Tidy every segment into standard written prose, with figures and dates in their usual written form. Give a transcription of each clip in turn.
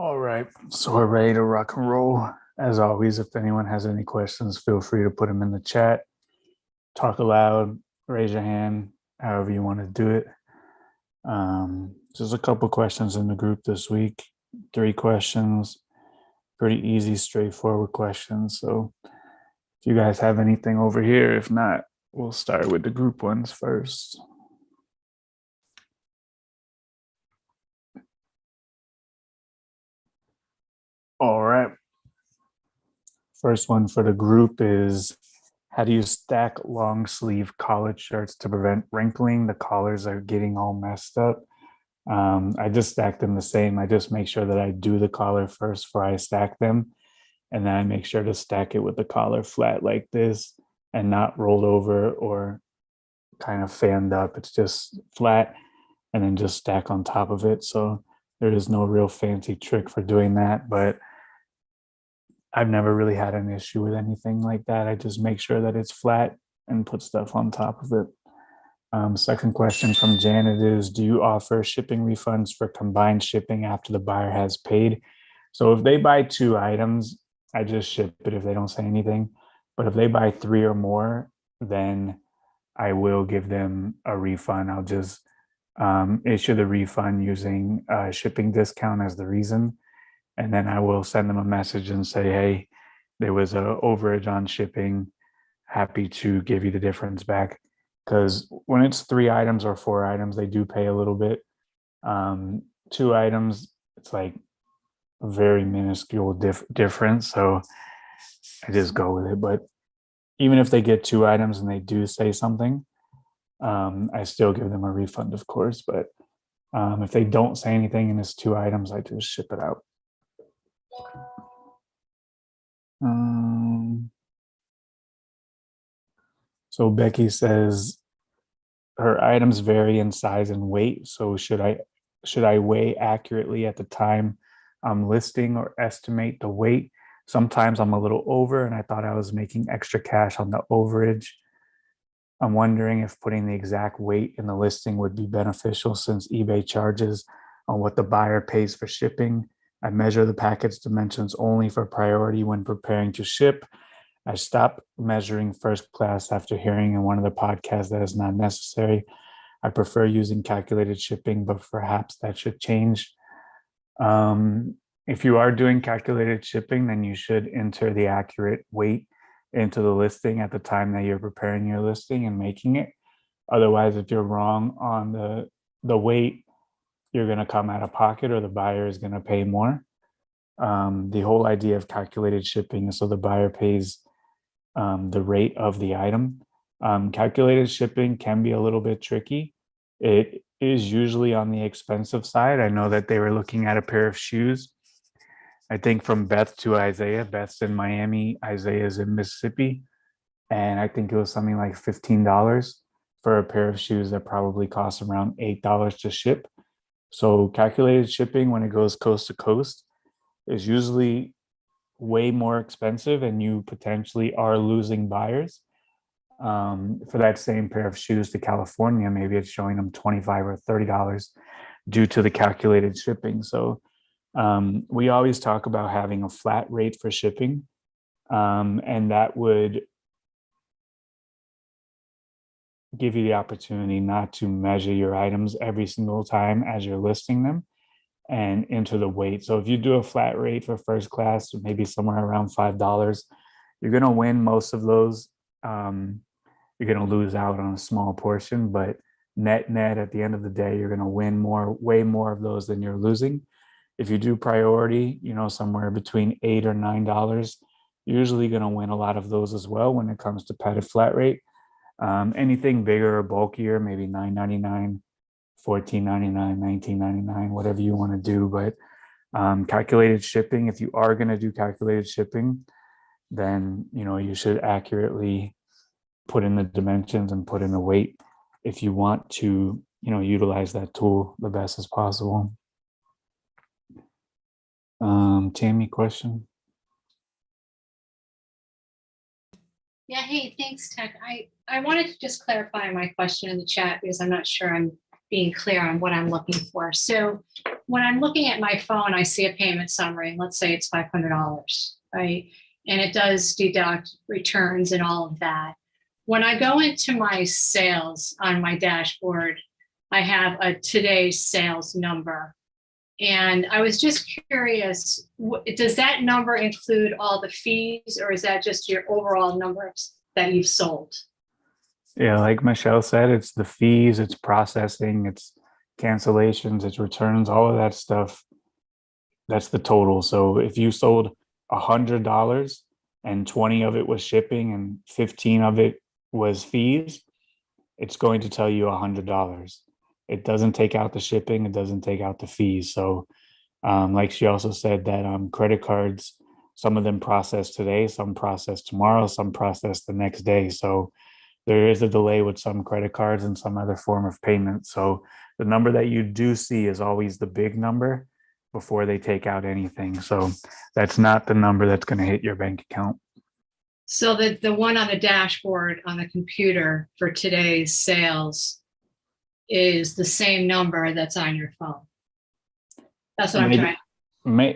All right, so we're ready to rock and roll. As always, if anyone has any questions, feel free to put them in the chat. Talk aloud, raise your hand, however you want to do it. Just a couple questions in the group this week. 3 questions, pretty easy, straightforward questions. So if you guys have anything over here, if not, we'll start with the group ones first. All right. First one for the group is, how do you stack long sleeve collared shirts to prevent wrinkling? The collars are getting all messed up. I just stack them the same. I just make sure that I do the collar first before I stack them. And then I make sure to stack it with the collar flat like this and not rolled over or kind of fanned up. It's just flat and then just stack on top of it. So there is no real fancy trick for doing that, but I've never really had an issue with anything like that. I just make sure that it's flat and put stuff on top of it. Second question from Janet is, do you offer shipping refunds for combined shipping after the buyer has paid? So if they buy 2 items, I just ship it if they don't say anything. But if they buy 3 or more, then I will give them a refund. I'll just issue the refund using a shipping discount as the reason. And then I will send them a message and say, hey, there was a overage on shipping. Happy to give you the difference back. Because when it's 3 items or 4 items, they do pay a little bit. 2 items, it's like a very minuscule difference. So I just go with it. But even if they get 2 items and they do say something, I still give them a refund, of course. But if they don't say anything and it's 2 items, I just ship it out. So Becky says her items vary in size and weight. So should I weigh accurately at the time I'm listing or estimate the weight? Sometimes I'm a little over and I thought I was making extra cash on the overage. I'm wondering if putting the exact weight in the listing would be beneficial since eBay charges on what the buyer pays for shipping. I measure the package dimensions only for priority when preparing to ship. I stopped measuring first class after hearing in one of the podcasts that is not necessary. I prefer using calculated shipping, but perhaps that should change. If you are doing calculated shipping, then you should enter the accurate weight into the listing at the time that you're preparing your listing and making it. Otherwise, if you're wrong on the weight, you're going to come out of pocket or the buyer is going to pay more. The whole idea of calculated shipping is so the buyer pays the rate of the item. Calculated shipping can be a little bit tricky. It is usually on the expensive side. I know that they were looking at a pair of shoes. I think from Beth to Isaiah. Beth's in Miami, Isaiah's in Mississippi. And I think it was something like $15 for a pair of shoes that probably cost around $8 to ship. So calculated shipping when it goes coast to coast is usually way more expensive and you potentially are losing buyers. For that same pair of shoes to California, maybe it's showing them $25 or $30 due to the calculated shipping. So we always talk about having a flat rate for shipping, and that would give you the opportunity not to measure your items every single time as you're listing them and enter the weight. So if you do a flat rate for first class, maybe somewhere around $5, you're going to win most of those. You're going to lose out on a small portion, but net at the end of the day, you're going to win way more of those than you're losing. If you do priority, somewhere between $8 or $9, you're usually going to win a lot of those as well when it comes to padded flat rate. Anything bigger or bulkier, maybe $9.99, $14.99, $19.99, whatever you want to do. But calculated shipping, if you are going to do calculated shipping, then you should accurately put in the dimensions and put in the weight if you want to utilize that tool the best as possible. Tammy, question? Yeah, hey, thanks, Tech. I wanted to just clarify my question in the chat because I'm not sure I'm being clear on what I'm looking for. So when I'm looking at my phone, I see a payment summary, and let's say it's $500, right? And it does deduct returns and all of that. When I go into my sales on my dashboard, I have a today's sales number. And I was just curious, does that number include all the fees, or is that just your overall numbers that you've sold? Yeah, like Michelle said, it's the fees, it's processing, it's cancellations, it's returns, all of that stuff. That's the total. So if you sold $100 and 20 of it was shipping and 15 of it was fees, it's going to tell you $100. It doesn't take out the shipping, it doesn't take out the fees. So like she also said that credit cards, some of them process today, some process tomorrow, some process the next day. So there is a delay with some credit cards and some other form of payment. So the number that you do see is always the big number before they take out anything. So that's not the number that's going to hit your bank account. So the one on the dashboard on the computer for today's sales is the same number that's on your phone. That's what I'm trying.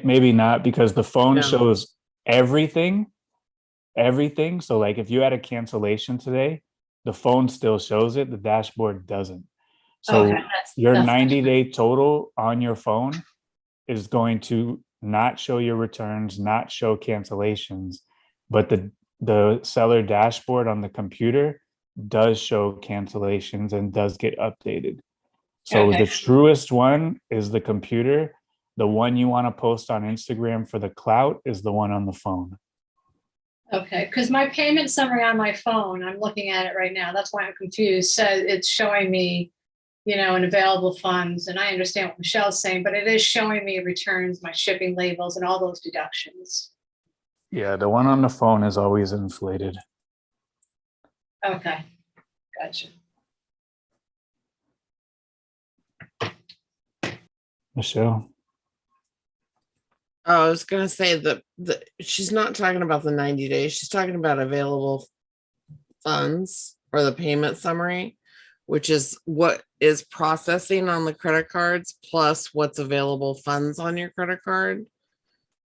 Maybe not, because the phone No. shows everything. So like if you had a cancellation today, the phone still shows it, the dashboard doesn't. So Okay, your that's 90-day total on your phone is going to not show your returns, not show cancellations, but the seller dashboard on the computer does show cancellations and does get updated. So Okay. the truest one is the computer. The one you want to post on Instagram for the clout is the one on the phone. Okay, because my payment summary on my phone, I'm looking at it right now. That's why I'm confused. Says it's showing me, an available funds, and I understand what Michelle's saying, but it is showing me returns, my shipping labels, and all those deductions. Yeah, the one on the phone is always inflated. Okay, gotcha. Michelle? Oh, I was gonna say that she's not talking about the 90 days. She's talking about available funds or the payment summary, which is what is processing on the credit cards plus what's available funds on your credit card.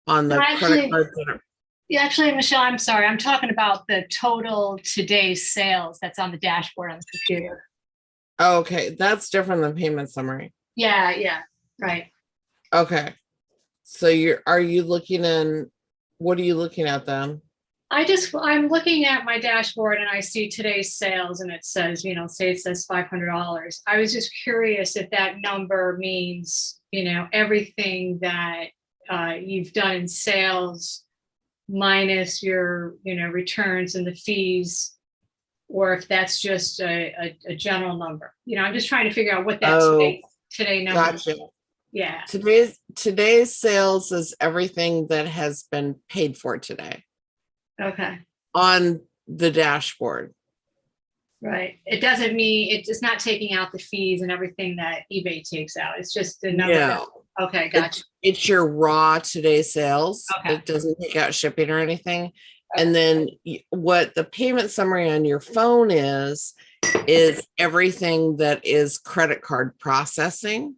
On the credit cards that are, Yeah, actually, Michelle, I'm sorry. I'm talking about the total today's sales that's on the dashboard on the computer. oh, okay, that's different than payment summary. Yeah, right. Okay. So are you looking in, what are you looking at then? I'm looking at my dashboard and I see today's sales and it says, say it says $500. I was just curious if that number means, everything that you've done in sales minus your, returns and the fees, or if that's just a general number. I'm just trying to figure out what that today number is. Gotcha. Yeah. Today's sales is everything that has been paid for today Okay. on the dashboard. Right. It doesn't mean it's not taking out the fees and everything that eBay takes out. It's just the number. No, Okay, gotcha. it's your raw today sales. Okay. It doesn't take out shipping or anything. And then what the payment summary on your phone is everything that is credit card processing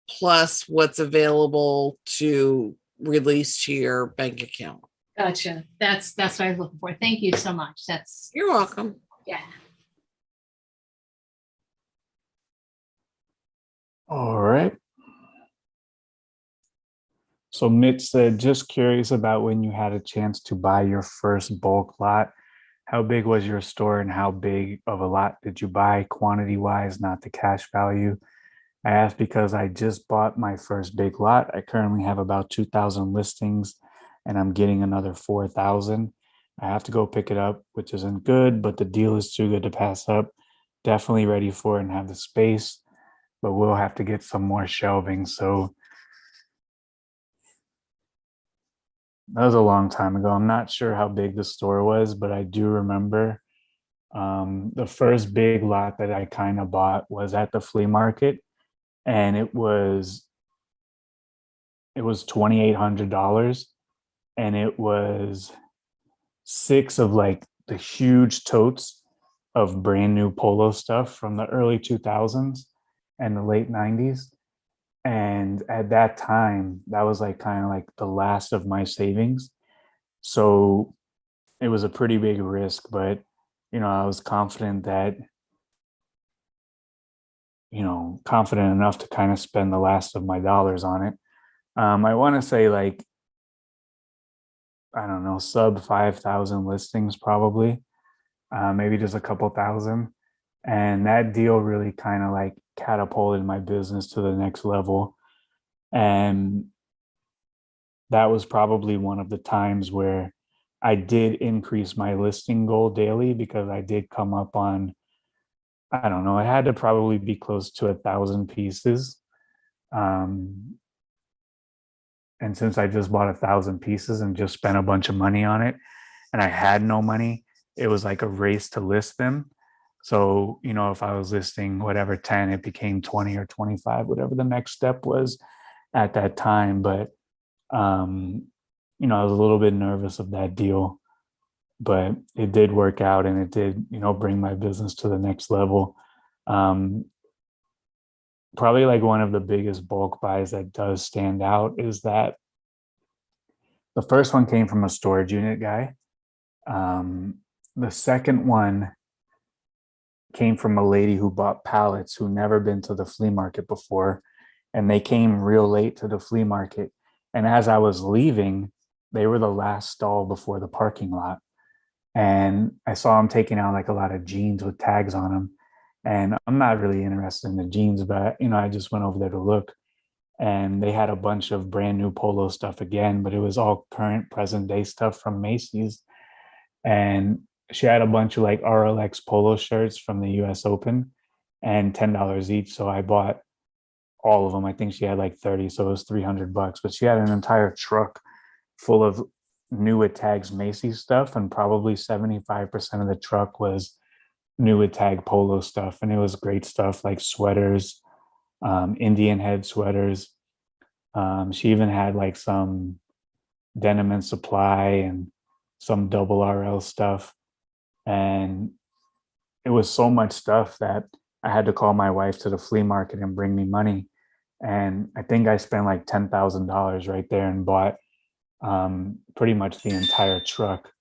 plus what's available to release to your bank account. Gotcha. That's what I was looking for. Thank you so much. You're welcome. Yeah. All right. So Mitch said, just curious about when you had a chance to buy your first bulk lot. How big was your store and how big of a lot did you buy quantity wise, not the cash value? I asked because I just bought my first big lot. I currently have about 2,000 listings and I'm getting another 4,000. I have to go pick it up, which isn't good, but the deal is too good to pass up. Definitely ready for it and have the space, but we'll have to get some more shelving. So that was a long time ago. I'm not sure how big the store was, but I do remember the first big lot that I kind of bought was at the flea market, and it was $2,800, and it was 6 of like the huge totes of brand new polo stuff from the early 2000s and the late 90s. And at that time, that was like kind of like the last of my savings. So it was a pretty big risk, but I was confident that, confident enough to kind of spend the last of my dollars on it. I want to say like, I don't know, sub 5,000 listings probably, maybe just a couple thousand. And that deal really kind of like catapulted my business to the next level. And that was probably one of the times where I did increase my listing goal daily, because I did come up on, I don't know, it had to probably be close to 1,000 pieces. Um, and since I just bought 1,000 pieces and just spent a bunch of money on it, and I had no money, it was like a race to list them. So, if I was listing whatever 10, it became 20 or 25, whatever the next step was at that time. But, I was a little bit nervous of that deal, but it did work out, and it did, bring my business to the next level. Um, Probably like one of the biggest bulk buys that does stand out is that the first one came from a storage unit guy. The second one came from a lady who bought pallets who never been to the flea market before, and they came real late to the flea market. And as I was leaving, they were the last stall before the parking lot. And I saw them taking out like a lot of jeans with tags on them. And I'm not really interested in the jeans, but I just went over there to look. And they had a bunch of brand new polo stuff again, but it was all current present day stuff from Macy's. And she had a bunch of like RLX polo shirts from the US Open, and $10 each. So I bought all of them. I think she had like 30, so it was $300. But she had an entire truck full of new at tags Macy's stuff, and probably 75% of the truck was new at tag polo stuff. And it was great stuff like sweaters, Indian head sweaters. She even had like some Denim and Supply and some double RL stuff. And it was so much stuff that I had to call my wife to the flea market and bring me money. And I think I spent like $10,000 right there and bought pretty much the entire truck,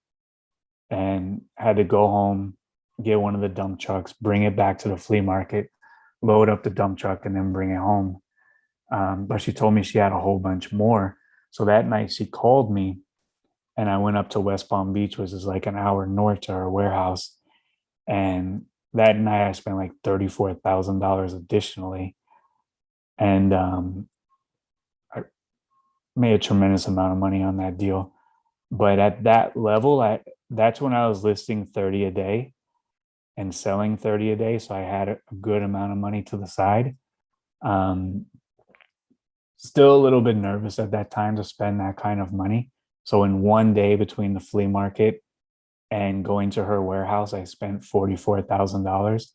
and had to go home, get one of the dump trucks, bring it back to the flea market, load up the dump truck, and then bring it home. But she told me she had a whole bunch more. So that night she called me, and I went up to West Palm Beach, which is like an hour north to her warehouse. And that night I spent like $34,000 additionally. And I made a tremendous amount of money on that deal. But at that level, that's when I was listing 30 a day and selling 30 a day. So I had a good amount of money to the side. Still a little bit nervous at that time to spend that kind of money. So in one day between the flea market and going to her warehouse, I spent $44,000.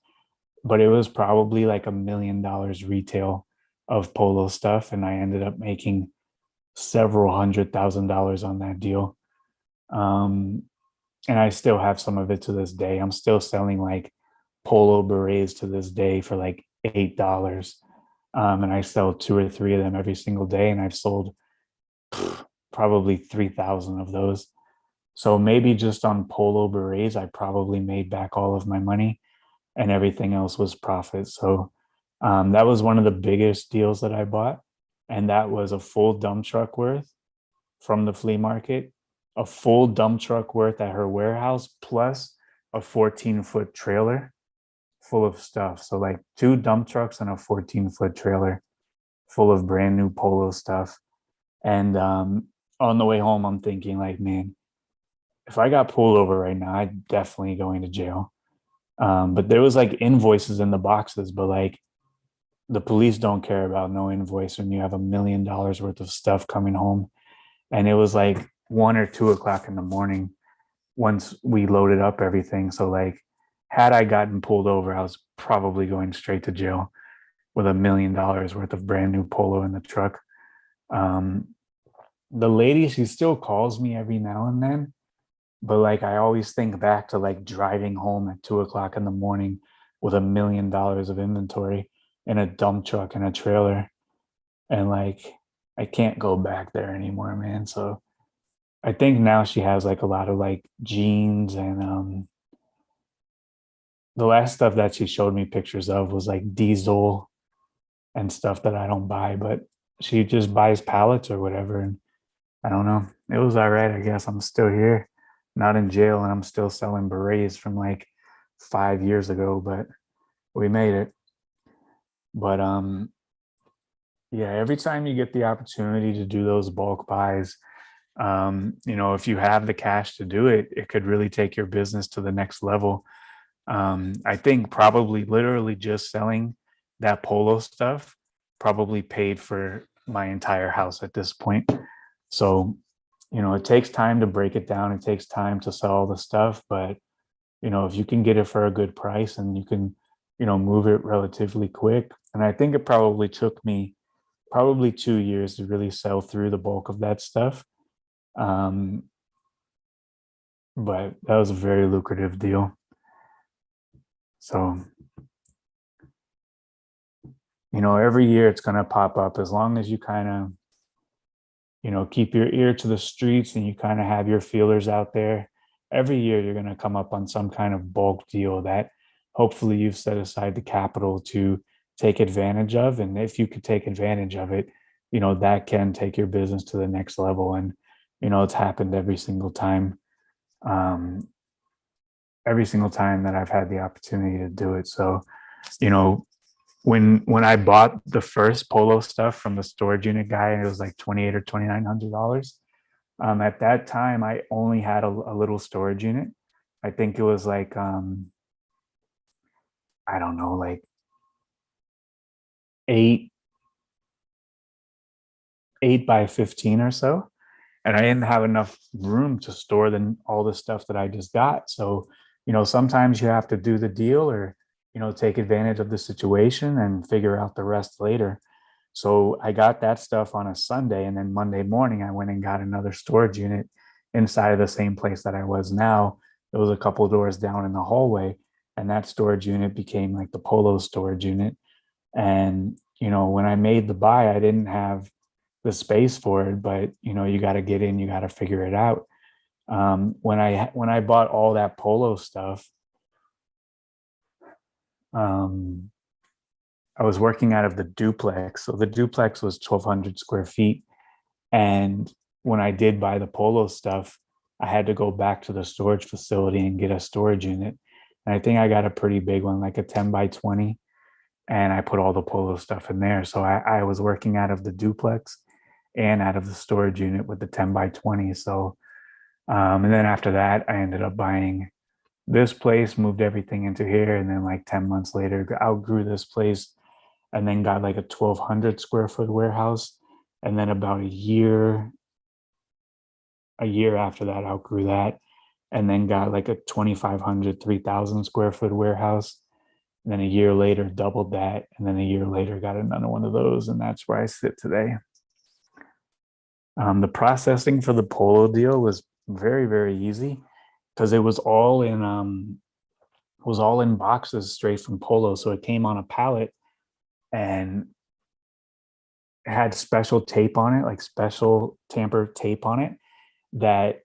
But it was probably like $1 million retail of polo stuff. And I ended up making several $100,000 on that deal. And I still have some of it to this day. I'm still selling like polo berets to this day for like $8. And I sell 2 or 3 of them every single day. And I've sold probably 3,000 of those. So maybe just on polo berets, I probably made back all of my money, and everything else was profit. So that was one of the biggest deals that I bought. And that was a full dump truck worth from the flea market, a full dump truck worth at her warehouse, plus a 14-foot trailer full of stuff. So like 2 dump trucks and a 14-foot trailer full of brand new polo stuff. And on the way home, I'm thinking like, man, if I got pulled over right now, I'd definitely going to jail. But there was like invoices in the boxes, but like the police don't care about no invoice when you have $1 million worth of stuff coming home. And it was like 1 or 2 o'clock in the morning once we loaded up everything. So like, had I gotten pulled over, I was probably going straight to jail with $1 million worth of brand new polo in the truck. The lady, she still calls me every now and then, But like I always think back to like driving home at 2 o'clock in the morning with $1 million of inventory in a dump truck and a trailer. And like I can't go back there anymore, man. So I think now she has like a lot of like jeans and the last stuff that she showed me pictures of was like diesel and stuff that I don't buy, but she just buys pallets or whatever. And I don't know. It was all right, I guess. I'm still here, not in jail, and I'm still selling berets from like 5 years ago, but we made it. But yeah, every time you get the opportunity to do those bulk buys, if you have the cash to do it, it could really take your business to the next level. I think probably literally just selling that polo stuff probably paid for my entire house at this point. So, it takes time to break it down. It takes time to sell all the stuff, but if you can get it for a good price and you can, move it relatively quick. And I think it probably took me probably 2 years to really sell through the bulk of that stuff. Um, but that was a very lucrative deal. So, every year it's going to pop up as long as you kind of, keep your ear to the streets and you kind of have your feelers out there. Every year you're going to come up on some kind of bulk deal that hopefully you've set aside the capital to take advantage of. And if you could take advantage of it, that can take your business to the next level. And, it's happened um, every single time that I've had the opportunity to do it. So, you know, when I bought the first polo stuff from the storage unit guy, and it was like 28 or $2,900. At that time, I only had a little storage unit. I think it was like I don't know, like eight 8 by 15 or so, and I didn't have enough room to store all the stuff that I just got. So, sometimes you have to do the deal or, take advantage of the situation and figure out the rest later. So I got that stuff on a Sunday, and then Monday morning I went and got another storage unit inside of the same place that I was now. It was a couple of doors down in the hallway, and that storage unit became like the polo storage unit. And, when I made the buy, I didn't have the space for it, but you got to get in, you got to figure it out. When I bought all that polo stuff, um, I was working out of the duplex. So the duplex was 1,200 square feet. And when I did buy the polo stuff, I had to go back to the storage facility and get a storage unit. And I think I got a pretty big one, like a 10 by 20. And I put all the polo stuff in there. So I was working out of the duplex and out of the storage unit with the 10 by 20. So, and then after that, I ended up buying this place, moved everything into here. And then like 10 months later, outgrew this place and then got like a 1,200 square foot warehouse. And then about a year after that, outgrew that. And then got like a 2,500, 3,000 square foot warehouse. And then a year later, doubled that. And then a year later, got another one of those. And that's where I sit today. The processing for the polo deal was very, very easy because it was all in boxes straight from Polo. So it came on a pallet and it had special tape on it, like special tamper tape on it that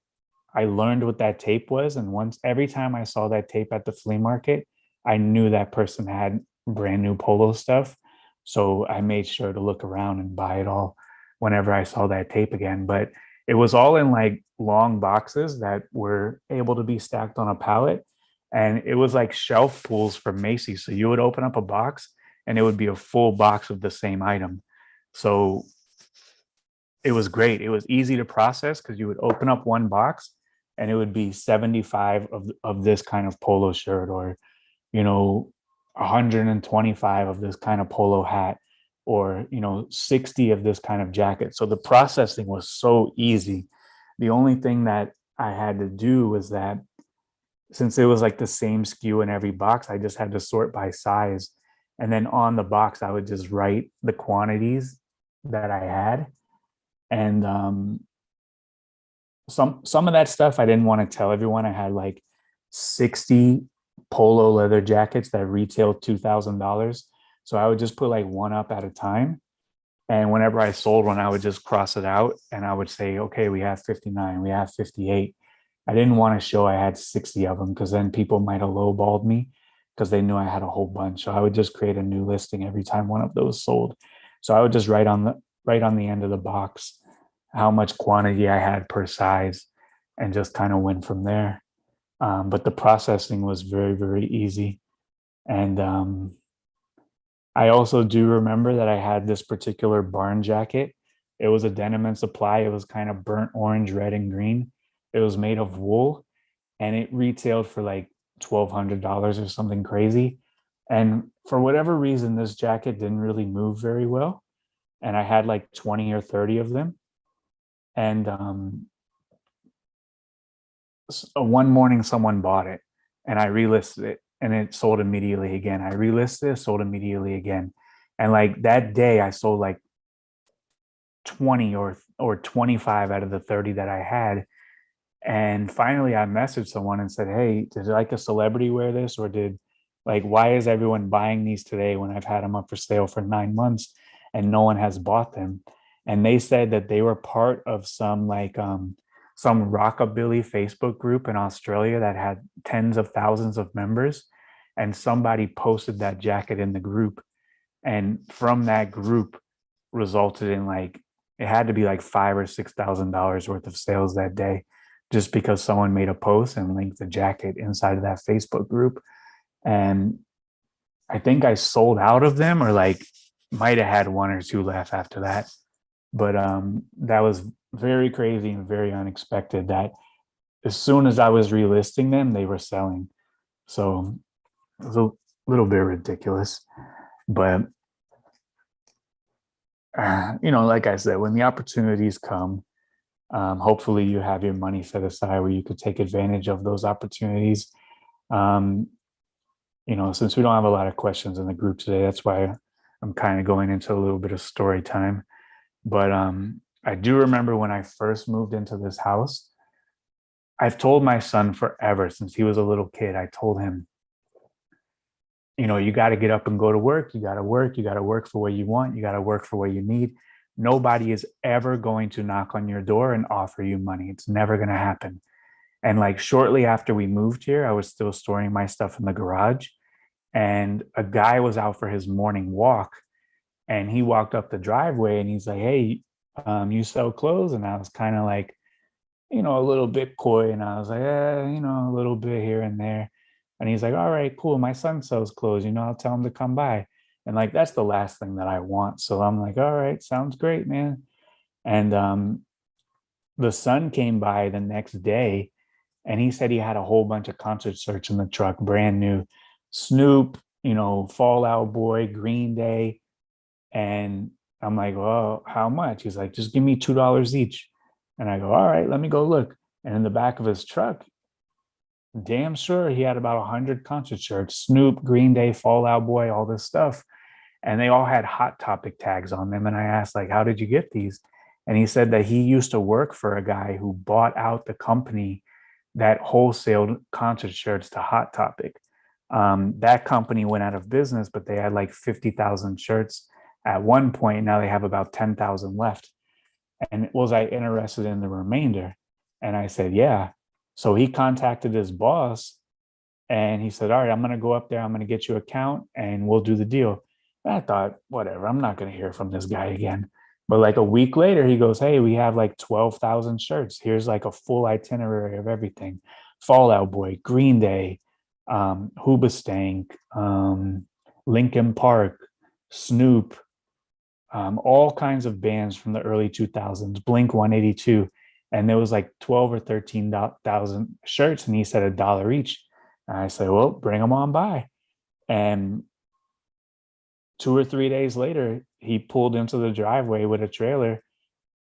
I learned what that tape was. And every time I saw that tape at the flea market, I knew that person had brand new polo stuff. So I made sure to look around and buy it all whenever I saw that tape again. But it was all in like long boxes that were able to be stacked on a pallet. And it was like shelf pulls from Macy's. So you would open up a box and it would be a full box of the same item. So it was great. It was easy to process because you would open up one box and it would be 75 of this kind of polo shirt, or 125 of this kind of polo hat, or 60 of this kind of jacket. So the processing was so easy. The only thing that I had to do was that since it was like the same SKU in every box, I just had to sort by size. And then on the box, I would just write the quantities that I had. And some of that stuff I didn't want to tell everyone. I had like 60 polo leather jackets that retailed $2,000. So I would just put like one up at a time. And whenever I sold one, I would just cross it out and I would say, okay, we have 59, we have 58. I didn't want to show I had 60 of them because then people might have lowballed me because they knew I had a whole bunch. So I would just create a new listing every time one of those sold. So I would just write on the end of the box how much quantity I had per size and just kind of went from there. But the processing was very, very easy. And I also do remember that I had this particular barn jacket. It was a Denim and Supply. It was kind of burnt orange, red, and green. It was made of wool and it retailed for like $1,200 or something crazy. And for whatever reason, this jacket didn't really move very well. And I had like 20 or 30 of them. And one morning, someone bought it and I relisted it and it sold immediately again. I relisted it, sold immediately again. And like that day, I sold like 20 or 25 out of the 30 that I had. And finally, I messaged someone and said, hey, did like a celebrity wear this? Or did like, why is everyone buying these today when I've had them up for sale for 9 months and no one has bought them? And they said that they were part of some some rockabilly Facebook group in Australia that had tens of thousands of members. And somebody posted that jacket in the group. And from that group resulted in like, it had to be like $5,000 or $6,000 worth of sales that day, just because someone made a post and linked the jacket inside of that Facebook group. And I think I sold out of them or like might have had one or two left after that. But that was very crazy and very unexpected that as soon as I was relisting them, they were selling. So it was a little bit ridiculous. But, like I said, when the opportunities come, hopefully you have your money set aside where you could take advantage of those opportunities. Since we don't have a lot of questions in the group today, that's why I'm kind of going into a little bit of story time. But I do remember when I first moved into this house, I've told my son forever since he was a little kid, I told him, you got to get up and go to work. You got to work. You got to work for what you want. You got to work for what you need. Nobody is ever going to knock on your door and offer you money. It's never going to happen. And like shortly after we moved here, I was still storing my stuff in the garage. And a guy was out for his morning walk. And he walked up the driveway and he's like, hey, you sell clothes? And I was kind of like, a little bit coy. And I was like, a little bit here and there. And he's like, all right, cool. My son sells clothes, I'll tell him to come by. And like, that's the last thing that I want. So I'm like, all right, sounds great, man. And the son came by the next day and he said he had a whole bunch of concert shirts in the truck, brand new. Snoop, Fall Out Boy, Green Day. And I'm like, well, how much? He's like, just give me $2 each. And I go, all right, let me go look. And in the back of his truck, damn sure he had about 100 concert shirts, Snoop, Green Day, Fall Out Boy, all this stuff. And they all had Hot Topic tags on them. And I asked, like, how did you get these? And he said that he used to work for a guy who bought out the company that wholesaled concert shirts to Hot Topic. That company went out of business, but they had like 50,000 shirts at one point. Now they have about 10,000 left. And was I interested in the remainder? And I said, yeah. So he contacted his boss and he said, all right, I'm going to go up there. I'm going to get you an account and we'll do the deal. And I thought, whatever, I'm not going to hear from this guy again. But like a week later, he goes, hey, we have like 12,000 shirts. Here's like a full itinerary of everything. Fall Out Boy, Green Day, Hoobastank, Linkin Park, Snoop, all kinds of bands from the early 2000s, Blink 182. And there was like 12 or 13,000 shirts. And he said $1 each. And I said, well, bring them on by. And 2 or 3 days later, he pulled into the driveway with a trailer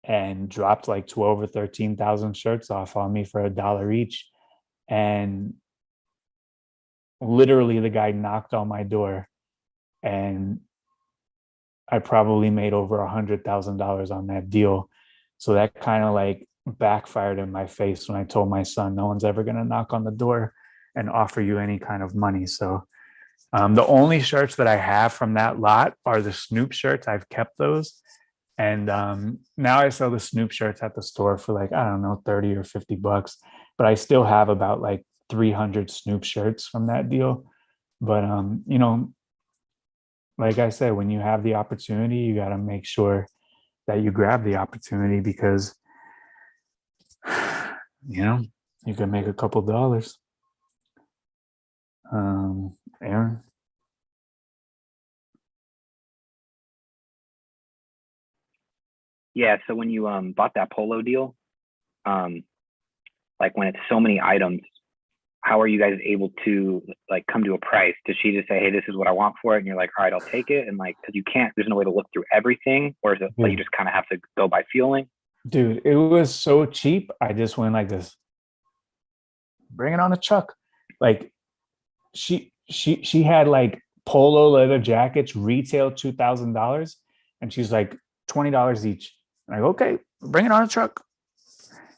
and dropped like 12 or 13,000 shirts off on me for $1 each. And literally the guy knocked on my door and I probably made over $100,000 on that deal. So that kind of like backfired in my face when I told my son no one's ever going to knock on the door and offer you any kind of money. So the only shirts that I have from that lot are the Snoop shirts. I've kept those. And now I sell the Snoop shirts at the store for like, I don't know, 30 or $50, but I still have about like 300 Snoop shirts from that deal. But, like I said, when you have the opportunity, you got to make sure that you grab the opportunity because, you can make a couple dollars. Aaron? Yeah, so when you bought that polo deal, like when it's so many items, how are you guys able to like come to a price? Does she just say, hey, this is what I want for it? And you're like, all right, I'll take it. And like, cause you can't, there's no way to look through everything, or is it like you just kind of have to go by feeling? Dude, it was so cheap. I just went like this. Bring it on a truck. Like she had like polo leather jackets, retail $2,000. And she's like $20 each. And I go, okay, bring it on a truck.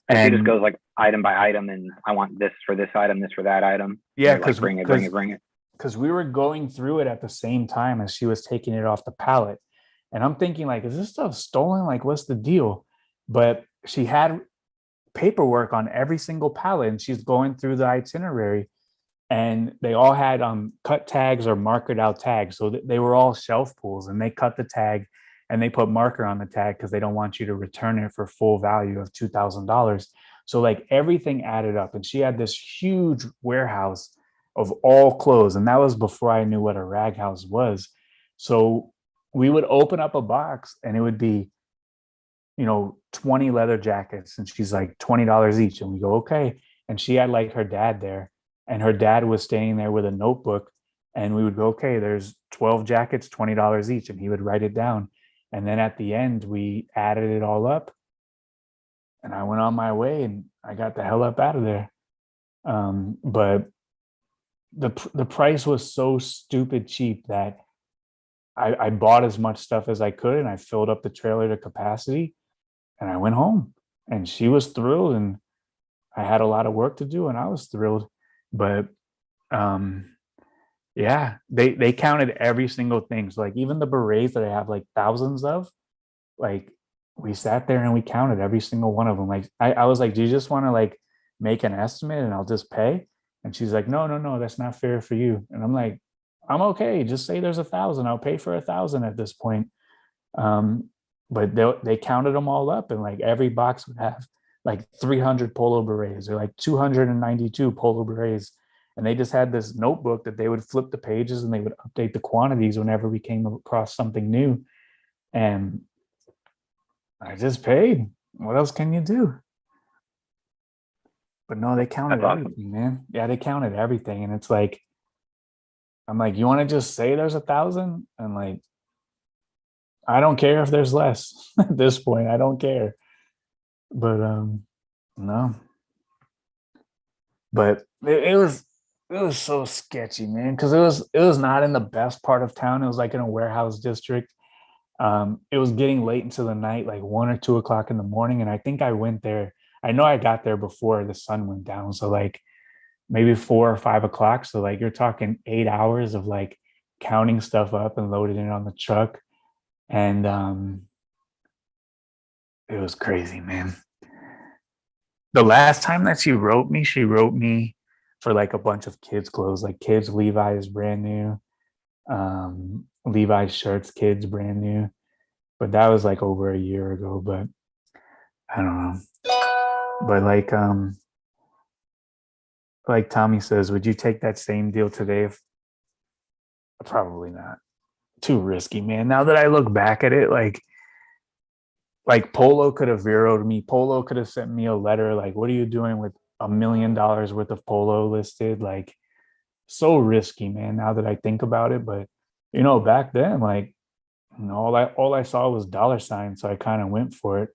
And she just And goes like item by item, and I want this for this item, this for that item. yeah, like bring it. Because we were going through it at the same time as she was taking it off the pallet. And I'm thinking, like, is this stuff stolen? Like, what's the deal? But she had paperwork on every single pallet, and she's going through the itinerary, and they all had cut tags or markered out tags. So they were all shelf pulls, and they cut the tag and they put marker on the tag because they don't want you to return it for full value of $2,000. So like everything added up, and she had this huge warehouse of all clothes, and that was before I knew what a rag house was. So we would open up a box, and it would be, 20 leather jackets, and she's like $20 each, and we go, okay. And she had like her dad there, and her dad was staying there with a notebook, and we would go, okay, there's 12 jackets, $20 each, and he would write it down. And then at the end, we added it all up, and I went on my way, and I got the hell up out of there. But the price was so stupid cheap that I bought as much stuff as I could, and I filled up the trailer to capacity, and I went home. And she was thrilled, and I had a lot of work to do, and I was thrilled. But yeah, they counted every single thing. So like even the berets that I have like thousands of, like we sat there and we counted every single one of them. Like I was like, do you just want to like make an estimate and I'll just pay? And she's like, no, that's not fair for you. And I'm like, I'm okay. Just say there's 1,000. I'll pay for 1,000 at this point. But they counted them all up, and like every box would have like 300 polo berets or like 292 polo berets. And they just had this notebook that they would flip the pages and they would update the quantities whenever we came across something new. And I just paid. What else can you do? But no, they counted That's awesome. everything, man. Yeah, they counted everything. And it's like, I'm like, you want to just say there's 1,000? And like, I don't care if there's less at this point. I don't care. But no. But it was so sketchy, man, because it was not in the best part of town. It was like in a warehouse district. It was getting late into the night, like 1 or 2 o'clock in the morning. And I think I went there. I know I got there before the sun went down. So like maybe 4 or 5 o'clock. So like you're talking 8 hours of like counting stuff up and loading it on the truck. And it was crazy, man. The last time that she wrote me for like a bunch of kids' clothes, like kids' Levi's brand new, Levi's shirts, kids brand new. But that was like over a year ago. But I don't know. But like Tommy says, would you take that same deal today? Probably not. Too risky, man. Now that I look back at it, like Polo could have zeroed me. Polo could have sent me a letter like, what are you doing with $1 million worth of Polo listed? Like, so risky, man, now that I think about it. But back then, like, all I saw was dollar signs, so I kind of went for it.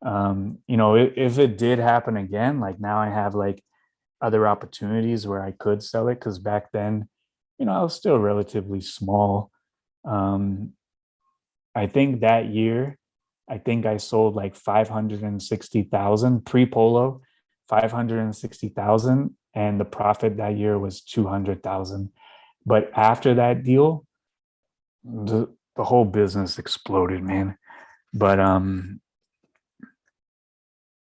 If it did happen again, like now I have like other opportunities where I could sell it, because back then, I was still relatively small. I think that year I think I sold like 560,000 pre-polo, 560,000, and the profit that year was 200,000. But after that deal, the whole business exploded, man. But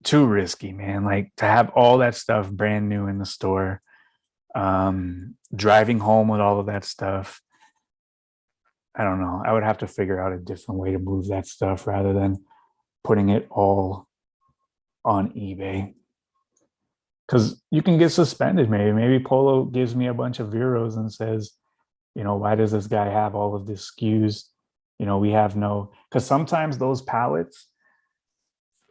too risky, man. Like to have all that stuff brand new in the store, driving home with all of that stuff. I don't know. I would have to figure out a different way to move that stuff rather than putting it all on eBay. Because you can get suspended, maybe. Maybe Polo gives me a bunch of Veros and says, you know, why does this guy have all of this SKUs? You know, we have no, because sometimes those pallets,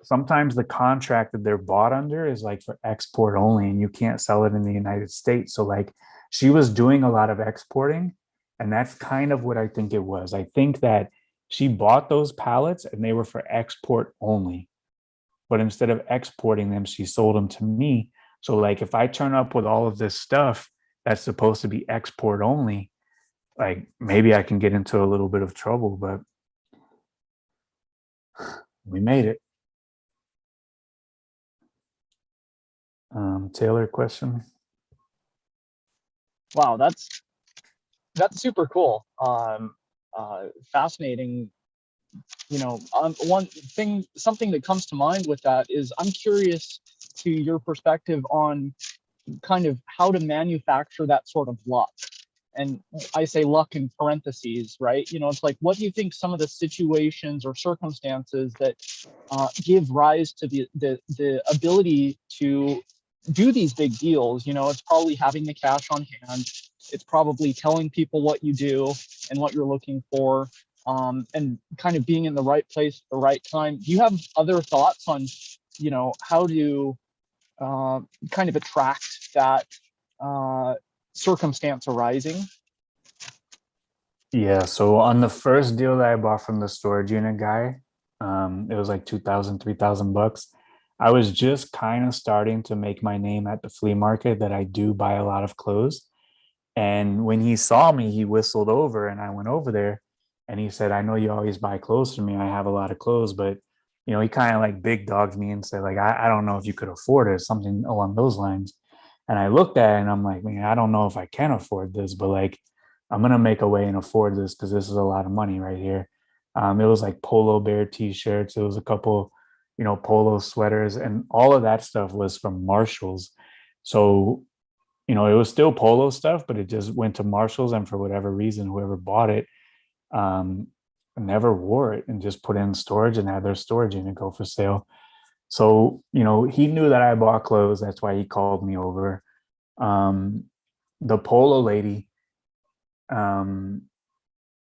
sometimes the contract that they're bought under is like for export only, and you can't sell it in the United States. So like she was doing a lot of exporting, and that's kind of what I think it was. I think that she bought those pallets and they were for export only. But instead of exporting them, she sold them to me. So like if I turn up with all of this stuff that's supposed to be export only, like maybe I can get into a little bit of trouble, but we made it. Taylor, question? Wow, that's super cool. Fascinating. You know, one thing, something that comes to mind with that is I'm curious to your perspective on kind of how to manufacture that sort of luck. And I say luck in parentheses, right? You know, it's like, what do you think some of the situations or circumstances that give rise to the ability to do these big deals? You know, it's probably having the cash on hand. It's probably telling people what you do and what you're looking for, and kind of being in the right place at the right time. Do you have other thoughts on, you know, how to kind of attract that circumstance arising? Yeah, so on the first deal that I bought from the storage unit guy, it was like 2,000, 3,000 bucks. I was just kind of starting to make my name at the flea market that I do buy a lot of clothes. And when he saw me, he whistled over and I went over there and he said, I know you always buy clothes for me. I have a lot of clothes, but you know, he kind of like big dogged me and said, like, I don't know if you could afford it, something along those lines. And I looked at it and I'm like, man, I don't know if I can afford this, but like, I'm gonna make a way and afford this because this is a lot of money right here. It was like Polo Bear t-shirts. It was a couple, you know, polo sweaters, and all of that stuff was from Marshalls. So, you know, it was still polo stuff, but it just went to Marshalls, and for whatever reason, whoever bought it um, never wore it and just put it in storage and had their storage unit go for sale. So, you know, he knew that I bought clothes. That's why he called me over. The polo lady, um,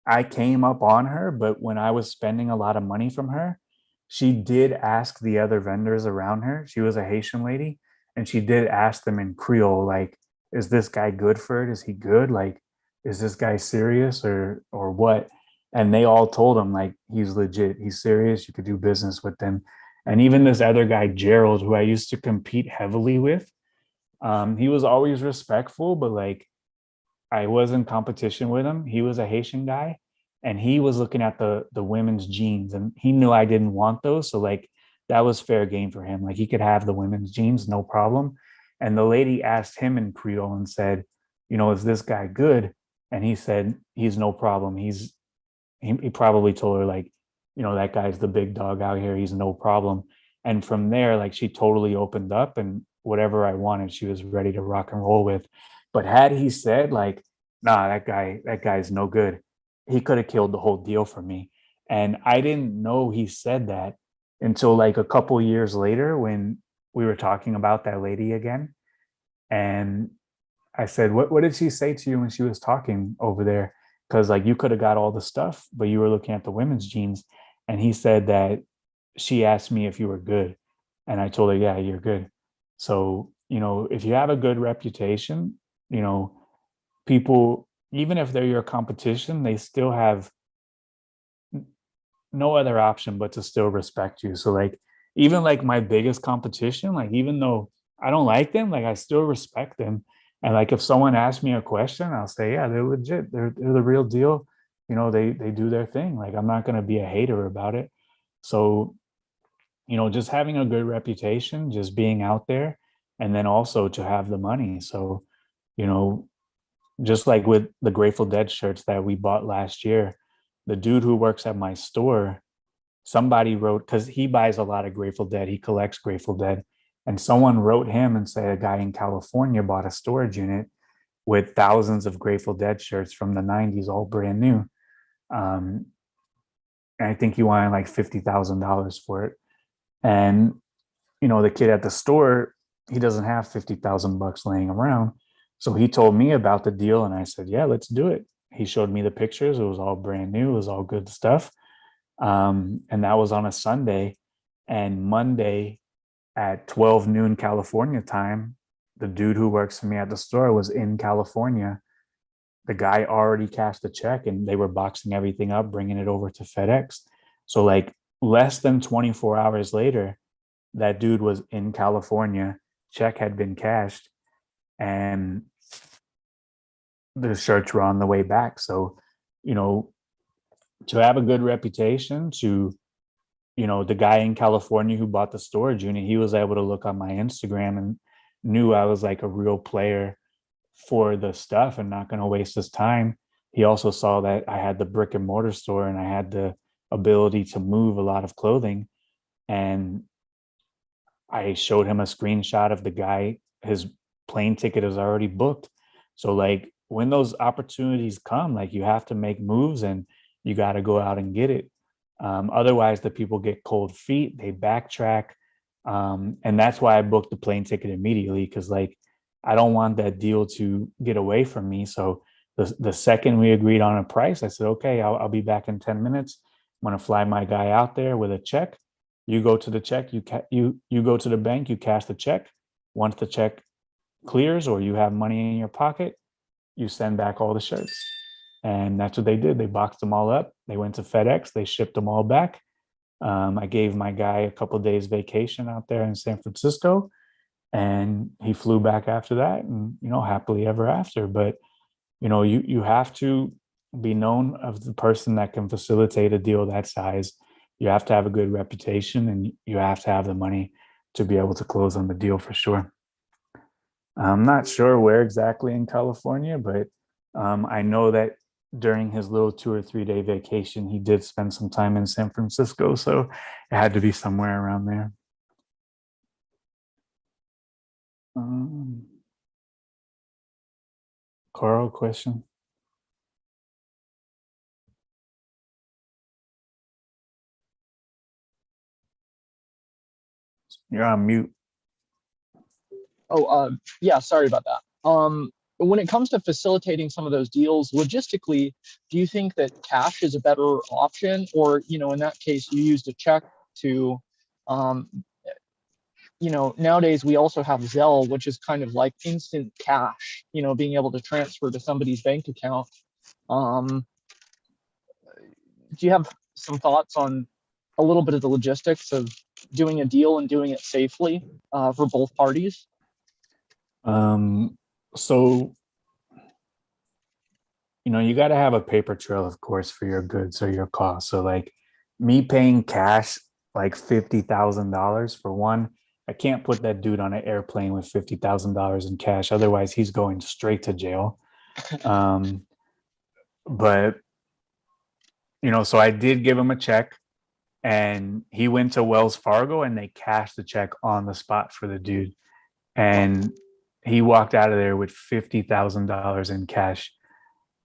I came up on her, but when I was spending a lot of money from her, she did ask the other vendors around her. She was a Haitian lady, and she did ask them in Creole, like, is this guy good for it? Is he good? Like, is this guy serious or what? And they all told him like he's legit, he's serious, you could do business with him. And even this other guy, Gerald, who I used to compete heavily with, he was always respectful, but like I was in competition with him. He was a Haitian guy, and he was looking at the women's jeans, and he knew I didn't want those. So like that was fair game for him. Like he could have the women's jeans, no problem. And the lady asked him in Creole and said, you know, is this guy good? And he said, he's no problem. He probably told her like, you know, that guy's the big dog out here. He's no problem. And from there, like she totally opened up, and whatever I wanted, she was ready to rock and roll with. But had he said like, nah, that guy's no good, he could have killed the whole deal for me. And I didn't know he said that until like a couple years later when we were talking about that lady again. And I said, what did she say to you when she was talking over there? Because like you could have got all the stuff, but you were looking at the women's jeans. And he said that she asked me if you were good. And I told her, yeah, you're good. So, you know, if you have a good reputation, you know, people, even if they're your competition, they still have no other option but to still respect you. So like even like my biggest competition, like even though I don't like them, like I still respect them. And like if someone asks me a question, I'll say, yeah, they're legit. They're the real deal. You know, they do their thing. Like I'm not gonna be a hater about it. So, just having a good reputation, just being out there, and then also to have the money. So, you know, just like with the Grateful Dead shirts that we bought last year, the dude who works at my store, somebody wrote, because he buys a lot of Grateful Dead, he collects Grateful Dead, and someone wrote him and said a guy in California bought a storage unit with thousands of Grateful Dead shirts from the 90s, all brand new. And I think he wanted like $50,000 for it. And, the kid at the store, he doesn't have 50,000 bucks laying around. So he told me about the deal and I said, yeah, let's do it. He showed me the pictures. It was all brand new. It was all good stuff. And that was on a Sunday. And Monday at 12 noon California time, the dude who works for me at the store was in California. The guy already cashed the check and they were boxing everything up, bringing it over to FedEx. So like less than 24 hours later, that dude was in California, check had been cashed, and the shirts were on the way back. So, to have a good reputation, the guy in California who bought the storage unit, he was able to look on my Instagram and knew I was like a real player for the stuff and not going to waste his time. He also saw that I had the brick and mortar store and I had the ability to move a lot of clothing. And I showed him a screenshot of the guy, his plane ticket is already booked. So like when those opportunities come, like you have to make moves and you got to go out and get it. Otherwise, the people get cold feet, they backtrack. And that's why I booked the plane ticket immediately, because like I don't want that deal to get away from me. So the second we agreed on a price, I said, okay, I'll be back in 10 minutes. I'm going to fly my guy out there with a check. You go to the check, you go to the bank, you cash the check. Once the check clears or you have money in your pocket, you send back all the shirts. And that's what they did. They boxed them all up. They went to FedEx. They shipped them all back. I gave my guy a couple of days vacation out there in San Francisco, and he flew back after that, and happily ever after. But you have to be known of the person that can facilitate a deal that size. You have to have a good reputation, and you have to have the money to be able to close on the deal for sure. I'm not sure where exactly in California, but I know that during his little 2 or 3 day vacation, he did spend some time in San Francisco. So it had to be somewhere around there. Carl, question? You're on mute. Oh, yeah, sorry about that. When it comes to facilitating some of those deals logistically, do you think that cash is a better option? Or, in that case, you used a check to, nowadays we also have Zelle, which is kind of like instant cash, being able to transfer to somebody's bank account. Do you have some thoughts on a little bit of the logistics of doing a deal and doing it safely for both parties? So, you got to have a paper trail, of course, for your goods or your costs. So like me paying cash, like $50,000 for one, I can't put that dude on an airplane with $50,000 in cash. Otherwise he's going straight to jail. But, so I did give him a check, and he went to Wells Fargo and they cashed the check on the spot for the dude. And he walked out of there with $50,000 in cash.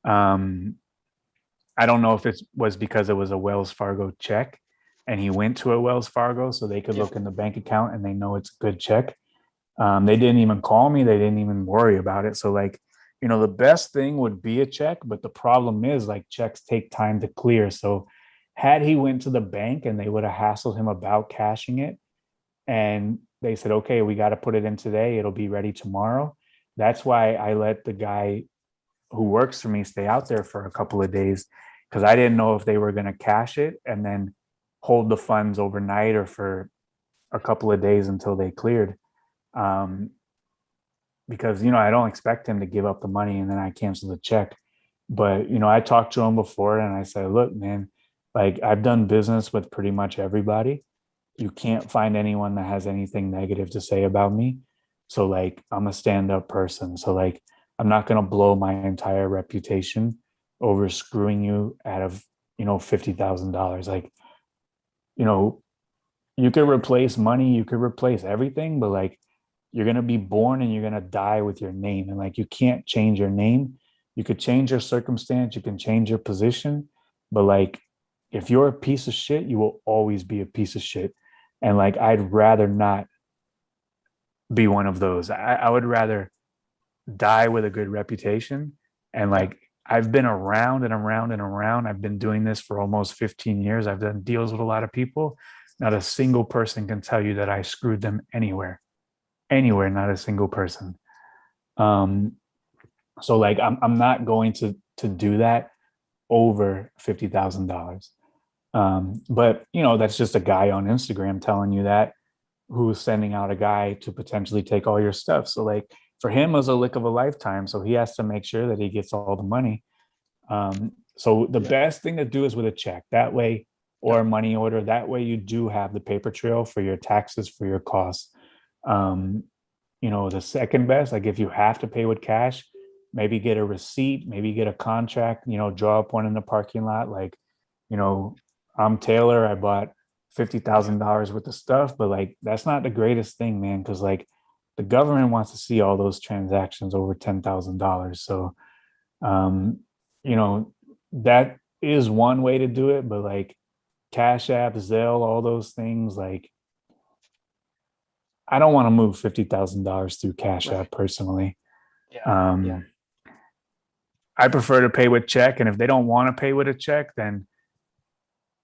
I don't know if it was because it was a Wells Fargo check and he went to a Wells Fargo so they could look in the bank account and they know it's a good check. They didn't even call me. They didn't even worry about it. So like, the best thing would be a check, but the problem is like checks take time to clear. So had he went to the bank and they would have hassled him about cashing it, and they said, okay, we got to put it in today, it'll be ready tomorrow. That's why I let the guy who works for me stay out there for a couple of days, because I didn't know if they were going to cash it and then hold the funds overnight or for a couple of days until they cleared. Because, I don't expect him to give up the money and then I cancel the check. But, I talked to him before and I said, look, man, Like I've done business with pretty much everybody. You can't find anyone that has anything negative to say about me. So like I'm a stand-up person. So like I'm not gonna blow my entire reputation over screwing you out of, $50,000. Like, you know, you could replace money, you could replace everything, but like you're gonna be born and you're gonna die with your name. And like you can't change your name. You could change your circumstance, you can change your position, but like if you're a piece of shit, you will always be a piece of shit. And like I'd rather not be one of those. I would rather die with a good reputation. And like I've been around and around and around. I've been doing this for almost 15 years. I've done deals with a lot of people. Not a single person can tell you that I screwed them anywhere. Anywhere, not a single person. So like I'm not going to do that over $50,000. But that's just a guy on Instagram telling you that, who's sending out a guy to potentially take all your stuff. So like for him it was a lick of a lifetime. So he has to make sure that he gets all the money. So the best thing to do is with a check that way, or a money order. That way you do have the paper trail for your taxes, for your costs. The second best, like if you have to pay with cash, maybe get a receipt, maybe get a contract, draw up one in the parking lot. Like, I'm Taylor, I bought $50,000 worth of stuff, but like that's not the greatest thing, man, because like the government wants to see all those transactions over $10,000. So that is one way to do it, but like Cash App, Zelle, all those things, like I don't want to move $50,000 through Cash App personally. Yeah. I prefer to pay with check, and if they don't want to pay with a check, then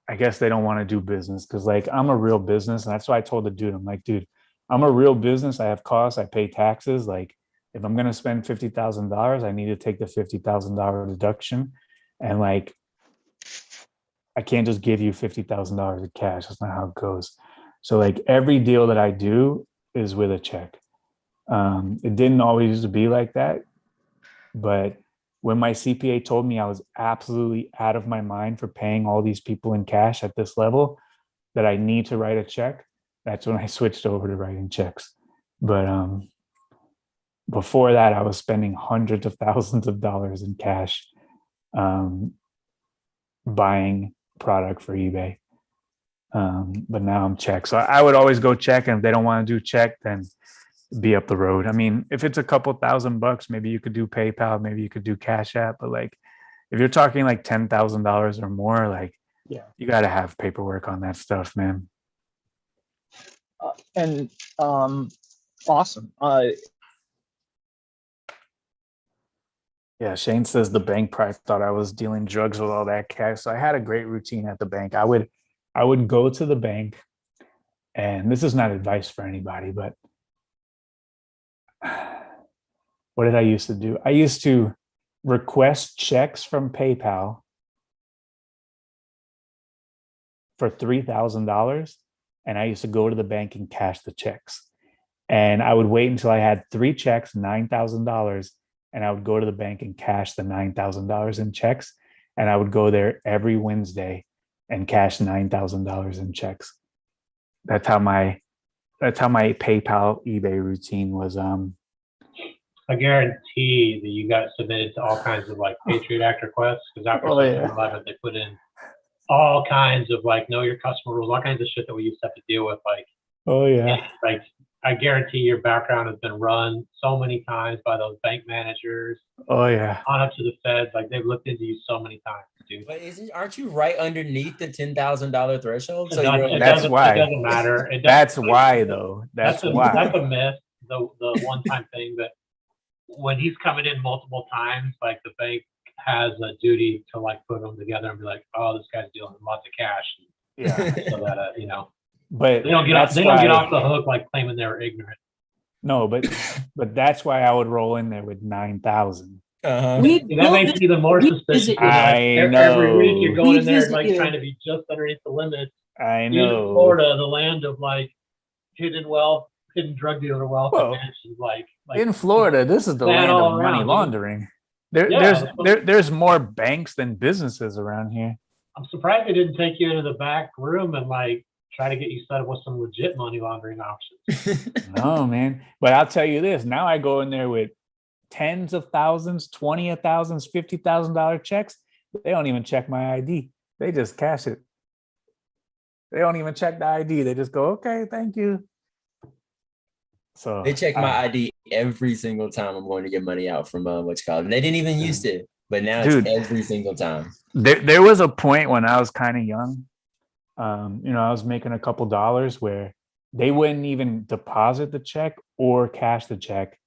I guess they don't want to do business, because like I'm a real business. And that's why I told the dude, I'm like, dude, I'm a real business. I have costs. I pay taxes. Like if I'm going to spend $50,000, I need to take the $50,000 deduction. And like, I can't just give you $50,000 in cash. That's not how it goes. So like every deal that I do is with a check. It didn't always used to be like that, but when my CPA told me I was absolutely out of my mind for paying all these people in cash at this level, that I need to write a check, that's when I switched over to writing checks. But before that, I was spending hundreds of thousands of dollars in cash, buying product for eBay. But now I'm check. So I would always go check. And if they don't want to do check, then be up the road. I mean, if it's a couple $1,000, maybe you could do PayPal, maybe you could do Cash App. But like, if you're talking like $10,000 or more, like, you got to have paperwork on that stuff, man. And awesome. Yeah, Shane says the bank probably thought I was dealing drugs with all that cash. So I had a great routine at the bank. I would go to the bank, and this is not advice for anybody, but what did I used to do? I used to request checks from PayPal for $3,000, and I used to go to the bank and cash the checks. And I would wait until I had 3 checks, $9,000, and I would go to the bank and cash the $9,000 in checks. And I would go there every Wednesday and cash $9,000 in checks. That's how my PayPal eBay routine was. I guarantee that you got submitted to all kinds of like Patriot Act requests, because after Oh, yeah. September 11th, they put in all kinds of like know your customer rules, all kinds of shit that we used to have to deal with. Like, Oh yeah. like I guarantee your background has been run so many times by those bank managers Oh yeah. on up to the feds. Like they've looked into you so many times, dude. But aren't you right underneath the $10,000 threshold? So That's why. It doesn't matter. That's why though. That's why. That's a myth. The one time thing that when he's coming in multiple times, like the bank has a duty to like put them together and be like, oh, this guy's dealing with lots of cash, Yeah. so that But they don't get that's they don't get why- off the hook like claiming they were ignorant. No, but that's why I would roll in there with 9,000. uh-huh. That makes me even more we suspicious. visit because, like, I every week know. you're going We in there visit like you. trying to be just underneath the limits. I Even know. Florida, the land of like hidden wealth, hidden drug dealer wealth, Well, and like In Florida, this is the land land all of around, money dude. laundering. Yeah, There's more banks than businesses around here. I'm surprised they didn't take you into the back room and like try to get you set up with some legit money laundering options. No, man. But I'll tell you this. Now I go in there with tens of thousands, 20 of thousands, $50,000 checks. They don't even check my ID. They just cash it. They don't even check the ID. They just go, okay, thank you. So They check my ID every single time I'm going to get money out from what you call it. And they didn't even used to, but now Dude. it's every single time. There was a point when I was kind of young. I was making a couple dollars where they wouldn't even deposit the check or cash the check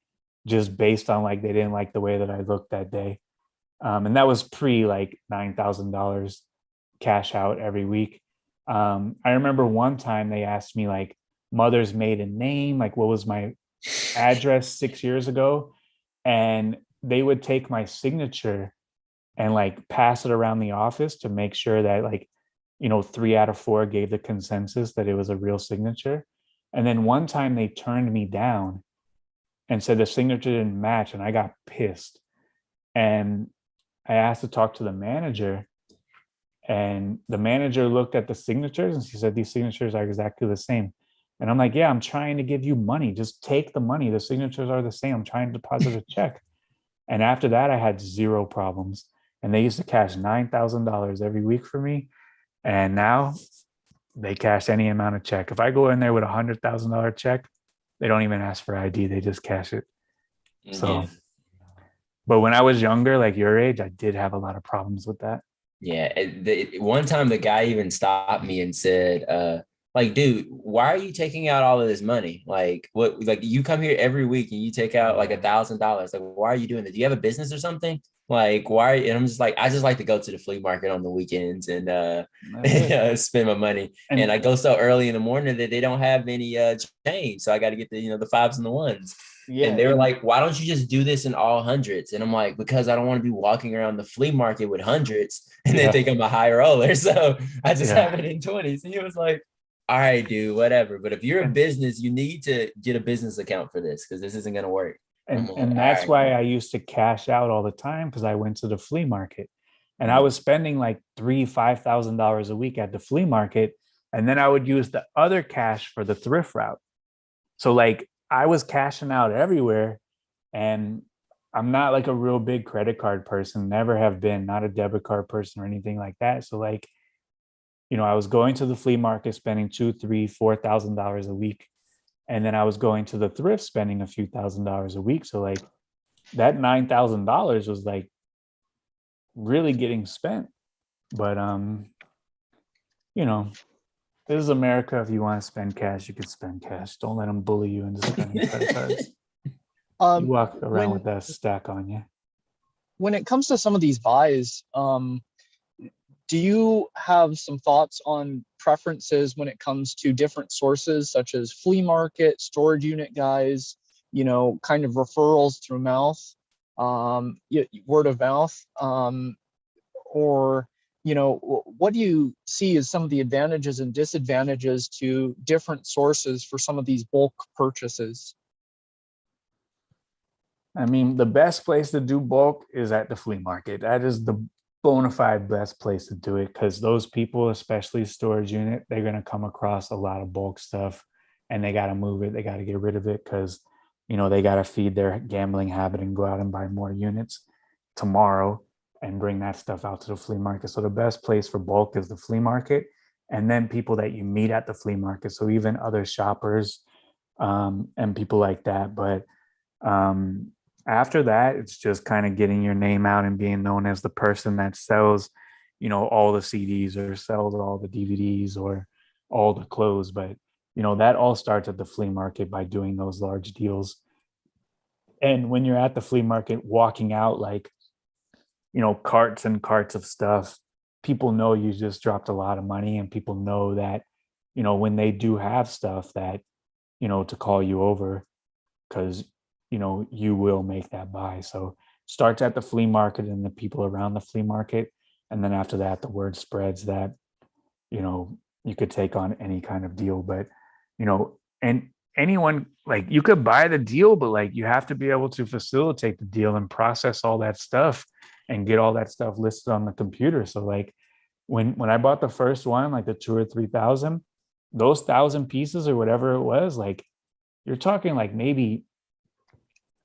just based on like they didn't like the way that I looked that day. And that was pre like $9,000 cash out every week. I remember one time they asked me like mother's maiden name, like what was my address 6 years ago. And they would take my signature and like pass it around the office to make sure that like, 3 out of 4 gave the consensus that it was a real signature. And then one time they turned me down and said the signature didn't match, and I got pissed. And I asked to talk to the manager, and the manager looked at the signatures and she said, these signatures are exactly the same. And I'm like, yeah, I'm trying to give you money. Just take the money. The signatures are the same. I'm trying to deposit a check. And after that, I had 0 problems. And they used to cash $9,000 every week for me. And now they cash any amount of check. If I go in there with $100,000 check, they don't even ask for ID. They just cash it. So, Yeah. but when I was younger, like your age, I did have a lot of problems with that. Yeah. One time the guy even stopped me and said, like, dude, why are you taking out all of this money? Like, what, like you come here every week and you take out like $1,000. Like, why are you doing this? Do you have a business or something? Like, why? And I'm just like, I just like to go to the flea market on the weekends and spend my money. And I go so early in the morning that they don't have any change. So I got to get the, the 5s and the 1s. Yeah. And they were like, why don't you just do this in all hundreds? And I'm like, because I don't want to be walking around the flea market with hundreds and they think I'm a high roller. So I just have it in 20s. And he was like, all right, dude, whatever. But if you're a business, you need to get a business account for this because this isn't going to work. And that's why I used to cash out all the time, because I went to the flea market and I was spending like $3,000-$5,000 a week at the flea market. And then I would use the other cash for the thrift route. So like I was cashing out everywhere, and I'm not like a real big credit card person, never have been, not a debit card person or anything like that. So like, I was going to the flea market, spending $2,000, $3,000, $4,000 a week. And then I was going to the thrift, spending a few $1,000s a week. So like that $9,000 was like really getting spent. But this is America. If you want to spend cash, you can spend cash. Don't let them bully you into spending credit cards. You walk around with that stack on you. When it comes to some of these buys, do you have some thoughts on preferences when it comes to different sources such as flea market, storage unit guys, kind of referrals through mouth, word of mouth, or, what do you see as some of the advantages and disadvantages to different sources for some of these bulk purchases? I mean, the best place to do bulk is at the flea market. That is the bona fide best place to do it, because those people, especially storage unit, they're going to come across a lot of bulk stuff and they got to move it. They got to get rid of it because, they got to feed their gambling habit and go out and buy more units tomorrow and bring that stuff out to the flea market. So the best place for bulk is the flea market, and then people that you meet at the flea market. So even other shoppers and people like that. But after that, it's just kind of getting your name out and being known as the person that sells, all the CDs or sells all the DVDs or all the clothes. But, that all starts at the flea market by doing those large deals. And when you're at the flea market, walking out like, carts and carts of stuff, people know you just dropped a lot of money, and people know that, when they do have stuff that, to call you over, because you will make that buy. So starts at the flea market and the people around the flea market. And then after that, the word spreads that, you could take on any kind of deal. But, and anyone, like, you could buy the deal, but like you have to be able to facilitate the deal and process all that stuff and get all that stuff listed on the computer. So like when I bought the first one, like the 2 or 3 thousand, those 1,000 pieces or whatever it was, like you're talking like maybe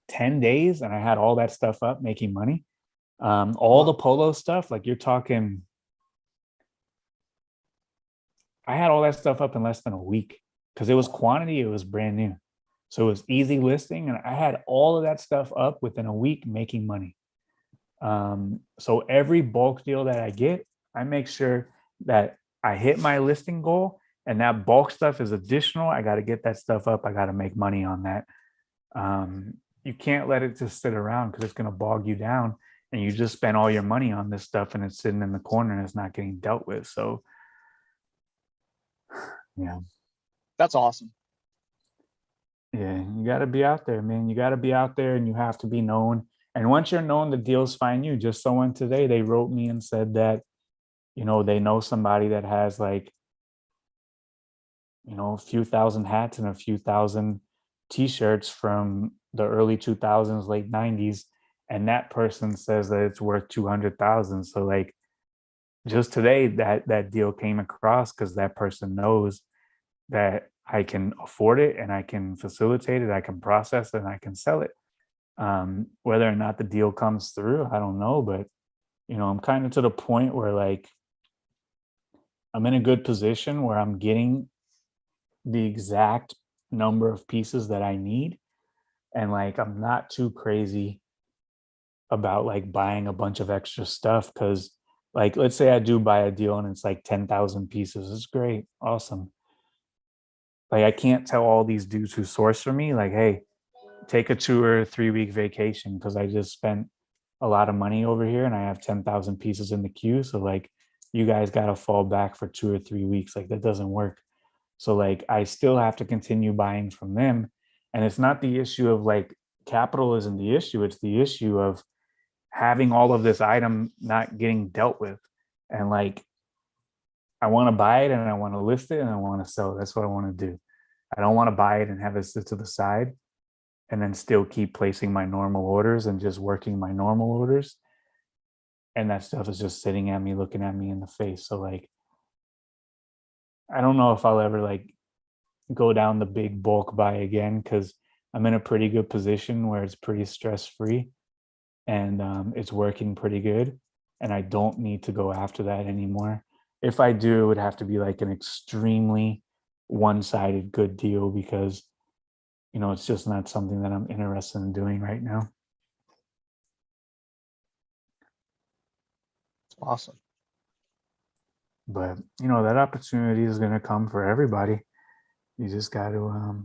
10 days, and I had all that stuff up making money. All the polo stuff, like you're talking, I had all that stuff up in less than a week because it was quantity, it was brand new. So it was easy listing, and I had all of that stuff up within a week making money. So every bulk deal that I get, I make sure that I hit my listing goal, and that bulk stuff is additional. I got to get that stuff up. I got to make money on that. You can't let it just sit around because it's going to bog you down, and you just spend all your money on this stuff and it's sitting in the corner and it's not getting dealt with. So, yeah. That's awesome. Yeah, you got to be out there, man. You got to be out there, and you have to be known. And once you're known, the deals find you. Just someone today, they wrote me and said that, they know somebody that has like, a few thousand hats and a few thousand t-shirts from the early 2000s, late 90s. And that person says that it's worth 200,000. So like just today, that deal came across because that person knows that I can afford it and I can facilitate it, I can process it, and I can sell it. Whether or not the deal comes through, I don't know, but I'm kind of to the point where like I'm in a good position where I'm getting the exact number of pieces that I need, and like I'm not too crazy about like buying a bunch of extra stuff, because like let's say I do buy a deal and it's like 10,000 pieces. It's great, awesome. Like I can't tell all these dudes who source for me, like, hey, take a 2 or 3 week vacation because I just spent a lot of money over here and I have 10,000 pieces in the queue. So like you guys got to fall back for 2 or 3 weeks. Like that doesn't work. So like I still have to continue buying from them. And it's not the issue of like capital isn't the issue. It's the issue of having all of this item not getting dealt with. And like I want to buy it and I want to list it and I want to sell it. That's what I want to do. I don't want to buy it and have it sit to the side and then still keep placing my normal orders and just working my normal orders. And that stuff is just sitting at me, looking at me in the face. So like, I don't know if I'll ever like go down the big bulk buy again, because I'm in a pretty good position where it's pretty stress-free and it's working pretty good. And I don't need to go after that anymore. If I do, it would have to be like an extremely one-sided good deal because, it's just not something that I'm interested in doing right now. Awesome. But, that opportunity is going to come for everybody. You just got to,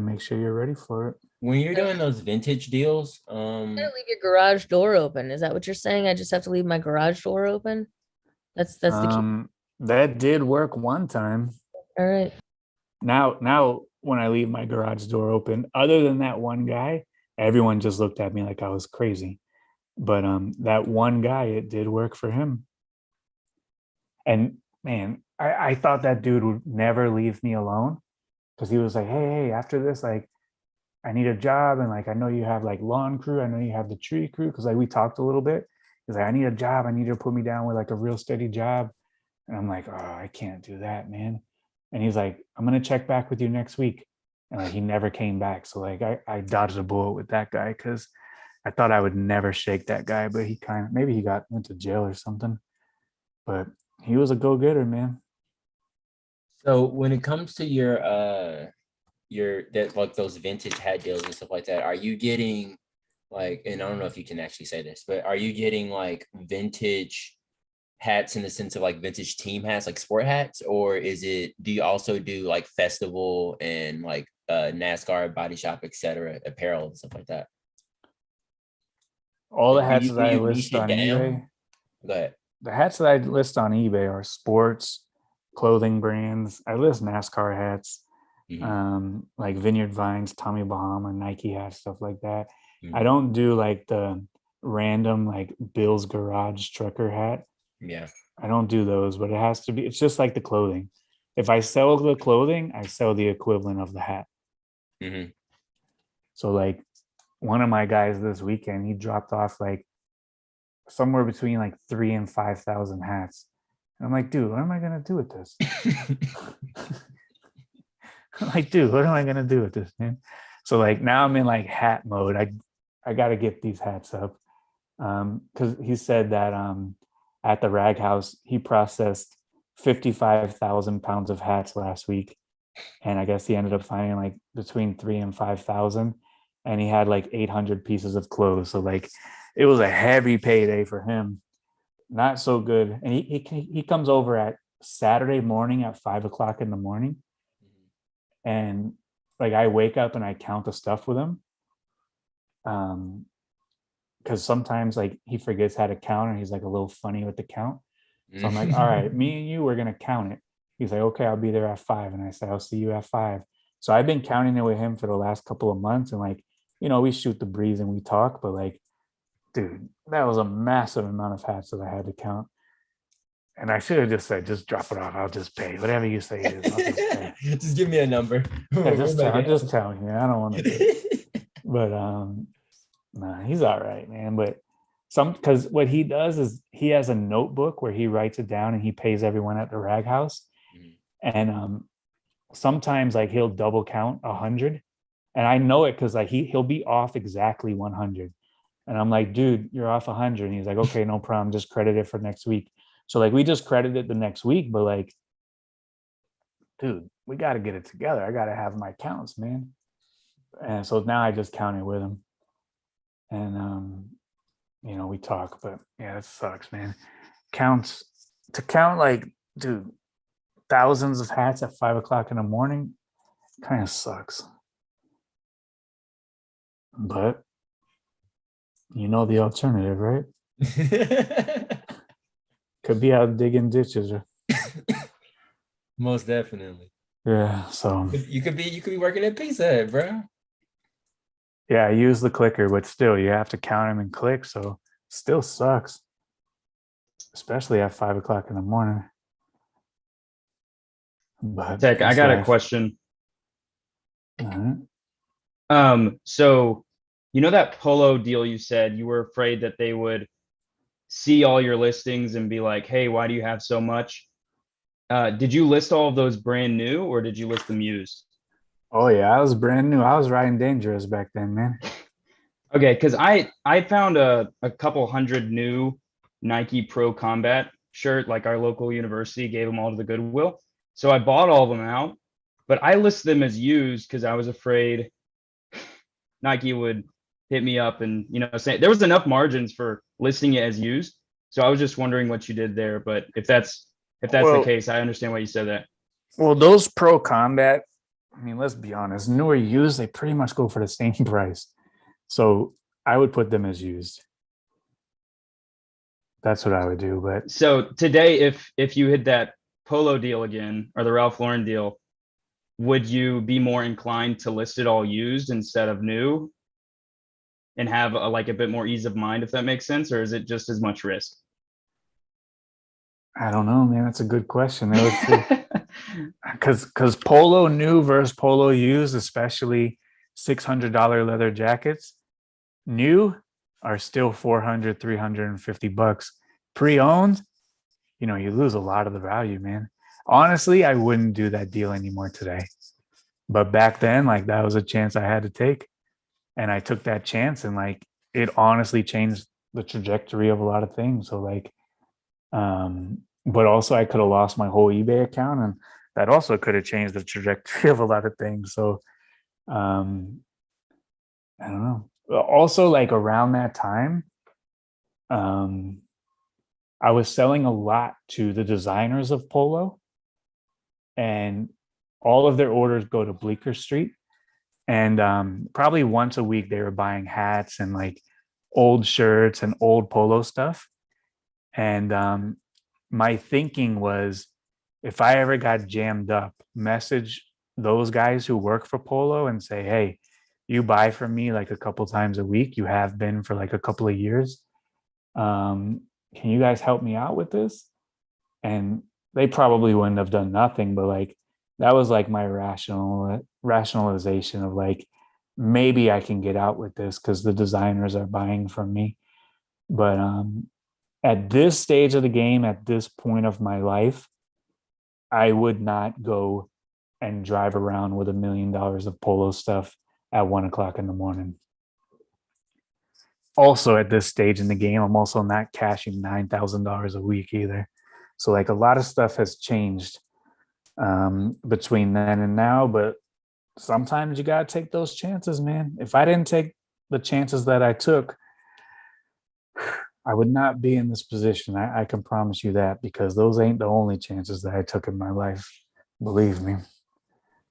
make sure you're ready for it. When you're doing those vintage deals, You gotta leave your garage door open. Is that what you're saying? I just have to leave my garage door open? That's the key. That did work one time. All right. Now when I leave my garage door open, other than that one guy, everyone just looked at me like I was crazy. But that one guy, it did work for him. And man, I thought that dude would never leave me alone, because he was like, hey, after this, like, I need a job. And like, I know you have like lawn crew. I know you have the tree crew. Cause like we talked a little bit. He's like, I need a job. I need you to put me down with like a real steady job. And I'm like, oh, I can't do that, man. And he's like, I'm going to check back with you next week. And like, he never came back. So like, I dodged a bullet with that guy because I thought I would never shake that guy, but he maybe he went to jail or something. But he was a go-getter, man. so when it comes to your that like those vintage hat deals and stuff like that, are you getting like, and I don't know if you can actually say this, but are you getting like vintage hats in the sense of like vintage team hats, like sport hats, or do you also do like festival and like NASCAR, body shop, etc., apparel and stuff like that? All the Do hats you- that do I you list niche it on down? eBay, Go ahead. the hats that I list on eBay are sports, clothing brands. I list NASCAR hats, Mhm. like Vineyard Vines, Tommy Bahama, Nike hats, stuff like that. Mhm. I don't do like the random like Bill's Garage trucker hat. Yeah. I don't do those, but it's just like the clothing. If I sell the clothing, I sell the equivalent of the hat. Mhm. So like one of my guys this weekend, he dropped off like somewhere between like 3 and 5,000 hats. And I'm like, dude, what am I gonna do with this? I'm like, dude, what am I gonna do with this, man? So like now I'm in like hat mode. I gotta get these hats up. Because he said that at the rag house he processed 55,000 pounds of hats last week, and I guess he ended up finding like between 3 and 5,000, and he had like 800 pieces of clothes. So like it was a heavy payday for him. Not so good. And he comes over at Saturday morning at 5 o'clock in the morning, and like I wake up and I count the stuff with him. Because sometimes like he forgets how to count, and he's like a little funny with the count. So I'm like, all right, me and you, we're gonna count it. He's like, okay, I'll be there at 5. And I said, I'll see you at 5. So I've been counting it with him for the last couple of months, and like, we shoot the breeze and we talk, but like, dude, that was a massive amount of hats that I had to count. And I should have just said, just drop it off. I'll just pay. Whatever you say it is, I'll just pay. Just give me a number. Yeah, just tell you. I don't want to. But nah, he's all right, man. But because what he does is he has a notebook where he writes it down and he pays everyone at the rag house. And sometimes like he'll double count 100, and I know it because like he'll be off exactly 100, and I'm like, dude, you're off 100, and he's like, okay, no problem, just credit it for next week. So like we just credited the next week, but like, dude, we got to get it together. I got to have my counts, man. And so now I just counted with him, and we talk. But yeah, it sucks, man. To count like, dude, thousands of hats at 5 o'clock in the morning kind of sucks. But the alternative, right? Could be out digging ditches. Most definitely. Yeah. So You could be working at Pizza Hut, bro. yeah, I use the clicker, but still you have to count them and click. So still sucks. Especially at 5 o'clock in the morning. But Tech, I that's got a life. question. All right. So that polo deal you said you were afraid that they would see all your listings and be like, hey, why do you have so much? Did you list all of those brand new, or did you list them used? Oh yeah, I was brand new. I was riding dangerous back then, man. Okay, because I found a couple hundred new Nike Pro Combat shirt, like our local university gave them all to the Goodwill. So I bought all of them out, but I listed them as used because I was afraid Nike would hit me up and say there was enough margins for listing it as used. So I was just wondering what you did there. But if that's the case, I understand why you said that. Well, those Pro Combat, I mean, let's be honest, new or used, they pretty much go for the same price. So I would put them as used. That's what I would do. But so today, if you hit that polo deal again, or the Ralph Lauren deal, would you be more inclined to list it all used instead of new and have a bit more ease of mind, if that makes sense? Or is it just as much risk? I don't know, man. That's a good question. Because polo new versus polo used, especially $600 leather jackets, new are still $400, $350. Pre-owned, you lose a lot of the value, man. Honestly, I wouldn't do that deal anymore today. But back then, like, that was a chance I had to take. And I took that chance, and like, it honestly changed the trajectory of a lot of things. So like, but also I could have lost my whole eBay account, and that also could have changed the trajectory of a lot of things. So I don't know. Also, like around that time, I was selling a lot to the designers of polo, and all of their orders go to Bleecker Street. And probably once a week they were buying hats and like old shirts and old polo stuff. And my thinking was, if I ever got jammed up, message those guys who work for polo and say, hey, you buy from me like a couple times a week. You have been for like a couple of years. Can you guys help me out with this? And they probably wouldn't have done nothing, but like, that was like my rationalization of like, maybe I can get out with this because the designers are buying from me. But at this stage of the game, at this point of my life, I would not go and drive around with $1 million of polo stuff at 1 o'clock in the morning. Also, at this stage in the game, I'm also not cashing $9,000 a week either. So, like, a lot of stuff has changed between then and now. But sometimes you got to take those chances, man. If I didn't take the chances that I took, I would not be in this position. I can promise you that, because those ain't the only chances that I took in my life. Believe me.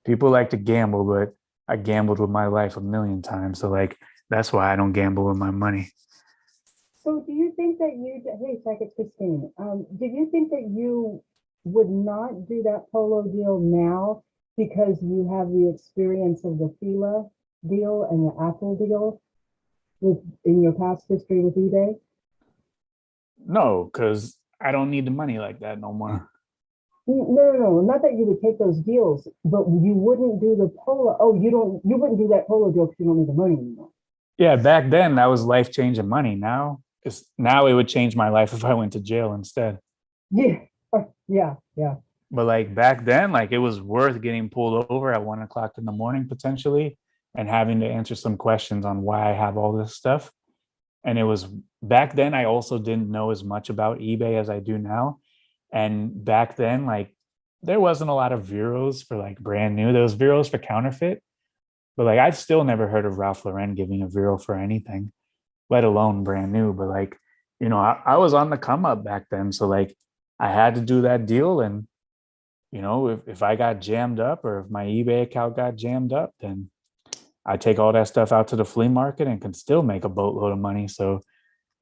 People like to gamble, but I gambled with my life 1,000,000 times. So, like, that's why I don't gamble with my money. So do you think that hey, Zach, it's Christine. Do you think that you would not do that polo deal now because you have the experience of the Fila deal and the Apple deal in your past history with eBay? No, because I don't need the money like that no more. No. Not that you would take those deals, but you wouldn't do the polo. Oh, you wouldn't do that polo deal because you don't need the money anymore. Yeah, back then that was life-changing money. Now it would change my life if I went to jail instead. Yeah. But like back then, like, it was worth getting pulled over at 1 o'clock in the morning potentially and having to answer some questions on why I have all this stuff. And it was back then, I also didn't know as much about eBay as I do now. And back then, like, there wasn't a lot of Veros for like brand new. There was Veros for counterfeit. But like, I've still never heard of Ralph Lauren giving a Vero for anything, let alone brand new. But like, I was on the come up back then. So like, I had to do that deal. And, if I got jammed up or if my eBay account got jammed up, then I take all that stuff out to the flea market and can still make a boatload of money. So,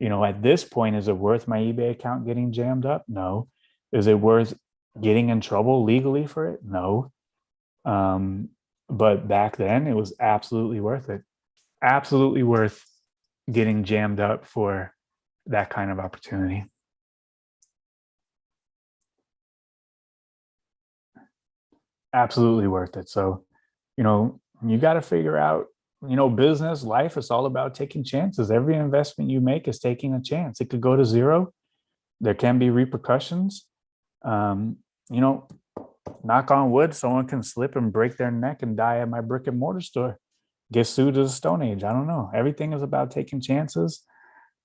at this point, is it worth my eBay account getting jammed up? No. Is it worth getting in trouble legally for it? No. But back then, it was absolutely worth it. Absolutely worth getting jammed up for that kind of opportunity. Absolutely worth it. So, you got to figure out, business, life, it's all about taking chances. Every investment you make is taking a chance. It could go to zero. There can be repercussions. Knock on wood, someone can slip and break their neck and die at my brick and mortar store, get sued to the Stone Age. I don't know. Everything is about taking chances.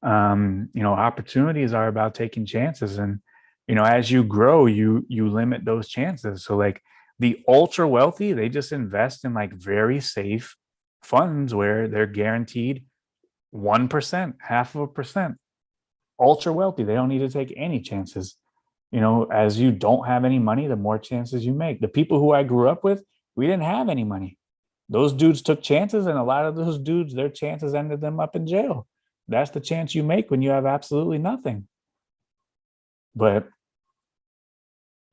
Opportunities are about taking chances. And, as you grow, you limit those chances. So like the ultra wealthy, they just invest in like very safe funds where they're guaranteed 1%, 0.5%. Ultra wealthy, they don't need to take any chances. As you don't have any money, the more chances you make. The people who I grew up with, we didn't have any money. Those dudes took chances, and a lot of those dudes, their chances ended them up in jail. That's the chance you make when you have absolutely nothing. But,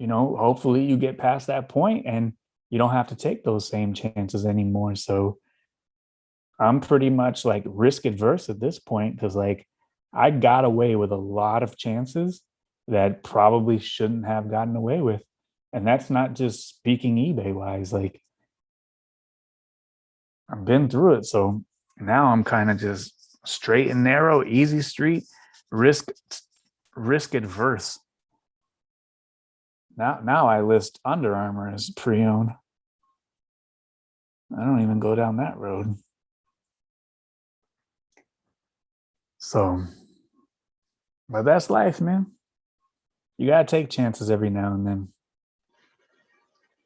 hopefully you get past that point and you don't have to take those same chances anymore. So I'm pretty much like risk adverse at this point, because like I got away with a lot of chances that probably shouldn't have gotten away with. And that's not just speaking eBay wise. Like, I've been through it. So now I'm kind of just straight and narrow, easy street, risk adverse. Now I list Under Armour as pre-owned. I don't even go down that road. So, but that's life, man. You gotta take chances every now and then.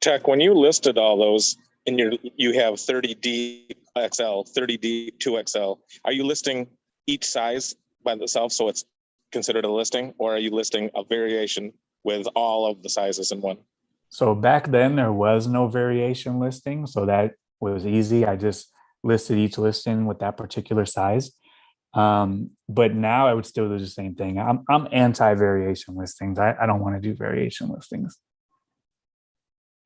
Tech, when you listed all those and you have 30D XL, 30D 2XL, are you listing each size by itself so it's considered a listing, or are you listing a variation with all of the sizes in one? So back then there was no variation listing, so that was easy. I just listed each listing with that particular size. But now I would still do the same thing. I'm anti-variation listings. I don't want to do variation listings.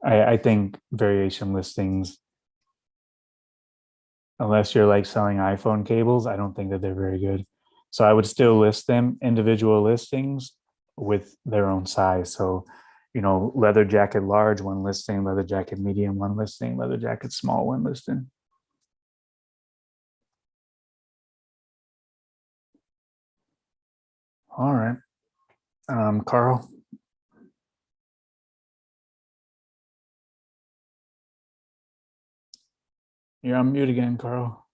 I think variation listings, unless you're like selling iPhone cables, I don't think that they're very good. So I would still list them individual listings with their own size. So, leather jacket large, one listing, leather jacket medium, one listing, leather jacket small, one listing. All right. Carl. You're on mute again, Carl.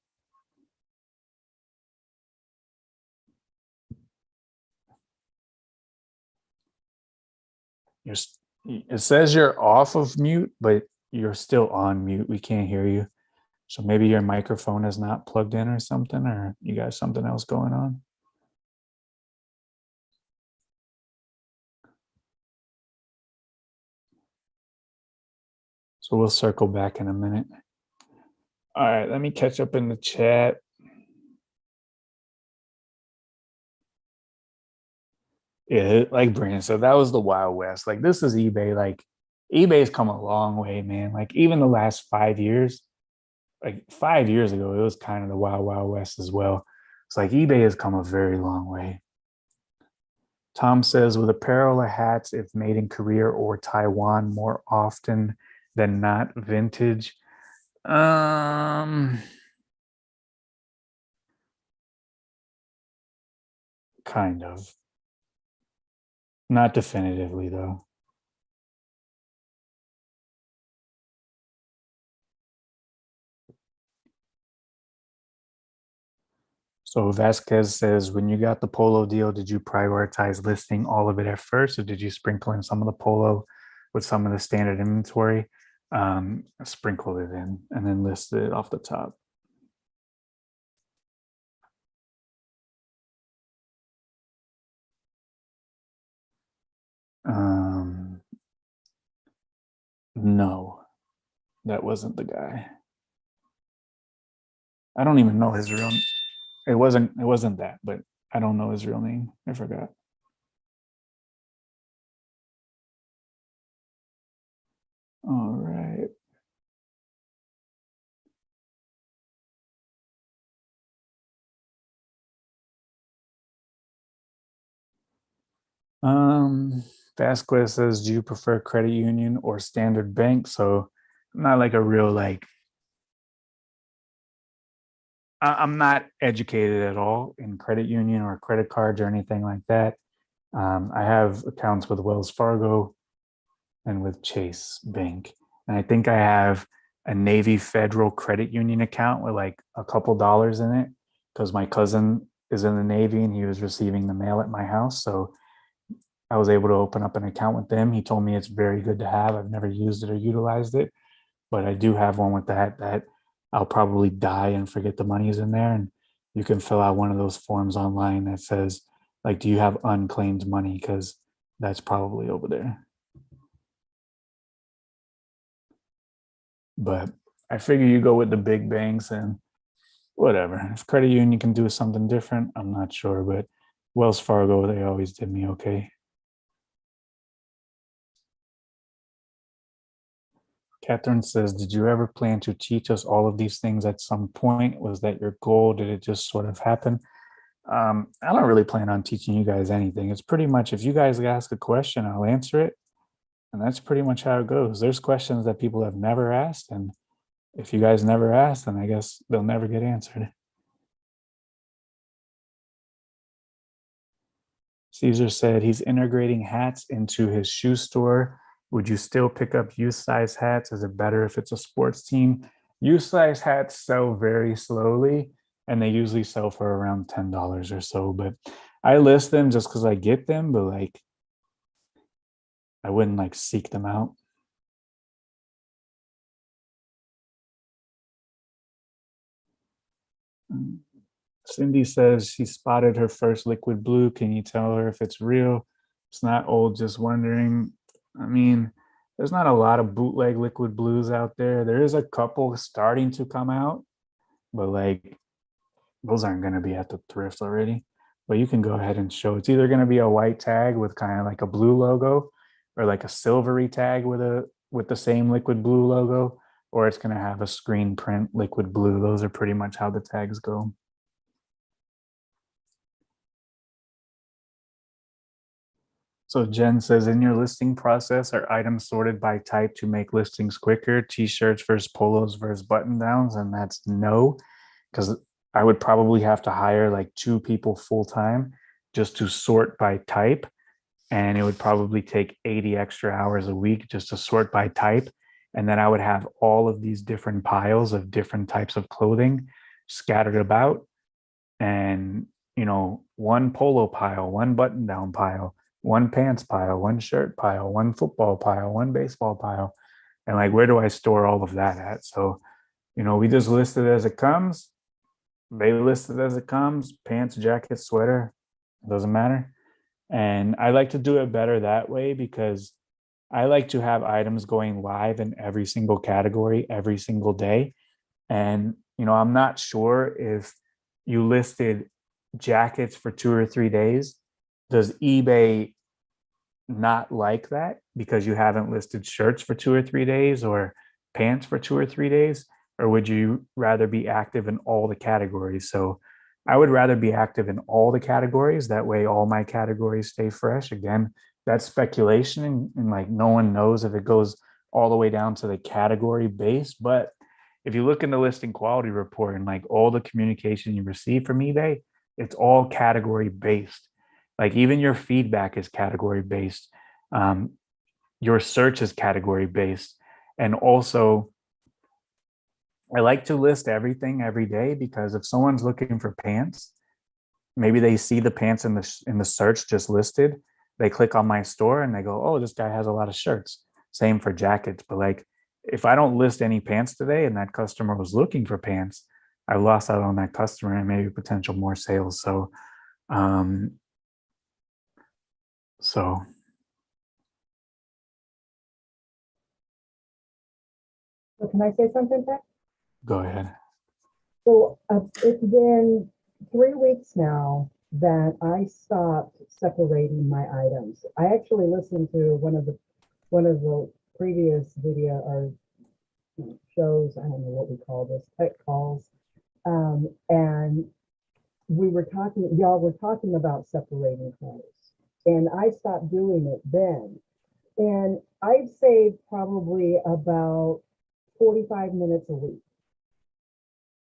It says you're off of mute, but you're still on mute. We can't hear you. So maybe your microphone is not plugged in or something, or you got something else going on. So we'll circle back in a minute. All right, let me catch up in the chat. Yeah, like Brandon said, that was the Wild West. Like, this is eBay. Like, eBay's come a long way, man. Like, even the last 5 years, like 5 years ago, it was kind of the Wild West as well. It's like eBay has come a very long way. Tom says, with apparel or hats, if made in Korea or Taiwan more often than not vintage. Kind of. Not definitively, though. So Vasquez says, when you got the polo deal, did you prioritize listing all of it at first, or did you sprinkle in some of the polo with some of the standard inventory? Sprinkle it in and then list it off the top. No, that wasn't the guy. I don't even know his real. It wasn't that, but I don't know his real name. I forgot. All right. Vasquez says, do you prefer credit union or standard bank? So I'm not like a real I'm not educated at all in credit union or credit cards or anything like that. I have accounts with Wells Fargo and with Chase Bank. And I think I have a Navy Federal Credit Union account with like a couple dollars in it because my cousin is in the Navy and he was receiving the mail at my house. So I was able to open up an account with them. He told me it's very good to have. I've never used it or utilized it, but I do have one with that I'll probably die and forget the money's in there. And you can fill out one of those forms online that says, like, do you have unclaimed money? Because that's probably over there. But I figure you go with the big banks and whatever. If credit union can do something different, I'm not sure. But Wells Fargo, they always did me okay. Catherine says, did you ever plan to teach us all of these things at some point? Was that your goal? Did it just sort of happen? I don't really plan on teaching you guys anything. It's pretty much, if you guys ask a question, I'll answer it. And that's pretty much how it goes. There's questions that people have never asked. And if you guys never ask, then I guess they'll never get answered. Caesar said he's integrating hats into his shoe store. Would you still pick up youth size hats? Is it better if it's a sports team? Youth size hats sell very slowly and they usually sell for around $10 or so, but I list them just because I get them, but like I wouldn't like seek them out. Cindy says she spotted her first liquid blue. Can you tell her if it's real? It's not old, just wondering. I mean, there's not a lot of bootleg liquid blues out there. There is a couple starting to come out, but like those aren't going to be at the thrift already. But you can go ahead and show. It's either going to be a white tag with kind of like a blue logo, or like a silvery tag with the same liquid blue logo, or it's going to have a screen print liquid blue. Those are pretty much how the tags go. So Jen says, in your listing process, are items sorted by type to make listings quicker? T-shirts versus polos versus button downs? And that's no, because I would probably have to hire like 2 people full time just to sort by type. and it would probably take 80 extra hours a week just to sort by type. And then I would have all of these different piles of different types of clothing scattered about. And, one polo pile, one button down pile, one pants pile, one shirt pile, one football pile, one baseball pile. And like, where do I store all of that at? So, we just list it as it comes. They list it as it comes, pants, jacket, sweater, doesn't matter. And I like to do it better that way because I like to have items going live in every single category every single day. And, I'm not sure if you listed jackets for 2 or 3 days. Does eBay not like that because you haven't listed shirts for 2 or 3 days or pants for 2 or 3 days? Or would you rather be active in all the categories? So I would rather be active in all the categories. That way, all my categories stay fresh. Again, that's speculation, and like no one knows if it goes all the way down to the category base. But if you look in the listing quality report and like all the communication you receive from eBay, it's all category based. Like even your feedback is category based. Your search is category based. And also, I like to list everything every day because if someone's looking for pants, maybe they see the pants in the search just listed. They click on my store and they go, "Oh, this guy has a lot of shirts." Same for jackets. But like, if I don't list any pants today and that customer was looking for pants, I lost out on that customer and maybe potential more sales. So, so So can I say something, Pat? go ahead. So it's been 3 weeks now that I stopped separating my items. I actually listened to one of the previous video or shows. I don't know what we call this, tech calls, and y'all were talking about separating clothes, and I stopped doing it then. And I've saved probably about 45 minutes a week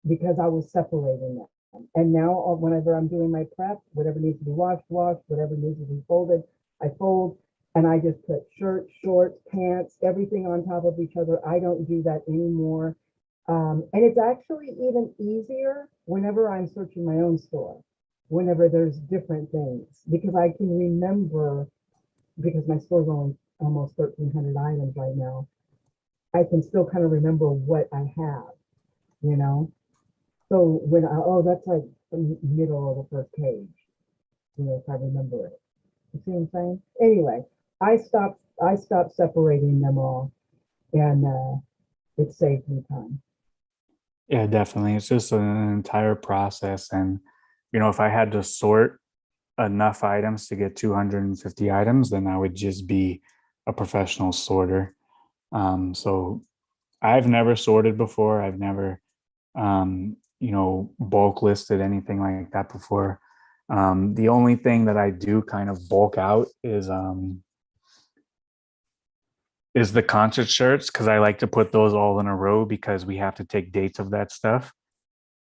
because I was separating them. And now whenever I'm doing my prep, whatever needs to be washed, whatever needs to be folded, I fold, and I just put shirts, shorts, pants, everything on top of each other. I don't do that anymore. And it's actually even easier whenever I'm searching my own store, whenever there's different things, because I can remember, because my store's only almost 1,300 items right now. I can still kind of remember what I have, So when that's like the middle of the first page, if I remember it. You see what I'm saying? Anyway, I stopped separating them all, and it saved me time. Yeah, definitely. It's just an entire process. And, if I had to sort enough items to get 250 items, then I would just be a professional sorter. So I've never sorted before. I've never, bulk listed anything like that before. The only thing that I do kind of bulk out is the concert shirts, because I like to put those all in a row because we have to take dates of that stuff.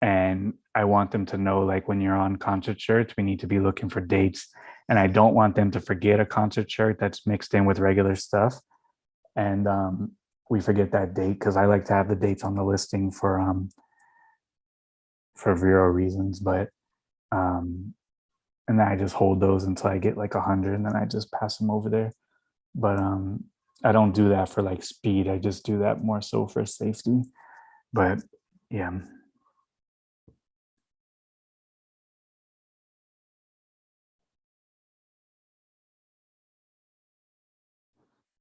And I want them to know, like, when you're on concert shirts, we need to be looking for dates. And I don't want them to forget a concert shirt that's mixed in with regular stuff. And we forget that date, because I like to have the dates on the listing for Vero reasons. But and then I just hold those until I get like 100, and then I just pass them over there. But I don't do that for like speed. I just do that more so for safety. But yeah.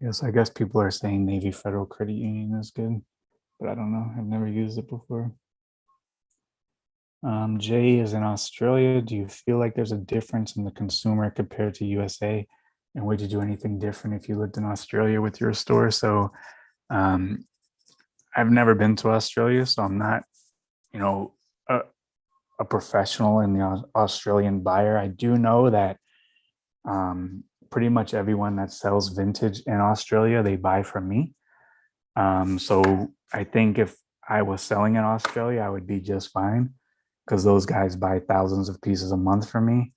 Yes, I guess people are saying Navy Federal Credit Union is good, but I don't know. I've never used it before. Jay is in Australia. Do you feel like there's a difference in the consumer compared to USA? And would you do anything different if you lived in Australia with your store? So I've never been to Australia, so I'm not, a professional in the Australian buyer. I do know that pretty much everyone that sells vintage in Australia, they buy from me. So I think if I was selling in Australia, I would be just fine, because those guys buy thousands of pieces a month from me.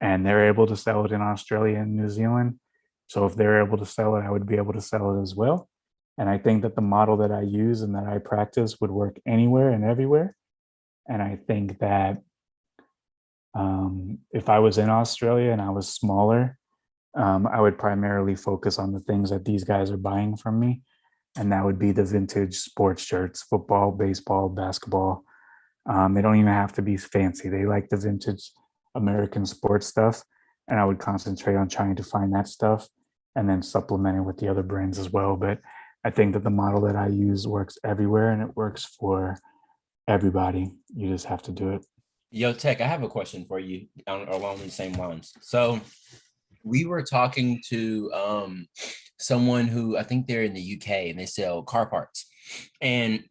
and they're able to sell it in Australia and New Zealand. So if they're able to sell it, I would be able to sell it as well. And I think that the model that I use and that I practice would work anywhere and everywhere. And I think that if I was in Australia and I was smaller, I would primarily focus on the things that these guys are buying from me. And that would be the vintage sports shirts, football, baseball, basketball. They don't even have to be fancy. They like the vintage American sports stuff. And I would concentrate on trying to find that stuff and then supplement it with the other brands as well. But I think that the model that I use works everywhere and it works for everybody. You just have to do it. Yo, Tech, I have a question for you along these same lines. So we were talking to someone who I think they're in the UK and they sell car parts. And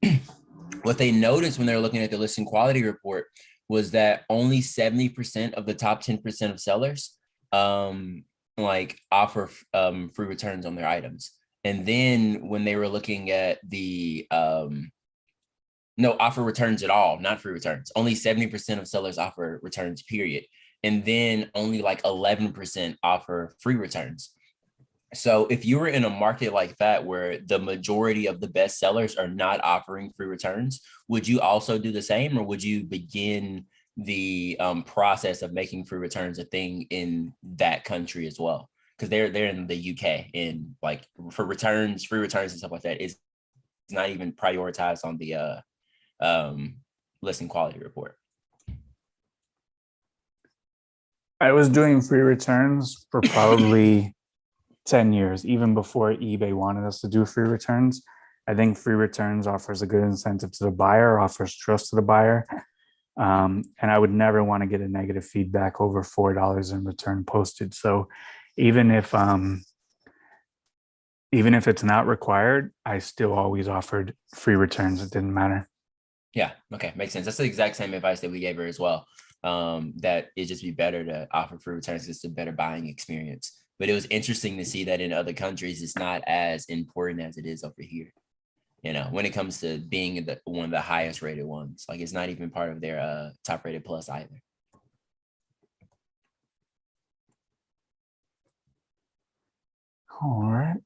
what they noticed when they were looking at the listing quality report was that only 70% of the top 10% of sellers like offer free returns on their items. And then when they were looking at the no, offer returns at all, not free returns. Only 70% of sellers offer returns, period. And then only like 11% offer free returns. So if you were in a market like that, where the majority of the best sellers are not offering free returns, would you also do the same, or would you begin the process of making free returns a thing in that country as well? Because they're in the UK, and like for returns, free returns and stuff like that, it's not even prioritized on the listing quality report. I was doing free returns for probably 10 years, even before eBay wanted us to do free returns. I think free returns offers a good incentive to the buyer, offers trust to the buyer. And I would never want to get a negative feedback over $4 in return postage. So even if it's not required, I still always offered free returns. It didn't matter. Yeah, okay, makes sense. That's the exact same advice that we gave her as well. That it'd just be better to offer free returns. It's a better buying experience. But it was interesting to see that in other countries, it's not as important as it is over here. You know, when it comes to being one of the highest rated ones, like it's not even part of their top rated plus either. All right.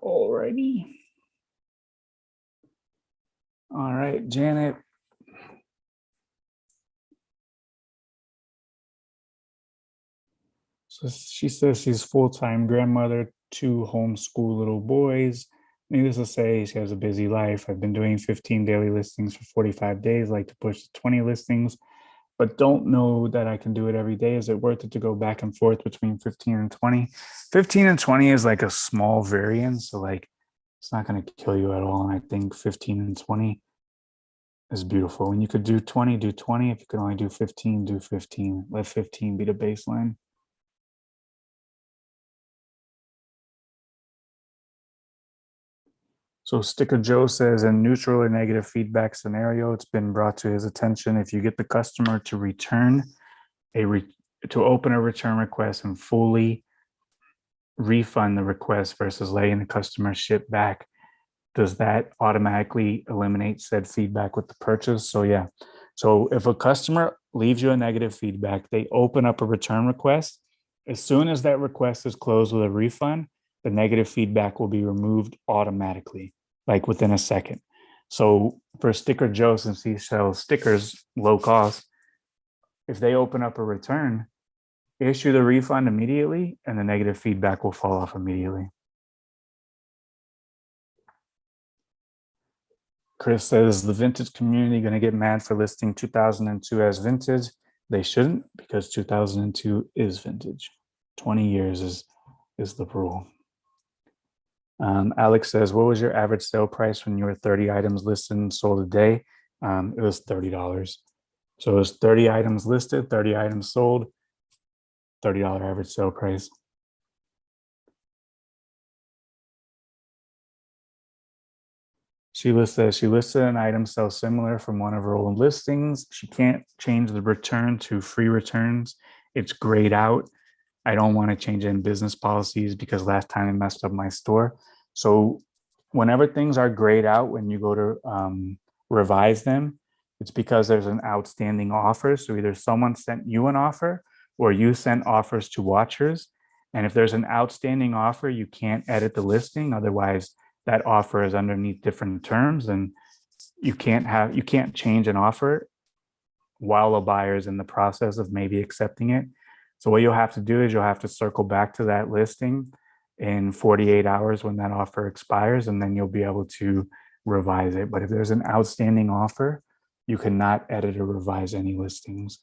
Alrighty. All right, Janet. So she says she's full-time grandmother, 2 homeschool little boys. Needless to say, she has a busy life. I've been doing 15 daily listings for 45 days, like to push to 20 listings, but don't know that I can do it every day. Is it worth it to go back and forth between 15 and 20? 15 and 20 is like a small variance. So like, it's not going to kill you at all. And I think 15 and 20 is beautiful. When you could do 20, do 20. If you could only do 15, do 15. Let 15 be the baseline. So Sticker Joe says, in neutral or negative feedback scenario, it's been brought to his attention, if you get the customer to open a return request and fully refund the request versus letting the customer ship back, does that automatically eliminate said feedback with the purchase? So yeah. So if a customer leaves you a negative feedback, they open up a return request. As soon as that request is closed with a refund, the negative feedback will be removed automatically, like within a second. So for Sticker Joe, since he sells stickers low cost, if they open up a return, issue the refund immediately and the negative feedback will fall off immediately. Chris says, the vintage community going to get mad for listing 2002 as vintage? They shouldn't, because 2002 is vintage. 20 years is the rule. Alex says, what was your average sale price when you were 30 items listed and sold a day? It was $30. So it was 30 items listed, 30 items sold, $30 average sale price. She listed an item so similar from one of her old listings. She can't change the return to free returns. It's grayed out. I don't want to change it in business policies because last time it messed up my store. So whenever things are grayed out, when you go to revise them, it's because there's an outstanding offer. So either someone sent you an offer or you sent offers to watchers. And if there's an outstanding offer, you can't edit the listing. Otherwise, that offer is underneath different terms, and you can't change an offer while a buyer is in the process of maybe accepting it. So what you'll have to do is you'll have to circle back to that listing in 48 hours when that offer expires, and then you'll be able to revise it. But if there's an outstanding offer, you cannot edit or revise any listings.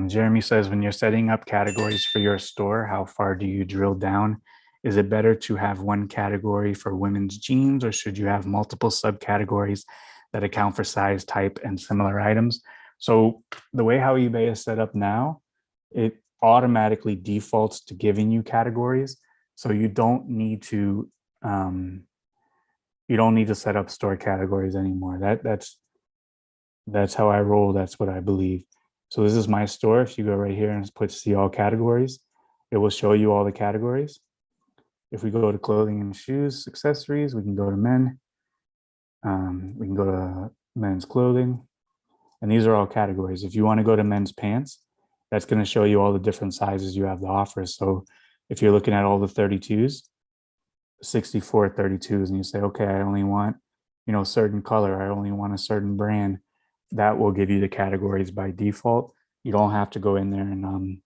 Jeremy says, when you're setting up categories for your store, how far do you drill down? Is it better to have one category for women's jeans, or should you have multiple subcategories that account for size, type, and similar items? So the way how eBay is set up now, it automatically defaults to giving you categories. So you don't need to set up store categories anymore. That's how I roll. That's what I believe. So this is my store. If you go right here and put see all categories, it will show you all the categories. If we go to clothing and shoes, accessories, we can go to men. We can go to men's clothing. And these are all categories. If you want to go to men's pants, that's going to show you all the different sizes you have to offer. So if you're looking at all the 32s, 64 32s, and you say, okay, I only want, certain color, I only want a certain brand, that will give you the categories by default. You don't have to go in there and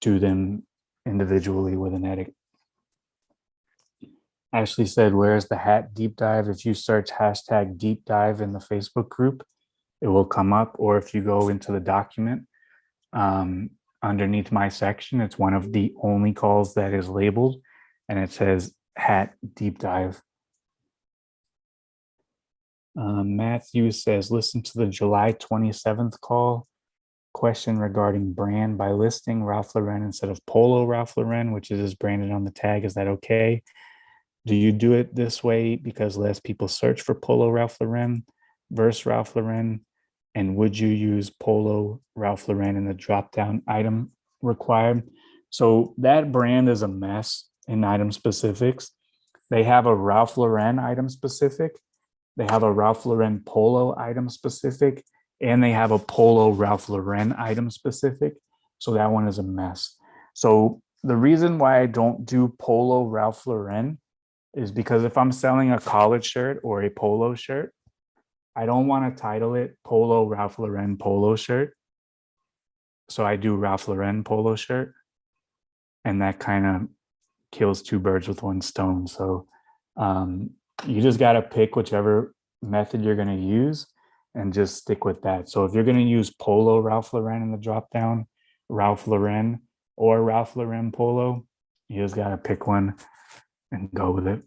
do them individually with an edit. Ashley said, where's the hat deep dive? If you search hashtag deep dive in the Facebook group, it will come up. Or if you go into the document underneath my section, it's one of the only calls that is labeled, and it says hat deep dive. Matthew says, listen to the July 27th call. Question regarding brand by listing Ralph Lauren instead of Polo Ralph Lauren, which is branded on the tag. Is that okay? Do you do it this way because less people search for Polo Ralph Lauren versus Ralph Lauren? And would you use Polo Ralph Lauren in the drop-down item required? So that brand is a mess in item specifics. They have a Ralph Lauren item specific. They have a Ralph Lauren Polo item specific, and they have a Polo Ralph Lauren item specific. So that one is a mess. So the reason why I don't do Polo Ralph Lauren is because if I'm selling a collared shirt or a polo shirt, I don't want to title it Polo Ralph Lauren Polo shirt. So I do Ralph Lauren Polo shirt, and that kind of kills two birds with one stone. So you just got to pick whichever method you're going to use and just stick with that. So if you're going to use Polo Ralph Lauren in the drop down, Ralph Lauren or Ralph Lauren Polo, you just got to pick one and go with it.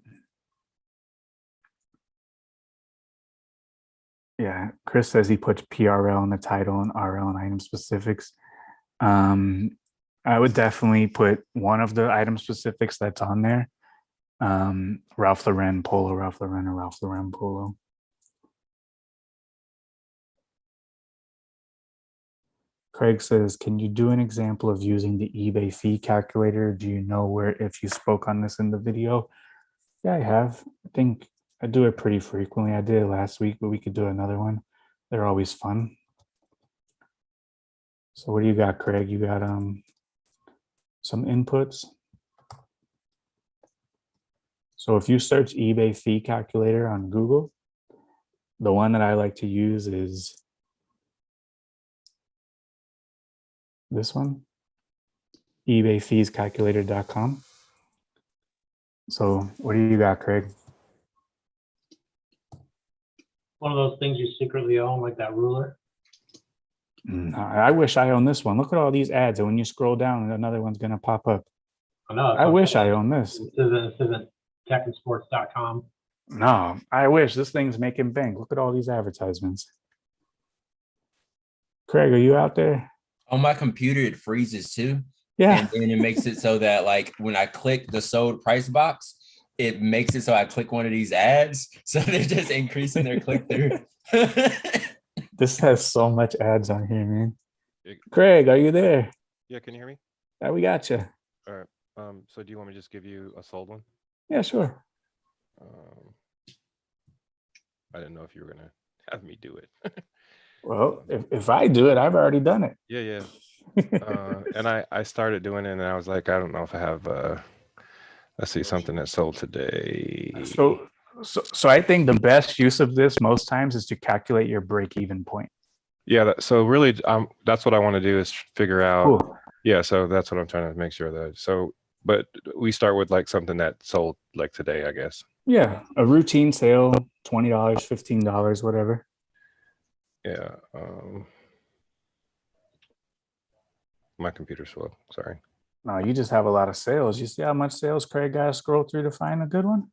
Yeah, Chris says he puts PRL in the title and RL in item specifics. I would definitely put one of the item specifics that's on there. Ralph Lauren Polo, Ralph Lauren, or Ralph Lauren Polo. Craig says, can you do an example of using the eBay fee calculator? Do you know where, if you spoke on this in the video? Yeah, I have. I think I do it pretty frequently. I did it last week, but we could do another one. They're always fun. So what do you got, Craig? You got some inputs. So if you search eBay fee calculator on Google, the one that I like to use is this one, ebayfeescalculator.com. So what do you got, Craig? One of those things you secretly own, like that ruler. I wish I owned this one. Look at all these ads, and when you scroll down, another one's going to pop up. I know. I wish I owned this. This isn't techandsports.com. No, I wish. This thing's making bank. Look at all these advertisements. Craig, are you out there? On my computer, it freezes too. Yeah. And then it makes it so that like when I click the sold price box, it makes it so I click one of these ads. So they're just increasing their click through. This has so much ads on here, man. Yeah. Craig, are you there? Yeah, can you hear me? Yeah, we got you. All right. So do you want me to just give you a sold one? Yeah, sure. I didn't know if you were gonna have me do it. Well, if I do it, I've already done it. Yeah. And I started doing it, and I was like, I don't know if I have. Let's see, something that sold today. So I think the best use of this most times is to calculate your break-even point. Yeah. So really, that's what I want to do is figure out. Cool. Yeah. So that's what I'm trying to make sure that. So, but we start with like something that sold like today, I guess. Yeah, a routine sale, $20, $15, whatever. Yeah. My computer's slow. Sorry. No, you just have a lot of sales. You see how much sales Craig got to scroll through to find a good one?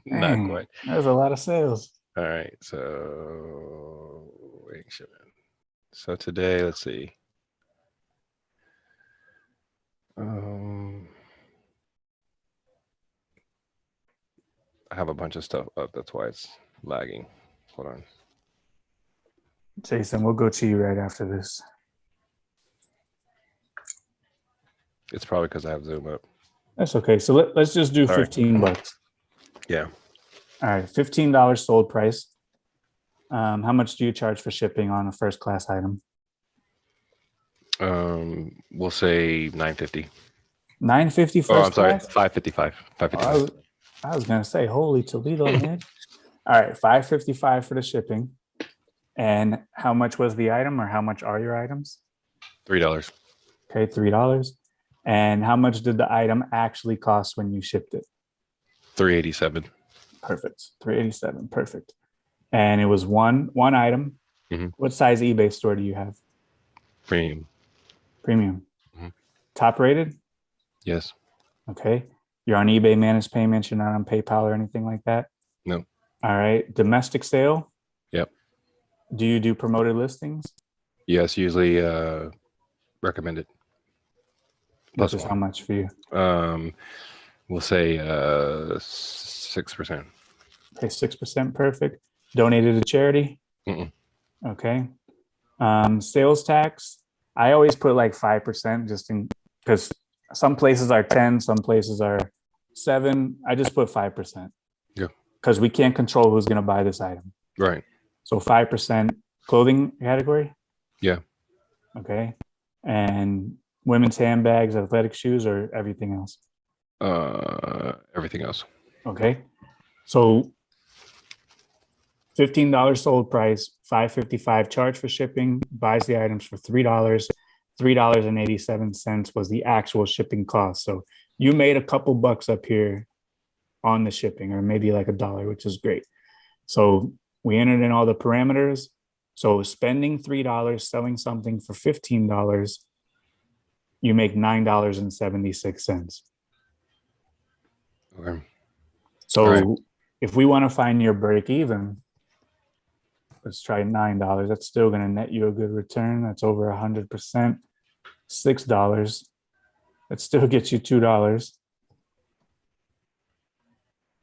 Not Dang, quite. There's a lot of sales. All right. So waiting shipment. So today, let's see. I have a bunch of stuff up. That's why it's lagging. Hold on. Jason, we'll go to you right after this. It's probably because I have Zoom up. That's okay. So let's just do Sorry. $15. Yeah. All right, $15 sold price. How much do you charge for shipping on a first class item? We'll say 950. $9.50 Oh, I'm first sorry, class? 555. 555. I was gonna say, holy Toledo, man. All right, $5.55 for the shipping. And how much was the item, or how much are your items? $3. Okay, $3. And how much did the item actually cost when you shipped it? $387. Perfect. $387. Perfect. And it was one item. Mhm. What size eBay store do you have? Premium. Premium. Mhm. Top rated? Yes. Okay. You're on eBay managed payments. You're not on PayPal or anything like that? No. All right. Domestic sale? Yep. Do you do promoted listings? Yes, usually recommended. Which Plus is one. how much for you? We'll say 6%. Okay, 6%. Perfect. Donated to charity? Mm-mm. Okay. Sales tax? I always put like 5% just in because some places are 10, some places are 7. I just put 5%. Yeah. Because we can't control who's going to buy this item. Right. So 5%. Clothing category? Yeah. Okay. And women's handbags, athletic shoes, or everything else? Everything else. Okay. So $15 sold price, $5.55 charge for shipping, buys the items for $3. $3.87 was the actual shipping cost. So you made a couple bucks up here on the shipping, or maybe like $1, which is great. So we entered in all the parameters. So spending $3, selling something for $15, you make $9.76. Okay. So All right. if we want to find your break even, let's try $9. That's still going to net you a good return. That's over 100%. $6. That still gets you $2.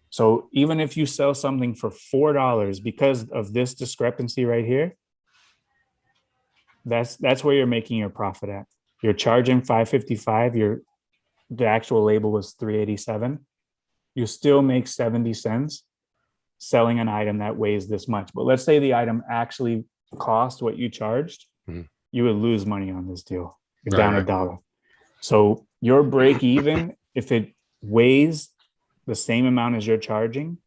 So even if you sell something for $4 because of this discrepancy right here, that's where you're making your profit at. You're charging $5.55. The actual label was $3.87. You still make 70 cents selling an item that weighs this much. But let's say the item actually cost what you charged, you would lose money on this deal. You're down $1. So your break even, if it weighs the same amount as you're charging,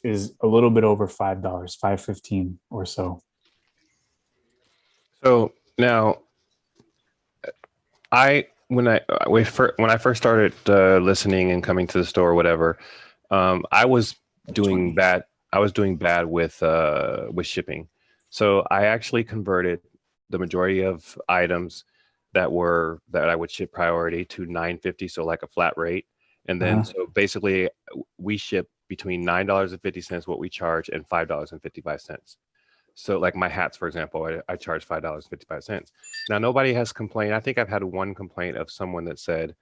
is a little bit over $5, $5.15 or so. So now, when I first started listening and coming to the store, or whatever, I was doing bad. I was doing bad with shipping. So I actually converted the majority of items that I would ship priority to $9.50, so like a flat rate. And then so basically we ship between $9.50 what we charge and $5.55. So like my hats, for example, I charge $5.55. Now nobody has complained. I think I've had one complaint of someone that said,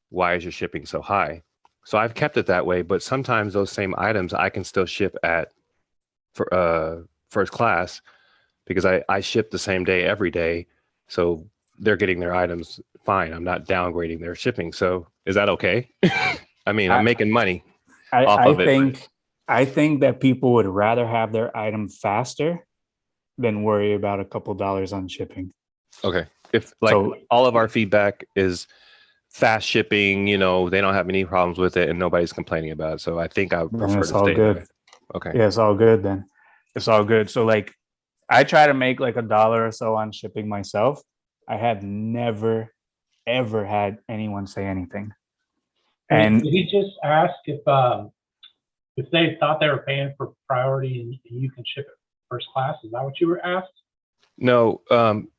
why is your shipping so high? So I've kept it that way, but sometimes those same items I can still ship at for first class because I ship the same day every day. So they're getting their items fine. I'm not downgrading their shipping. So is that okay? I mean, I'm making money off I of it. think that people would rather have their item faster than worry about a couple dollars on shipping. Okay. If like So- all of our feedback is fast shipping, you know, they don't have any problems with it and nobody's complaining about it. So I think I would Then prefer it's to all stay good. that way. Okay. Yeah, it's all good then. It's all good. So like I try to make like $1 or so on shipping myself. I have never ever had anyone say anything. And Did he just ask if they thought they were paying for priority and you can ship it first class? Is that what you were asked? No,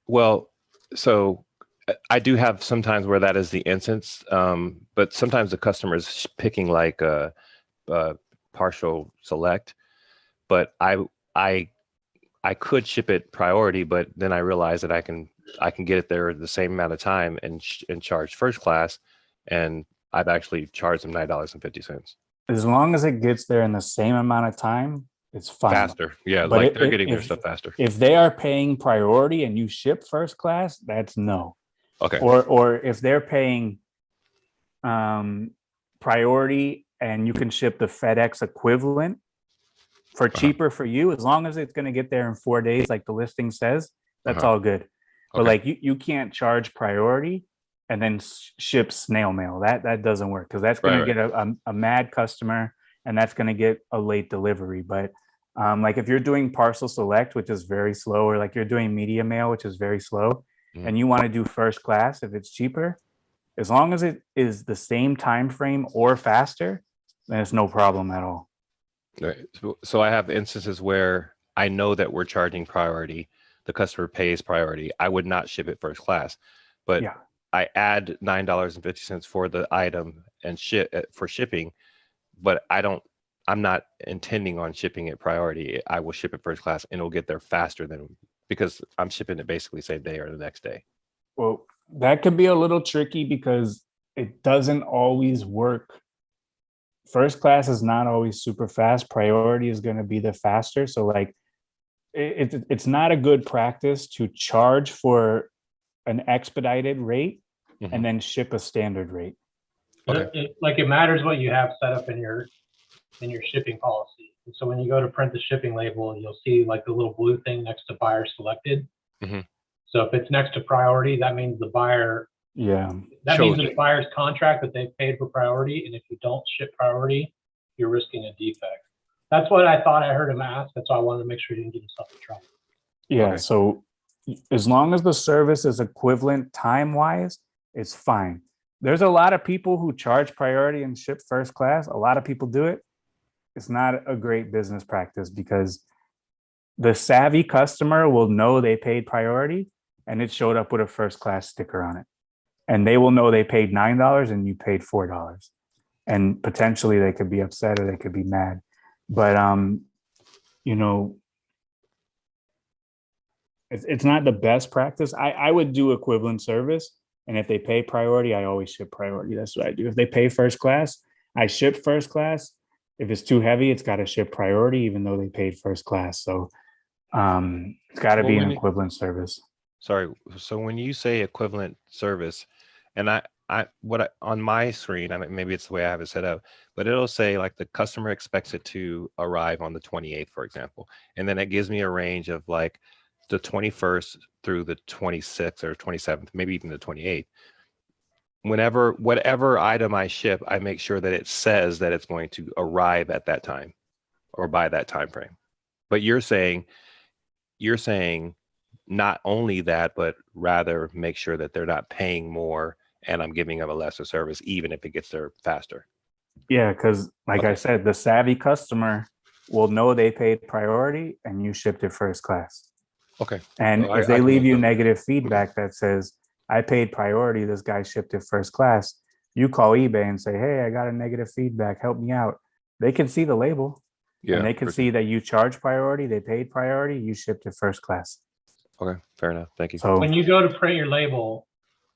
well, so I do have sometimes where that is the instance, but sometimes the customer is picking like a partial select, but I could ship it priority, but then I realize that I can get it there the same amount of time and charge first class, and I've actually charged them $9.50 as long as it gets there in the same amount of time, it's fine. faster. Yeah, But like they're getting their if- stuff faster. If they are paying priority and you ship first class, that's no. Okay. Or if they're paying priority and you can ship the FedEx equivalent for cheaper for you, as long as it's going to get there in 4 days, like the listing says, that's all good. But Okay. like you can't charge priority and then ship snail mail. That doesn't work because that's going Right, to get a mad customer and that's going to get a late delivery. But like if you're doing parcel select, which is very slow, or like you're doing media mail, which is very slow, Mhm. and you want to do first class, if it's cheaper, as long as it is the same time frame or faster, then it's no problem at all. Right. So I have instances where I know that we're charging priority. The customer pays priority. I would not ship it first class, but Yeah. I add $9.50 for the item and ship for shipping, but I'm not intending on shipping it priority. I will ship it first class and it'll get there faster because I'm shipping it basically same day or the next day. Well, that could be a little tricky because it doesn't always work. First class is not always super fast. Priority is going to be the faster. So like it's not a good practice to charge for an expedited rate Mhm. and then ship a standard rate. Okay. It matters what you have set up in your shipping policy. And so when you go to print the shipping label, you'll see like the little blue thing next to buyer selected. Mhm. So if it's next to priority, that means the buyer, Yeah. that means Chose the it. buyer's contract that they paid for priority. And if you don't ship priority, you're risking a defect. That's what I thought I heard him ask. That's why I wanted to make sure he didn't get himself in trouble. Yeah. Okay. So as long as the service is equivalent time wise, it's fine. There's a lot of people who charge priority and ship first class. A lot of people do it. It's not a great business practice because the savvy customer will know they paid priority and it showed up with a first class sticker on it. And they will know they paid $9 and you paid $4. And potentially they could be upset or they could be mad. But you know, it's not the best practice. I would do equivalent service. And if they pay priority, I always ship priority. That's what I do. If they pay first class, I ship first class. If it's too heavy, it's got to ship priority, even though they paid first class. So it's got to Well, be an when you- equivalent service. Sorry. So when you say equivalent service, and on my screen, I mean, maybe it's the way I have it set up, but it'll say like the customer expects it to arrive on the 28th, for example. And then it gives me a range of like the 21st through the 26th or 27th, maybe even the 28th. Whatever item I ship, I make sure that it says that it's going to arrive at that time or by that time frame. But you're saying not only that, but rather make sure that they're not paying more and I'm giving them a lesser service, even if it gets there faster. Yeah, because like I said, the savvy customer will know they paid priority and you shipped it first class. Okay. And Well, if I they can leave look you up- negative feedback that says, I paid priority, this guy shipped it first class, you call eBay and say, hey, I got a negative feedback, help me out. They can see the label. Yeah. And they can for- see that you charge priority, they paid priority, you shipped it first class. Okay, fair enough. Thank you. So When you go to print your label,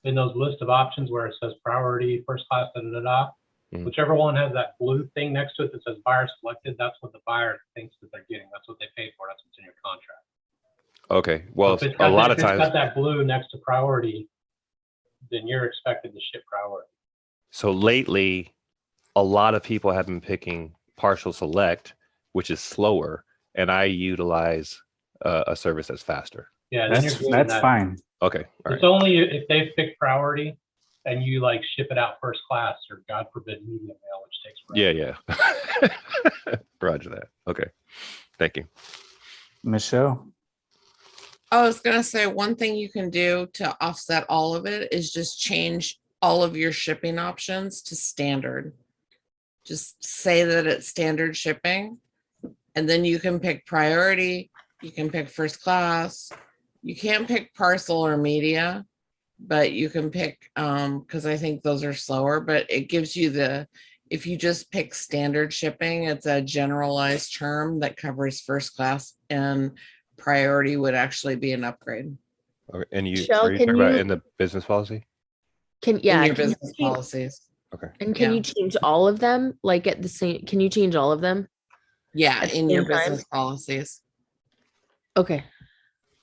in those list of options where it says priority, first class, da, da, da, da, Mhm. whichever one has that blue thing next to it that says buyer selected, that's what the buyer thinks that they're getting. That's what they paid for. That's what's in your contract. Okay, So well, if it's a got lot that- of if it's times, got that blue next to priority, then you're expected to ship priority. so lately, a lot of people have been picking partial select, which is slower, and I utilize a service that's faster. Yeah, then you're good in that. fine. Okay, all It's right. only if they've picked priority and you like ship it out first class or God forbid medium mail, which takes forever. Yeah. Roger that. Okay, thank you. Michelle, I was gonna say, one thing you can do to offset all of it is just change all of your shipping options to standard. Just say that it's standard shipping, and then you can pick priority, you can pick first class. You can't pick parcel or media, but you can pick, because I think those are slower, but it gives you if you just pick standard shipping, it's a generalized term that covers first class, and priority would actually be an upgrade Okay, and Michelle, are you can talking about you- in the business policy? Can in yeah, your can you business change- policies. Okay. and can yeah. you change all of them like at the same? Can you change all of them? Yeah, At the in your same time? business policies. Okay.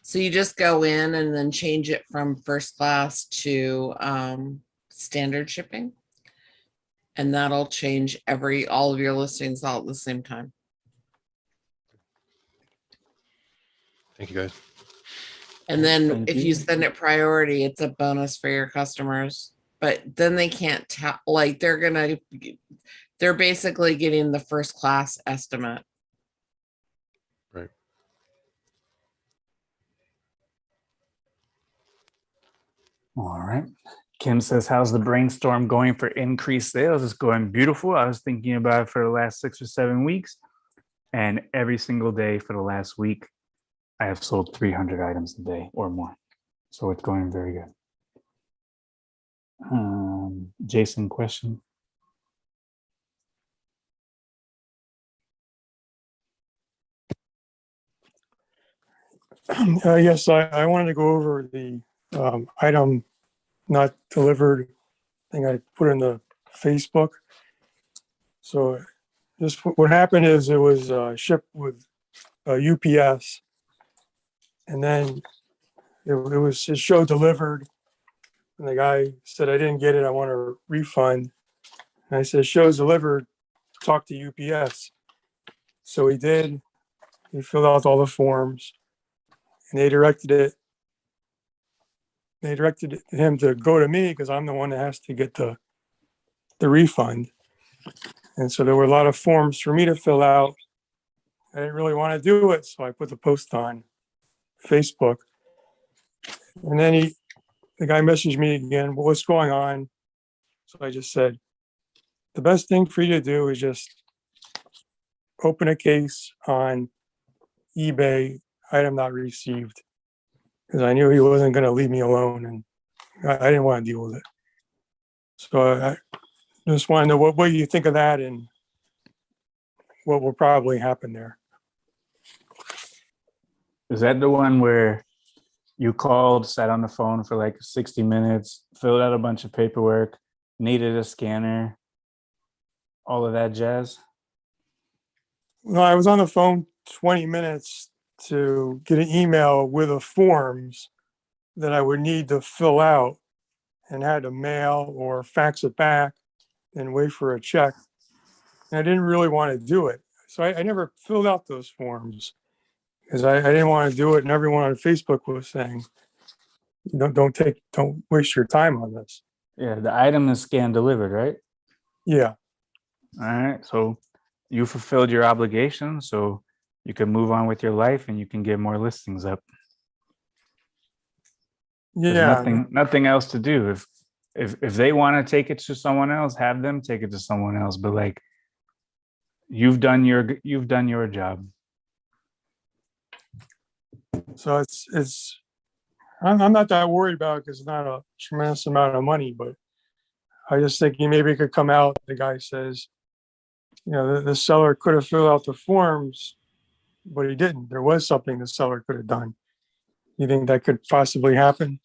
So you just go in and then change it from first class to standard shipping. And that'll change all of your listings all at the same time. Thank you, guys. And then Thank if you. you send it priority, it's a bonus for your customers. But then they can't tell, like they're basically getting the first class estimate. Right. all right. Kim says, how's the brainstorm going for increased sales? It's going beautiful. I was thinking about it for the last 6 or 7 weeks. And every single day for the last week, I have sold 300 items a day or more. So it's going very good. Jason, question? Yes, I wanted to go over the item not delivered thing I put in the Facebook. So just what happened is it was shipped with UPS, and then it showed delivered, and the guy said, I didn't get it, I want a refund. And I said, shows delivered, talk to UPS. So he did. He filled out all the forms, and they directed him to go to me because I'm the one that has to get the refund. And so there were a lot of forms for me to fill out. I didn't really want to do it, so I put the post on Facebook. And then the guy messaged me again, well, what's going on? So I just said, the best thing for you to do is just open a case on eBay, item not received. Because I knew he wasn't going to leave me alone, and I didn't want to deal with it. So I just want to know what you think of that and what will probably happen there. Is that the one where you called, sat on the phone for like 60 minutes, filled out a bunch of paperwork, needed a scanner, all of that jazz? No, I was on the phone 20 minutes to get an email with the forms that I would need to fill out, and had to mail or fax it back and wait for a check. And I didn't really want to do it. So I never filled out those forms because I didn't want to do it. And everyone on Facebook was saying, don't waste your time on this. Yeah, the item is scan delivered, right? Yeah. All right. So you fulfilled your obligation, so you can move on with your life and you can get more listings up. There's Yeah. nothing else to do. If they want to take it to someone else, have them take it to someone else. But like, you've done your job. So I'm not that worried about it because it's not a tremendous amount of money, but I just thinking maybe it could come out. The guy says, the seller could have filled out the forms, but he didn't. There was something the seller could have done. You think that could possibly happen?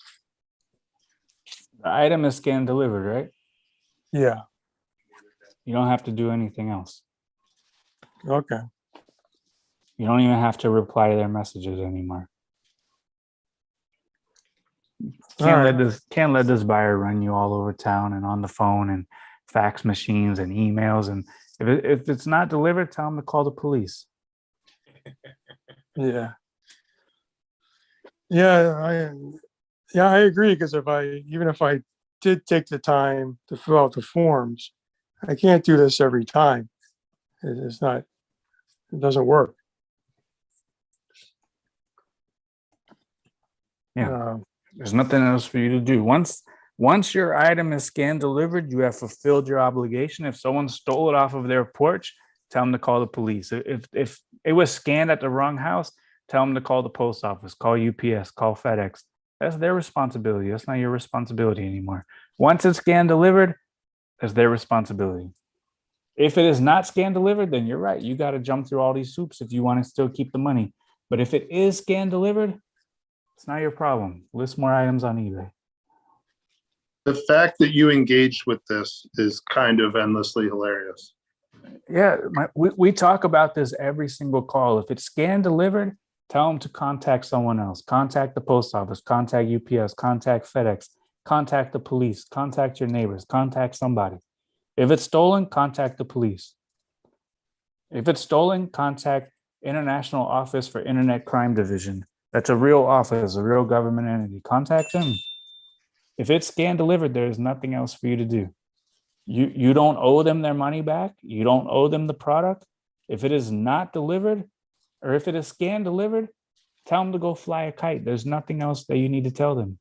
The item is scanned delivered, right? Yeah, You don't have to do anything else. okay. You don't even have to reply to their messages anymore. Can't let this buyer run you all over town and on the phone and fax machines and emails. And if it's not delivered, tell them to call the police. Yeah. Yeah, I agree, because even if I did take the time to fill out the forms, I can't do this every time. It doesn't work. Yeah. There's nothing else for you to do. Once your item is scanned delivered, you have fulfilled your obligation. If someone stole it off of their porch, tell them to call the police. If it was scanned at the wrong house, tell them to call the post office, call UPS, call FedEx. That's their responsibility. That's not your responsibility anymore. Once it's scanned delivered, that's their responsibility. If it is not scanned delivered, then you're right. You got to jump through all these hoops if you want to still keep the money. But if it is scanned delivered, it's not your problem. List more items on eBay. The fact that you engaged with this is kind of endlessly hilarious. Yeah, we talk about this every single call. If it's scanned delivered, tell them to contact someone else. Contact the post office, contact UPS, contact FedEx, contact the police, contact your neighbors, contact somebody. If it's stolen, contact the police. If it's stolen, contact International Office for Internet Crime Division. That's a real office, a real government entity. Contact them. If it's scanned delivered, there is nothing else for you to do. You don't owe them their money back. You don't owe them the product. If it is not delivered, or if it is scanned delivered, tell them to go fly a kite. There's nothing else that you need to tell them.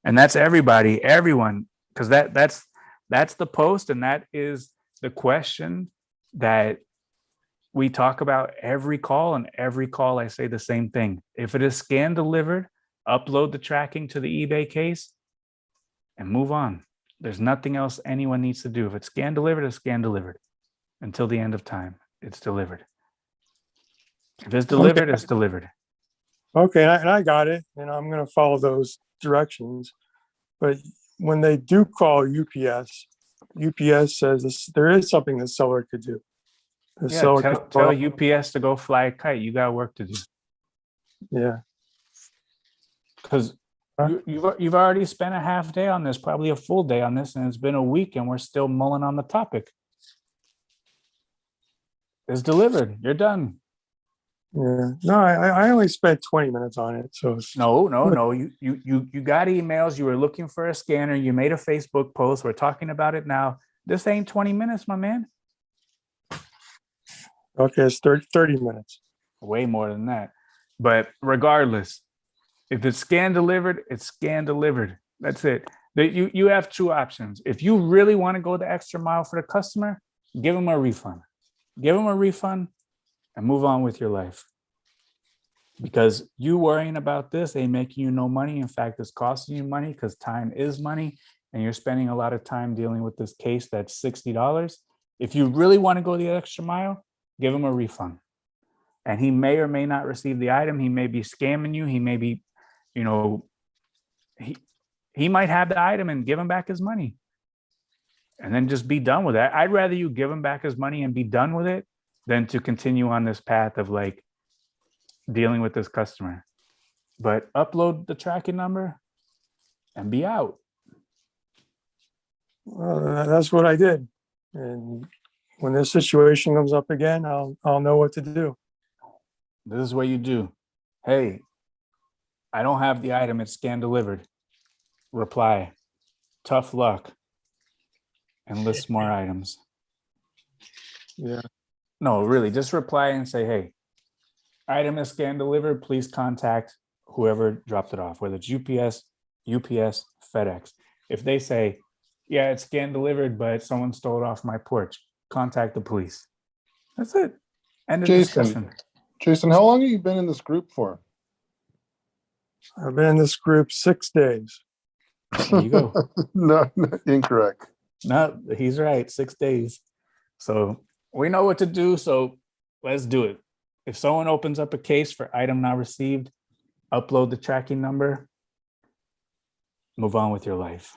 And that's everybody, everyone, because that's the post, and that is the question that we talk about every call. And every call I say the same thing. If it is scanned delivered, upload the tracking to the eBay case and move on. There's nothing else anyone needs to do. If it's scanned delivered, it's scanned delivered. Until the end of time, it's delivered. If it's delivered, it's delivered. Okay, and I got it, and I'm going to follow those directions. But when they do call UPS, UPS says there is something the seller could do. The Yeah, seller tell could UPS to go fly a kite. You got work to do. Yeah. Because you've already spent a half day on this, probably a full day on this, and it's been a week, and we're still mulling on the topic. It's delivered. You're done. Yeah. No, I only spent 20 minutes on it. So No. You got emails. You were looking for a scanner. You made a Facebook post. We're talking about it now. This ain't 20 minutes, my man. Okay, it's 30 minutes. Way more than that. But regardless, if it's scanned delivered, it's scanned delivered. That's it. You have two options. If you really want to go the extra mile for the customer, give them a refund. Give them a refund and move on with your life. Because you worrying about this ain't making you no money. In fact, it's costing you money, because time is money, and you're spending a lot of time dealing with this case that's $60. If you really want to go the extra mile, give him a refund. And he may or may not receive the item. He may be scamming you. He may be, he might have the item and give him back his money. And then just be done with that. I'd rather you give him back his money and be done with it than to continue on this path of like dealing with this customer. But upload the tracking number and be out. Well, that's what I did. And when this situation comes up again, I'll know what to do. This is what you do. Hey, I don't have the item. It's scanned delivered. Reply. Tough luck. And list more items. Yeah. No, really, just reply and say, hey, item is scanned delivered. Please contact whoever dropped it off, whether it's UPS, FedEx. If they say, yeah, it's scanned delivered, but someone stole it off my porch, contact the police. That's it. End of discussion. Jason, how long have you been in this group for? I've been in this group 6 days. There you go. No, incorrect. No, he's right. 6 days. So we know what to do, so let's do it. If someone opens up a case for item not received, upload the tracking number, move on with your life.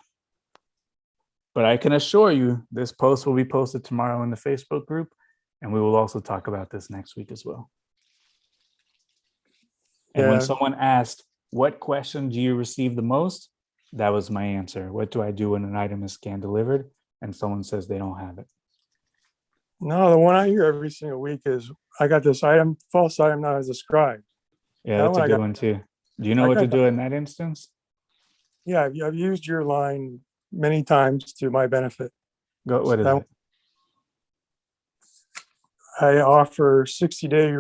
But I can assure you, this post will be posted tomorrow in the Facebook group, and we will also talk about this next week as well. And when Yeah. someone asked, what question do you receive the most? That was my answer. What do I do when an item is scanned delivered and someone says they don't have it? No, the one I hear every single week is, I got this item, false item not as described. Yeah, That that's a one I good got- one too. Do you know I what to got do in that instance? Yeah, I've used your line many times to my benefit. Go, what is That- it? I offer 60-day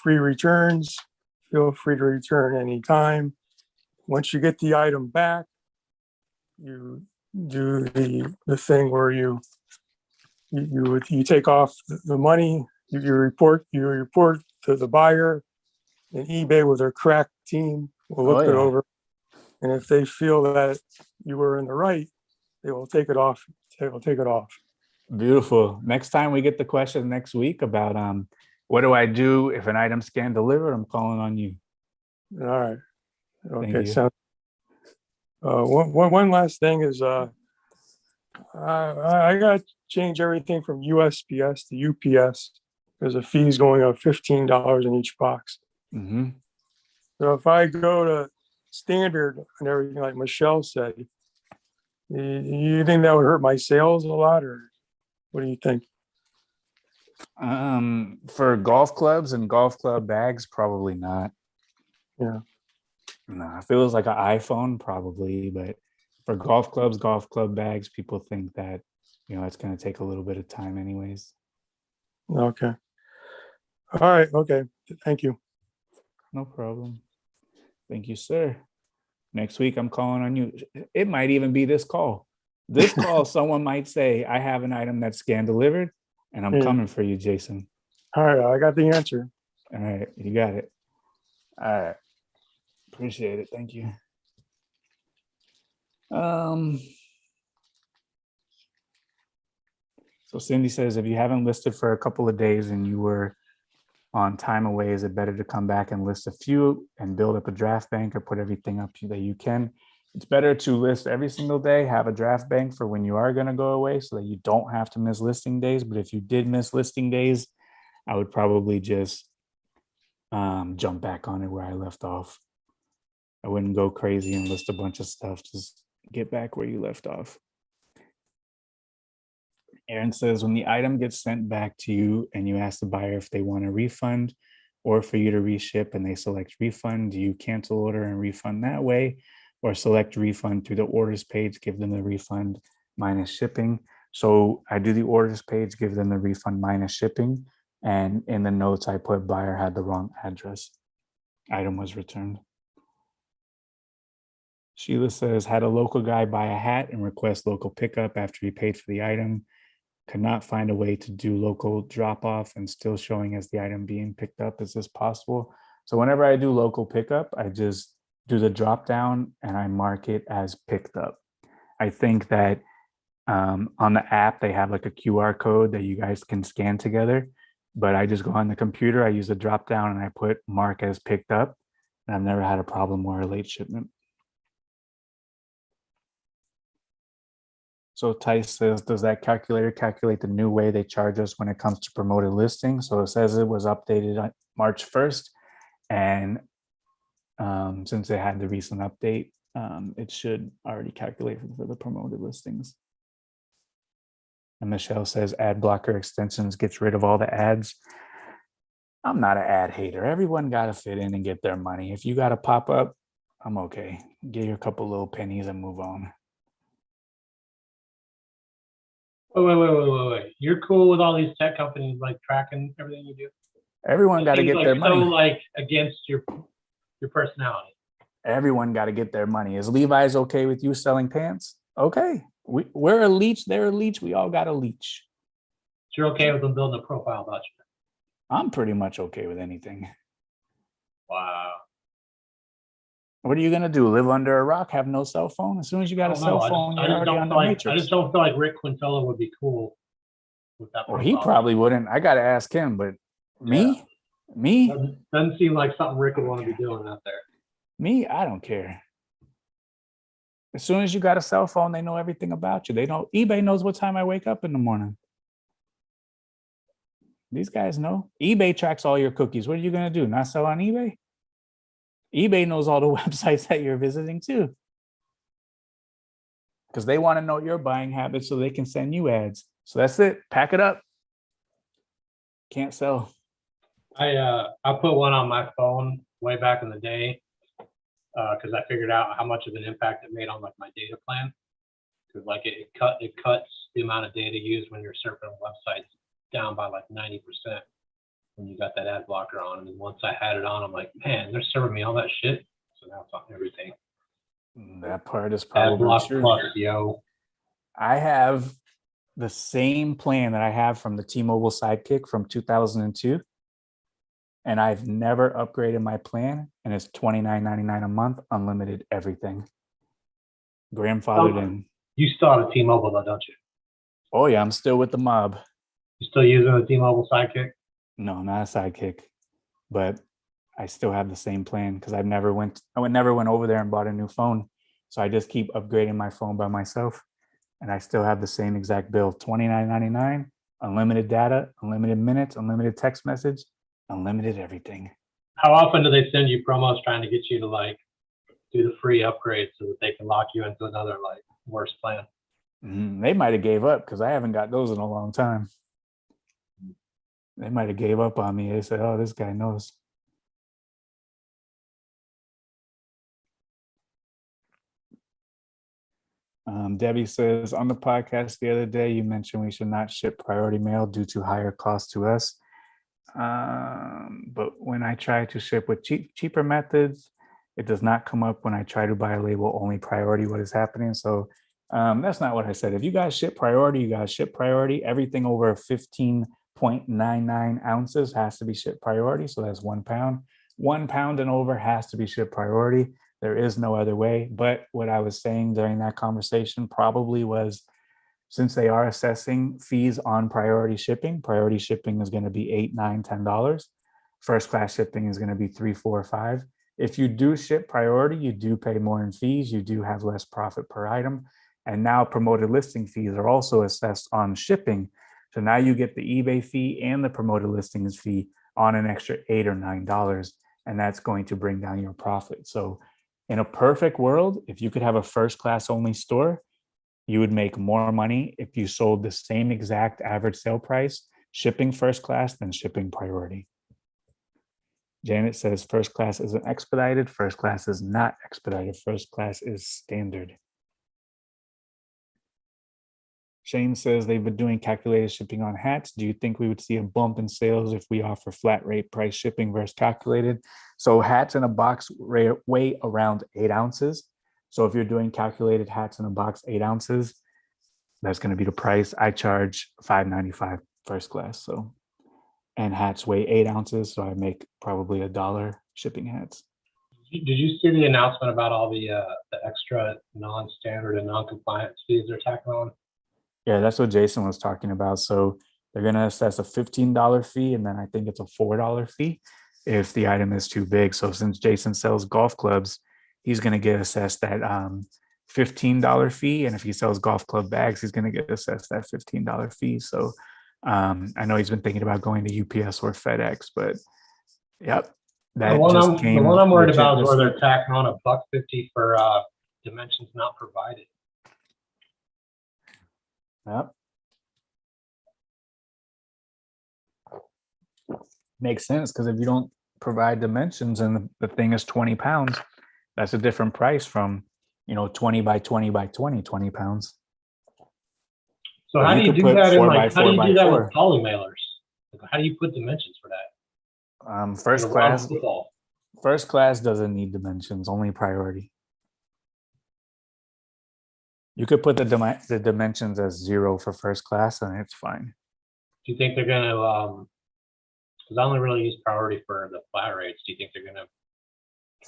free returns. Feel free to return anytime. Once you get the item back, you do the thing where you take off the money, you report to the buyer, and eBay with their crack team will look Oh, it yeah. over. And if they feel that you were in the right, they will take it off. They will take it off. Beautiful. Next time we get the question next week about what do I do if an item's scanned delivered, I'm calling on you. All right. Thank Okay. you. So, one last thing is, I got to change everything from USPS to UPS. There's a fees going up $15 in each box. Mm-hmm. So if I go to standard and everything, like Michelle said, you think that would hurt my sales a lot, or what do you think? For golf clubs and golf club bags, probably not. Yeah. No, if it was like an iPhone, probably, but for golf clubs, golf club bags, people think that, it's going to take a little bit of time anyways. Okay. All right. Okay. Thank you. No problem. Thank you, sir. Next week, I'm calling on you. It might even be this call. This call, someone might say, I have an item that's scanned delivered, and I'm Yeah. coming for you, Jason. All right. I got the answer. All right. You got it. All right. Appreciate it. Thank you. So Cindy says, if you haven't listed for a couple of days and you were on time away, is it better to come back and list a few and build up a draft bank, or put everything up that you can? It's better to list every single day, have a draft bank for when you are going to go away so that you don't have to miss listing days. But if you did miss listing days, I would probably just jump back on it where I left off. I wouldn't go crazy and list a bunch of stuff. Just get back where you left off. Aaron says, when the item gets sent back to you and you ask the buyer if they want a refund or for you to reship and they select refund, do you cancel order and refund that way, or select refund through the orders page, give them the refund minus shipping? So I do the orders page, give them the refund minus shipping. And in the notes, I put buyer had the wrong address. Item was returned. Sheila says, had a local guy buy a hat and request local pickup after he paid for the item. Could not find a way to do local drop off and still showing as the item being picked up. Is this possible? So whenever I do local pickup, I just do the drop down and I mark it as picked up. I think that on the app, they have like a QR code that you guys can scan together, but I just go on the computer, I use a drop down and I put mark as picked up. And I've never had a problem or a late shipment. So Tice says, does that calculator calculate the new way they charge us when it comes to promoted listings? So it says it was updated on March 1st. And since they had the recent update, it should already calculate for the promoted listings. And Michelle says, ad blocker extensions gets rid of all the ads. I'm not an ad hater. Everyone got to fit in and get their money. If you got to pop up, I'm okay. Get you a couple little pennies and move on. Wait. You're cool with all these tech companies like tracking everything you do? Everyone got to Seems get like their so money. like against your personality. Everyone got to get their money. Is Levi's okay with you selling pants? Okay. We're a leech. They're a leech. We all got a leech. So you're okay with them building a profile about you? I'm pretty much okay with anything. Wow. What are you going to do? Live under a rock? Have no cell phone? As soon as you got a cell phone, you're already on the I matrix. just don't feel like Rick Quintello would be cool with that Well, he profile. probably wouldn't. I got to ask him, but me, Doesn't seem like something Rick would want to be doing out there. me, I don't care. As soon as you got a cell phone, they know everything about you. They know eBay knows what time I wake up in the morning. These guys know. eBay tracks all your cookies. What are you going to do? Not sell on eBay? eBay knows all the websites that you're visiting too. Because they want to know your buying habits so they can send you ads. So that's it. Pack it up. Can't sell. I put one on my phone way back in the day because I figured out how much of an impact it made on like my data plan. Because like it cuts the amount of data used when you're surfing websites down by like 90% when you got that ad blocker on. And then once I had it on, I'm like, man, they're serving me all that shit. So now it's on everything. That part is Ad probably block true. plus, yo. I have the same plan that I have from the T-Mobile Sidekick from 2002. And I've never upgraded my plan. And it's $29.99 a month, unlimited everything. Grandfathered in. You still have a T-Mobile though, don't you? Oh yeah, I'm still with the mob. You still using the T-Mobile Sidekick? No, not a Sidekick, but I still have the same plan because I never went over there and bought a new phone. So I just keep upgrading my phone by myself. And I still have the same exact bill, $29.99, unlimited data, unlimited minutes, unlimited text message, unlimited everything. How often do they send you promos trying to get you to like do the free upgrade so that they can lock you into another like worse plan? They might have gave up because I haven't got those in a long time. They might have gave up on me. They said, oh, this guy knows. Debbie says, on the podcast the other day, you mentioned we should not ship priority mail due to higher cost to us. But when I try to ship with cheaper methods, it does not come up when I try to buy a label only priority. What is happening? So that's not what I said. If you guys ship priority, you guys ship priority. Everything over 15.99 ounces has to be shipped priority. So that's 1 pound. 1 pound and over has to be shipped priority. There is no other way. But what I was saying during that conversation probably was, since they are assessing fees on priority shipping is going to be $8, $9, $10. First class shipping is going to be $3, $4, $5. If you do ship priority, you do pay more in fees. You do have less profit per item. And now promoted listing fees are also assessed on shipping. So now you get the eBay fee and the promoted listings fee on an extra $8 or $9. And that's going to bring down your profit. So in a perfect world, if you could have a first class only store, you would make more money if you sold the same exact average sale price shipping first class than shipping priority. Janet says first class isn't expedited. First class is not expedited. First class is standard. Shane says they've been doing calculated shipping on hats. Do you think we would see a bump in sales if we offer flat rate price shipping versus calculated? So hats in a box weigh around 8 ounces. So if you're doing calculated hats in a box, 8 ounces, that's going to be the price. I charge $5.95 first class. So, and hats weigh 8 ounces. So I make probably $1 shipping hats. Did you see the announcement about all the extra non-standard and non-compliant fees they're tacking on? Yeah, that's what Jason was talking about. So they're going to assess a $15 fee, and then I think it's a $4 fee if the item is too big. So since Jason sells golf clubs, he's going to get assessed that $15 fee. And if he sells golf club bags, he's going to get assessed that $15 fee. So I know he's been thinking about going to UPS or FedEx, but yep. The one I'm worried about is where they're tacking on $1.50 for dimensions not provided. Yep. Makes sense, because if you don't provide dimensions and the thing is 20 pounds, that's a different price from, 20 by 20 by 20 pounds. So how do you do that in like, how do you do that with poly mailers? How do you put dimensions for that? First class doesn't need dimensions, only priority. You could put the dimensions as 0 for first class and it's fine. Do you think they're going to, because I only really use priority for the flat rates. Do you think they're going to?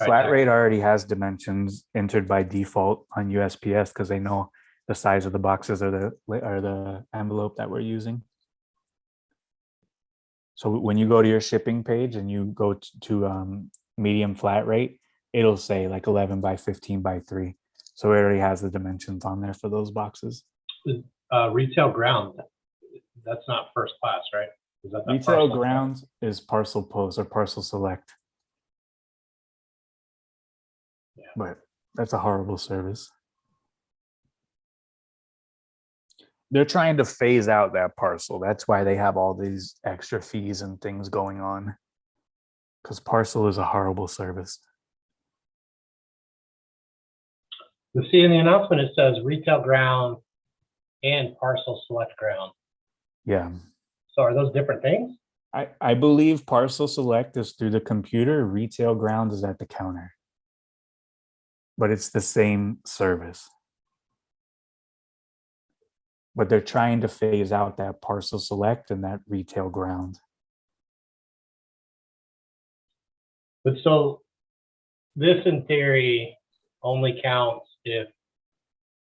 Flat rate already has dimensions entered by default on USPS because they know the size of the boxes or the envelope that we're using. So when you go to your shipping page and you go to medium flat rate, it'll say like 11 by 15 by 3. So it already has the dimensions on there for those boxes. Retail ground, that's not first class, right? Is that the Retail parcel? grounds is parcel post or parcel select. Yeah. But that's a horrible service. They're trying to phase out that parcel. That's why they have all these extra fees and things going on. Because parcel is a horrible service. You see in the announcement, it says retail ground and parcel select ground. Yeah. So are those different things? I believe parcel select is through the computer, retail ground is at the counter. But it's the same service. But they're trying to phase out that parcel select and that retail ground. But so this in theory only counts if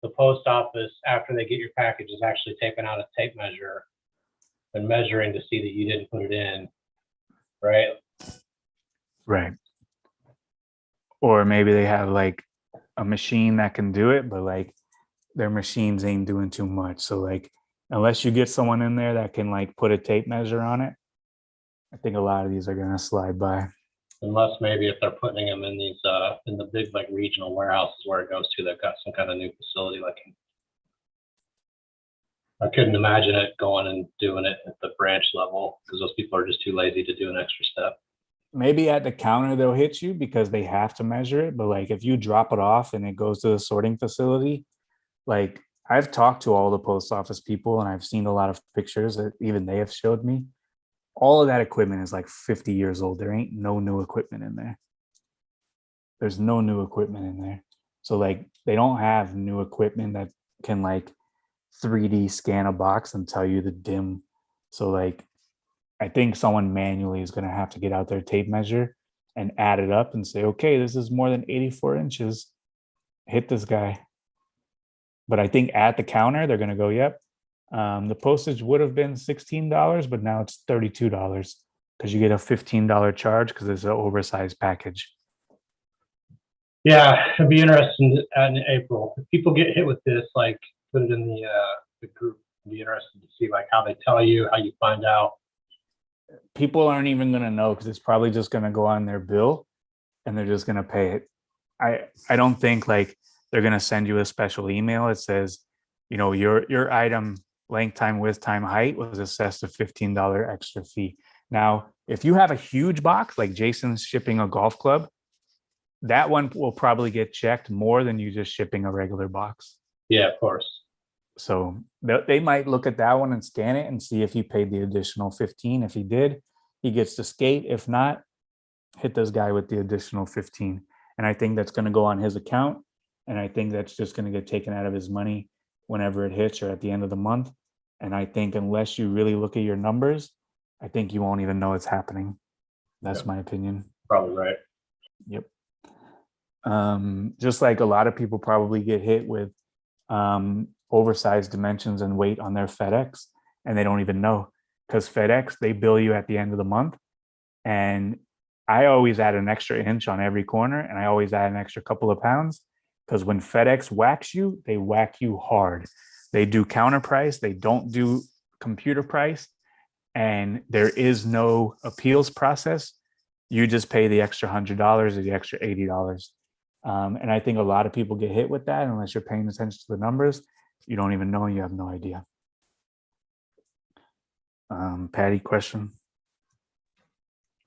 the post office, after they get your package, is actually taking out a tape measure and measuring to see that you didn't put it in, right? Right. Or maybe they have like a machine that can do it, but like their machines ain't doing too much. So like, unless you get someone in there that can like put a tape measure on it, I think a lot of these are gonna slide by. Unless maybe if they're putting them in these, in the big like regional warehouses where it goes to, they've got some kind of new facility like. I couldn't imagine it going and doing it at the branch level because those people are just too lazy to do an extra step. Maybe at the counter they'll hit you because they have to measure it. But like if you drop it off and it goes to the sorting facility, like I've talked to all the post office people and I've seen a lot of pictures that even they have showed me. All of that equipment is like 50 years old. There ain't no new equipment in there. There's no new equipment in there. So like they don't have new equipment that can like 3D scan a box and tell you the dim. So like I think someone manually is going to have to get out their tape measure and add it up and say, okay, this is more than 84 inches. Hit this guy. But I think at the counter, they're going to go, yep. The postage would have been $16, but now it's $32 because you get a $15 charge because it's an oversized package. Yeah, it'd be interesting in April. If people get hit with this, like put it in the group. It'd be interesting to see like how they tell you, how you find out. People aren't even going to know because it's probably just going to go on their bill and they're just going to pay it. I don't think like they're going to send you a special email. It says, you know, your item length time, width time, height was assessed a $15 extra fee. Now, if you have a huge box, like Jason's shipping a golf club, that one will probably get checked more than you just shipping a regular box. Yeah, of course. So they might look at that one and scan it and see if he paid the additional 15. If he did, he gets to skate. If not, hit this guy with the additional 15. And I think that's going to go on his account. And I think that's just going to get taken out of his money whenever it hits or at the end of the month. And I think unless you really look at your numbers, I think you won't even know it's happening. That's my opinion. Probably right. Yep. Just like a lot of people probably get hit with oversized dimensions and weight on their FedEx, and they don't even know because FedEx, they bill you at the end of the month. And I always add an extra inch on every corner, and I always add an extra couple of pounds because when FedEx whacks you, they whack you hard. They do counter price, they don't do computer price, and there is no appeals process. You just pay the extra $100 or the extra $80. And I think a lot of people get hit with that unless you're paying attention to the numbers. You don't even know, you have no idea. Patty, question?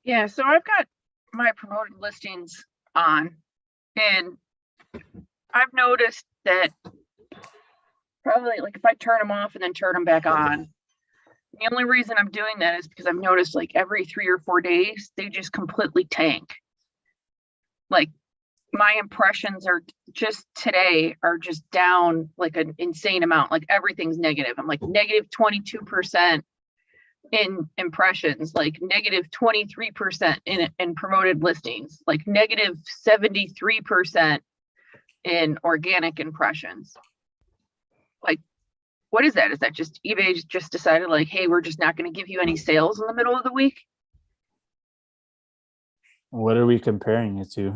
Yeah, so I've got my promoted listings on, and I've noticed that probably like if I turn them off and then turn them back on, the only reason I'm doing that is because I've noticed like every 3 or 4 days, they just completely tank. Like my impressions are just today are just down like an insane amount. Like everything's negative. I'm like negative 22% in impressions, like negative 23% in promoted listings, like negative 73% in organic impressions. Like what is that? Is that just eBay just decided like, hey, we're just not going to give you any sales in the middle of the week? What are we comparing it to?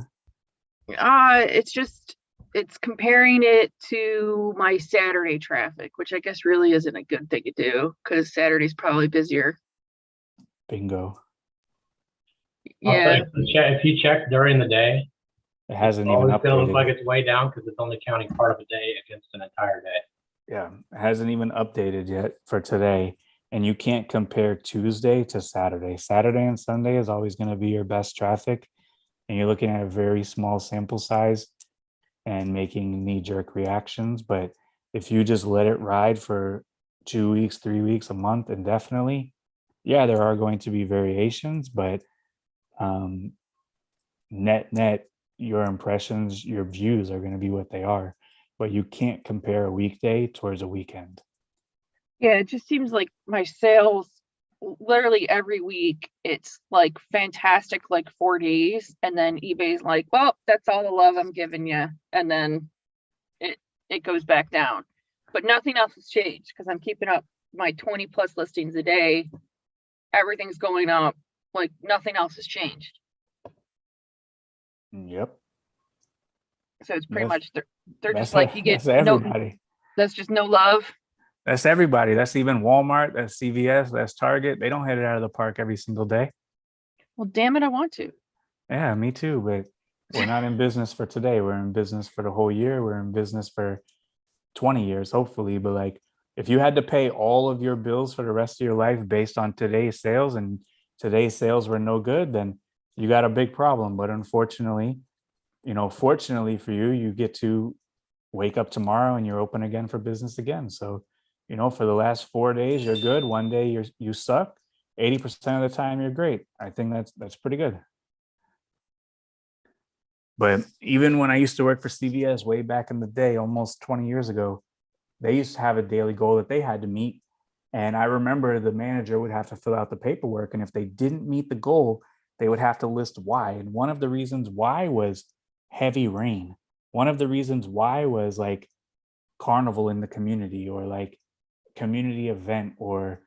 It's comparing it to my Saturday traffic, which I guess really isn't a good thing to do because Saturday's probably busier. Bingo. Also, Yeah. if you check during the day, It hasn't it's even always gonna look updated. like it's way down because it's only counting part of a day against an entire day. Yeah, it hasn't even updated yet for today. And you can't compare Tuesday to Saturday. Saturday and Sunday is always going to be your best traffic. And you're looking at a very small sample size and making knee-jerk reactions. But if you just let it ride for 2 weeks, 3 weeks, a month, indefinitely, yeah, there are going to be variations, but net, your impressions, your views are going to be what they are. But you can't compare a weekday towards a weekend. Yeah, it just seems like my sales literally every week it's like fantastic like 4 days, and then eBay's like, well, that's all the love I'm giving you, and then it goes back down. But nothing else has changed because I'm keeping up my 20 plus listings a day. Everything's going up, like nothing else has changed. Yep. So it's pretty That's- much they're That's just like, you get that's no, everybody. that's just no love. That's everybody. That's even Walmart. That's CVS. That's Target. They don't hit it out of the park every single day. Well, damn it, I want to. Yeah, me too. But we're not in business for today. We're in business for the whole year. We're in business for 20 years, hopefully. But like, if you had to pay all of your bills for the rest of your life based on today's sales, and today's sales were no good, then you got a big problem. But unfortunately, fortunately for you, you get to wake up tomorrow and you're open again for business again. So, for the last 4 days, you're good. One day you suck. 80% of the time, you're great. I think that's pretty good. But even when I used to work for CVS way back in the day, almost 20 years ago, they used to have a daily goal that they had to meet. And I remember the manager would have to fill out the paperwork. And if they didn't meet the goal, they would have to list why. And one of the reasons why was heavy rain. One of the reasons why was like carnival in the community, or like community event, or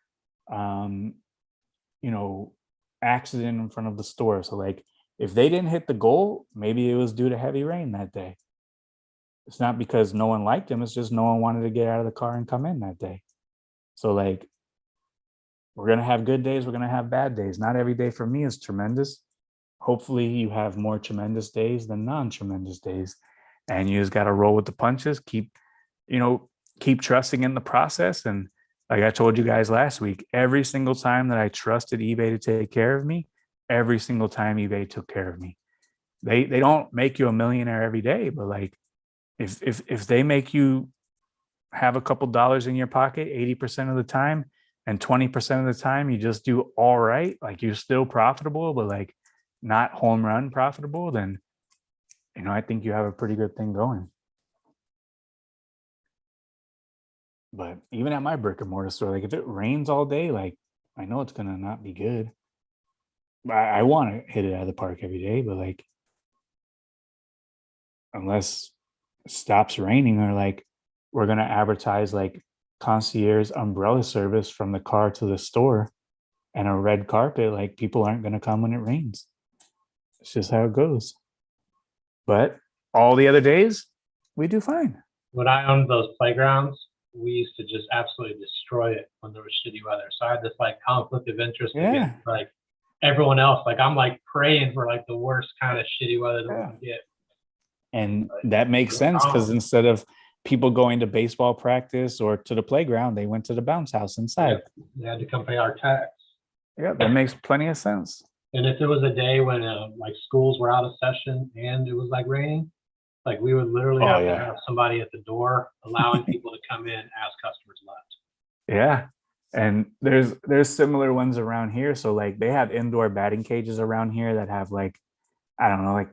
accident in front of the store. So like, if they didn't hit the goal, maybe it was due to heavy rain that day. It's not because no one liked them. It's just no one wanted to get out of the car and come in that day. So like, we're going to have good days. We're going to have bad days. Not every day for me is tremendous. Hopefully you have more tremendous days than non-tremendous days. And you just got to roll with the punches. Keep trusting in the process. And like I told you guys last week, every single time that I trusted eBay to take care of me, every single time eBay took care of me. They don't make you a millionaire every day, but like if they make you have a couple dollars in your pocket 80% of the time, and 20% of the time you just do all right, like you're still profitable, but like not home run profitable, then I think you have a pretty good thing going. But even at my brick and mortar store, like if it rains all day, like I know it's gonna not be good. I want to hit it out of the park every day, but like, unless it stops raining, or like we're gonna advertise like concierge umbrella service from the car to the store and a red carpet, like people aren't gonna come when it rains. It's just how it goes. But all the other days, we do fine. When I owned those playgrounds, we used to just absolutely destroy it when there was shitty weather. So I had this like conflict of interest against like everyone else. Like I'm like praying for like the worst kind of shitty weather that we can get. And that makes sense, because instead of people going to baseball practice or to the playground, they went to the bounce house inside. They had to come pay our tax. Yeah, that makes plenty of sense. And if it was a day when like schools were out of session and it was like raining, like we would literally have to have somebody at the door allowing people to come in as customers left. Yeah. And there's similar ones around here. So like they have indoor batting cages around here that have like, I don't know, like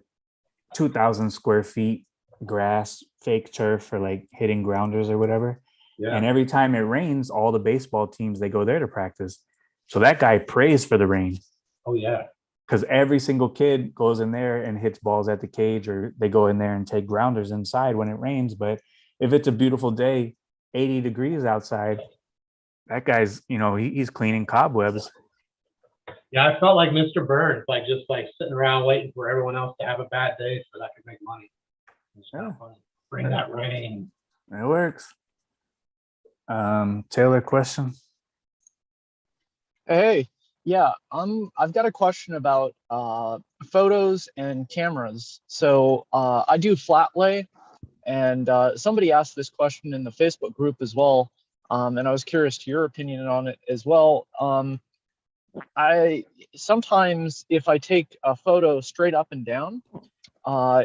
2,000 square feet grass, fake turf for like hitting grounders or whatever. Yeah. And every time it rains, all the baseball teams, they go there to practice. So that guy prays for the rain. Oh yeah. Because every single kid goes in there and hits balls at the cage, or they go in there and take grounders inside when it rains. But if it's a beautiful day, 80 degrees outside, that guy's, he's cleaning cobwebs. Yeah, I felt like Mr. Burns, like just like sitting around waiting for everyone else to have a bad day so that I could make money. It's kind of funny. Bring that rain. It works. Taylor, question? Hey, yeah, I've got a question about photos and cameras. So I do flat lay, and somebody asked this question in the Facebook group as well, and I was curious to your opinion on it as well. I sometimes, if I take a photo straight up and down,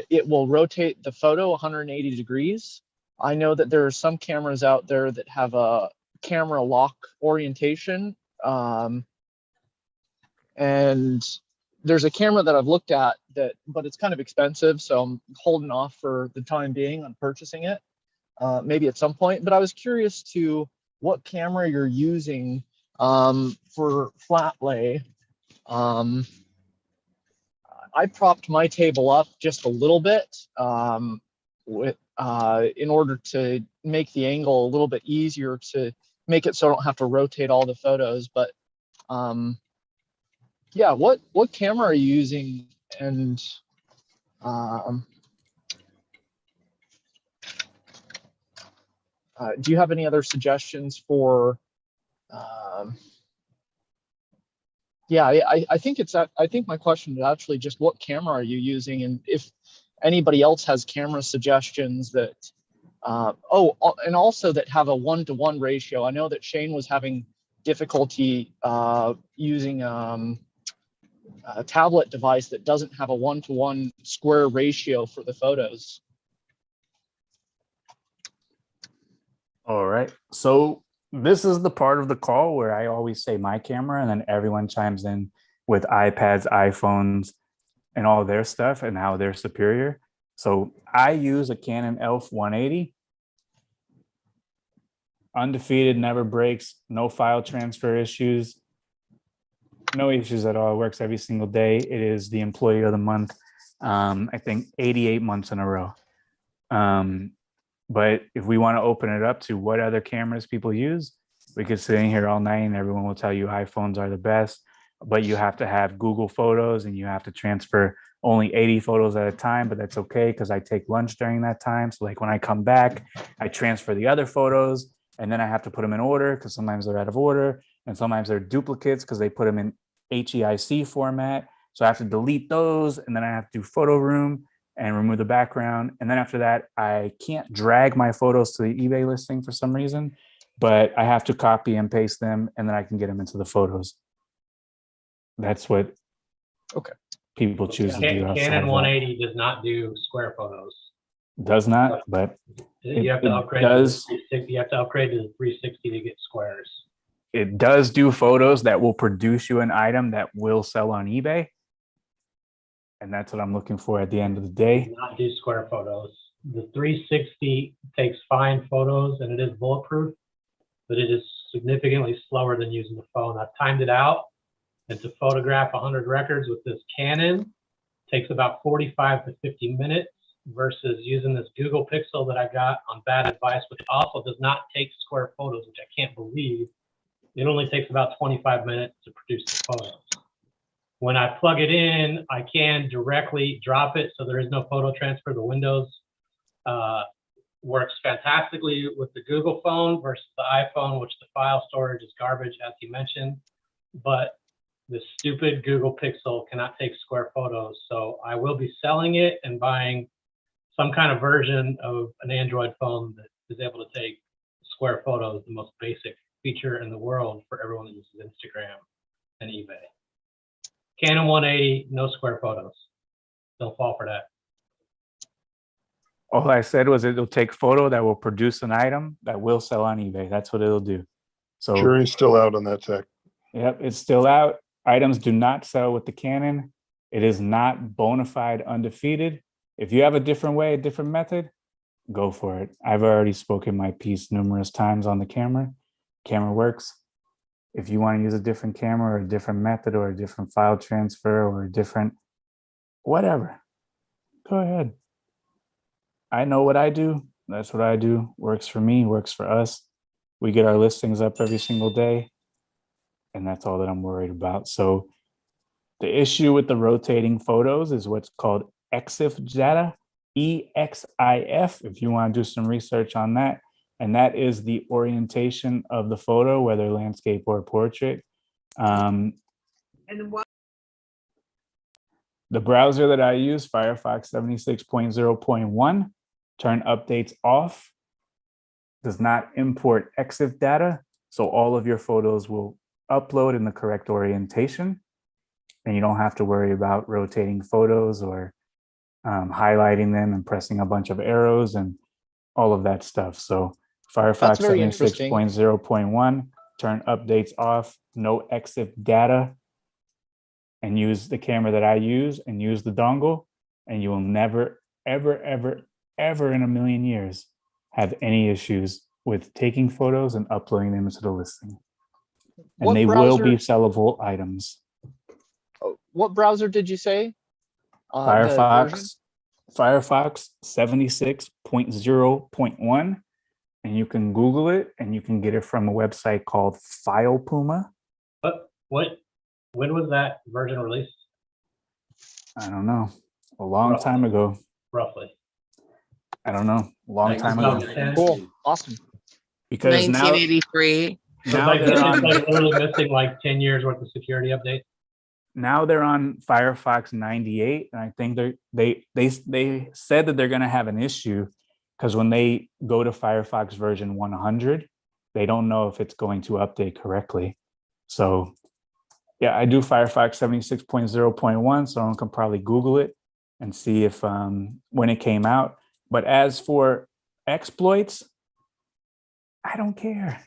it will rotate the photo 180 degrees. I know that there are some cameras out there that have a camera lock orientation. And there's a camera that I've looked at but it's kind of expensive, so I'm holding off for the time being on purchasing it, maybe at some point. But I was curious to what camera you're using for flat lay. I propped my table up just a little bit in order to make the angle a little bit easier to make it so I don't have to rotate all the photos. But yeah, what camera are you using? And do you have any other suggestions for yeah, I think I think my question is actually just what camera are you using, and if anybody else has camera suggestions that and also that have a 1-to-1 ratio. I know that Shane was having difficulty using a tablet device that doesn't have a 1-to-1 square ratio for the photos. All right. So this is the part of the call where I always say my camera, and then everyone chimes in with iPads, iPhones, and all their stuff and how they're superior. So I use a Canon ELPH 180. Undefeated, never breaks, no file transfer issues, no issues at all. It works every single day. It is the employee of the month, I think 88 months in a row. But if we want to open it up to what other cameras people use, we could sit in here all night and everyone will tell you iPhones are the best, but you have to have Google Photos and you have to transfer only 80 photos at a time, but that's okay because I take lunch during that time. So like when I come back, I transfer the other photos and then I have to put them in order because sometimes they're out of order and sometimes they're duplicates because they put them in HEIC format. So I have to delete those and then I have to do photo room and remove the background. And then after that, I can't drag my photos to the eBay listing for some reason, but I have to copy and paste them and then I can get them into the photos. That's what people choose to do. Canon 180 does not do square photos. Does not, but You have to upgrade. You have to upgrade to the 360 to get squares. It does do photos that will produce you an item that will sell on eBay. And that's what I'm looking for at the end of the day. Does not do square photos. The 360 takes fine photos and it is bulletproof, but it is significantly slower than using the phone. I've timed it out, and to photograph 100 records with this Canon takes about 45 to 50 minutes versus using this Google Pixel that I got on bad advice, which also does not take square photos, which I can't believe. It only takes about 25 minutes to produce the photos. When I plug it in, I can directly drop it, so there is no photo transfer. The Windows works fantastically with the Google phone versus the iPhone, which the file storage is garbage, as you mentioned. But the stupid Google Pixel cannot take square photos. So I will be selling it and buying some kind of version of an Android phone that is able to take square photos, the most basic feature in the world for everyone that uses Instagram and eBay. Canon 180, no square photos. Don't fall for that. All I said was it'll take photo that will produce an item that will sell on eBay. That's what it'll do. So Jury's still out on that tech. Yep, it's still out. Items do not sell with the Canon. It is not bona fide undefeated. If you have a different way, a different method, go for it. I've already spoken my piece numerous times on the camera. Camera works. If you want to use a different camera or a different method or a different file transfer or a different whatever, go ahead. I know what I do. That's what I do. Works for me, works for us. We get our listings up every single day. And that's all that I'm worried about. So the issue with the rotating photos is what's called EXIF data, EXIF, if you want to do some research on that. And that is the orientation of the photo, whether landscape or portrait. And what? The browser that I use, Firefox 76.0.1, turn updates off, does not import EXIF data. So all of your photos will upload in the correct orientation. And you don't have to worry about rotating photos or highlighting them and pressing a bunch of arrows and all of that stuff. So Firefox very interesting. 76.0.1, turn updates off, no EXIF data, and use the camera that I use and use the dongle, and you will never, ever, ever, ever in a million years have any issues with taking photos and uploading them into the listing. And What they will be browser- sellable items. What browser did you say? The version? Firefox 76.0.1, and you can Google it and you can get it from a website called FilePuma. When was that version released? I don't know, a long time ago. Roughly. I don't know, a long time ago. 2010? Cool. Awesome. Because now, 1983. So now it's they're like, on, it's like literally missing like 10 years worth of security updates. now they're on Firefox 98, and I think they said that they're going to have an issue because when they go to Firefox version 100, they don't know if it's going to update correctly. So yeah, I do Firefox 76.0.1, so I can probably Google it and see if when it came out. But as for exploits, I don't care.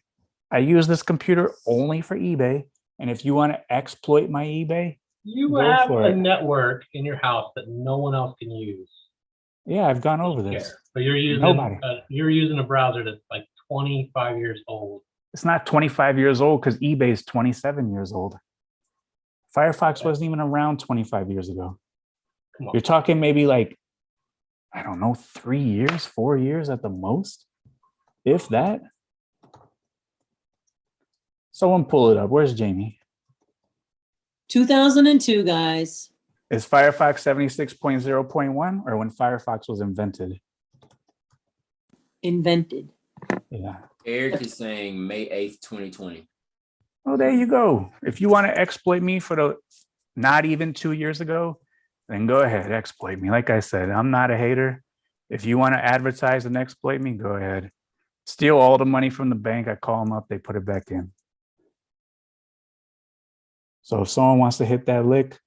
I use this computer only for eBay. And if you want to exploit my eBay, You go have for a it. network in your house that no one else can use. Yeah, I've gone over this. But you're using a browser that's like 25 years old. It's not 25 years old because eBay is 27 years old. Firefox wasn't even around 25 years ago. Come on. You're talking maybe like, I don't know, 3 years, 4 years at the most, if that. Someone pull it up. Where's Jamie? 2002, guys. Is Firefox 76.0.1 or when Firefox was invented? Invented. Yeah. Eric is saying May 8th, 2020. Oh, there you go. If you want to exploit me for the not even 2 years ago, then go ahead, exploit me. Like I said, I'm not a hater. If you want to advertise and exploit me, go ahead. Steal all the money from the bank. I call them up, they put it back in. So if someone wants to hit that lick,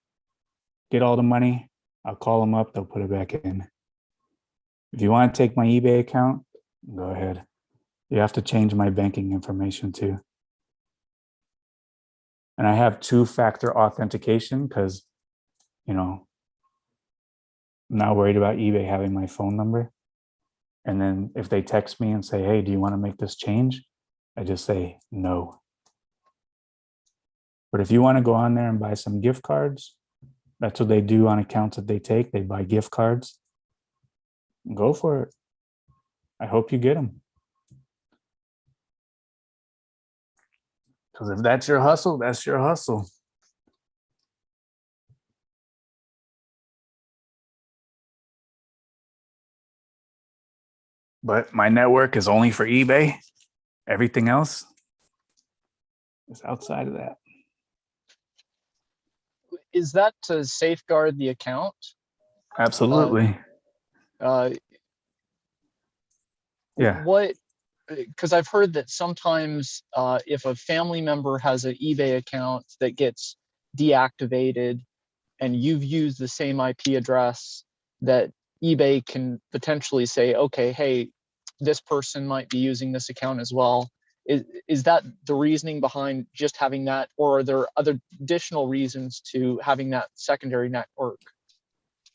get all the money, I'll call them up, they'll put it back in. If you want to take my eBay account, go ahead. You have to change my banking information too. And I have two-factor authentication because, you know, I'm not worried about eBay having my phone number. And then if they text me and say, hey, do you want to make this change? I just say no. But if you want to go on there and buy some gift cards, that's what they do on accounts that they take. They buy gift cards. Go for it. I hope you get them. Because if that's your hustle, that's your hustle. But my network is only for eBay. Everything else is outside of that. Is that to safeguard the account? Absolutely. Yeah. What, because I've heard that sometimes if a family member has an eBay account that gets deactivated and you've used the same IP address, that eBay can potentially say, okay, hey, this person might be using this account as well. Is that the reasoning behind just having that, or are there other additional reasons to having that secondary network?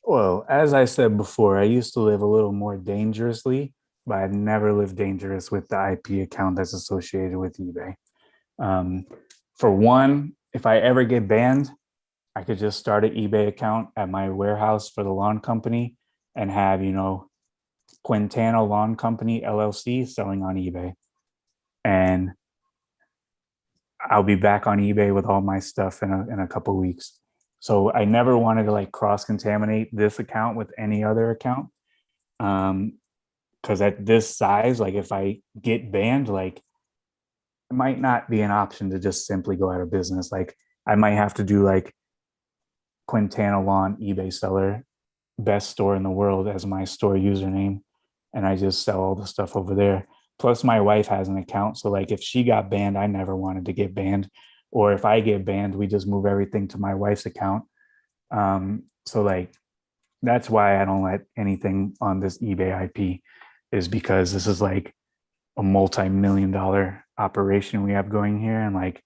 Well, as I said before, I used to live a little more dangerously, but I've never lived dangerous with the IP account that's associated with eBay. For one, if I ever get banned, I could just start an eBay account at my warehouse for the lawn company and have, you know, Quintana Lawn Company LLC selling on eBay. And I'll be back on eBay with all my stuff in a couple weeks. So I never wanted to like cross contaminate this account with any other account. Because at this size, like if I get banned, like it might not be an option to just simply go out of business. Like I might have to do like Quintana Lawn eBay seller, best store in the world as my store username. And I just sell all the stuff over there. Plus my wife has an account. So like if she got banned, I never wanted to get banned. Or if I get banned, we just move everything to my wife's account. So like, that's why I don't let anything on this eBay IP, is because this is like a multi-million-dollar operation we have going here. And like,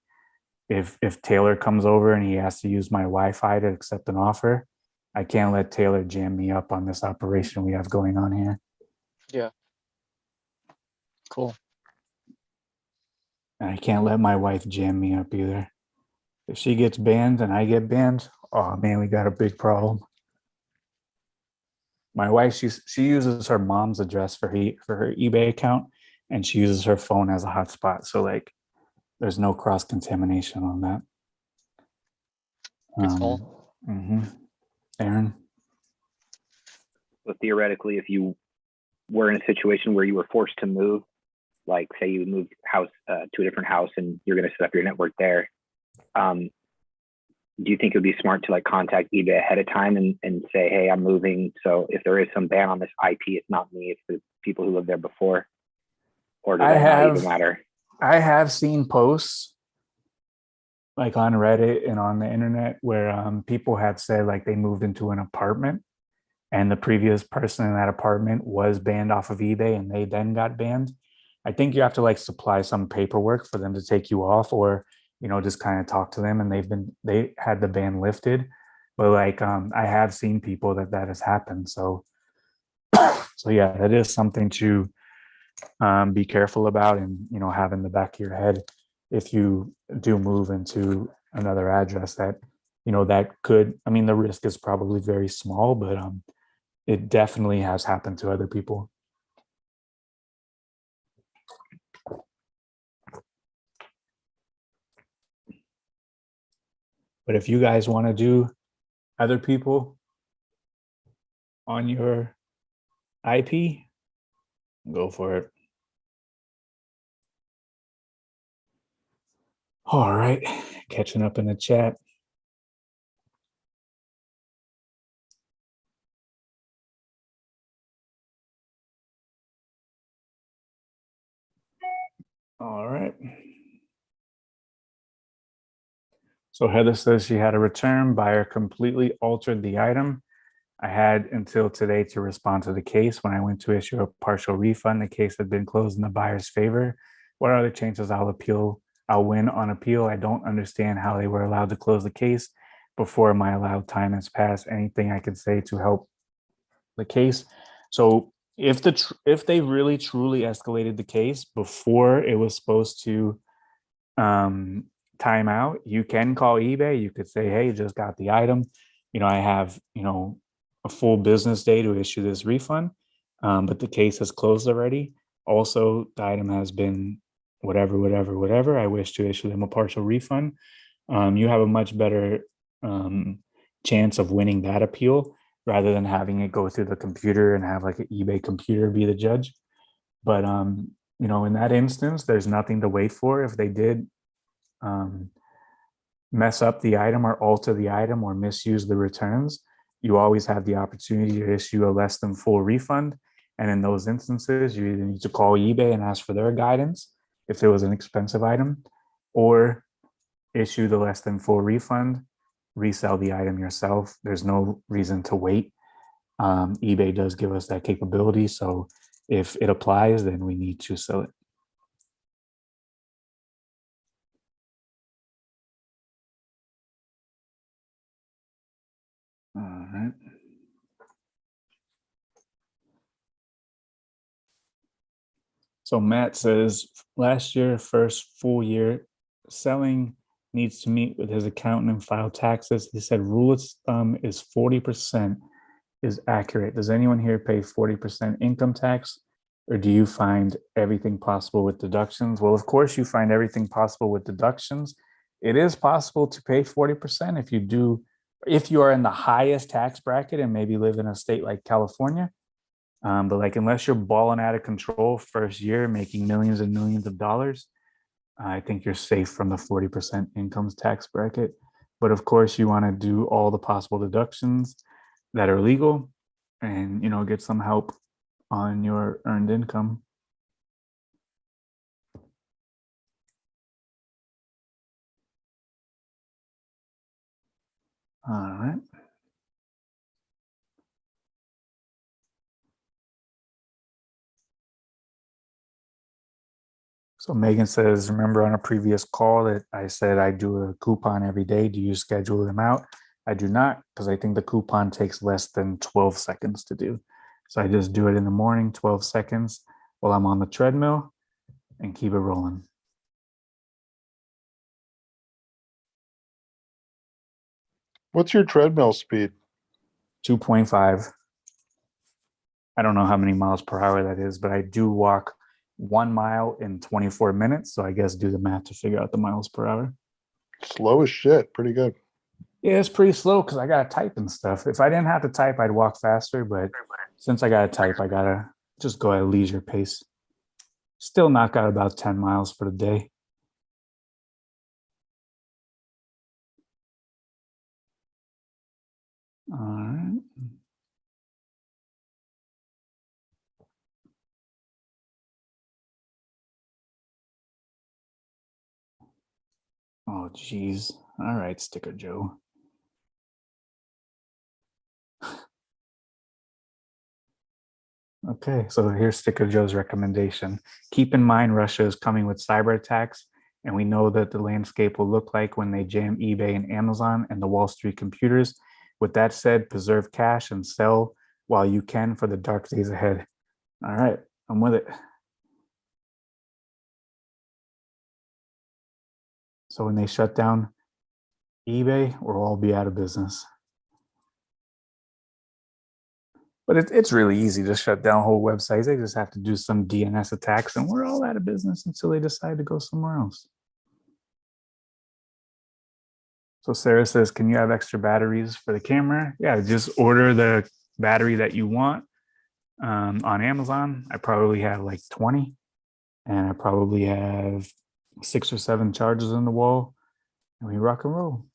if Taylor comes over and he has to use my Wi-Fi to accept an offer, I can't let Taylor jam me up on this operation we have going on here. Yeah. Cool. And I can't let my wife jam me up either. If she gets banned and I get banned, oh man, we got a big problem. My wife, she uses her mom's address for her eBay account, and she uses her phone as a hotspot. So like, there's no cross contamination on that. Good call. Aaron. So theoretically, if you were in a situation where you were forced to move, like say you moved house to a different house and you're going to set up your network there, do you think it would be smart to like contact eBay ahead of time and say, hey, I'm moving, so if there is some ban on this IP, it's not me, it's the people who lived there before? Or does that not even matter? I have seen posts like on Reddit and on the internet where people had said like they moved into an apartment and the previous person in that apartment was banned off of eBay and they then got banned. I think you have to like supply some paperwork for them to take you off, or just kind of talk to them and they had the ban lifted. But like I have seen people that has happened. So yeah, that is something to be careful about and have in the back of your head if you do move into another address that that could, I mean, the risk is probably very small, but it definitely has happened to other people. But if you guys want to do other people on your IP, go for it. All right, catching up in the chat. All right. So Heather says she had a return. Buyer completely altered the item. I had until today to respond to the case. When I went to issue a partial refund, the case had been closed in the buyer's favor. What are the chances I'll win on appeal? I don't understand how they were allowed to close the case before my allowed time has passed. Anything I could say to help the case? So if they really truly escalated the case before it was supposed to time out, you can call eBay. You could say, hey, just got the item. I have, a full business day to issue this refund, but the case has closed already. Also, the item has been whatever. I wish to issue them a partial refund. You have a much better chance of winning that appeal rather than having it go through the computer and have like an eBay computer be the judge. But, in that instance, there's nothing to wait for. If they did mess up the item or alter the item or misuse the returns, you always have the opportunity to issue a less than full refund. And in those instances, you either need to call eBay and ask for their guidance if it was an expensive item, or issue the less than full refund, resell the item yourself. There's no reason to wait. eBay does give us that capability. So if it applies, then we need to sell it. All right. So Matt says, last year, first full year selling, needs to meet with his accountant and file taxes. He said rule of thumb is 40% is accurate. Does anyone here pay 40% income tax? Or do you find everything possible with deductions? Well, of course, you find everything possible with deductions. It is possible to pay 40% if you do, if you are in the highest tax bracket and maybe live in a state like California. But like, unless you're balling out of control first year, making millions and millions of dollars, I think you're safe from the 40% income tax bracket. But of course, you want to do all the possible deductions that are legal and, you know, get some help on your earned income. All right. So Megan says, remember on a previous call that I said I do a coupon every day. Do you schedule them out? I do not, because I think the coupon takes less than 12 seconds to do. So I just do it in the morning, 12 seconds while I'm on the treadmill and keep it rolling. What's your treadmill speed? 2.5. I don't know how many miles per hour that is, but I do walk 1 mile in 24 minutes. So I guess do the math to figure out the miles per hour. Slow as shit. Pretty good. Yeah, it's pretty slow because I gotta type and stuff. If I didn't have to type, I'd walk faster. But since I gotta type, I gotta just go at a leisure pace. Still knock out about 10 miles for the day. All right. Oh, geez. All right, Sticker Joe. Okay, so here's Sticker Joe's recommendation. Keep in mind, Russia is coming with cyber attacks, and we know that the landscape will look like when they jam eBay and Amazon and the Wall Street computers. With that said, preserve cash and sell while you can for the dark days ahead. All right, I'm with it. So when they shut down eBay, we'll all be out of business. But it's really easy to shut down whole websites. They just have to do some DNS attacks and we're all out of business until they decide to go somewhere else. So Sarah says, can you have extra batteries for the camera? Yeah, just order the battery that you want on Amazon. I probably have like 20 and I probably have 6 or 7 chargers on the wall and we rock and roll.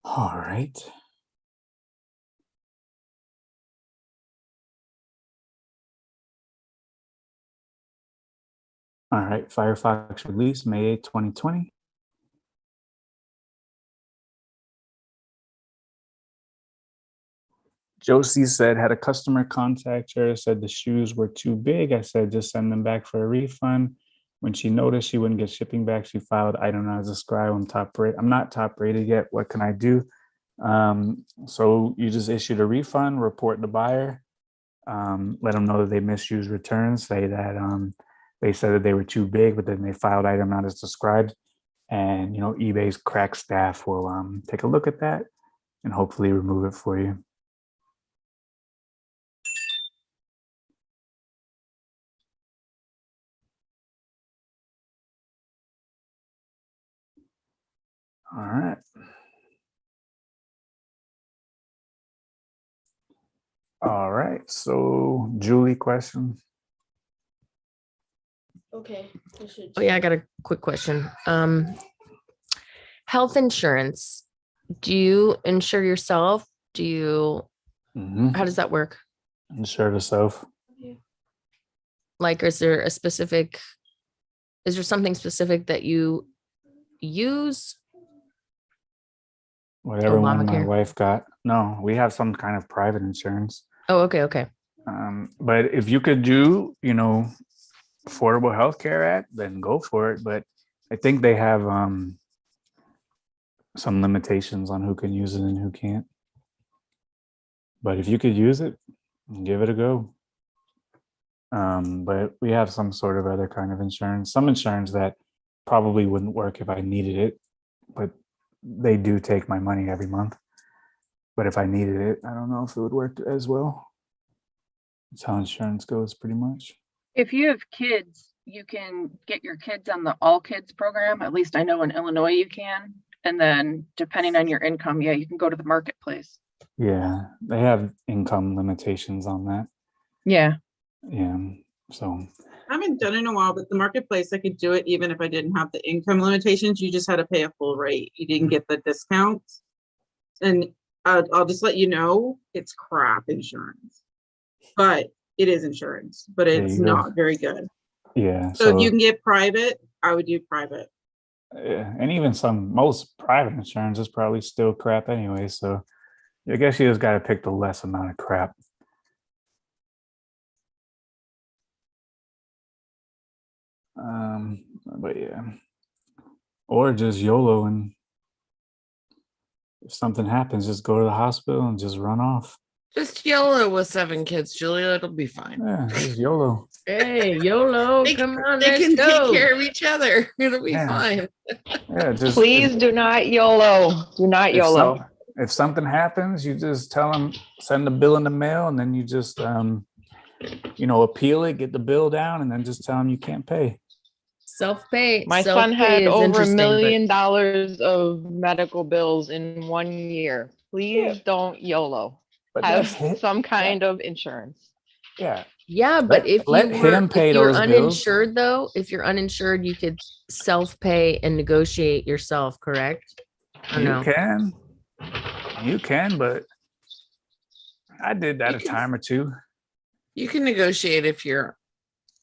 All right. All right, Firefox release May 8, 2020. Josie said, had a customer contact her, said the shoes were too big. I said, just send them back for a refund. When she noticed she wouldn't get shipping back, she filed item not as described. I'm not top rated yet. What can I do? So you just issued a refund, report the buyer, let them know that they misused returns, say that they said that they were too big, but then they filed item not as described. And, you know, eBay's crack staff will take a look at that and hopefully remove it for you. All right. All right. So, Julie, question. Okay. Oh yeah, I got a quick question. Health insurance. Do you insure yourself? Do you? How does that work? Insure yourself. Like, is there something specific that you use? Whatever one my wife got. No, we have some kind of private insurance. Oh, okay. But if you could do, you know, Affordable Health Care Act, then go for it. But I think they have some limitations on who can use it and who can't. But if you could use it, give it a go. But we have some sort of other kind of insurance, some insurance that probably wouldn't work if I needed it, but they do take my money every month. But if I needed it, I don't know if it would work as well. That's how insurance goes pretty much. If you have kids, you can get your kids on the All Kids program. At least I know in Illinois you can. And then depending on your income, yeah, you can go to the marketplace. Yeah, they have income limitations on that. Yeah. Yeah, so I haven't done it in a while, but the marketplace, I could do it even if I didn't have the income limitations. You just had to pay a full rate. You didn't get the discounts. And I'll just let you know, it's crap insurance, but it is insurance, but there it's you go. not very good. Yeah, So if you can get private, I would do private. yeah, and even most private insurance is probably still crap anyway. So I guess you just got to pick the less amount of crap. But yeah, or just YOLO, and if something happens, just go to the hospital and just run off. Just YOLO with 7 kids, Julia. It'll be fine. Yeah, just YOLO. Hey, YOLO, They, come on, they let's can go. take care of each other. It'll be Yeah. fine. Yeah, just Please do not YOLO. Do not if YOLO. if something happens, you just tell them, send the bill in the mail, and then you just appeal it, get the bill down, and then just tell them you can't pay. Self-pay. My son self-pay had is over $1 interesting, but- million of medical bills in 1 year. Please don't YOLO. But Have that's it. some kind of insurance. Yeah. Yeah, but Let him pay if you're those bills. uninsured though, if you're uninsured, you could self-pay and negotiate yourself, correct? Or You no? can, but I did that You a can- time or two. You can negotiate if you're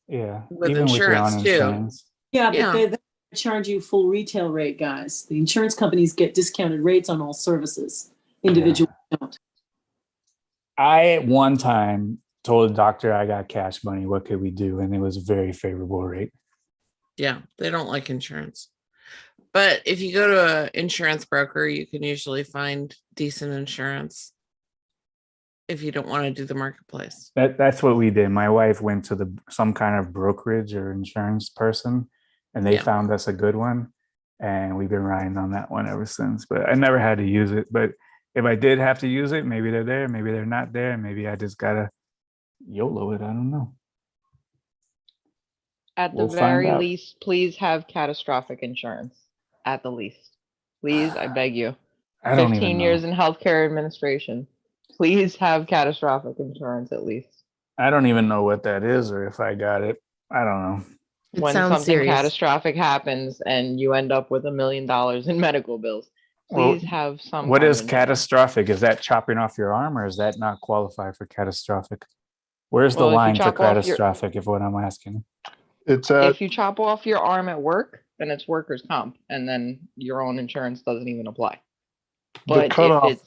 Yeah, with even with your insurance own too. insurance. Yeah, but Yeah. they charge you full retail rate, guys. The insurance companies get discounted rates on all services. Individual don't. I at one time told the doctor I got cash money. What could we do? And it was a very favorable rate. Yeah, they don't like insurance. But if you go to an insurance broker, you can usually find decent insurance if you don't want to do the marketplace. That's what we did. My wife went to some kind of brokerage or insurance person, and they Yeah. found us a good one, and we've been riding on that one ever since. But I never had to use it. But if I did have to use it, maybe they're there, maybe they're not there, maybe I just gotta YOLO it. I don't know. At the We'll find very out. least, please have catastrophic insurance. At the least. Please, I beg you. I don't 15 even years know. in healthcare administration. Please have catastrophic insurance at least. I don't even know what that is or if I got it. I don't know. It When sounds something serious. catastrophic happens and you end up with $1 million in medical bills, Well, please have some. What kind is of insurance. catastrophic? Is that chopping off your arm, or is that not qualify for catastrophic? Where's Well, the if you line for chop off your- catastrophic, if what I'm asking? It's If you chop off your arm at work, then it's workers' comp, and then your own insurance doesn't even apply. But cutoff-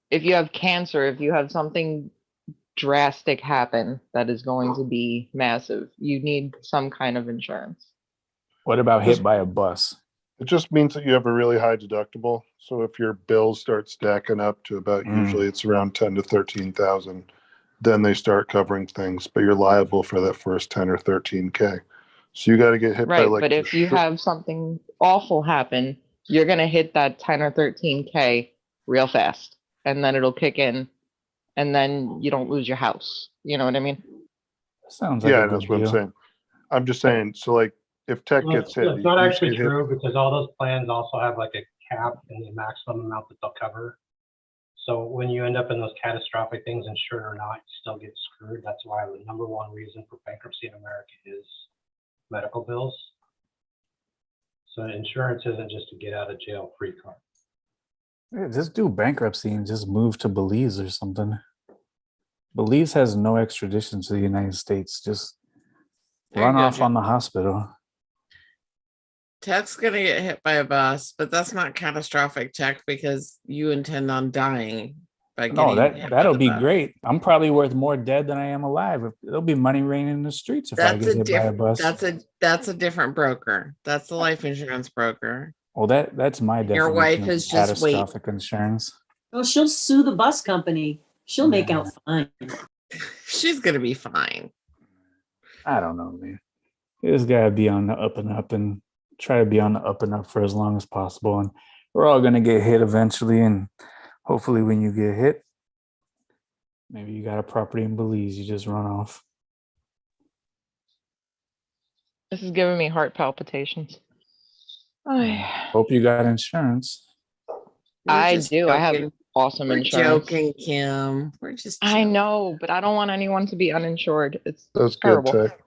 if you have cancer, if you have something drastic happen that is going to be massive, you need some kind of insurance. What about Just- hit by a bus? It just means that you have a really high deductible. So if your bills start stacking up to about usually it's around 10 to 13,000, then they start covering things, but you're liable for that first 10 or 13K. So you got to get hit by Right, like but the if you short- have something awful happen, you're gonna hit that 10 or 13K real fast, and then it'll kick in, and then you don't lose your house. You know what I mean? Sounds like yeah, a good that's what I'm deal. saying. I'm just saying, so like if tech Well, gets hit, it's not you just actually get hit. true because all those plans also have like a cap and the maximum amount that they'll cover. So when you end up in those catastrophic things, insured or not, you still get screwed. That's why the number one reason for bankruptcy in America is medical bills. So insurance isn't just a get out of jail free card. Yeah, just do bankruptcy and just move to Belize or something. Belize has no extradition to the United States. Just There you run go, off Jim. on the hospital. Tech's gonna get hit by a bus, but that's not catastrophic, Tech, because you intend on dying by No, getting hit by that'll the be bus. great. I'm probably worth more dead than I am alive. There'll be money raining in the streets if I That's get a hit by a different. bus. That's a different broker. That's the life insurance broker. Well, that's my definition Your wife of is just wait. catastrophic insurance. Well, she'll sue the bus company She'll make out fine. She's gonna be fine. I don't know, man. You just gotta be on the up and up and try to be on the up and up for as long as possible. And we're all gonna get hit eventually. And hopefully when you get hit, maybe you got a property in Belize, you just run off. This is giving me heart palpitations. Hope you got insurance. I just do. I have joking. awesome We're insurance. joking, Kim. We're just I know, but I don't want anyone to be uninsured. It's That's good, terrible. Tech.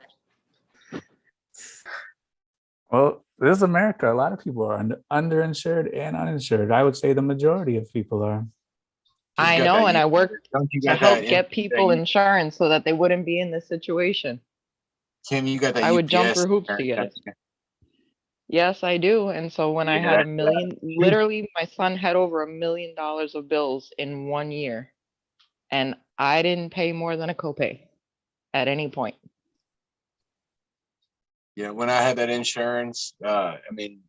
Well, this is America. A lot of people are underinsured and uninsured. I would say the majority of people are. I know, and I work Don't you to got help that get people that- insurance so that they wouldn't be in this situation. Kim, you got that I would jump UPS through hoops to insurance, get it. Yes, I do. And so when I had literally my son had over $1 million of bills in 1 year, and I didn't pay more than a copay at any point. Yeah, when I had that insurance, I mean,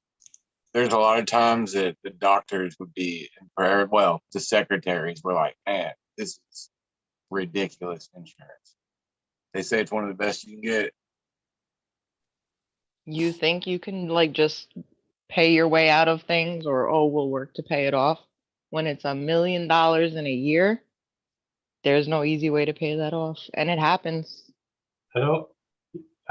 there's a lot of times that the doctors would be, well, the secretaries were like, man, this is ridiculous insurance. They say it's one of the best you can get. You think you can like just pay your way out of things, or oh, we'll work to pay it off? When it's $1 million in a year, there's no easy way to pay that off, and it happens. I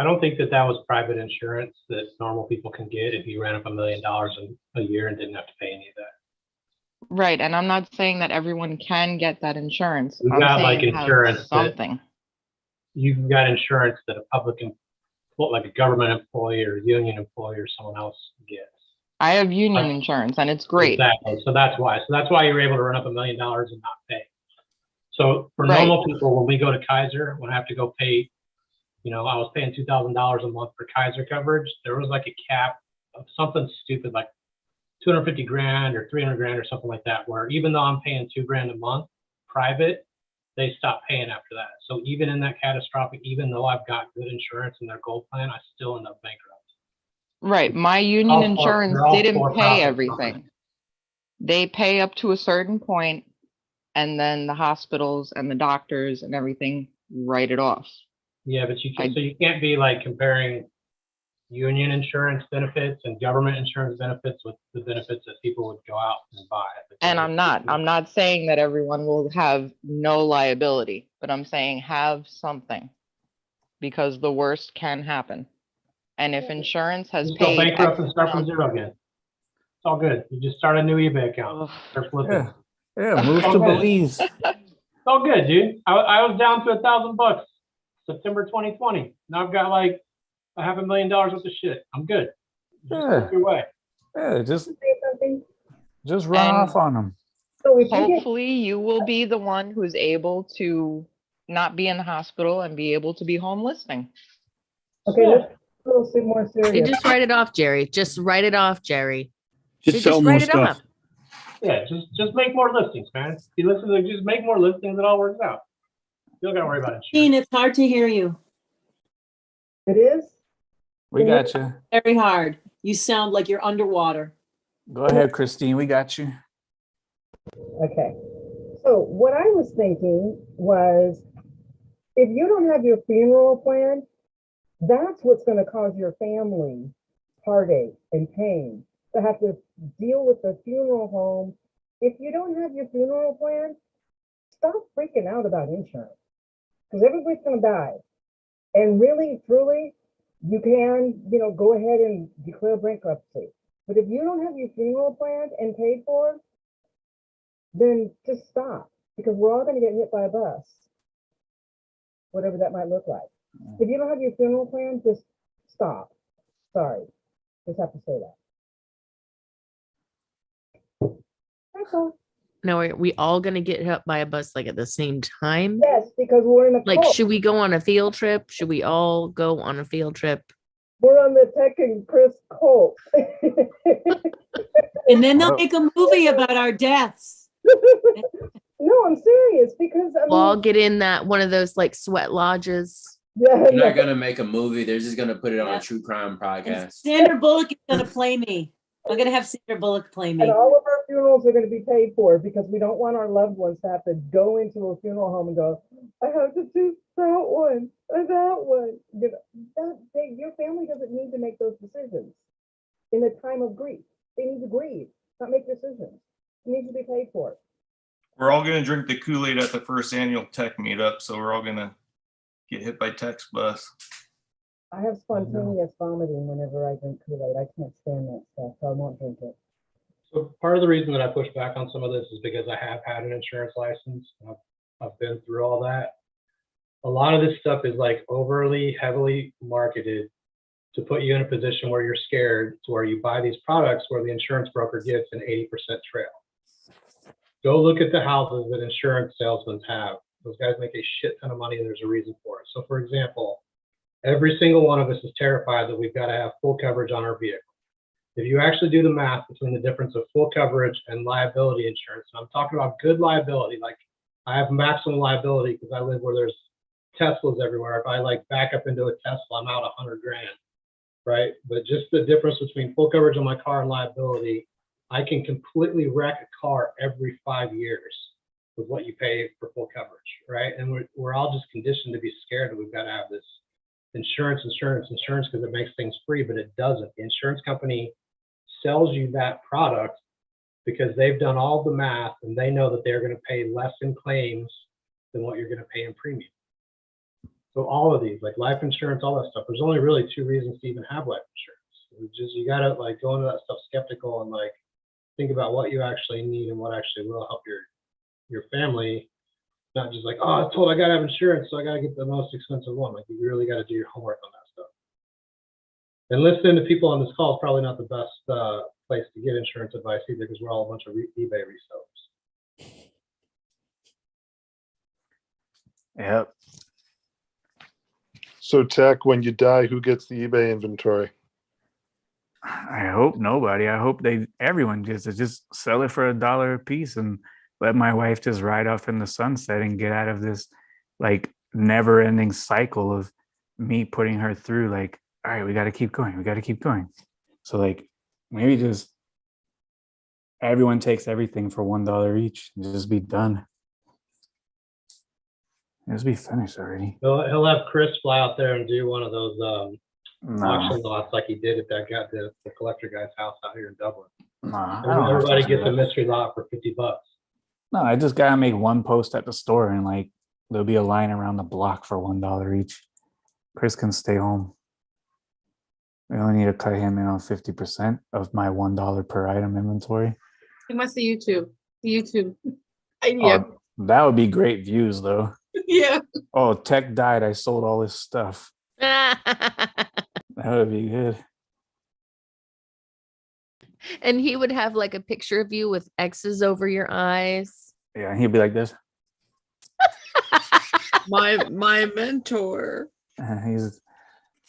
don't think that was private insurance that normal people can get if you ran up $1 million in a year and didn't have to pay any of that. Right, and I'm not saying that everyone can get that insurance. We've I'm got like saying have insurance that something. you've got insurance that a public, like a government employee or union employee or someone else gets. I have union insurance, and it's great. Exactly. So that's why you're able to run up $1 million and not pay. So for Right. normal people, when we go to Kaiser, when I have to go pay, I was paying $2,000 a month for Kaiser coverage. There was like a cap of something stupid, like 250 grand or 300 grand or something like that, where even though I'm paying $2,000 a month private, they stop paying after that. So even in that catastrophic, even though I've got good insurance in their gold plan, I still end up bankrupt. Right, my union All for- insurance they're all didn't for-profit pay companies. everything. They pay up to a certain point, and then the hospitals and the doctors and everything write it off. Yeah, but you can't be like comparing union insurance benefits and government insurance benefits with the benefits that people would go out and buy. And I'm not saying that everyone will have no liability, but I'm saying have something, because the worst can happen. And if insurance has Just go paid bankrupt and X start from amount- zero again. It's all good. You just start a new eBay account. Start flipping. Yeah, move It's all to good. Belize. It's all good, dude. I was down to $1,000 September 2020. Now I've got like $500,000 worth of shit. I'm good. Just Yeah. flip your way. Yeah, just Say something. run And off on them. So if you get, hopefully you will be the one who's able to not be in the hospital and be able to be home listening. okay, let's be a little bit more You serious. just write it off, Jerry. Just write it off, Jerry. Just You sell just more write it stuff. off. Yeah, just make more listings, man. If you listen to just make more listings, it all works out. You don't gotta worry about it. Dean, it's hard to hear you. It is? We got you. Very hard. You sound like you're underwater. Go ahead, Christine. We got you. Okay. So what I was thinking was, if you don't have your funeral plan, that's what's going to cause your family heartache and pain, to have to deal with the funeral home. If you don't have your funeral plan, stop freaking out about insurance, because everybody's going to die. And really, truly, you can, go ahead and declare bankruptcy. But if you don't have your funeral planned and paid for, then just stop, because we're all going to get hit by a bus, whatever that might look like. If you don't have your funeral plan, just stop. Sorry, just have to say that. That's all. No, are we all gonna get hit by a bus like at the same time? Yes, because we're in a Like, cult. should we go on a field trip? Should we all go on a field trip? We're on the Tech and Chris cult. And then they'll Oh. make a movie about our deaths. No, I'm serious, because I We'll all mean, get in that one of those like sweat lodges. yeah, They're no. not gonna make a movie. They're just gonna put it on a true crime podcast. Sandra Bullock is gonna play me. I'm gonna have Sandra Bullock play me. And all of our funerals are gonna be paid for because we don't want our loved ones to have to go into a funeral home and go, I have to do that one or that one. You know, your family doesn't need to make those decisions in a time of grief. They need to grieve, not make decisions. It needs to be paid for. We're all gonna drink the Kool-Aid at the first annual tech meetup, so we're all gonna get hit by Tech's bus. I have spontaneous vomiting whenever I drink Kool-Aid. I can't stand that stuff, so I won't drink it. So part of the reason that I push back on some of this is because I have had an insurance license. I've been through all that. A lot of this stuff is like overly heavily marketed to put you in a position where you're scared to where you buy these products where the insurance broker gets an 80% trail. Go look at the houses that insurance salesmen have. Those guys make a shit ton of money and there's a reason for it. So for example, every single one of us is terrified that we've got to have full coverage on our vehicle. If you actually do the math between the difference of full coverage and liability insurance, and I'm talking about good liability, like I have maximum liability because I live where there's Teslas everywhere. If I like back up into a Tesla, I'm out 100 grand, right? But just the difference between full coverage on my car and liability, I can completely wreck a car every 5 years with what you pay for full coverage, right? And we're all just conditioned to be scared that we've got to have this insurance because it makes things free, but it doesn't. The insurance company sells you that product because they've done all the math and they know that they're going to pay less in claims than what you're going to pay in premium. So all of these, like life insurance, all that stuff, there's only really 2 reasons to even have life insurance. It's just, you got to like go into that stuff skeptical and like think about what you actually need and what actually will help your family. Not just like, oh, I was told I got to have insurance, so I got to get the most expensive one. Like you really got to do your homework on that stuff. And listening to people on this call is probably not the best place to get insurance advice either, because we're all a bunch of eBay resellers. Yep. So Tech, when you die, who gets the eBay inventory? I hope nobody. I hope everyone gets it. Just sell it for $1 a piece and let my wife just ride off in the sunset and get out of this like never ending cycle of me putting her through like, all right, we got to keep going. We got to keep going. So like maybe just everyone takes everything for $1 each and just be done. Just be finished already. He'll have Chris fly out there and do one of those auction lots like he did at that guy, the collector guy's house out here in Dublin. Everybody gets a mystery lot for $50. No, I just gotta make one post at the store and like there'll be a line around the block for $1 each. Chris can stay home. We only need to cut him in on 50% of my $1 per item inventory. He must see YouTube. idea. Oh, that would be great views though. Yeah. Oh, Tech died. I sold all his stuff. That would be good. And he would have like a picture of you with X's over your eyes. Yeah, and he'd be like this. my mentor. He's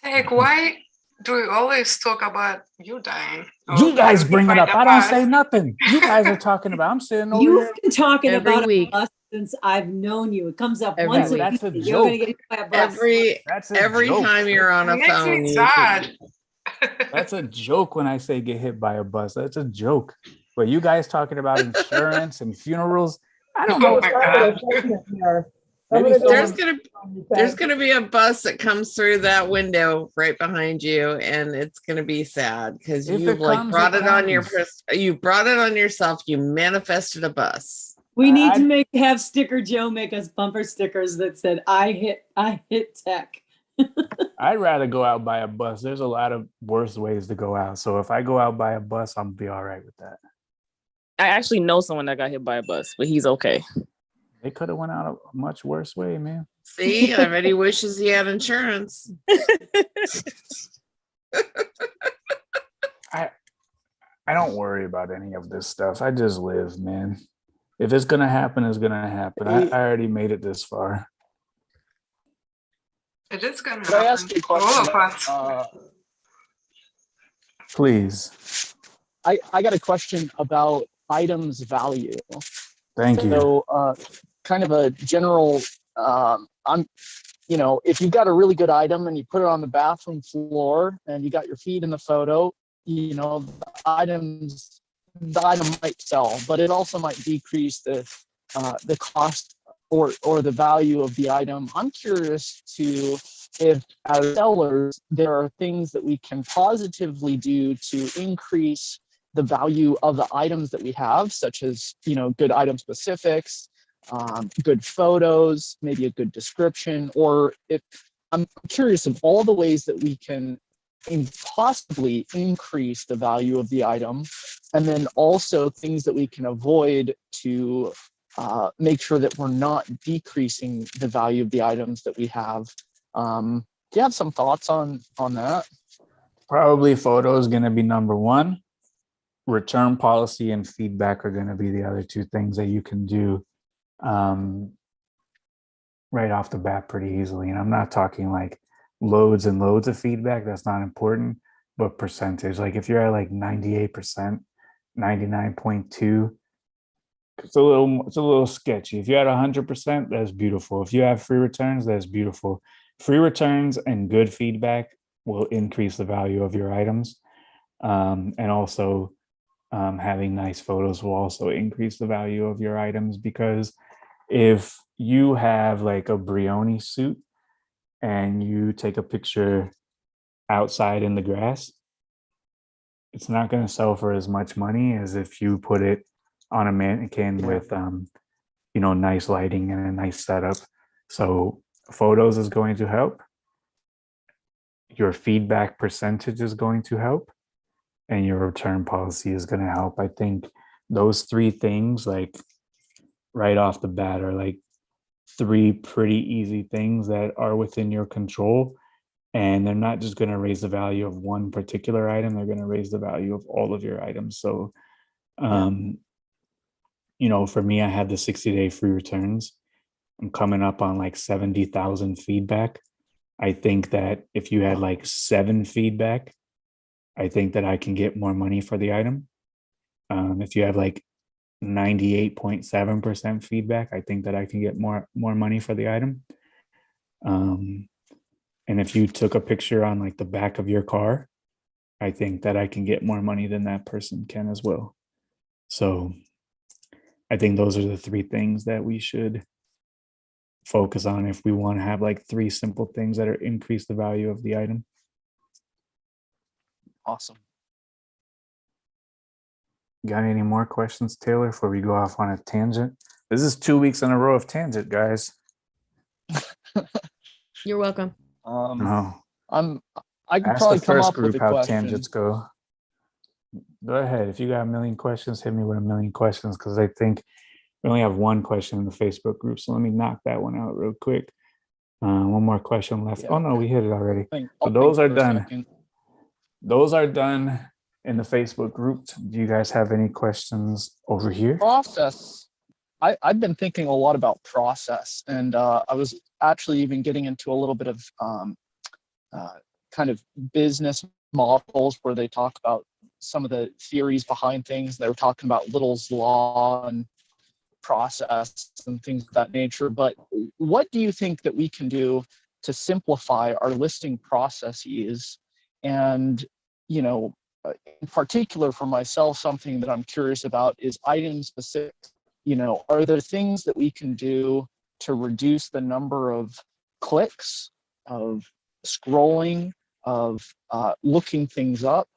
Tech, why do we always talk about you dying? you guys bring it up. I don't say nothing. You guys are talking about. I'm sitting over You've here. been talking Every about week. us since I've known you. It comes up Every once week. a That's a week. You're gonna joke. get hit by a bus. Every joke. time you're on a Makes phone, me you sad. That's a joke when I say get hit by a bus. That's a joke. But you guys talking about insurance and funerals, I don't know. Oh my God. Maybe there's gonna be a bus that comes through that window right behind you, and it's gonna be sad because If you've it like comes, brought it it on your comes. you brought it on yourself. You manifested a bus. We need to have Sticker Joe make us bumper stickers that said I hit Tech. I'd rather go out by a bus. There's a lot of worse ways to go out. So if I go out by a bus, I'll be all right with that. I actually know someone that got hit by a bus, but he's okay. They could have went out a much worse way, man. See, I bet he wishes he had insurance. I don't worry about any of this stuff. I just live, man. If it's gonna happen, it's gonna happen. I already made it this far. It is gonna Could I ask happen you a for all of question? us. Please. I got a question about items value. Thank you. So, kind of a general, if you've got a really good item and you put it on the bathroom floor and you got your feet in the photo, the item might sell, but it also might decrease the cost or the value of the item. I'm curious to if as sellers there are things that we can positively do to increase the value of the items that we have, such as good item specifics, good photos, maybe a good description, or if I'm curious of all the ways that we can possibly increase the value of the item, and then also things that we can avoid to make sure that we're not decreasing the value of the items that we have. Do you have some thoughts on that? Probably photo is going to be number one. Return policy and feedback are going to be the other two things that you can do right off the bat pretty easily. And I'm not talking like loads and loads of feedback. That's not important, but percentage. Like if you're at like 98%, 99.2, it's a little sketchy. If you're at 100%, that's beautiful. If you have free returns, that's beautiful. Free returns and good feedback will increase the value of your items. And also having nice photos will also increase the value of your items, because if you have like a Brioni suit and you take a picture outside in the grass, it's not going to sell for as much money as if you put it on a mannequin with nice lighting and a nice setup. So photos is going to help. Your feedback percentage is going to help, and your return policy is going to help. I think those three things, like right off the bat, are like three pretty easy things that are within your control. And they're not just going to raise the value of one particular item, they're going to raise the value of all of your items. So, for me, I had the 60-day free returns. I'm coming up on like 70,000 feedback. I think that if you had like 7 feedback, I think that I can get more money for the item. If you have like 98.7% feedback, I think that I can get more money for the item. And if you took a picture on like the back of your car, I think that I can get more money than that person can as well. So I think those are the three things that we should focus on if we want to have like 3 simple things that are increase the value of the item. Awesome. Got any more questions, Taylor, before we go off on a tangent? This is 2 weeks in a row of tangent, guys. You're welcome. No. I could Ask probably the come first up with group a how question. tangents go. Go ahead. If you got a million questions, hit me with a million questions, because I think we only have one question in the Facebook group. So let me knock that one out real quick. One more question left. Yeah. Oh no, we hit it already. I'll So those think are for a done. second. Those are done in the Facebook group. Do you guys have any questions over here? Process. I've been thinking a lot about process, and I was actually even getting into a little bit of kind of business models where they talk about some of the theories behind things. They were talking about Little's Law and process and things of that nature. But what do you think that we can do to simplify our listing processes? And, in particular for myself, something that I'm curious about is item specific. Are there things that we can do to reduce the number of clicks, of scrolling, of looking things up?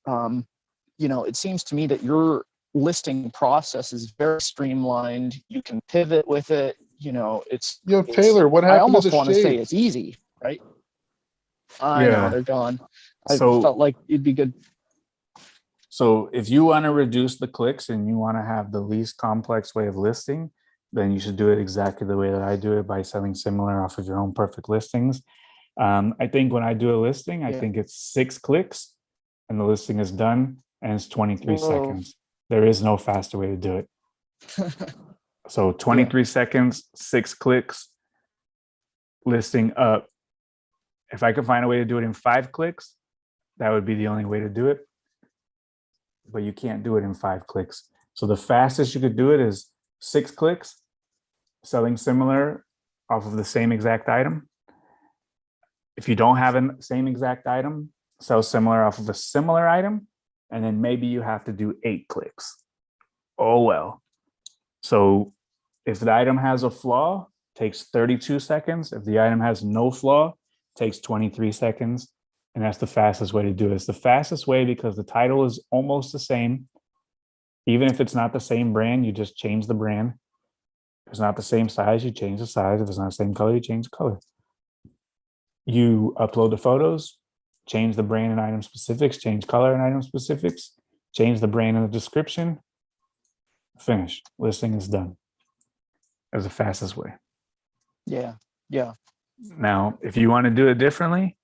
It seems to me that your listing process is very streamlined. You can pivot with it. It's Taylor, what happened I almost to the want to say shades? it's easy, right? I know they're gone. I So- felt like it'd be good. So if you want to reduce the clicks and you want to have the least complex way of listing, then you should do it exactly the way that I do it, by selling similar off of your own perfect listings. I think when I do a listing, I think it's 6 clicks and the listing is done, and it's 23 Whoa. seconds. There is no faster way to do it. So 23 seconds, 6 clicks, listing up. If I could find a way to do it in 5 clicks, that would be the only way to do it. But you can't do it in 5 clicks. So the fastest you could do it is 6 clicks, selling similar off of the same exact item. If you don't have a same exact item, sell similar off of a similar item, and then maybe you have to do 8 clicks. Oh, well. So if the item has a flaw, takes 32 seconds. If the item has no flaw, takes 23 seconds. And that's the fastest way to do it. It's the fastest way because the title is almost the same. Even if it's not the same brand, you just change the brand. If it's not the same size, you change the size. If it's not the same color, you change the color. You upload the photos, change the brand and item specifics, change color and item specifics, change the brand and the description, finish. Listing is done. That's the fastest way. Yeah. Yeah. Now, if you want to do it differently,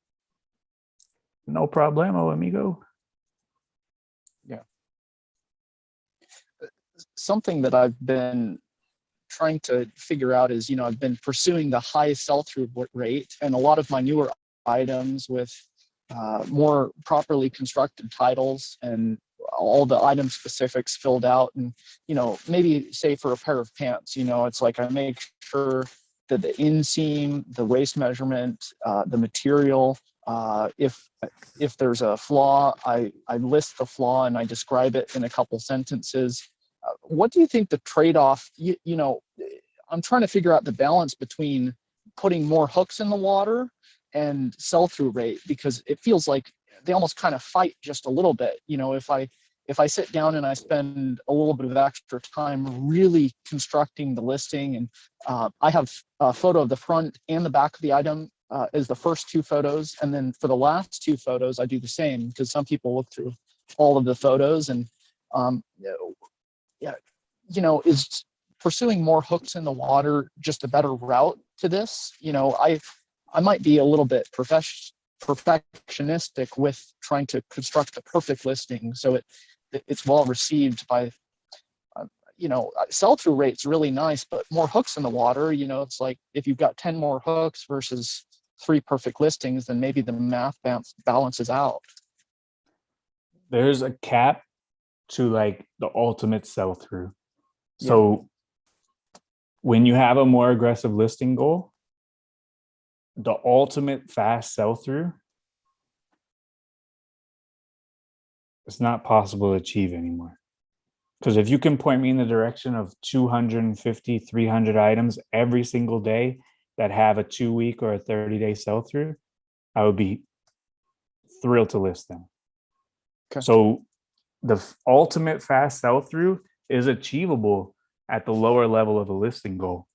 no problemo, amigo. Yeah. Something that I've been trying to figure out is, I've been pursuing the high sell-through rate, and a lot of my newer items with more properly constructed titles and all the item specifics filled out. And, maybe say for a pair of pants, it's like I make sure that the inseam, the waist measurement, the material, if there's a flaw, I list the flaw and I describe it in a couple sentences. What do you think the trade-off, I'm trying to figure out the balance between putting more hooks in the water and sell-through rate, because it feels like they almost kind of fight just a little bit. If I sit down and I spend a little bit of extra time really constructing the listing, and I have a photo of the front and the back of the item as the first 2 photos. And then for the last 2 photos, I do the same, because some people look through all of the photos. And is pursuing more hooks in the water just a better route to this? I might be a little bit perfectionistic with trying to construct the perfect listing so it's well received by, sell-through rate's really nice, but more hooks in the water, it's like if you've got 10 more hooks versus 3 perfect listings, then maybe the math balances out. There's a cap to like the ultimate sell-through. So when you have a more aggressive listing goal, the ultimate fast sell-through, it's not possible to achieve anymore. Because if you can point me in the direction of 250, 300 items every single day that have a 2-week or a 30-day sell-through, I would be thrilled to list them. Okay. So the ultimate fast sell-through is achievable at the lower level of a listing goal.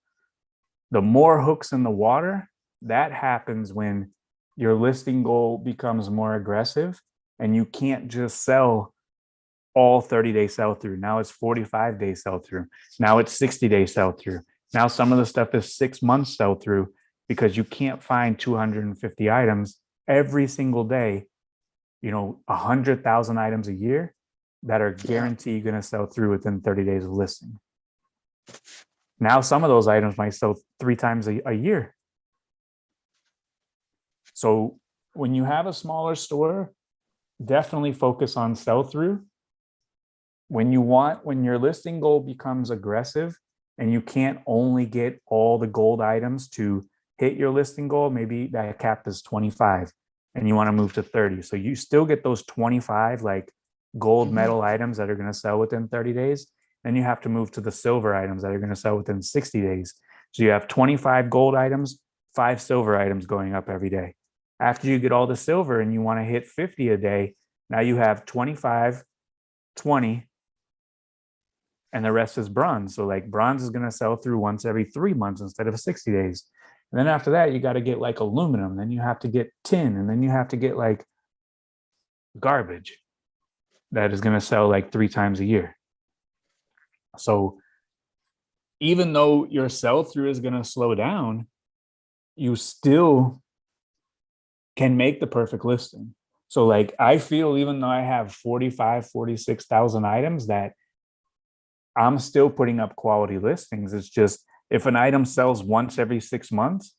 The more hooks in the water, that happens when your listing goal becomes more aggressive and you can't just sell all 30-day sell-through. Now it's 45-day sell-through. Now it's 60-day sell-through. Now some of the stuff is 6 months sell-through because you can't find 250 items every single day, 100,000 items a year that are guaranteed going to sell through within 30 days of listing. Now some of those items might sell 3 times a year. So when you have a smaller store, definitely focus on sell-through. When your listing goal becomes aggressive and you can't only get all the gold items to hit your listing goal, maybe that cap is 25 and you want to move to 30. So you still get those 25 like gold medal items that are going to sell within 30 days. Then you have to move to the silver items that are going to sell within 60 days. So you have 25 gold items, 5 silver items going up every day. After you get all the silver and you want to hit 50 a day, now you have 25, 20, and the rest is bronze. So like bronze is going to sell through once every 3 months instead of 60 days. And then after that, you got to get like aluminum. Then you have to get tin. And then you have to get like garbage that is going to sell like 3 times a year. So even though your sell through is going to slow down, you still can make the perfect listing. So like, I feel even though I have 45, 46,000 items that I'm still putting up quality listings. It's just, if an item sells once every 6 months,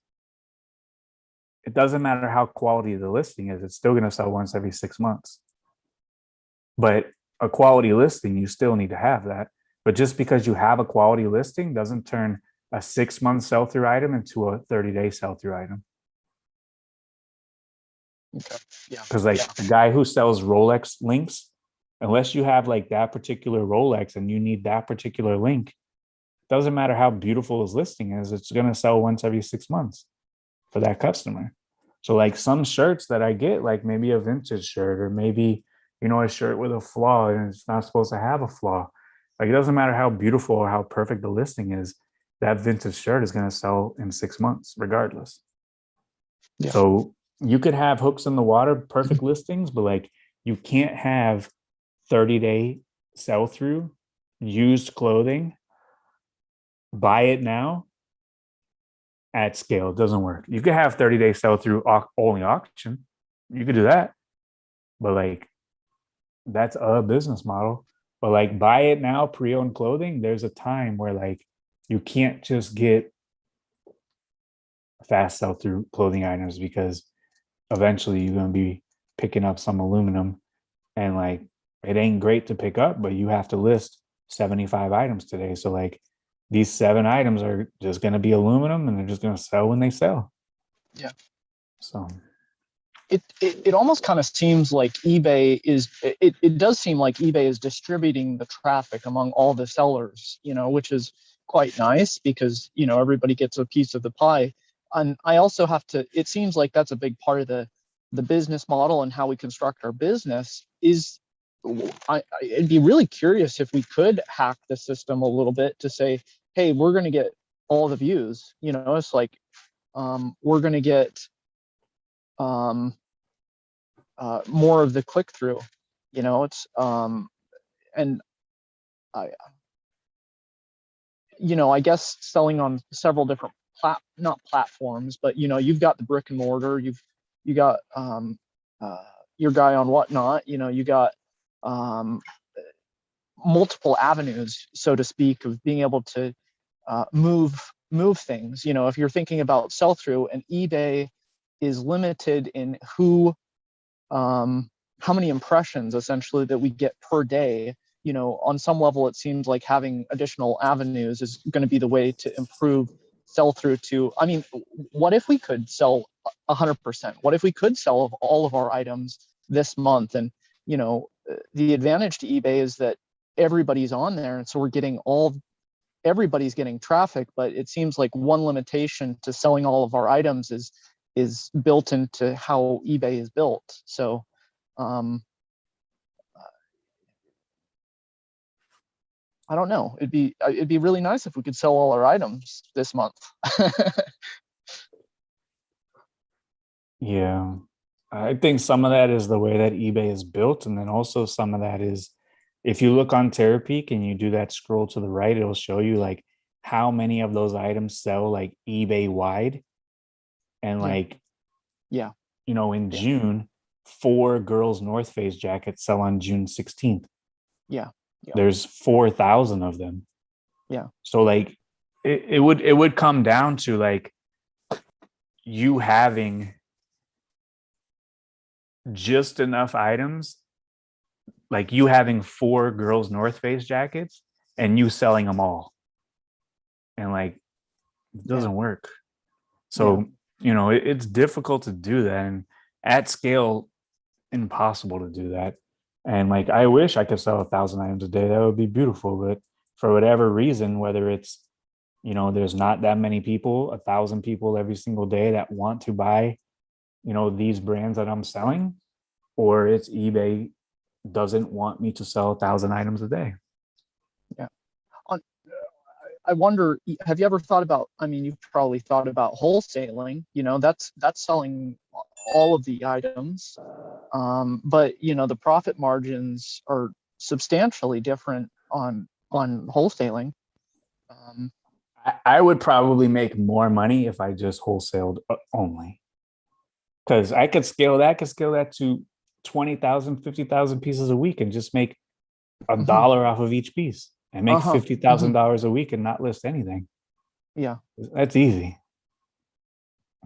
it doesn't matter how quality the listing is, it's still going to sell once every 6 months. But a quality listing, you still need to have that. But just because you have a quality listing doesn't turn a 6-month sell-through item into a 30-day sell-through item. Okay. Yeah. Because like the guy who sells Rolex links, unless you have like that particular Rolex and you need that particular link, doesn't matter how beautiful his listing is, it's going to sell once every 6 months for that customer. So like some shirts that I get, like maybe a vintage shirt or maybe, you know, a shirt with a flaw and it's not supposed to have a flaw. Like it doesn't matter how beautiful or how perfect the listing is, that vintage shirt is going to sell in 6 months regardless. Yeah. So you could have hooks in the water, perfect listings, but like you can't have 30-day sell through used clothing, buy it now at scale. It doesn't work. You could have 30-day sell through only auction. You could do that, but like that's a business model. But like buy it now, pre-owned clothing, there's a time where like you can't just get fast sell through clothing items because eventually you're going to be picking up some aluminum and like it ain't great to pick up, but you have to list 75 items today. So like these 7 items are just going to be aluminum and they're just going to sell when they sell. Yeah. So it almost kind of seems like eBay is, it does seem like eBay is distributing the traffic among all the sellers, you know, which is quite nice because, you know, everybody gets a piece of the pie. And I also have to, it seems like that's a big part of the business model and how we construct our business is, I'd be really curious if we could hack the system a little bit to say, hey, we're going to get all the views, you know, it's like, we're going to get, more of the click through, you know, it's, and I, you know, I guess selling on several different not platforms, but you know, you've got the brick and mortar, you got, your guy on Whatnot, you know, you got, multiple avenues, so to speak, of being able to, move things. You know, if you're thinking about sell through, and eBay is limited in who, how many impressions essentially that we get per day. You know, on some level, it seems like having additional avenues is going to be the way to improve sell through to, I mean, what if we could sell 100%? What if we could sell all of our items this month? And, you know, the advantage to eBay is that everybody's on there. And so we're getting everybody's getting traffic, but it seems like one limitation to selling all of our items is built into how eBay is built. So, I don't know. It'd be really nice if we could sell all our items this month. yeah, I think some of that is the way that eBay is built. And then also some of that is if you look on Terapeak and you do that scroll to the right, it'll show you like how many of those items sell like eBay wide. And like, yeah, you know, in June, 4 girls North Face jackets sell on June 16th. Yeah. There's 4,000 of them. Yeah. So like it would come down to like you having just enough items, like you having 4 girls North Face jackets and you selling them all. And like it doesn't work. So, you know, it's difficult to do that, and at scale, impossible to do that. And like, I wish I could sell 1,000 items a day. That would be beautiful. But for whatever reason, whether it's, you know, there's not that many people, 1,000 people every single day that want to buy, you know, these brands that I'm selling, or it's eBay doesn't want me to sell 1,000 items a day. Yeah. I wonder, have you ever thought about, I mean, you've probably thought about wholesaling, you know, that's selling all of the items. But you know, the profit margins are substantially different on wholesaling. I would probably make more money if I just wholesaled only, because I could scale that to 20,000, 50,000 pieces a week and just make $1 off of each piece and make $50,000 a week and not list anything. Yeah. That's easy.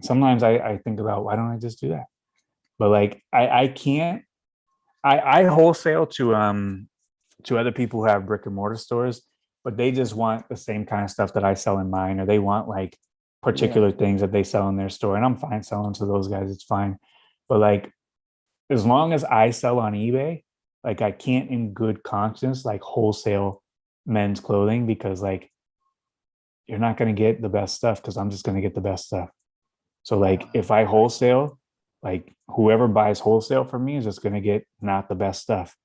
Sometimes I think about, why don't I just do that? But like, I can't, I wholesale to other people who have brick and mortar stores, but they just want the same kind of stuff that I sell in mine, or they want like particular things that they sell in their store. And I'm fine selling to those guys. It's fine. But like, as long as I sell on eBay, like I can't in good conscience like wholesale men's clothing because like you're not going to get the best stuff because I'm just going to get the best stuff. So like if I wholesale, like whoever buys wholesale from me is just going to get not the best stuff.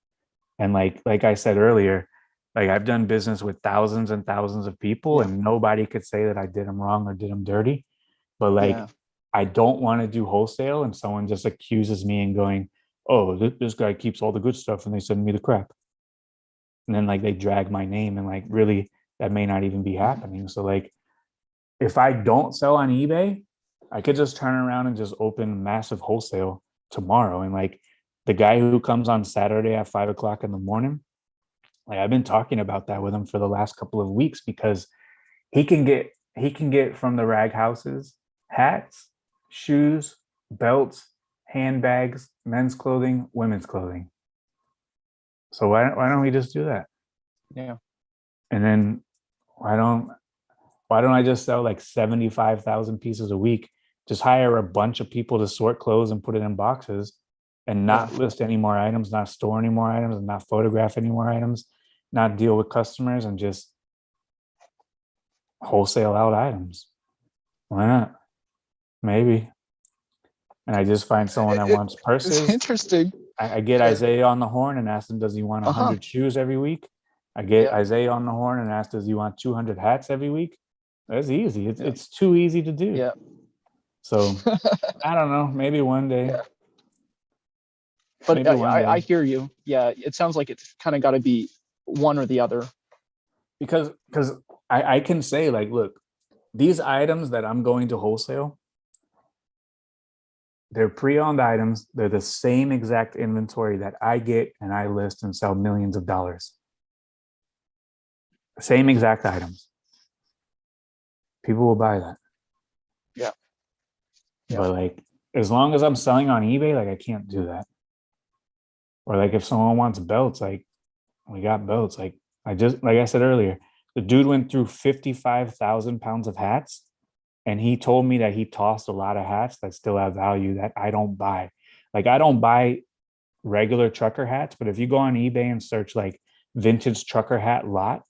And like I said earlier, like I've done business with thousands and thousands of people and nobody could say that I did them wrong or did them dirty. But like I don't want to do wholesale and someone just accuses me and going, oh, this guy keeps all the good stuff and they send me the crap. And then like they drag my name and like really that may not even be happening. So like if I don't sell on eBay, I could just turn around and just open massive wholesale tomorrow. And like the guy who comes on Saturday at 5 o'clock in the morning, like I've been talking about that with him for the last couple of weeks because he can get from the rag houses hats, shoes, belts, handbags, men's clothing, women's clothing. So why don't we just do that? Yeah. And then why don't I just sell like 75,000 pieces a week? Just hire a bunch of people to sort clothes and put it in boxes and not list any more items, not store any more items, and not photograph any more items, not deal with customers and just wholesale out items. Why not? Maybe. And I just find someone that wants purses. It's interesting. I get Isaiah on the horn and ask him, does he want 100 shoes every week? I get Isaiah on the horn and ask, does he want 200 hats every week? That's easy. It's too easy to do. Yeah. So I don't know. Maybe one day. But Maybe one I day. hear you. Yeah, it sounds like it's kind of got to be one or the other. Because I can say like, look, these items that I'm going to wholesale, they're pre-owned items. They're the same exact inventory that I get and I list and sell millions of dollars. Same exact items. People will buy that. Yeah. But like, as long as I'm selling on eBay, like I can't do that. Or like if someone wants belts, like we got belts. Like I said earlier, the dude went through 55,000 pounds of hats. And he told me that he tossed a lot of hats that still have value that I don't buy. Like I don't buy regular trucker hats, but if you go on eBay and search like vintage trucker hat lot,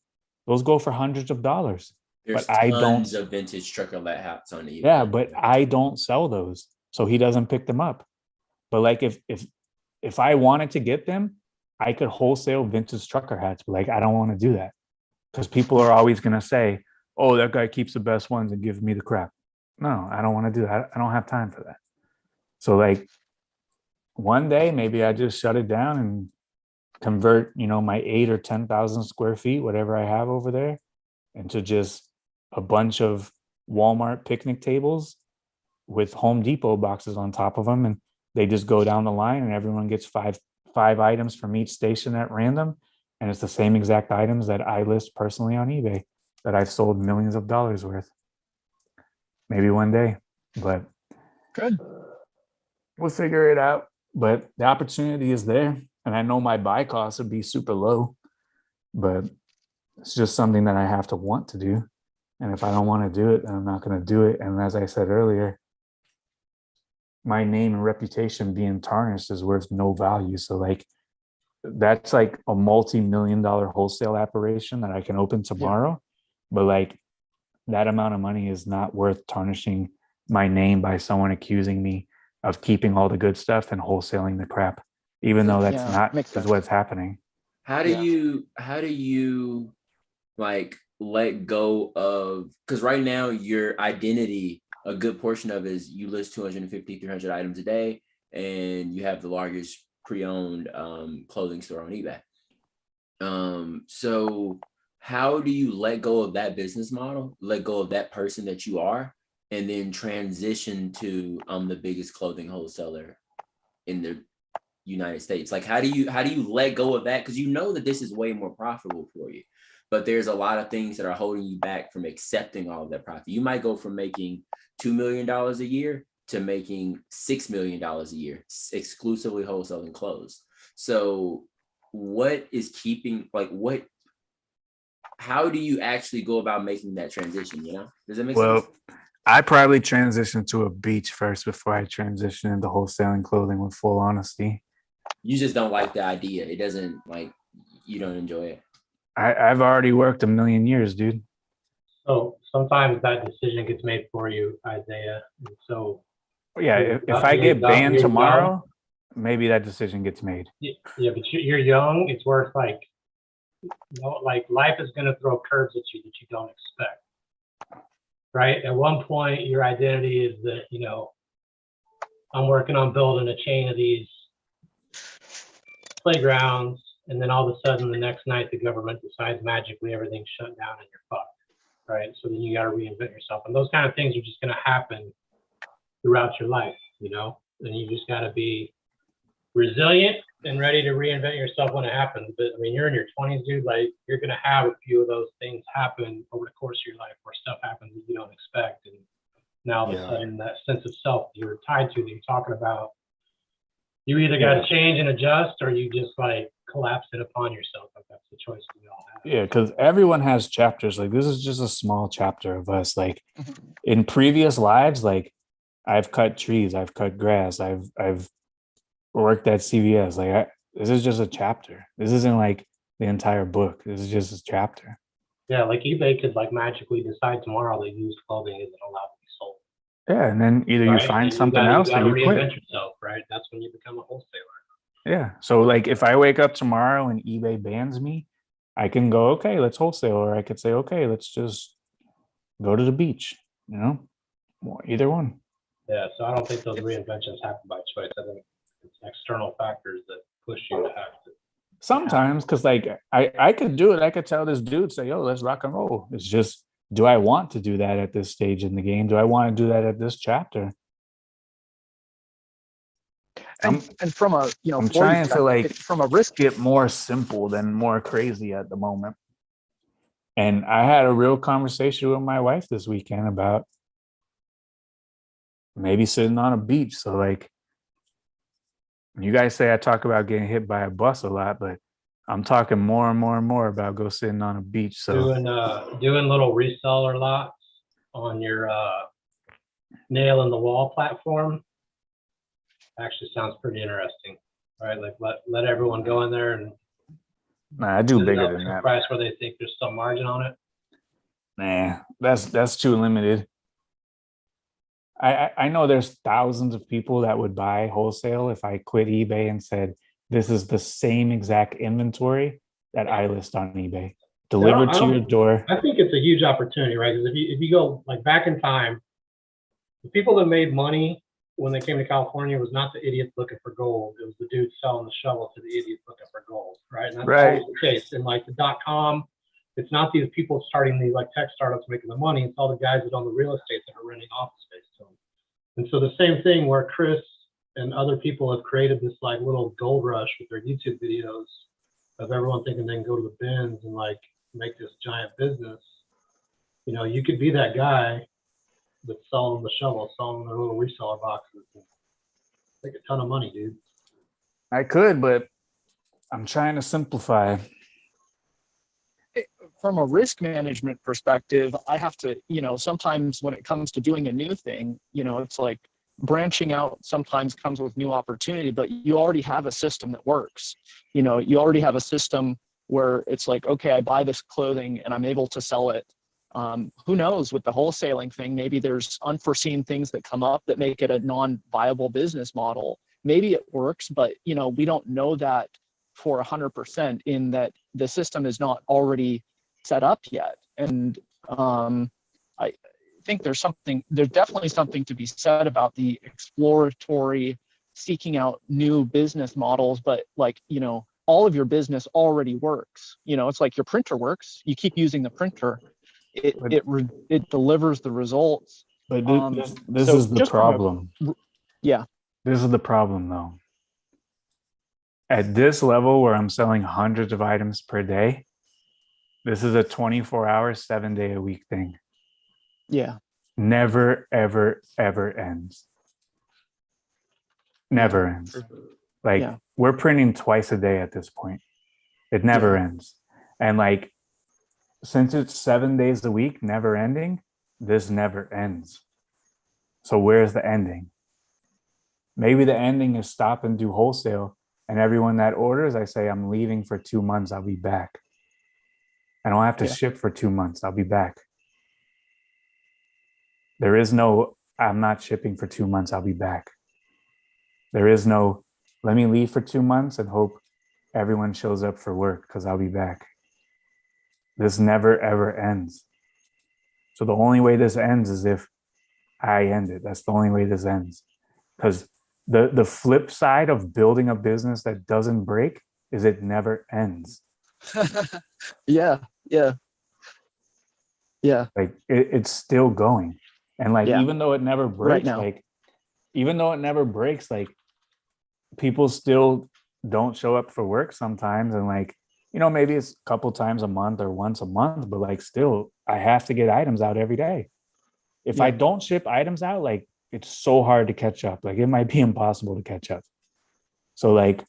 those go for hundreds of dollars. There's but I don't. tons of vintage trucker hats on eBay. Yeah, but I don't sell those, so he doesn't pick them up. But like if I wanted to get them, I could wholesale vintage trucker hats. But like I don't want to do that because people are always gonna say, oh, that guy keeps the best ones and gives me the crap. No, I don't want to do that. I don't have time for that. So like one day, maybe I just shut it down and convert, my 8 or 10,000 square feet, whatever I have over there, into just a bunch of Walmart picnic tables with Home Depot boxes on top of them. And they just go down the line and everyone gets five items from each station at random. And it's the same exact items that I list personally on eBay that I've sold millions of dollars worth. Maybe one day, but good. We'll figure it out. But the opportunity is there. And I know my buy costs would be super low, but it's just something that I have to want to do. And if I don't want to do it, then I'm not going to do it. And as I said earlier, my name and reputation being tarnished is worth no value. So like, that's like a multi-million-dollar wholesale operation that I can open tomorrow. But like that amount of money is not worth tarnishing my name by someone accusing me of keeping all the good stuff and wholesaling the crap, even though that's not is what's happening. How do you like let go of, because right now your identity, a good portion of it is you list 250, 300 items a day, and you have the largest pre-owned clothing store on eBay. So how do you let go of that business model, let go of that person that you are, and then transition to the biggest clothing wholesaler in the United States? Like how do you let go of that? Because you know that this is way more profitable for you, but there's a lot of things that are holding you back from accepting all of that profit. You might go from making $2 million a year to making $6 million a year, exclusively wholesaling clothes. So what is keeping, how do you actually go about making that transition? Does that make sense? I probably transitioned to a beach first before I transitioned into wholesaling clothing, with full honesty. You just don't like the idea. It doesn't like you don't enjoy it. I've already worked a million years, dude. So sometimes that decision gets made for you, Isaiah. And so Yeah, if I get banned tomorrow, maybe that decision gets made. Yeah, but you're young. It's worth like, like life is going to throw curves at you that you don't expect. Right. At one point, your identity is that, I'm working on building a chain of these playgrounds. And then all of a sudden the next night, the government decides magically everything's shut down and you're fucked. Right. So then you got to reinvent yourself. And those kind of things are just going to happen throughout your life, and you just got to be resilient and ready to reinvent yourself when it happens. But I mean, you're in your 20s, dude, like you're going to have a few of those things happen over the course of your life where stuff happens that you don't expect. And now all of a sudden that sense of self you're tied to that you're talking about, you either got to change and adjust or you just like collapse it upon yourself. Like that's the choice we all have. Yeah, because everyone has chapters. Like this is just a small chapter of us. Like in previous lives, like I've cut trees, I've cut grass, I've worked at CVS. Like this is just a chapter. This isn't like the entire book. This is just a chapter. Yeah, like eBay could like magically decide tomorrow that used clothing isn't allowed to be sold. Yeah, and then either you find something else or you quit. Reinvent yourself, right? That's when you become a wholesaler. Yeah. So like if I wake up tomorrow and eBay bans me, I can go, okay, let's wholesale, or I could say, okay, let's just go to the beach, either one. Yeah, so I don't think those reinventions happen by choice. I think it's external factors that push you to have to. Sometimes, because like I could do it. I could tell this dude, say, yo, let's rock and roll. It's just, do I want to do that at this stage in the game? Do I want to do that at this chapter? And from a, I'm trying to like from a risk, get more simple than more crazy at the moment. And I had a real conversation with my wife this weekend about maybe sitting on a beach. So like, you guys say I talk about getting hit by a bus a lot, but I'm talking more and more and more about go sitting on a beach. So doing little reseller lots on your nail in the wall platform actually sounds pretty interesting, right? Like let everyone go in there and I do bigger than that. Price where they think there's some margin on it. Nah, that's too limited. I know there's thousands of people that would buy wholesale if I quit eBay and said, this is the same exact inventory that I list on eBay, delivered to your door. I think it's a huge opportunity, right? Because if you go like back in time, the people that made money when they came to California was not the idiots looking for gold. It was the dudes selling the shovel to the idiots looking for gold, right? And that's always the case. And like the .com, it's not these people starting these like tech startups making the money. It's all the guys that own the real estate that are renting office space to them. And so the same thing where Chris and other people have created this like little gold rush with their YouTube videos of everyone thinking they can go to the bins and like make this giant business. You could be that guy that's selling them the shovel, selling them their little reseller boxes. Make a ton of money, dude. I could, but I'm trying to simplify. From a risk management perspective, I have to, sometimes when it comes to doing a new thing, it's like branching out sometimes comes with new opportunity, but you already have a system that works. You already have a system where it's like, okay, I buy this clothing and I'm able to sell it. Who knows with the wholesaling thing, maybe there's unforeseen things that come up that make it a non-viable business model. Maybe it works, but we don't know that for 100% in that the system is not already set up yet. And I think there's definitely something to be said about the exploratory seeking out new business models, but like, all of your business already works. It's like your printer works. You keep using the printer. It delivers the results. But this is the problem. Yeah. This is the problem though. At this level where I'm selling hundreds of items per day, this is a 24-hour, 7-day-a-week thing. Yeah. Never, ever, ever ends. Never ends. Like we're printing twice a day at this point. It never ends. And like, since it's 7 days a week, never ending, this never ends. So where's the ending? Maybe the ending is stop and do wholesale And everyone that orders, I say, I'm leaving for 2 months. I'll be back. I don't have to Yeah. ship for 2 months. I'll be back. There is no, I'm not shipping for 2 months. I'll be back. There is no, let me leave for 2 months and hope everyone shows up for work because I'll be back. This never, ever ends. So the only way this ends is if I end it. That's the only way this ends. Because the flip side of building a business that doesn't break is it never ends. Yeah, yeah, yeah. Like it's still going. And like, Yeah. even though it never breaks, now. like, even though it never breaks, like people still don't show up for work sometimes. And like, you know, maybe it's a couple times a month or once a month, but like still I have to get items out every day. If I don't ship items out, like it's so hard to catch up. Like it might be impossible to catch up. So like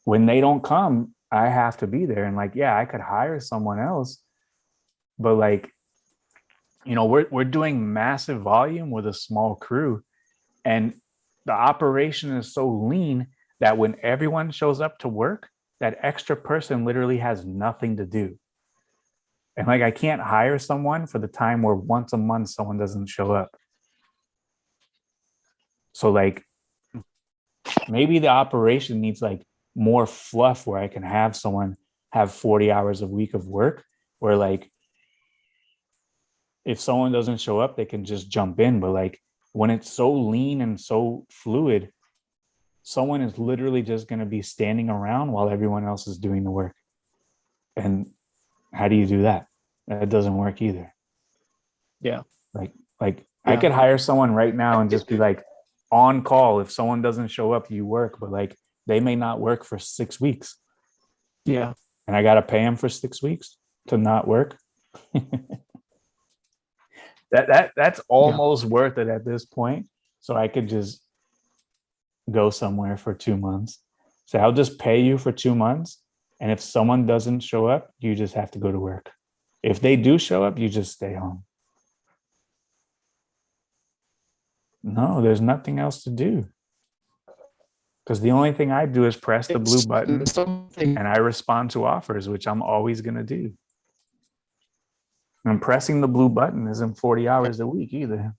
when they don't come, I have to be there. And like, yeah, I could hire someone else, but like, you know, we're doing massive volume with a small crew, and the operation is so lean that when everyone shows up to work, that extra person literally has nothing to do. And like, I can't hire someone for the time where once a month someone doesn't show up. So like, maybe the operation needs like more fluff where I can have someone have 40 hours a week of work, where like, if someone doesn't show up, they can just jump in. But like when it's so lean and so fluid, someone is literally just going to be standing around while everyone else is doing the work. And how do you do that? That doesn't work either. Yeah. Like I could hire someone right now and just be like on call. If someone doesn't show up, you work, but like they may not work for 6 weeks. Yeah. And I got to pay them for 6 weeks to not work. That's almost worth it at this point. So I could just go somewhere for 2 months. So I'll just pay you for 2 months. And if someone doesn't show up, you just have to go to work. If they do show up, you just stay home. No, there's nothing else to do. Because the only thing I do is press the blue button and I respond to offers, which I'm always going to do. And pressing the blue button isn't 40 hours a week either.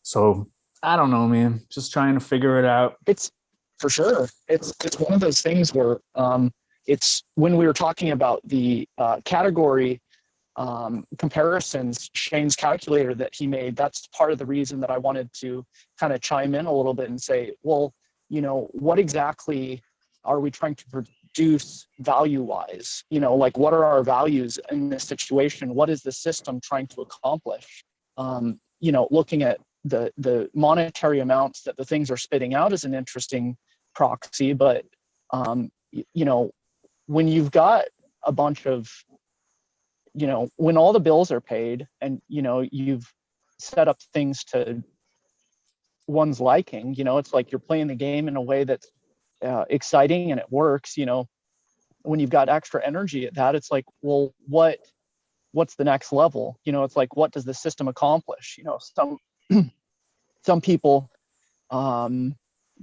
So I don't know, man. Just trying to figure it out. It's for sure. It's one of those things where it's when we were talking about the category comparisons, Shane's calculator that he made, that's part of the reason that I wanted to kind of chime in a little bit and say, well, you know, what exactly are we trying to produce value-wise? You know, like what are our values in this situation? What is the system trying to accomplish? You know, looking at the monetary amounts that the things are spitting out is an interesting proxy, but you know, when you've got a bunch of, you know, when all the bills are paid and, you know, you've set up things to one's liking, you know, it's like you're playing the game in a way that's exciting and it works. You know, when you've got extra energy at that, it's like, well, what's the next level? You know, it's like, what does the system accomplish? You know, some people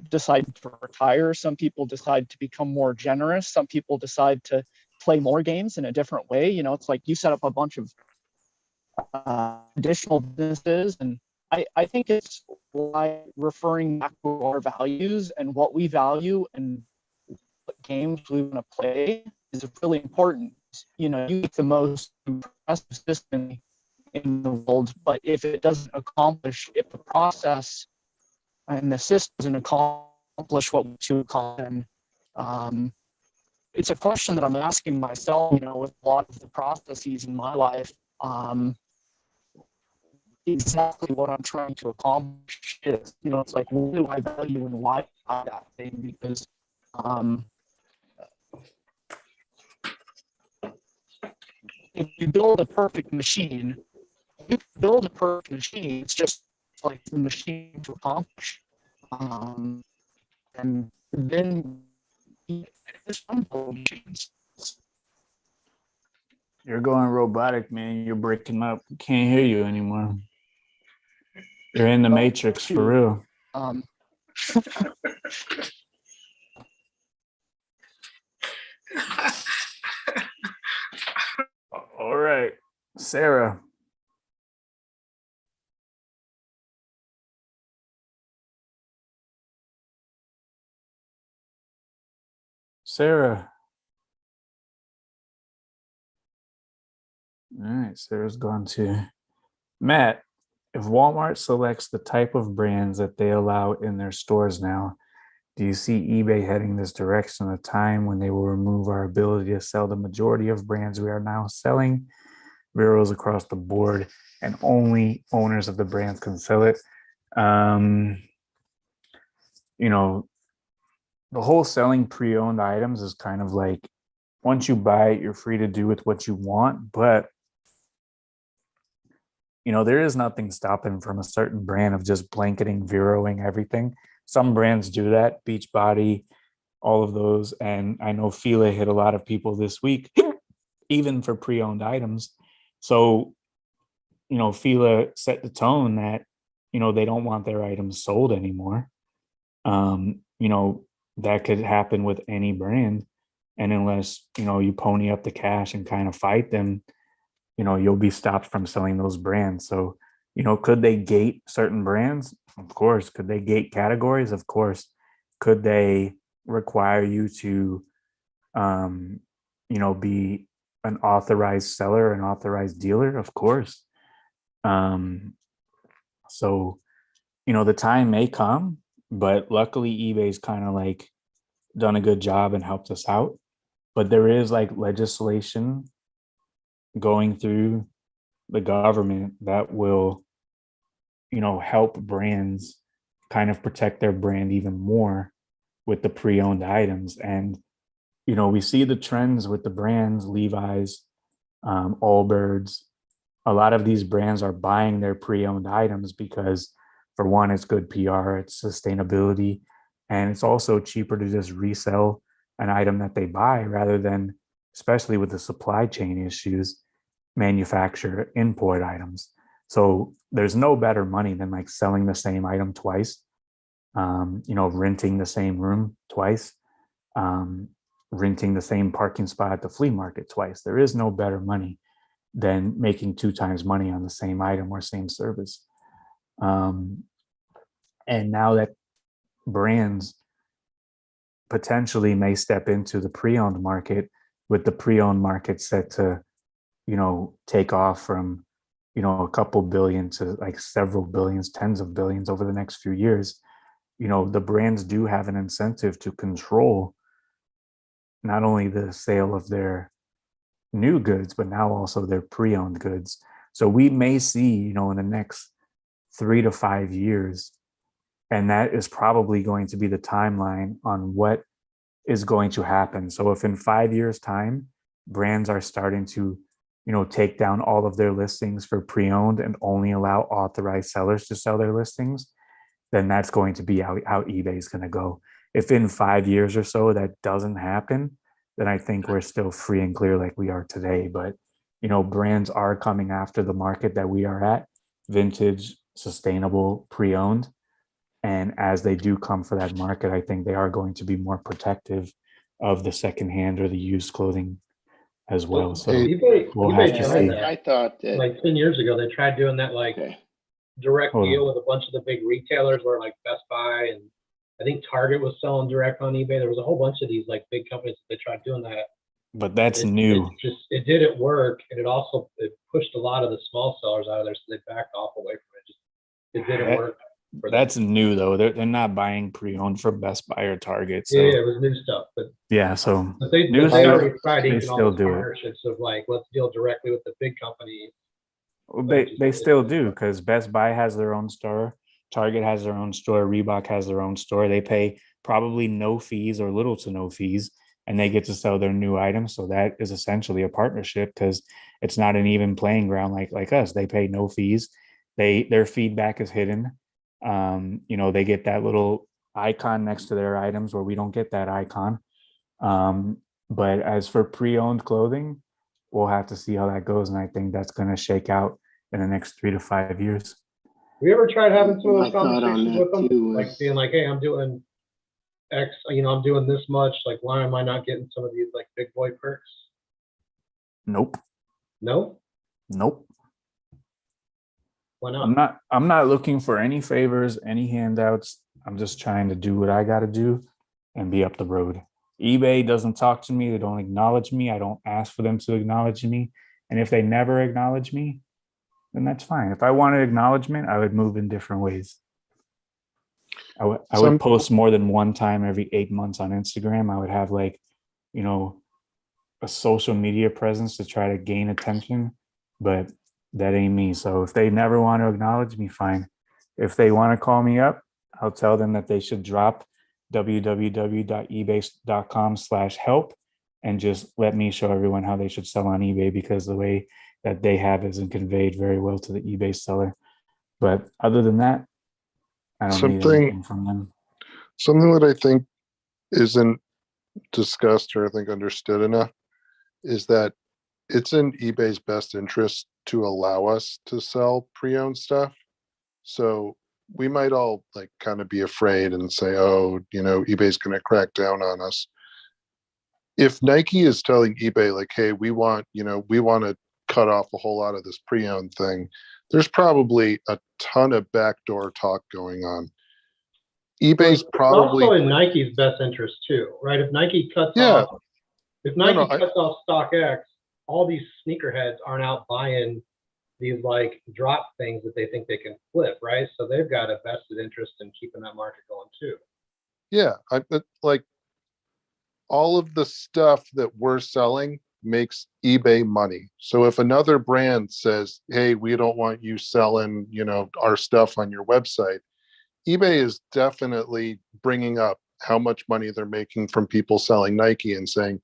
decide to retire. Some people decide to become more generous. Some people decide to play more games in a different way. You know, it's like you set up a bunch of additional businesses. And I think it's like referring back to our values and what we value and what games we want to play is really important. You know, you get the most impressive system in the world, but if it doesn't accomplish, if the process and the system doesn't accomplish what we should accomplish, it's a question that I'm asking myself, you know, with a lot of the processes in my life, exactly what I'm trying to accomplish is, you know, it's like, what do I value and why I that thing? Because if you build a perfect machine, it's just like the machine to accomplish. And then You're going robotic, man. You're breaking up. Can't hear you anymore. You're in the matrix for real. All right, Sarah. Sarah. All right, Sarah's gone too. Matt, if Walmart selects the type of brands that they allow in their stores now, do you see eBay heading this direction at a time when they will remove our ability to sell the majority of brands we are now selling, bureaus across the board, and only owners of the brands can sell it? You know, the whole selling pre-owned items is kind of like, once you buy it, you're free to do with what you want, but you know, there is nothing stopping from a certain brand of just blanketing, zeroing everything. Some brands do that, Beachbody, all of those. And I know Fila hit a lot of people this week, even for pre-owned items. So, you know, Fila set the tone that, you know, they don't want their items sold anymore. You know, that could happen with any brand. And unless, you know, you pony up the cash and kind of fight them, you know, you'll be stopped from selling those brands. So, you know, could they gate certain brands? Of course. Could they gate categories? Of course. Could they require you to, you know, be an authorized seller, an authorized dealer? Of course. So, you know, the time may come, but luckily eBay's kind of like done a good job and helped us out. But there is like legislation going through the government that will, you know, help brands kind of protect their brand even more with the pre-owned items. And, you know, we see the trends with the brands, Levi's, Allbirds. A lot of these brands are buying their pre-owned items because, for one, it's good PR, it's sustainability, and it's also cheaper to just resell an item that they buy rather than, especially with the supply chain issues, manufacture import items. So there's no better money than like selling the same item twice, you know, renting the same room twice, renting the same parking spot at the flea market twice. There is no better money than making 2 times money on the same item or same service. And now that brands potentially may step into the pre-owned market, with the pre-owned market set to, you know, take off from, you know, a couple billion to like several billions, tens of billions over the next few years, you know, the brands do have an incentive to control not only the sale of their new goods, but now also their pre-owned goods. So we may see, you know, in the next 3 to 5 years, and that is probably going to be the timeline on what is going to happen. So if in 5 years' time, brands are starting to, you know, take down all of their listings for pre-owned and only allow authorized sellers to sell their listings, then that's going to be how eBay is going to go. If in 5 years or so that doesn't happen, then I think we're still free and clear like we are today. But, you know, brands are coming after the market that we are at, vintage, sustainable, pre-owned. And as they do come for that market, I think they are going to be more protective of the secondhand or the used clothing as well. So we'll have to see. I thought that like 10 years ago, they tried doing that like direct deal with a bunch of the big retailers where like Best Buy and I think Target was selling direct on eBay. There was a whole bunch of these like big companies that they tried doing that. But that's new. It didn't work. And it pushed a lot of the small sellers out of there. So they backed off away from it. It didn't work. That's new though. They're not buying pre-owned from Best Buy or Target. So. Yeah, it was new stuff. But yeah, so they already tried they to still do it. partnerships of like, let's deal directly with the big companies. Well, they still do, because Best Buy has their own store, Target has their own store, Reebok has their own store. They pay probably no fees or little to no fees, and they get to sell their new items. So that is essentially a partnership, because it's not an even playing ground like us. They pay no fees. Their feedback is hidden. You know, they get that little icon next to their items where we don't get that icon. But as for pre-owned clothing, we'll have to see how that goes. And I think that's going to shake out in the next 3 to 5 years. Have you ever tried having some of those conversations with them? Like being like, hey, I'm doing X, I'm doing this much, like, why am I not getting some of these like big boy perks? Nope. No, Nope. why I'm not? not looking for any favors, any handouts. I'm just trying to do what I got to do and be up the road. eBay doesn't talk to me. They don't acknowledge me. I don't ask for them to acknowledge me. And if they never acknowledge me, then that's fine. If I wanted acknowledgement, I would move in different ways. I Some- would post more than one time every 8 months on Instagram. I would have like, a social media presence to try to gain attention, but that ain't me. So if they never want to acknowledge me, fine. If they want to call me up, I'll tell them that they should drop www.ebay.com/help and just let me show everyone how they should sell on eBay, because the way that they have isn't conveyed very well to the eBay seller. But other than that, I don't need anything from them. Something that I think isn't discussed or I think understood enough is that it's in eBay's best interest to allow us to sell pre-owned stuff. So we might all like kind of be afraid and say, oh, eBay's going to crack down on us. If Nike is telling eBay like, hey, we want to cut off a whole lot of this pre-owned thing, there's probably a ton of backdoor talk going on. eBay's probably also in Nike's best interest too, right? If Nike cuts Yeah. off, if Nike No, cuts off StockX, all these sneakerheads aren't out buying these like drop things that they think they can flip, right? So they've got a vested interest in keeping that market going too. Yeah, like all of the stuff that we're selling makes eBay money. So if another brand says, hey, we don't want you selling, our stuff on your website, eBay is definitely bringing up how much money they're making from people selling Nike and saying,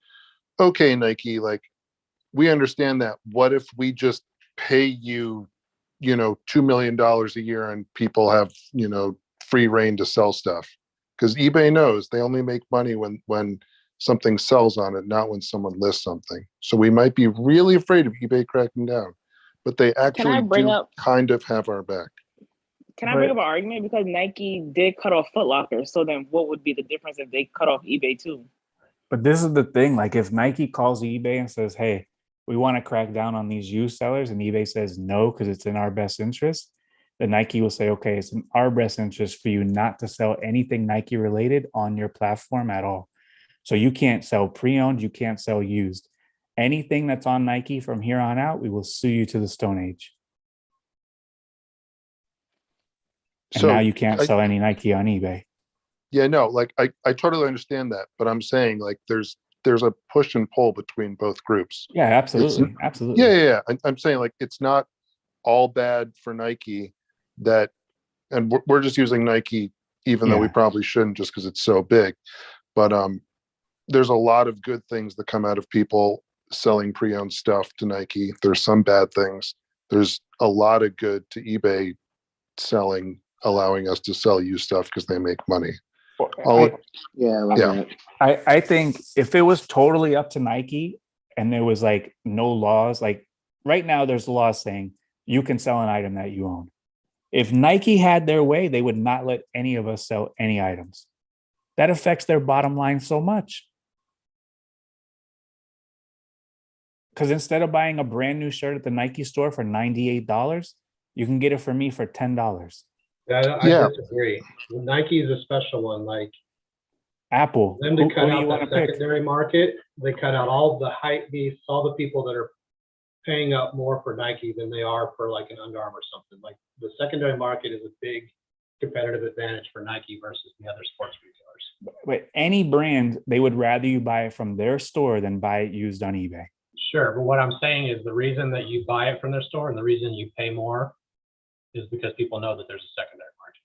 okay, Nike, like, we understand that. What if we just pay you, $2 million a year and people have, free reign to sell stuff? Because eBay knows they only make money when something sells on it, not when someone lists something. So we might be really afraid of eBay cracking down, but they actually bring do up- kind of have our back. Can I bring up an argument? Because Nike did cut off Foot Locker. So then what would be the difference if they cut off eBay too? But this is the thing, like if Nike calls eBay and says, hey, we want to crack down on these used sellers, and eBay says no, because it's in our best interest, then Nike will say, okay, it's in our best interest for you not to sell anything Nike related on your platform at all. So you can't sell pre-owned, you can't sell used. Anything that's on Nike from here on out, we will sue you to the Stone Age. And So now you can't I- sell any Nike on eBay. Yeah, no, like I totally understand that, but I'm saying like there's a push and pull between both groups. Yeah, absolutely. Absolutely. Yeah. I'm saying like it's not all bad for Nike that, and we're just using Nike, even though we Yeah. probably shouldn't just because it's so big. But there's a lot of good things that come out of people selling pre-owned stuff to Nike. There's some bad things. There's a lot of good to eBay selling, allowing us to sell used stuff because they make money. I think if it was totally up to Nike and there was like no laws, like right now there's laws saying you can sell an item that you own. If Nike had their way, they would not let any of us sell any items. That affects their bottom line so much. Because instead of buying a brand new shirt at the Nike store for $98, you can get it for me for $10. I disagree. Nike is a special one. Like Apple. them to Who cut do you out want the to pick? secondary market, they cut out all the hype beasts, all the people that are paying up more for Nike than they are for like an Under Armour or something. Like the secondary market is a big competitive advantage for Nike versus the other sports retailers. Wait, any brand, they would rather you buy it from their store than buy it used on eBay. Sure, but what I'm saying is the reason that you buy it from their store and the reason you pay more is because people know that there's a secondary market.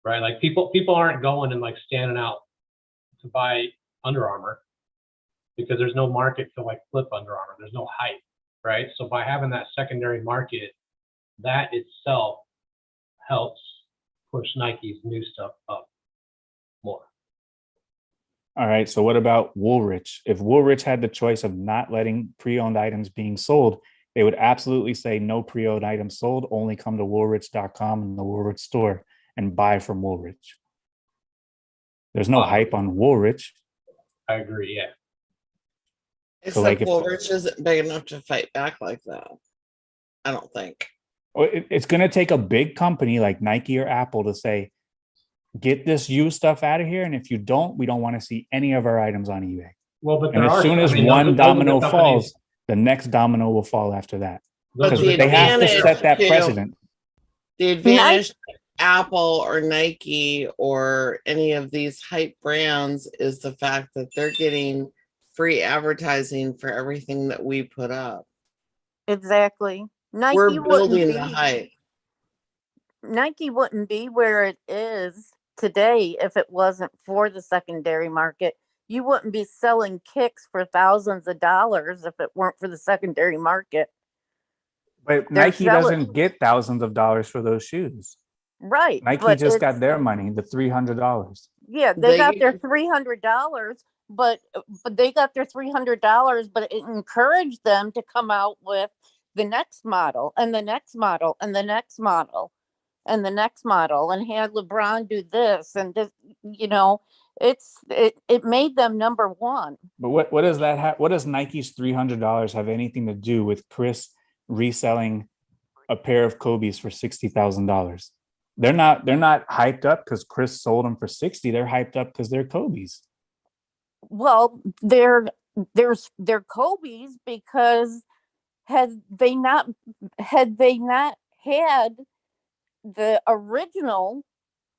Right? Like people aren't going and like standing out to buy Under Armour because there's no market to like flip Under Armour. There's no hype, right? So by having that secondary market, that itself helps push Nike's new stuff up more. All right. So what about Woolrich? If Woolrich had the choice of not letting pre-owned items being sold, they would absolutely say no pre-owned items sold, only come to Woolrich.com and the Woolrich store and buy from Woolrich. There's no hype on Woolrich. I agree. Yeah. Except like if- Woolrich isn't big enough to fight back like that. I don't think. Well, it's going to take a big company like Nike or Apple to say, get this used stuff out of here. And if you don't, we don't want to see any of our items on eBay. Well, but And there as are, soon as I mean, one those are the domino companies- falls, the next domino will fall after that. But Because the they have to advantage set that to- precedent. The advantage to Apple or Nike or any of these hype brands is the fact that they're getting free advertising for everything that we put up. Exactly. Nike We're wouldn't building be, the hype. Nike wouldn't be where it is today if it wasn't for the secondary market. You wouldn't be selling kicks for thousands of dollars if it weren't for the secondary market. But They're Nike selling- doesn't get thousands of dollars for those shoes. Right. Nike but just it's- got their money, the $300. Yeah, they got their $300, but they got their $300, but it encouraged them to come out with the next model and the next model and the next model and the next model and had LeBron do this and this, you know, it made them number one. But what does that have? What does Nike's $300 have anything to do with Chris reselling a pair of Kobe's for $60,000? They're not hyped up because Chris sold them for 60. They're hyped up because they're Kobe's. Well, they're Kobe's because had they not had the original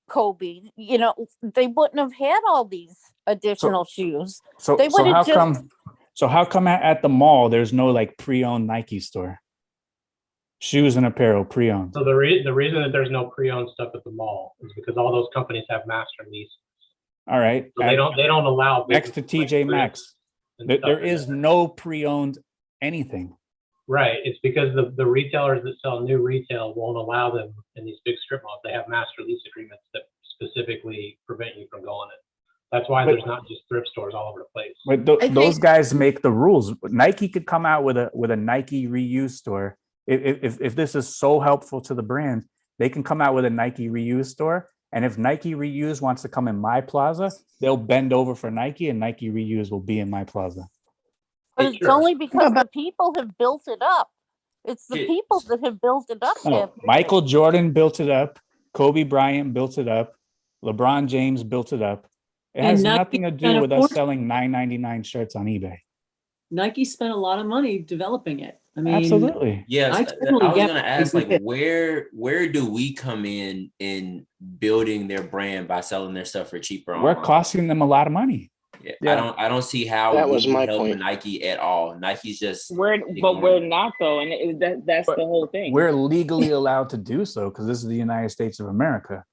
Kobe, you know, they wouldn't have had all these additional shoes. So they so would how have just come? So how come at the mall there's no like pre-owned Nike store? Shoes and apparel pre-owned. So the reason that there's no pre-owned stuff at the mall is because all those companies have master lease. All right. So they don't allow Next to TJ Maxx, and there stuff is no pre-owned anything. Right. It's because the retailers that sell new retail won't allow them in these big strip malls. They have master lease agreements that specifically prevent you from going in. That's why But- there's not just thrift stores all over the place. But those guys make the rules. Nike could come out with a Nike reuse store. If this is so helpful to the brand, they can come out with a Nike reuse store. And if Nike reuse wants to come in my plaza, they'll bend over for Nike and Nike reuse will be in my plaza. but it's only because the people have built it up. It's the Yeah. people that have built it up. No, that- Michael Jordan built it up. Kobe Bryant built it up. LeBron James built it up. It And has Nike nothing to do can with us afford- selling $9.99 shirts on eBay. Nike spent a lot of money developing it. I mean, Absolutely. Yes, I I totally was get gonna what ask, you like, did. where do we come in building their brand by selling their stuff for cheaper? We're online? costing them a lot of money. Yeah. I don't see how That we was would my help point. Nike at all. Nike's just But we're not though, and that's the whole thing. We're legally allowed to do so because this is the United States of America.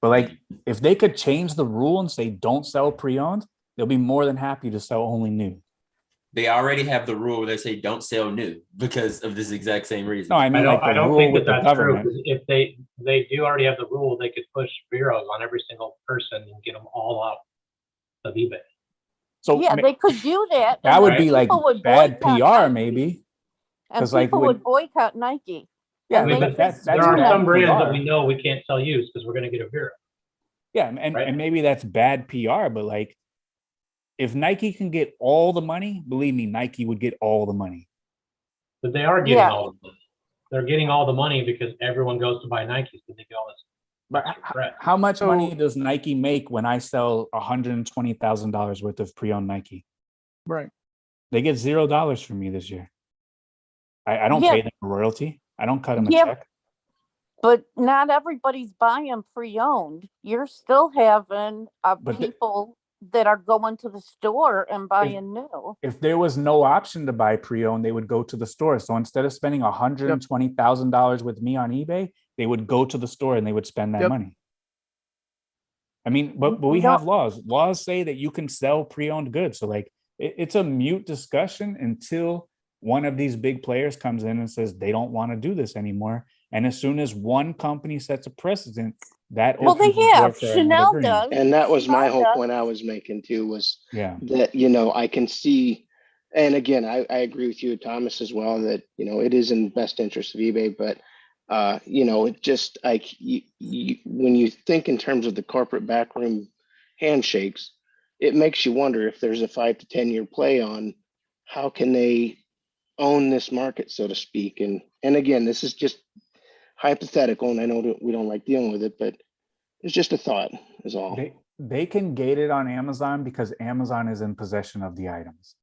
But like, if they could change the rule and say don't sell pre-owned, they'll be more than happy to sell only new. They already have the rule where they say don't sell new because of this exact same reason. No, I mean like I the don't rule think with that the that's true. government. 'Cause if they do already have the rule, they could push bureaus on every single person and get them all off of eBay. So yeah, they could do that. that and would then be like people would bad boycott PR, Nike, maybe. and Because like people when, would boycott Nike. yeah, and but they that's There are bad some brands that PR. we know we can't sell used because we're going to get a bureau. Yeah, and maybe that's bad PR, but like if Nike can get all the money, believe me, Nike would get all the money. But they are getting Yeah. all the money. They're getting all the money because everyone goes to buy Nikes because they get all this. But how much money does Nike make when I sell $120,000 worth of pre-owned Nike? Right. They get $0 from me this year. I don't Yeah. pay them a royalty. I don't cut them a Yeah. check. But not everybody's buying pre-owned. You're still having But the- people that are going to the store and buying new. If there was no option to buy pre-owned, they would go to the store. So instead of spending $120,000 with me on eBay, they would go to the store and they would spend that Yep. money. I mean, but We we don't- have laws. Laws say that you can sell pre-owned goods. So like it's a mute discussion until one of these big players comes in and says they don't want to do this anymore. And as soon as one company sets a precedent, that Well, they opens the door have. for another Chanel brand. does. And that was my Chanel whole does. point I was making too, was Yeah. that, you know, I can see, and again, I agree with you, Thomas, as well, that, you know, it is in best interest of eBay, but, you know, it just like, when you think in terms of the corporate backroom handshakes, it makes you wonder if there's a 5 to 10 year play on how can they own this market, so to speak. And again, this is just hypothetical, and I know that we don't like dealing with it, but it's just a thought is all. They can gate it on Amazon because Amazon is in possession of the items.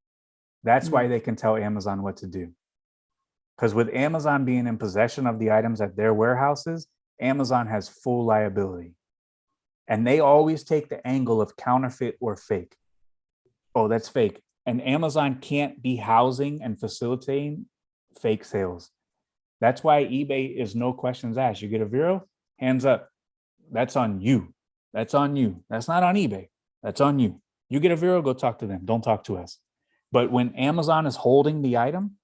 That's why they can tell Amazon what to do. Because with Amazon being in possession of the items at their warehouses, Amazon has full liability. And they always take the angle of counterfeit or fake. Oh, that's fake. And Amazon can't be housing and facilitating fake sales. That's why eBay is no questions asked. You get a Vero, hands up. That's on you. That's on you. That's not on eBay. That's on you. You get a Vero, go talk to them. Don't talk to us. But when Amazon is holding the item,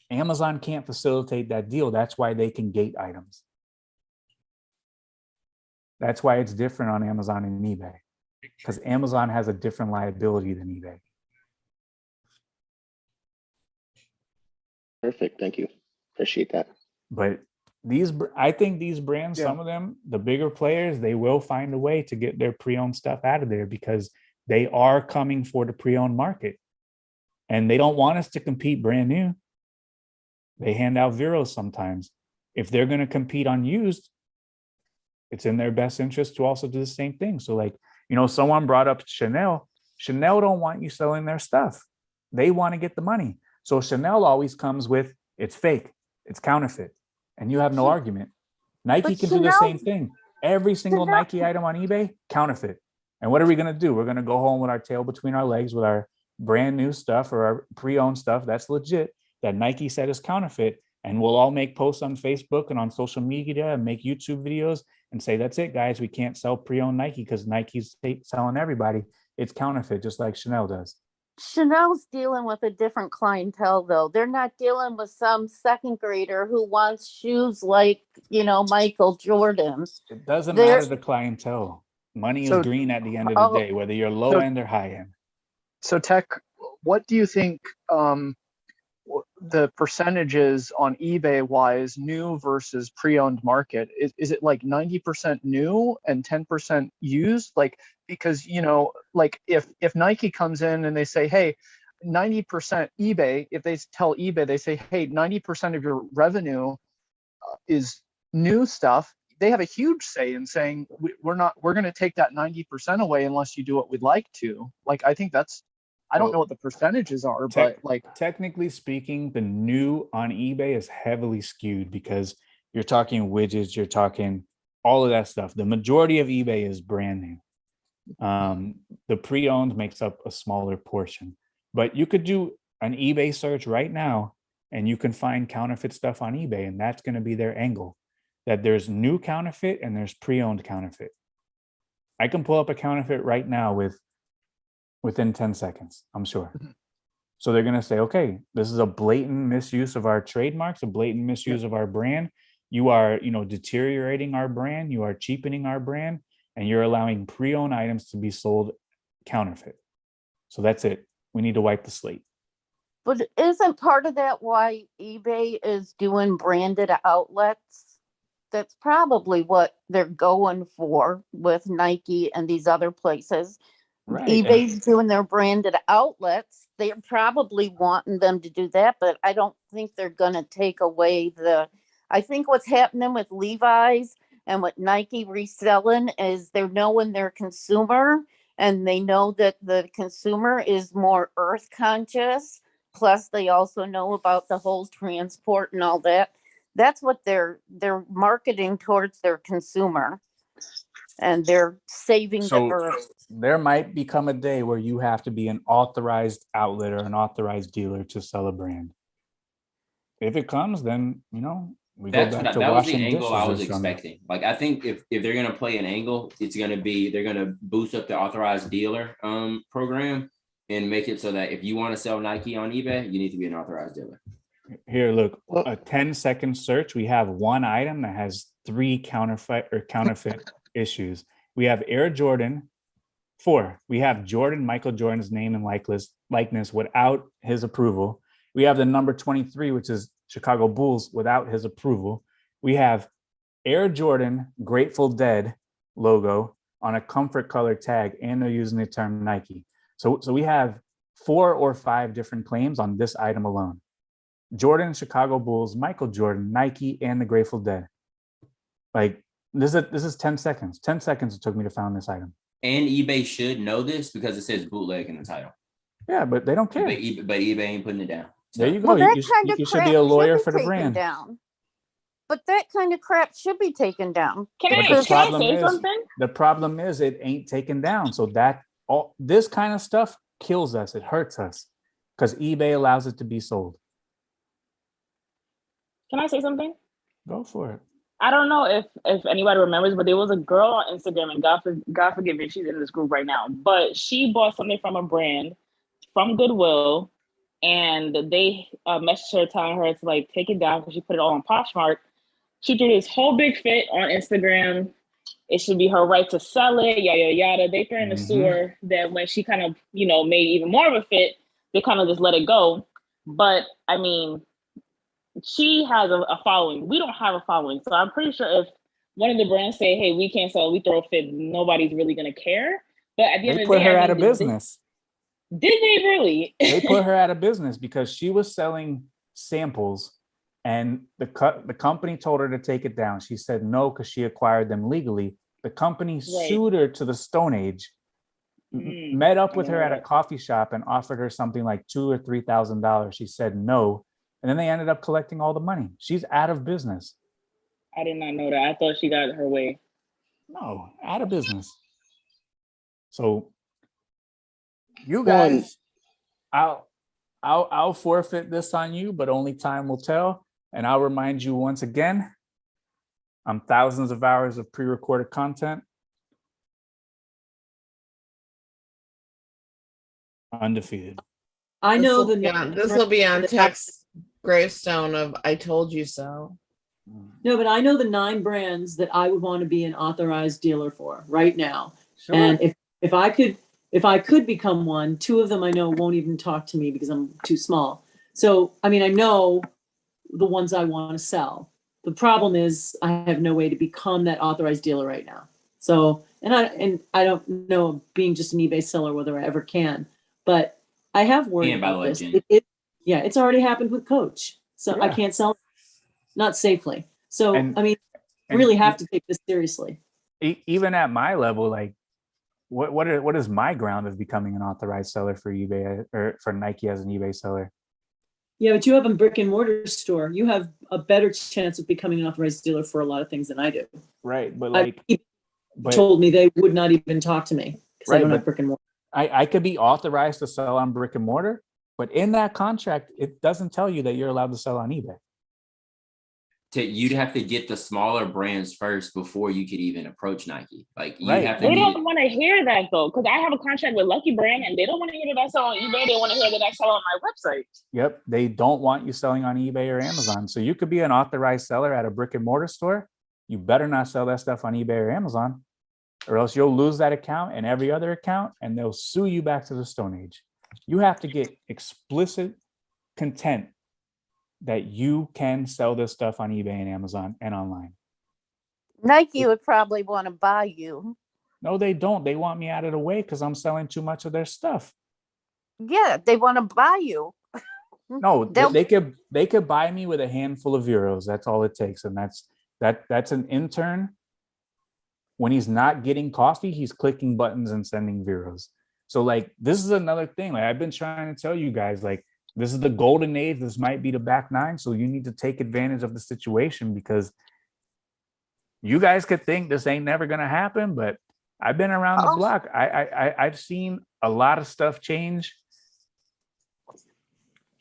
Amazon can't facilitate that deal. That's why they can gate items. That's why it's different on Amazon and eBay, because Amazon has a different liability than eBay. Perfect. Thank you. Appreciate that. But I think these brands, some of them, the bigger players, they will find a way to get their pre-owned stuff out of there because they are coming for the pre-owned market. And they don't want us to compete brand new. They hand out Veros sometimes. If they're going to compete on used, it's in their best interest to also do the same thing. So like, someone brought up Chanel. Chanel don't want you selling their stuff. They want to get the money. So Chanel always comes with, it's fake, it's counterfeit. And you have no argument. Nike can do the same thing. Every single Nike item on eBay, counterfeit. And what are we going to do? We're going to go home with our tail between our legs with our brand new stuff or our pre-owned stuff that's legit that Nike said is counterfeit. And we'll all make posts on Facebook and on social media and make YouTube videos and say, that's it, guys. We can't sell pre-owned Nike because Nike's telling everybody it's counterfeit, just like Chanel does. Chanel's dealing with a different clientele, though. They're not dealing with some second grader who wants shoes like, Michael Jordan. It doesn't matter the clientele. Money is green at the end of the day, whether you're low end or high end. So Tech, what do you think the percentages on eBay wise, new versus pre-owned market? Is it like 90% new and 10% used? Like, because, like if Nike comes in and they say, hey, 90% eBay, if they tell eBay, they say, hey, 90% of your revenue is new stuff. They have a huge say in saying, we're going to take that 90% away unless you do what we'd like to. Like, I think I don't know what the percentages are, but like technically speaking, the new on eBay is heavily skewed because you're talking widgets, you're talking all of that stuff. The majority of eBay is brand new. The pre-owned makes up a smaller portion, but you could do an eBay search right now and you can find counterfeit stuff on eBay, and that's going to be their angle, that there's new counterfeit and there's pre-owned counterfeit. I can pull up a counterfeit right now within 10 seconds, I'm sure. So they're going to say, okay, this is a blatant misuse of our trademarks, a blatant misuse of our brand. You are, deteriorating our brand. You are cheapening our brand, and you're allowing pre-owned items to be sold counterfeit. So that's it. We need to wipe the slate. But isn't part of that why eBay is doing branded outlets? That's probably what they're going for with Nike and these other places. Right. eBay's doing their branded outlets. They're probably wanting them to do that, but I don't think they're going to take away I think what's happening with Levi's and what Nike reselling is they're knowing their consumer, and they know that the consumer is more earth conscious. Plus they also know about the whole transport and all that. That's what they're marketing towards their consumer. And they're saving the earth. There might become a day where you have to be an authorized outlet or an authorized dealer to sell a brand. If it comes, then we go back to that was the washing angle dishes I or was something. expecting. Like, I think if they're gonna play an angle, it's gonna be they're gonna boost up the authorized dealer program and make it so that if you want to sell Nike on eBay, you need to be an authorized dealer. Here, look, a 10-second search. We have one item that has 3 counterfeit issues. We have Air Jordan 4. We have Michael Jordan's name and likeness without his approval. We have the number 23, which is Chicago Bulls, without his approval. We have Air Jordan Grateful Dead logo on a comfort color tag, and they're using the term Nike. So we have 4 or 5 different claims on this item alone. Jordan, Chicago Bulls, Michael Jordan, Nike, and the Grateful Dead. Like this is 10 seconds. 10 seconds it took me to find this item. And eBay should know this because it says bootleg in the title. Yeah, but they don't care. But eBay ain't putting it down. There you go. Well, that You kind of you should crap be a lawyer should for be the taken brand. down. But that kind of crap should be taken down. But the problem is, the problem is it ain't taken down. So that all this kind of stuff kills us. It hurts us because eBay allows it to be sold. Can I say something? Go for it. I don't know if anybody remembers, but there was a girl on Instagram, and God forgive me, she's in this group right now. But she bought something from a brand from Goodwill, and they messaged her telling her to like take it down because she put it all on Poshmark. She threw this whole big fit on Instagram. It should be her right to sell it, yada yada yada. They threw in the sewer. Then when she kind of made even more of a fit, they kind of just let it go. But I mean, she has a following. We don't have a following. So I'm pretty sure if one of the brands say, hey, we can't sell, we throw a fit, nobody's really going to care. But at the end They of the put day, her I out of mean, business. Did they really? They put her out of business because she was selling samples, and the company told her to take it down. She said no because she acquired them legally. The company sued her to the Stone Age, met up with her at a coffee shop and offered her something like $2,000 or $3,000. She said no, and then they ended up collecting all the money. She's out of business. I did not know that. I thought she got her way. No, out of business. So you guys, I'll forfeit this on you, but only time will tell. And I'll remind you once again, I'm thousands of hours of pre-recorded content. Undefeated. I know This will be on text gravestone of "I told you so." No, but I know the 9 brands that I would want to be an authorized dealer for right now. Sure. And if I could become one, 2 of them I know won't even talk to me because I'm too small. So, I mean, I know the ones I want to sell. The problem is I have no way to become that authorized dealer right now. So, and I don't know being just an eBay seller whether I ever can, but I have worried And by the about way, this. Jen. Yeah, it's already happened with Coach. So I Yeah. can't sell, not safely. So, And- I mean, and really have to take this seriously. Even at my level, like what is my ground of becoming an authorized seller for eBay or for Nike as an eBay seller? Yeah, but you have a brick and mortar store. You have a better chance of becoming an authorized dealer for a lot of things than I do. Right, but like, People told me they would not even talk to me because I Right, don't but- have brick and mortar. I could be authorized to sell on brick and mortar, but in that contract, it doesn't tell you that you're allowed to sell on eBay. You'd have to get the smaller brands first before you could even approach Nike. Like you Right. have to They get don't want to hear that though, because I have a contract with Lucky Brand, and they don't want to hear that I sell on eBay. They want to hear that I sell on my website. Yep, they don't want you selling on eBay or Amazon. So you could be an authorized seller at a brick and mortar store. You better not sell that stuff on eBay or Amazon, or else you'll lose that account and every other account, and they'll sue you back to the Stone Age. You have to get explicit content that you can sell this stuff on eBay and Amazon and online. Nike would probably want to buy you. No, they don't. They want me out of the way because I'm selling too much of their stuff. Yeah, they want to buy you. No, They'll- they could buy me with a handful of euros. That's all it takes, and that's an intern. When he's not getting coffee, he's clicking buttons and sending euros. So like, this is another thing. Like I've been trying to tell you guys, like this is the golden age. This might be the back 9. So you need to take advantage of the situation because you guys could think this ain't never gonna happen, but I've been around the block. I've seen a lot of stuff change.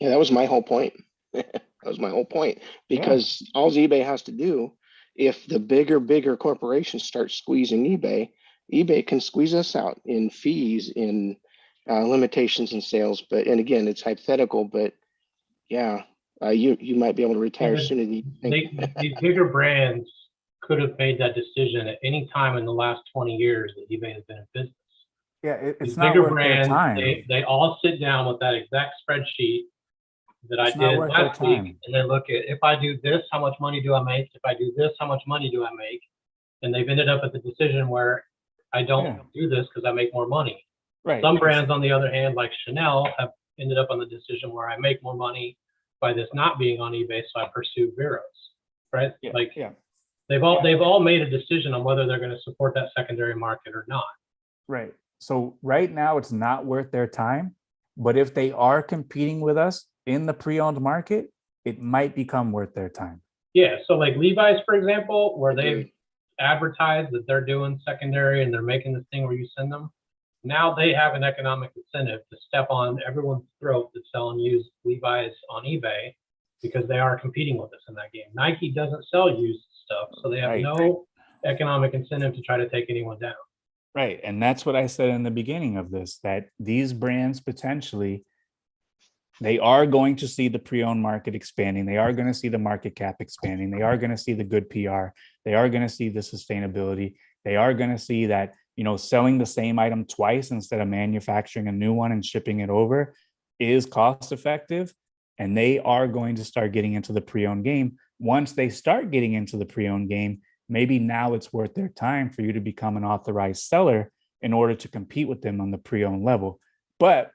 Yeah, that was my whole point. That was my whole point. Because all eBay has to do, if the bigger corporations start squeezing eBay can squeeze us out in fees, in limitations in sales. And again, it's hypothetical, but yeah, you might be able to retire sooner than you think. These bigger brands could have made that decision at any time in the last 20 years that eBay has been in business. Yeah, it's These not bigger worth their brands, time. they all sit down with that exact spreadsheet that I It's not did worth their last week, time. and they look at, if I do this, how much money do I make? If I do this, how much money do I make? And they've ended up at the decision where I don't Yeah. do this because I make more money. Right. Some brands, on the other hand, like Chanel, have ended up on the decision where I make more money by this not being on eBay, so I pursue Veros, right? Yeah. Like Yeah. they've all made a decision on whether they're going to support that secondary market or not. Right. So right now it's not worth their time, but if they are competing with us in the pre-owned market, it might become worth their time. Yeah, so like Levi's, for example, where they've advertised that they're doing secondary and they're making this thing where you send them, now they have an economic incentive to step on everyone's throat that's selling used Levi's on eBay because they are competing with us in that game. Nike doesn't sell used stuff, so they have Right. no economic incentive to try to take anyone down. Right. And that's what I said in the beginning of this, that these brands potentially, they are going to see the pre-owned market expanding. They are going to see the market cap expanding. They are going to see the good PR. They are going to see the sustainability. They are going to see that, selling the same item twice instead of manufacturing a new one and shipping it over is cost effective. And they are going to start getting into the pre-owned game. Once they start getting into the pre-owned game, maybe now it's worth their time for you to become an authorized seller in order to compete with them on the pre-owned level. But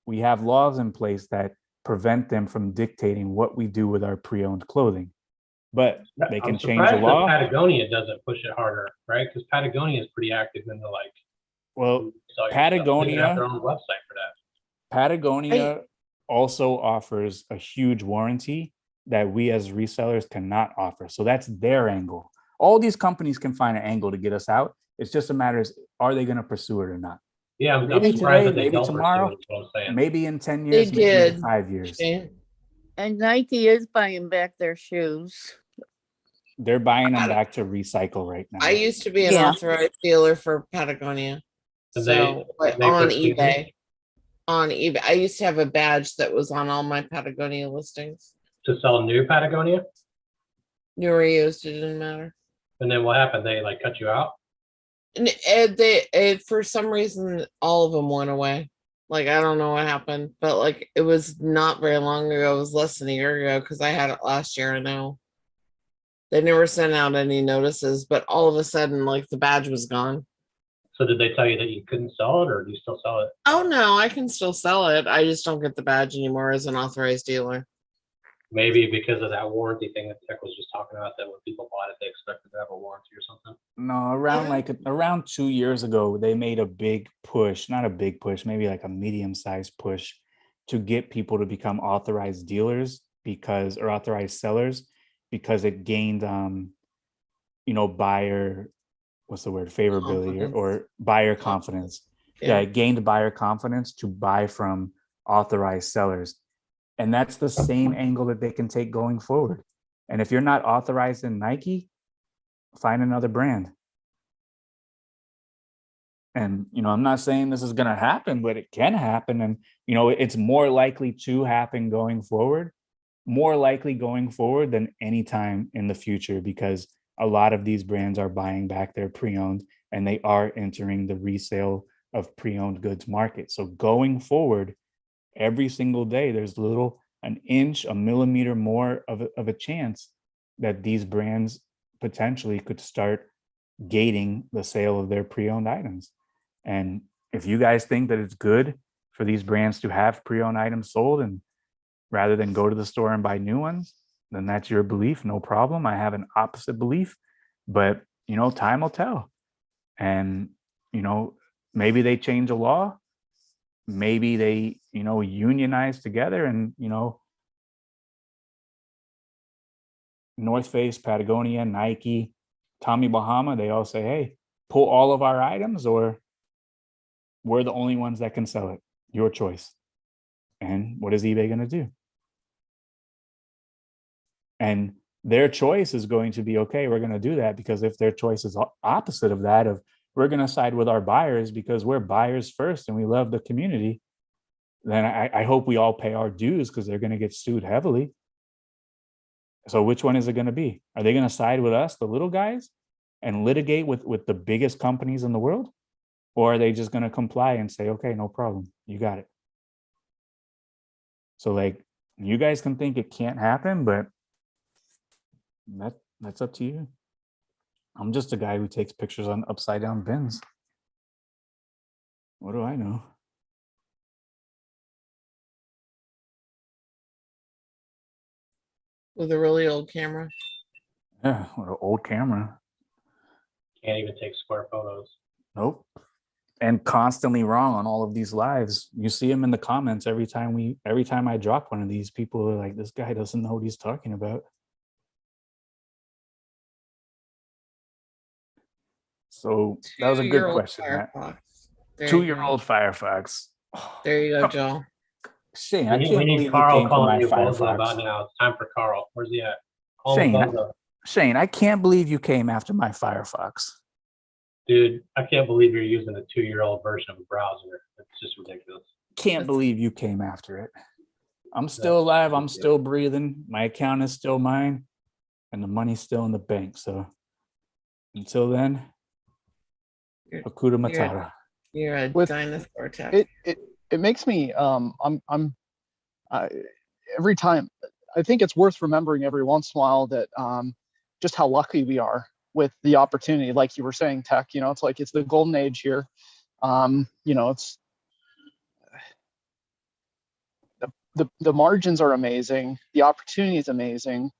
we have laws in place that prevent them from dictating what we do with our pre-owned clothing. But they can I'm change the surprised that law. Patagonia doesn't push it harder, right? Because Patagonia is pretty active in the Well, sell your stuff. They have Patagonia, their own website for that. Patagonia also offers a huge warranty that we as resellers cannot offer. So that's their angle. All these companies can find an angle to get us out. It's just a matter of, are they going to pursue it or not? Yeah, I'm Maybe surprised today, that they maybe don't pursue tomorrow, it, is what I'm saying. maybe in 10 They years, maybe in did. 5 years. And Nike is buying back their shoes. They're buying them back to recycle right now. I used to be an Yeah. authorized dealer for Patagonia. And So, but they on pursue eBay, it I used to have a badge that was on all my Patagonia listings. to sell new Patagonia. New or used, it didn't matter. And then what happened? They cut you out? And for some reason, all of them went away. Like, I don't know what happened, but it was not very long ago. It was less than a year ago because I had it last year. I know. They never sent out any notices, but all of a sudden, the badge was gone. So did they tell you that you couldn't sell it, or do you still sell it? Oh no, I can still sell it. I just don't get the badge anymore as an authorized dealer. Maybe because of that warranty thing that Tech was just talking about, that when people bought it, they expected to have a warranty or something. No, around 2 years ago, they made a big push, not a big push, maybe like a medium-sized push to get people to become authorized dealers or authorized sellers because it gained buyer, what's the word, favorability or buyer confidence. Yeah, it gained buyer confidence to buy from authorized sellers. And that's the same angle that they can take going forward. And if you're not authorized in Nike, find another brand. And, I'm not saying this is going to happen, but it can happen. And, it's more likely to happen going forward, more likely going forward than any time in the future, because a lot of these brands are buying back their pre-owned and they are entering the resale of pre-owned goods market. So going forward, every single day, there's an inch, a millimeter more of a chance that these brands potentially could start gating the sale of their pre-owned items. And if you guys think that it's good for these brands to have pre-owned items sold and rather than go to the store and buy new ones, then that's your belief, no problem. I have an opposite belief, but time will tell. And maybe they change a law, maybe they unionize together, and North Face, Patagonia, Nike, Tommy Bahama, they all say, hey, pull all of our items, or we're the only ones that can sell it. Your choice. And what is eBay going to do? And their choice is going to be, okay, we're going to do that, because if their choice is opposite of that, of we're going to side with our buyers because we're buyers first and we love the community, then I hope we all pay our dues, because they're going to get sued heavily. So which one is it going to be? Are they going to side with us, the little guys, and litigate with the biggest companies in the world? Or are they just going to comply and say, okay, no problem, you got it? So you guys can think it can't happen, but that's up to you. I'm just a guy who takes pictures on upside down bins. What do I know? With a really old camera. Yeah, what an old camera. Can't even take square photos. Nope. And constantly wrong on all of these lives. You see him in the comments every time I drop one of these, people are like, this guy doesn't know what he's talking about. So that was a good Two-year-old question, Matt. Firefox. There you go. 2-year-old Firefox. There you go, Joel. Shane, We I need, can't we believe need you Carl came for calling my you bozo about Firefox. now. It's time for Carl. Where's he at? Call him bozo. Shane, I can't believe you came after my Firefox. Dude, I can't believe you're using a 2-year-old version of a browser. It's just ridiculous. Can't believe you came after it. I'm still alive. I'm still breathing. My account is still mine, and the money's still in the bank. So until then, Hakuna Matata. You're a With- dinosaur tech. It makes me every time I think it's worth remembering every once in a while that just how lucky we are with the opportunity. Like you were saying, Tech, it's like it's the golden age here. It's the margins are amazing, the opportunity is amazing.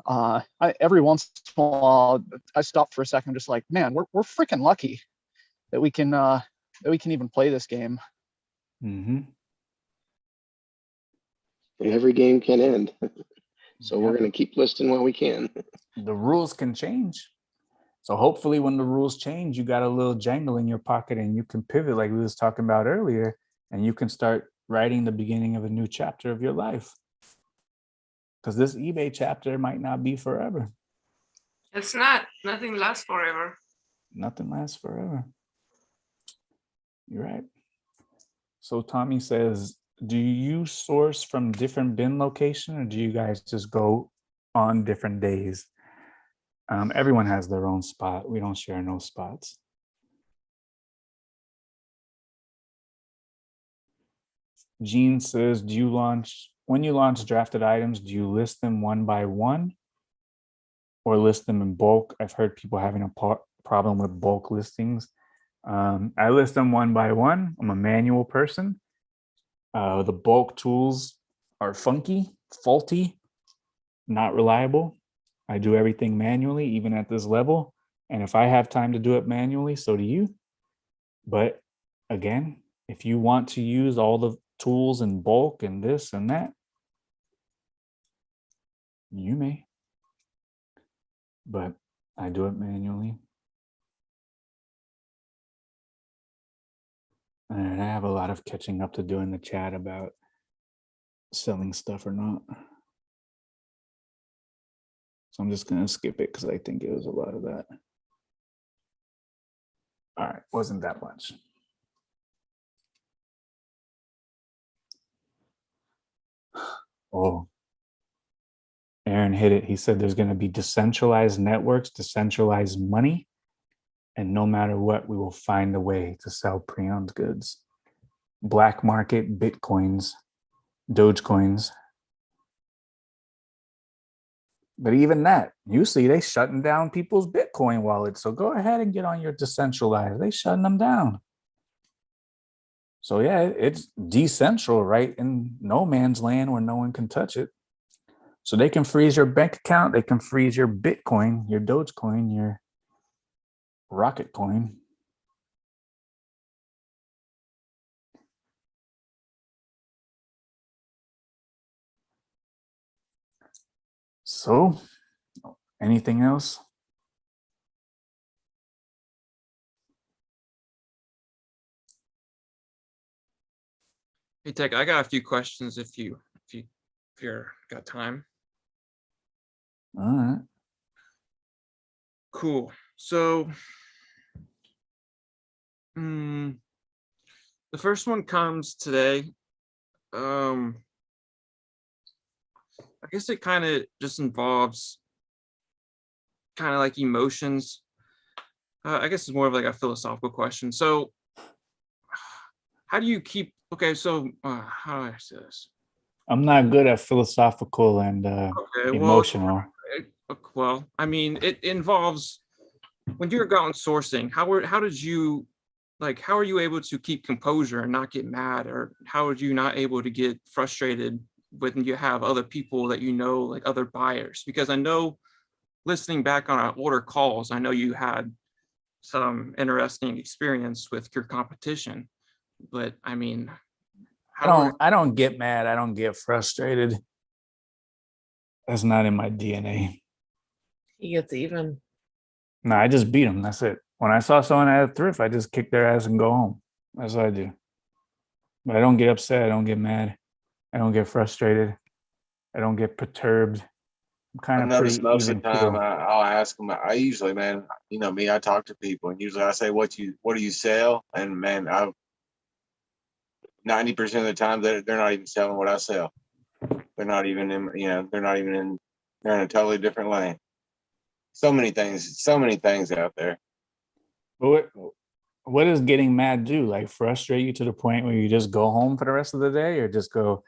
Every once in a while I stop for a second, just like, man, we're freaking lucky that we can even play this game. Mm-hmm. And every game can end. So we're going to keep listing while we can. The rules can change. So hopefully when the rules change, you got a little jangle in your pocket and you can pivot like we was talking about earlier, and you can start writing the beginning of a new chapter of your life. Because this eBay chapter might not be forever. It's not. Nothing lasts forever. Nothing lasts forever. You're right. So Tommy says, do you source from different bin location, or do you guys just go on different days? Everyone has their own spot. We don't share no spots. Gene says, when you launch drafted items, do you list them one by one or list them in bulk? I've heard people having a problem with bulk listings. I list them one by one. I'm a manual person. The bulk tools are funky, faulty, not reliable. I do everything manually, even at this level. And if I have time to do it manually, so do you. But again, if you want to use all the tools in bulk and this and that, you may. But I do it manually. And I have a lot of catching up to do in the chat about selling stuff or not. So I'm just going to skip it because I think it was a lot of that. All right, wasn't that much. Oh, Aaron hit it. He said there's going to be decentralized networks, decentralized money, and no matter what, we will find a way to sell pre-owned goods. Black market, Bitcoins, Dogecoins. But even that, you see, they shutting down people's Bitcoin wallets. So go ahead and get on your decentralized. They shutting them down. So yeah, it's decentral, right? In no man's land where no one can touch it. So they can freeze your bank account. They can freeze your Bitcoin, your Dogecoin, your Rocket Coin. So, anything else? Hey Tech, I got a few questions if you're got time. All right. Cool. So the first one comes today. I guess it kind of just involves kind of like emotions. I guess it's more of like a philosophical question. So how do you keep, okay, so how do I say this? I'm not good at philosophical and emotional. Well, I mean, it involves when you're going sourcing, how did you like, how are you able to keep composure and not get mad? Or how are you not able to get frustrated when you have other people that you know, like other buyers? Because I know, listening back on our older calls, I know you had some interesting experience with your competition, but I mean, I don't get mad. I don't get frustrated. That's not in my DNA. He gets even. No, I just beat them. That's it. When I saw someone at a thrift, I just kick their ass and go home. That's what I do. But I don't get upset. I don't get mad. I don't get frustrated. I don't get perturbed. I'm I kind of noticed pretty most of even the time keel. I'll ask them. I usually, man, you know me, I talk to people, and usually I say, "What do you sell?" And man, I 90% of the time they're not even selling what I sell. They're not even in, they're not even in. They're in a totally different lane. So many things out there. But what does getting mad do? Like frustrate you to the point where you just go home for the rest of the day, or just go,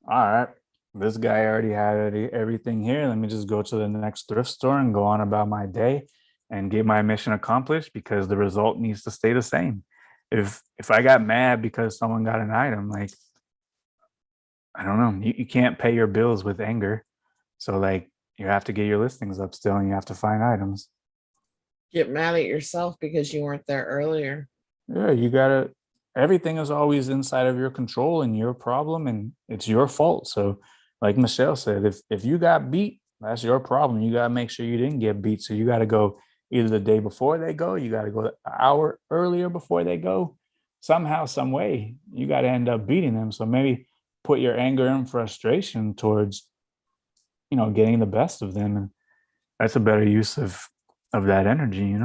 all right, this guy already had everything here. Let me just go to the next thrift store and go on about my day and get my mission accomplished, because the result needs to stay the same. If I got mad because someone got an item, like, I don't know, you can't pay your bills with anger. So like, you have to get your listings up still, and you have to find items. Get mad at yourself because you weren't there earlier. Yeah, you gotta, everything is always inside of your control and your problem, and it's your fault. So like Michelle said, if you got beat, that's your problem. You gotta make sure you didn't get beat. So you gotta go either the day before they go, you gotta go an hour earlier before they go. Somehow, some way, you gotta end up beating them. So maybe put your anger and frustration towards, getting the best of them. And that's a better use of that energy.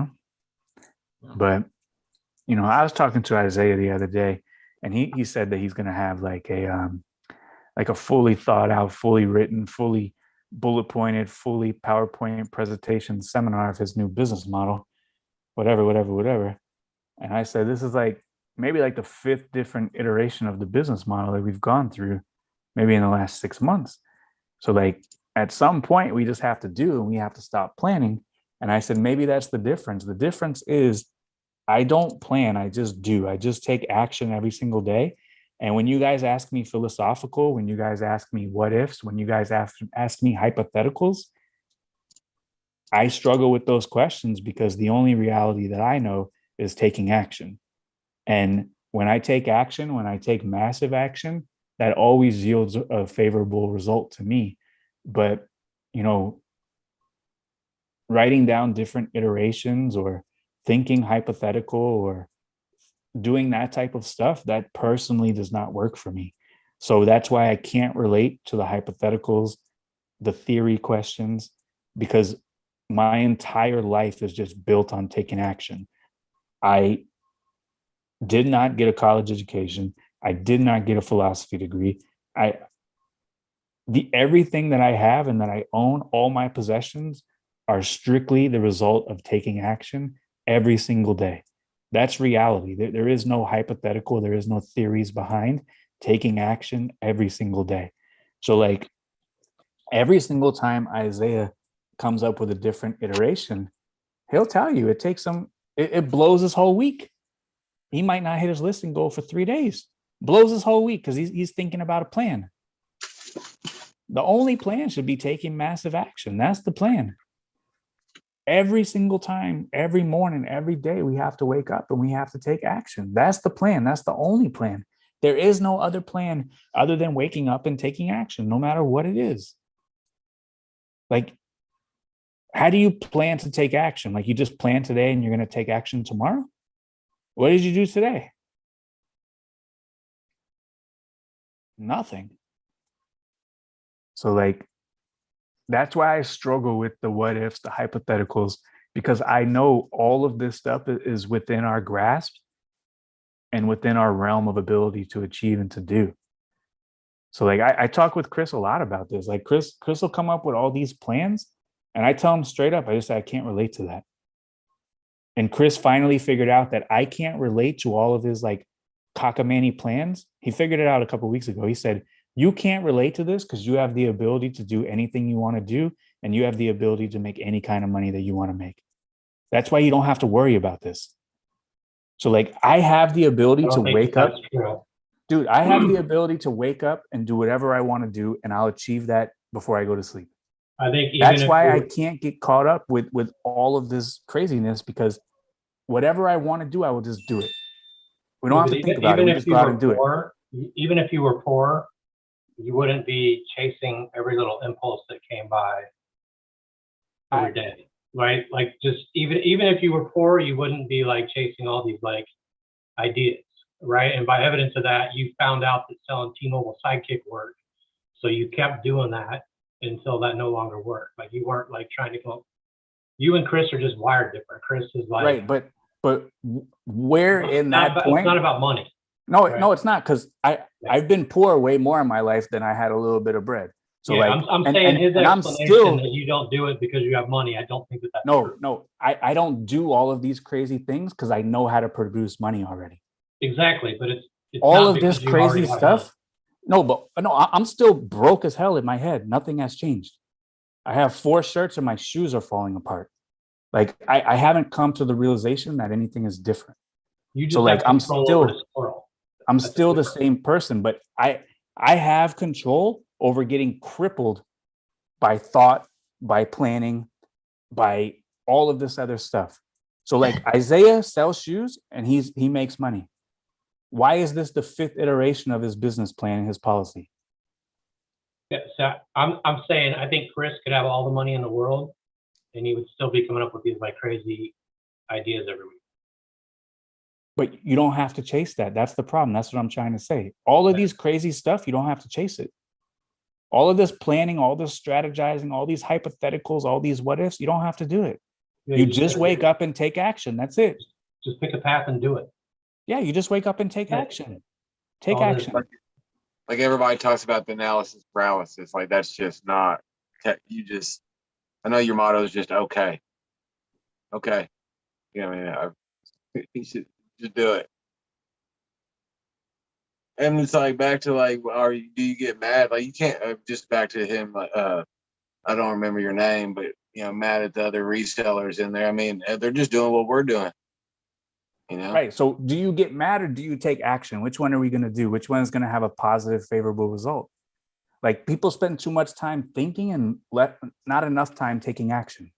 But I was talking to Isaiah the other day, and he said that he's going to have like a fully thought out, fully written, fully bullet pointed, fully PowerPoint presentation seminar of his new business model, whatever. And I said, this is like maybe like the 5th different iteration of the business model that we've gone through, maybe in the last 6 months. So like at some point we just have to do, and we have to stop planning. And I said, maybe that's the difference. The difference is I don't plan, I just do. I just take action every single day. And when you guys ask me philosophical, when you guys ask me what ifs, when you guys ask me hypotheticals, I struggle with those questions, because the only reality that I know is taking action. And when I take action, when I take massive action, that always yields a favorable result to me. But, writing down different iterations or thinking hypothetical or doing that type of stuff, that personally does not work for me. So that's why I can't relate to the hypotheticals, the theory questions, because my entire life is just built on taking action. I did not get a college education. I did not get a philosophy degree. Everything that I have and that I own, all my possessions, are strictly the result of taking action every single day. That's reality. There is no hypothetical. There is no theories behind taking action every single day. So like every single time Isaiah comes up with a different iteration, he'll tell you it blows his whole week. He might not hit his listing goal for 3 days. Blows his whole week because he's thinking about a plan. The only plan should be taking massive action. That's the plan. Every single time, every morning, every day, we have to wake up and we have to take action. That's the plan. That's the only plan. There is no other plan other than waking up and taking action, no matter what it is. Like, how do you plan to take action? Like, you just plan today and you're going to take action tomorrow? What did you do today? Nothing. So like, that's why I struggle with the what ifs, the hypotheticals, because I know all of this stuff is within our grasp and within our realm of ability to achieve and to do. So like, I talk with Chris a lot about this. Like Chris will come up with all these plans, and I tell him straight up, I just say, I can't relate to that. And Chris finally figured out that I can't relate to all of his like cockamamie plans. He figured it out a couple of weeks ago. He said, you can't relate to this because you have the ability to do anything you want to do, and you have the ability to make any kind of money that you want to make. That's why you don't have to worry about this. So like I have the I ability to don't think wake up, that's true. dude, I have the ability to wake up and do whatever I want to do, and I'll achieve that before I go to sleep. I think even That's if why I you're, can't get caught up with all of this craziness, because whatever I want to do, I will just do it. We don't yeah, have but to think about it. even We if just you go out were and do it. poor, even if you were poor, you wouldn't be chasing every little impulse that came by every day, right? Like just even if you were poor, you wouldn't be like chasing all these like ideas, right? And by evidence of that, you found out that selling T-Mobile Sidekick worked, so you kept doing that until that no longer worked. Like you weren't like trying to go. You and Chris are just wired different. Chris is like Right, but where in that it's point? not about money. No, right? no, it's not, because I've been poor way more in my life than I had a little bit of bread. So yeah, like, I'm and, saying and, his and I'm explanation still that you don't do it because you have money. I don't think that that's no, true. no. I don't do all of these crazy things because I know how to produce money already. Exactly, but it's All not of this because you already crazy have stuff. No, but no, I'm still broke as hell in my head. Nothing has changed. I have 4 shirts and my shoes are falling apart. Like I haven't come to the realization that anything is different. You just So like have control over the squirrel. I'm still the same person, but I have control over getting crippled by thought, by planning, by all of this other stuff. So like Isaiah sells shoes and he makes money. Why is this the 5th iteration of his business plan and his policy? Yeah, so I'm saying I think Chris could have all the money in the world, and he would still be coming up with these like crazy ideas every week. But you don't have to chase that. That's the problem. That's what I'm trying to say. All of these crazy stuff, you don't have to chase it. All of this planning, all this strategizing, all these hypotheticals, all these what ifs, you don't have to do it. Yeah, you you just gotta wake do it. up and take action. That's it. Just pick a path and do it. Yeah, you just wake up and take Yeah. action. Take All it is. action. Like everybody talks about the analysis paralysis. Like that's just not. You just. I know your motto is just okay. Okay. You know, you should just do it. And it's like back to like, do you get mad? Like you can't. Just back to him. I don't remember your name, but you know, mad at the other resellers in there. I mean, they're just doing what we're doing. You know? Right. So do you get mad or do you take action? Which one are we going to do? Which one is going to have a positive, favorable result? Like people spend too much time thinking and not enough time taking action.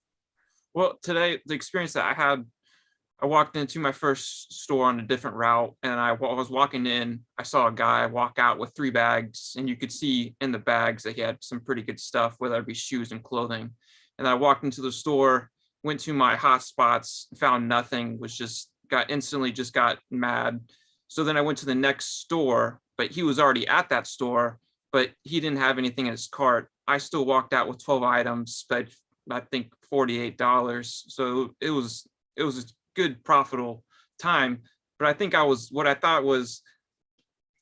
Well, today, the experience that I had, I walked into my first store on a different route, and I was walking in, I saw a guy walk out with 3 bags, and you could see in the bags that he had some pretty good stuff, whether it be shoes and clothing. And I walked into the store, went to my hot spots, found nothing, got mad. So then I went to the next store, but he was already at that store, but he didn't have anything in his cart. I still walked out with 12 items, but I think $48. So it was a good profitable time. But I think what I thought was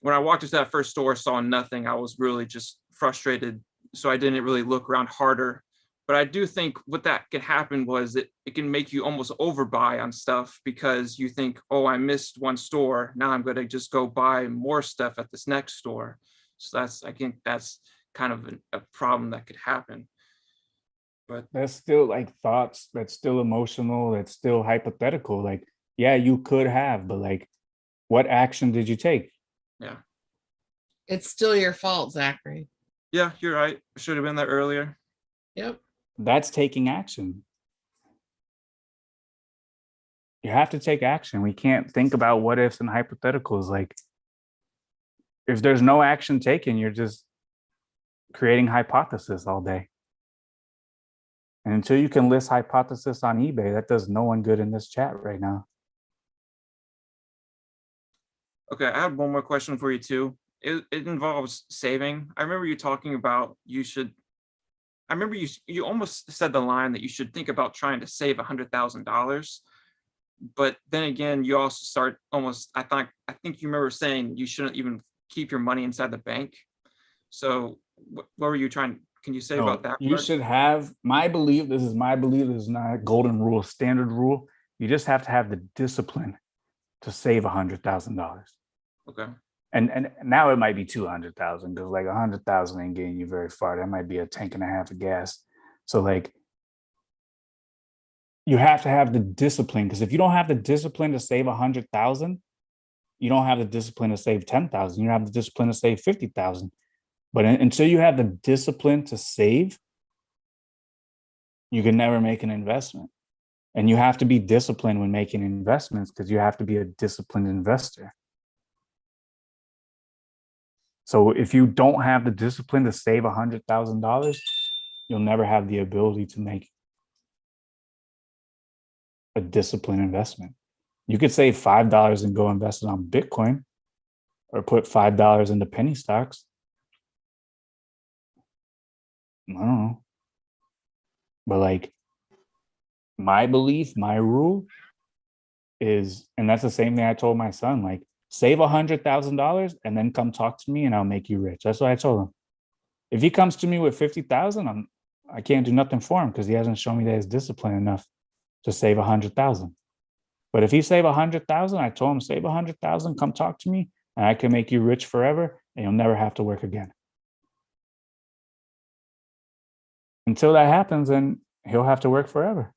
when I walked into that first store, saw nothing, I was really just frustrated. So I didn't really look around harder. But I do think what that can happen was it can make you almost overbuy on stuff because you think, oh, I missed one store. Now I'm going to just go buy more stuff at this next store. So I think that's kind of a problem that could happen. But that's still like thoughts. That's still emotional. That's still hypothetical. Like, yeah, you could have, but like, what action did you take? Yeah. It's still your fault, Zachary. Yeah, you're right. I should have been there earlier. Yep. That's taking action. You have to take action. We can't think about what ifs and hypotheticals. Like, if there's no action taken, you're just creating hypothesis all day. And until you can list hypothesis on eBay, that does no one good in this chat right now. Okay, I have one more question for you too. It involves saving. I remember you talking about I remember you almost said the line that you should think about trying to save $100,000. But then again, you also start I think you remember saying you shouldn't even keep your money inside the bank. So what were you trying? Can you say No, about that? you part? should have, my belief, this is not a golden rule, standard rule. You just have to have the discipline to save $100,000. Okay. And now it might be 200,000 because like 100,000 ain't getting you very far. That might be a tank and a half of gas. So like you have to have the discipline, because if you don't have the discipline to save 100,000, you don't have the discipline to save 10,000. You don't have the discipline to save 50,000. But until you have the discipline to save, you can never make an investment. And you have to be disciplined when making investments, because you have to be a disciplined investor. So if you don't have the discipline to save $100,000, you'll never have the ability to make a disciplined investment. You could save $5 and go invest it on Bitcoin, or put $5 into penny stocks. I don't know. But like, my belief, my rule is, and that's the same thing I told my son, like, save $100,000 and then come talk to me and I'll make you rich. That's what I told him. If he comes to me with 50,000, I can't do nothing for him, because he hasn't shown me that he's disciplined enough to save 100,000. But if he save 100,000, I told him, save 100,000, come talk to me, and I can make you rich forever, and you'll never have to work again. Until that happens, then he'll have to work forever.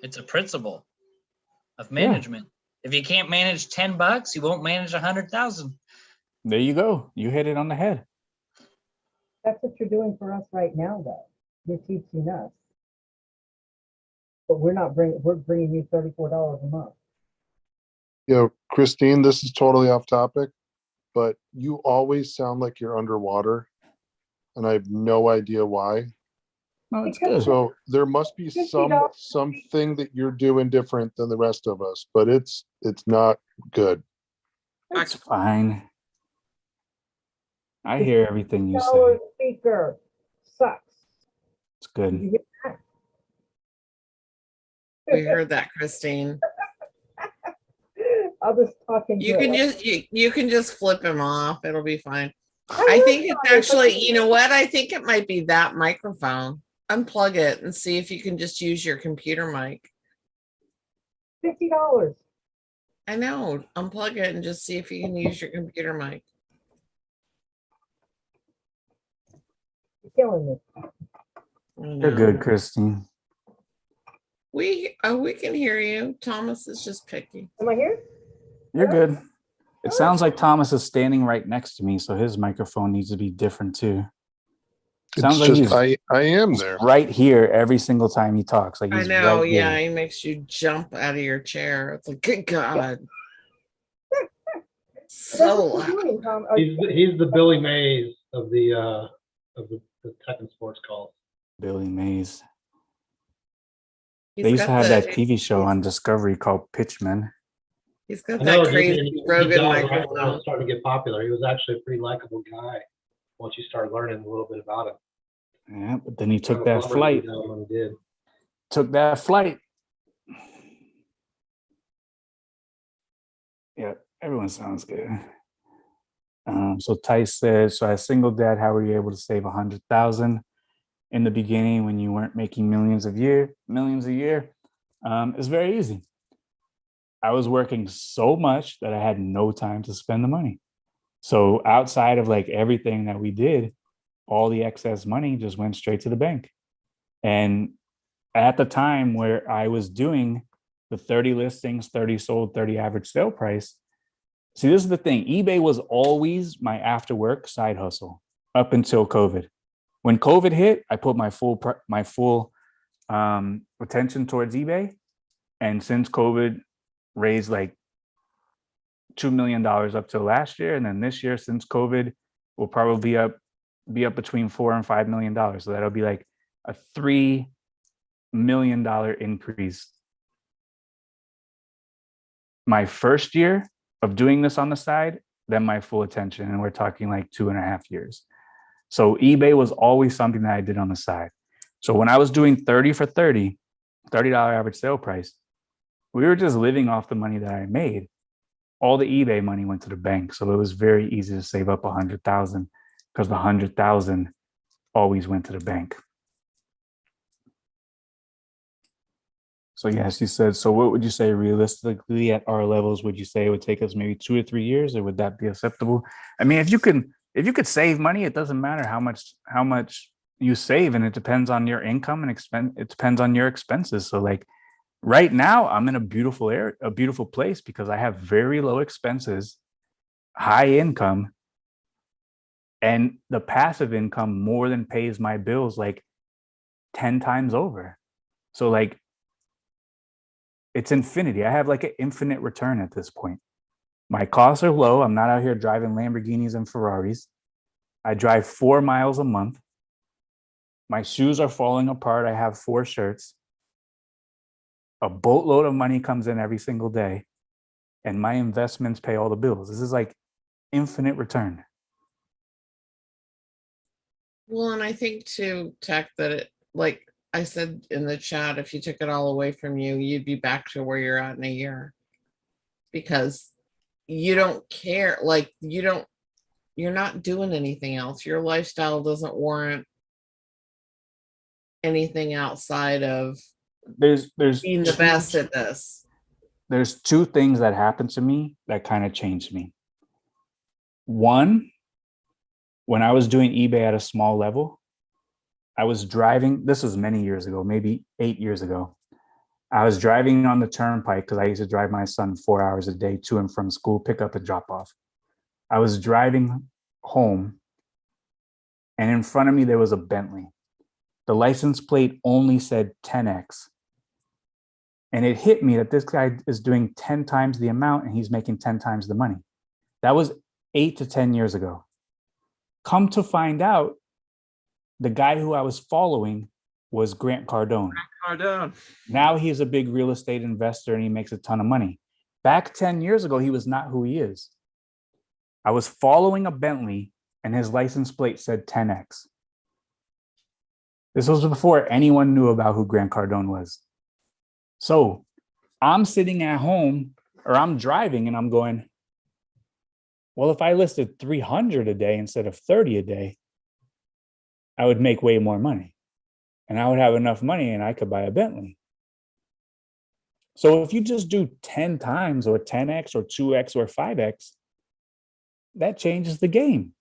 It's a principle of Yeah. management. If you can't manage $10, you won't manage 100,000. There you go. You hit it on the head. That's what you're doing for us right now, though. You're teaching us. But we're bringing you $34 a month. You know, Christine, this is totally off topic, but you always sound like you're underwater, and I have no idea why. No, it's good. So there must be something that you're doing different than the rest of us, but it's not good. It's fine. I hear everything you say. $50 speaker sucks. It's good. Did you hear that? We heard that, Christine. I'll just talk into You can it. you can just flip him off. It'll be fine. I think it's actually, you know what? I think it might be that microphone. Unplug it and see if you can just use your computer mic. $50. I know. Unplug it and just see if you can use your computer mic. You're killing me. You're good, Christine. We can hear you. Thomas is just picky. Am I here? You're good. It sounds like Thomas is standing right next to me, so his microphone needs to be different too. Sounds like he's I am there. right here every single time he talks. Like I he's know, right yeah, here. he makes you jump out of your chair. It's like, good God. So loud. He's the Billy Mays of the tech and sports calls. Billy Mays. He's They used to got have the- that TV show on Discovery called Pitchman. He's got I know, that crazy he Rogan died right when it microphone. was starting to get popular. He was actually a pretty likable guy once you start learning a little bit about him. Yeah, but then he took Kind that of bummer flight. he died when he did. Took that flight. Yeah, everyone sounds good. So Tice said, so as single dad, how were you able to save 100,000 in the beginning when you weren't making millions a year? It's very easy. I was working so much that I had no time to spend the money. So outside of like everything that we did, all the excess money just went straight to the bank. And at the time where I was doing the 30 listings, 30 sold, 30 average sale price, see, this is the thing. eBay was always my after work side hustle up until COVID. When COVID hit, I put my full attention towards eBay. And since COVID raised like $2 million up till last year, and then this year, since COVID, will probably be up between $4 and $5 million. So that'll be like a $3 million increase. My first year of doing this on the side, then my full attention, and we're talking like 2.5 years. So eBay was always something that I did on the side. So when I was doing 30 for $30 average sale price, we were just living off the money that I made. All the eBay money went to the bank. So it was very easy to save up 100,000 because the 100,000 always went to the bank. So yes, you said, so what would you say realistically at our levels, would you say it would take us maybe 2 or 3 years, or would that be acceptable? I mean, if you could save money, it doesn't matter how much you save, and it depends on your income and expense. It depends on your expenses. So like right now, I'm in a beautiful area, a beautiful place because I have very low expenses, high income, and the passive income more than pays my bills like 10 times over. So like it's infinity. I have like an infinite return at this point. My costs are low. I'm not out here driving Lamborghinis and Ferraris. I drive 4 miles a month. My shoes are falling apart. I have 4 shirts. A boatload of money comes in every single day, and my investments pay all the bills. This is like infinite return. Well, and I think too, Tech, that it, like I said in the chat, if you took it all away from you, you'd be back to where you're at in a year. Because you don't care, like you're not doing anything else. Your lifestyle doesn't warrant anything outside of There's being the best at this. There's 2 things that happened to me that kind of changed me. One, when I was doing eBay at a small level, I was driving, this was many years ago, maybe 8 years ago. I was driving on the turnpike because I used to drive my son 4 hours a day to and from school, pick up and drop off. I was driving home, and in front of me, there was a Bentley. The license plate only said 10X. And it hit me that this guy is doing 10 times the amount and he's making 10 times the money. That was 8 to 10 years ago. Come to find out, the guy who I was following was Grant Cardone. Cardone. Now he's a big real estate investor and he makes a ton of money. Back 10 years ago, he was not who he is. I was following a Bentley and his license plate said 10X. This was before anyone knew about who Grant Cardone was. So I'm sitting at home, or I'm driving and I'm going, well, if I listed 300 a day instead of 30 a day, I would make way more money and I would have enough money and I could buy a Bentley. So if you just do 10 times or 10X or 2X or 5X, that changes the game.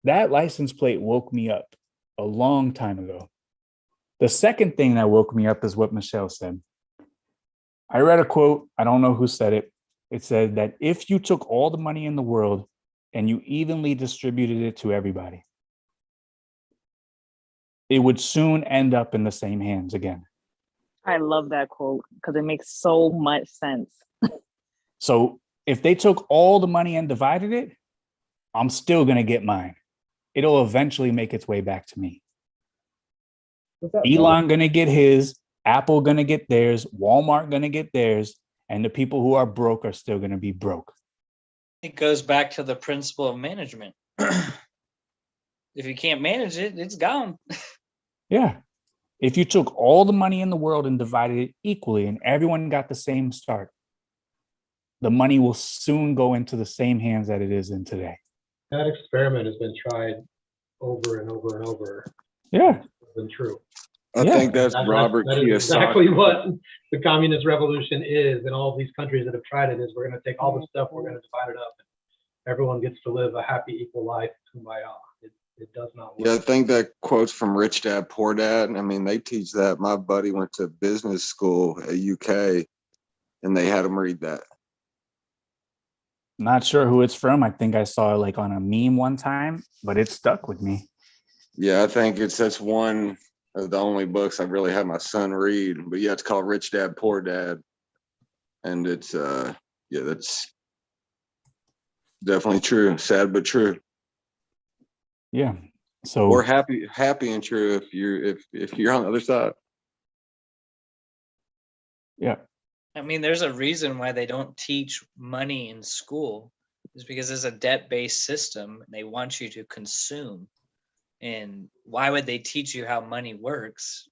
That license plate woke me up a long time ago. The second thing that woke me up is what Michelle said. I read a quote, I don't know who said it. It said that if you took all the money in the world and you evenly distributed it to everybody, it would soon end up in the same hands again. I love that quote because it makes so much sense. So if they took all the money and divided it, I'm still going to get mine. It'll eventually make its way back to me. Elon going to get his, Apple going to get theirs, Walmart going to get theirs, and the people who are broke are still going to be broke. It goes back to the principle of management. If you can't manage it, it's gone. Yeah. If you took all the money in the world and divided it equally and everyone got the same start, the money will soon go into the same hands that it is in today. That experiment has been tried over and over and over. Yeah. It's been true. I think that's Robert That is Kiyosaki. exactly what the communist revolution is, and all these countries that have tried it is we're going to take all the stuff, we're going to divide it up, and everyone gets to live a happy, equal life. Kumbaya. It does not work. Yeah, I think that quote's from Rich Dad, Poor Dad. I mean, they teach that. My buddy went to business school at UK, and they had him read that. Not sure who it's from. I think I saw it like on a meme one time, but it stuck with me. Yeah, I think that's one of the only books I've really had my son read. But yeah, it's called Rich Dad, Poor Dad. And it's yeah, that's definitely true. Sad but true. Yeah. So or happy and true if you're on the other side. Yeah. I mean, there's a reason why they don't teach money in school. Is because it's a debt-based system and they want you to consume. And why would they teach you how money works?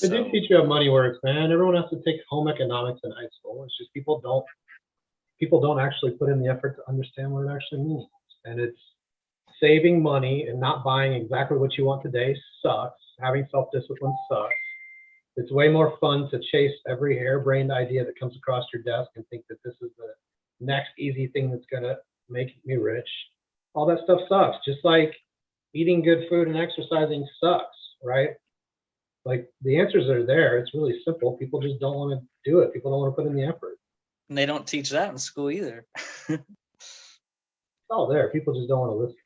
They do teach you how money works, man. Everyone has to take home economics in high school. It's just people don't actually put in the effort to understand what it actually means. And it's saving money and not buying exactly what you want today sucks. Having self-discipline sucks. It's way more fun to chase every harebrained idea that comes across your desk and think that this is the next easy thing that's gonna make me rich. All that stuff sucks. Just like eating good food and exercising sucks, right? Like the answers are there. It's really simple. People just don't want to do it. People don't want to put in the effort. And they don't teach that in school either. It's all there. People just don't want to listen.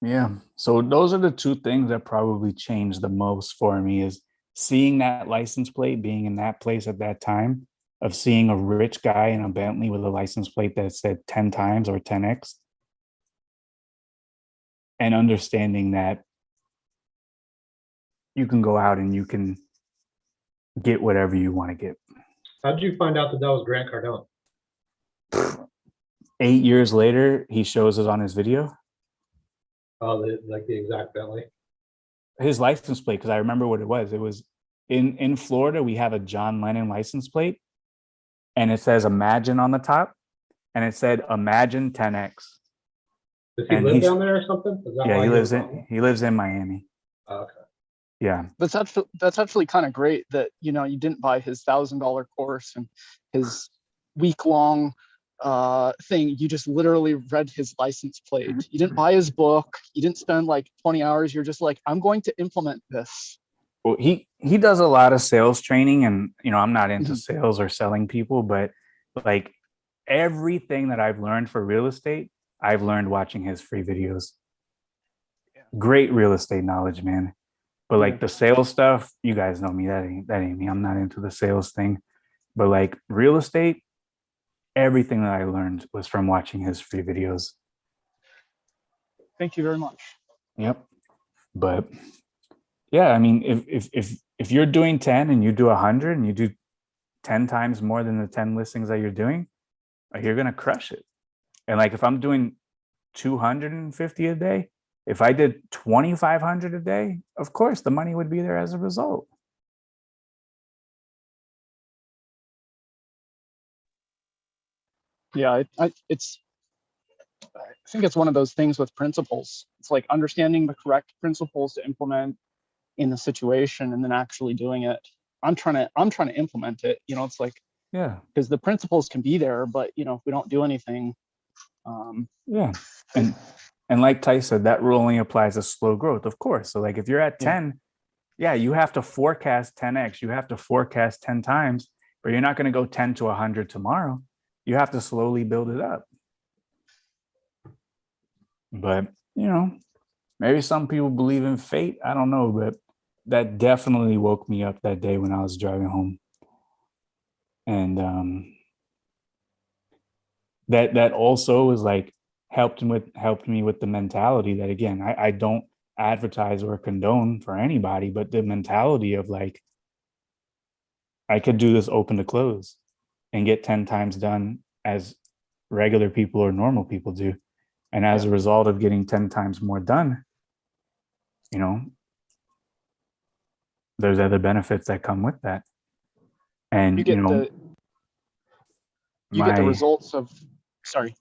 Yeah. So those are the two things that probably changed the most for me is seeing that license plate, being in that place at that time, of seeing a rich guy in a Bentley with a license plate that said 10 times or 10x, and understanding that you can go out and you can get whatever you want to get. How did you find out that that was Grant Cardone? 8 years later, he shows us on his video, Oh, like the exact Bentley. his license plate, because I remember what it was. It was in Florida, we have a John Lennon license plate, and it says Imagine on the top, and it said Imagine 10x. Does he And live he's- down there or something? Is that Yeah, why he lives was on in Miami. it? Okay. Yeah. That's actually kind of great that, you know, you didn't buy his $1,000 course and his week-long thing. You just literally read his license plate. You didn't buy his book. You didn't spend like 20 hours. You're just like, I'm going to implement this. Well, he does a lot of sales training, and you know, I'm not into Mhm. sales or selling people, but like everything that I've learned for real estate, I've learned watching his free videos. Great real estate knowledge, man. But like the sales stuff, you guys know me. That ain't me. I'm not into the sales thing. But like real estate, everything that I learned was from watching his free videos. Thank you very much. Yep. But yeah, I mean, if you're doing 10 and you do 100 and you do 10 times more than the 10 listings that you're doing, like, you're gonna crush it. And like if I'm doing 250 a day, if I did 2,500 a day, of course the money would be there as a result. Yeah, I think it's one of those things with principles. It's like understanding the correct principles to implement in the situation and then actually doing it. I'm trying to implement it. You know, it's like, Yeah. because the principles can be there, but you know, if we don't do anything, Yeah. And like Ty said, that rule only applies to slow growth, of course. So like if you're at 10, yeah, you have to forecast 10x. You have to forecast 10 times, but you're not going to go 10 to 100 tomorrow. You have to slowly build it up. But, you know, maybe some people believe in fate. I don't know, but that definitely woke me up that day when I was driving home. And that also was like helped me with the mentality that, again, I don't advertise or condone for anybody, but the mentality of like, I could do this open to close and get 10 times done as regular people or normal people do. And as a result of getting 10 times more done, you know, there's other benefits that come with that. And you get know, you get the my- results of. Sorry.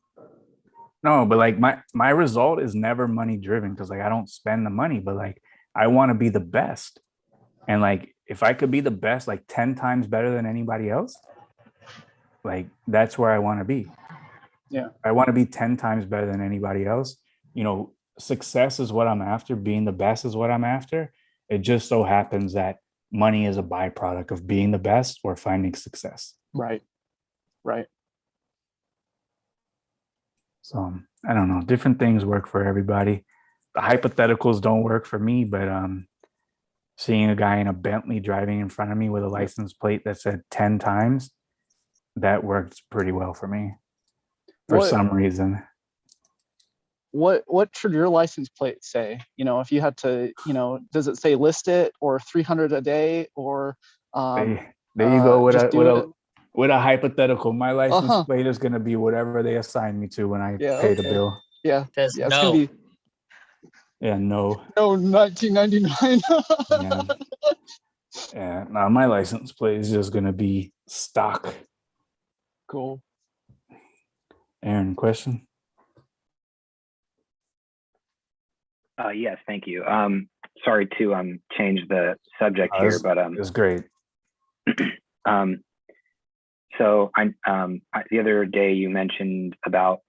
No, but like my result is never money driven, because like I don't spend the money, but like I want to be the best. And like if I could be the best, like 10 times better than anybody else, like that's where I want to be. Yeah. I want to be 10 times better than anybody else. You know, success is what I'm after, being the best is what I'm after. It just so happens that money is a byproduct of being the best or finding success. Right. Right. So I don't know, different things work for everybody. The hypotheticals don't work for me, but seeing a guy in a Bentley driving in front of me with a license plate that said 10 times, that worked pretty well for me for What- some reason. What should your license plate say? You know, if you had to, you know, does it say list it or 300 a day or There you go with just do it? with a hypothetical. My license Uh-huh. plate is going to be whatever they assign me to when I Yeah, pay the okay. bill. Yeah. Says Yeah, it's no. gonna be Yeah, no. no 1999. Yeah, no, my license plate is just going to be stock. Cool. Aaron, question? Yes, thank you. Sorry to change the subject here, but It's great. so the other day you mentioned about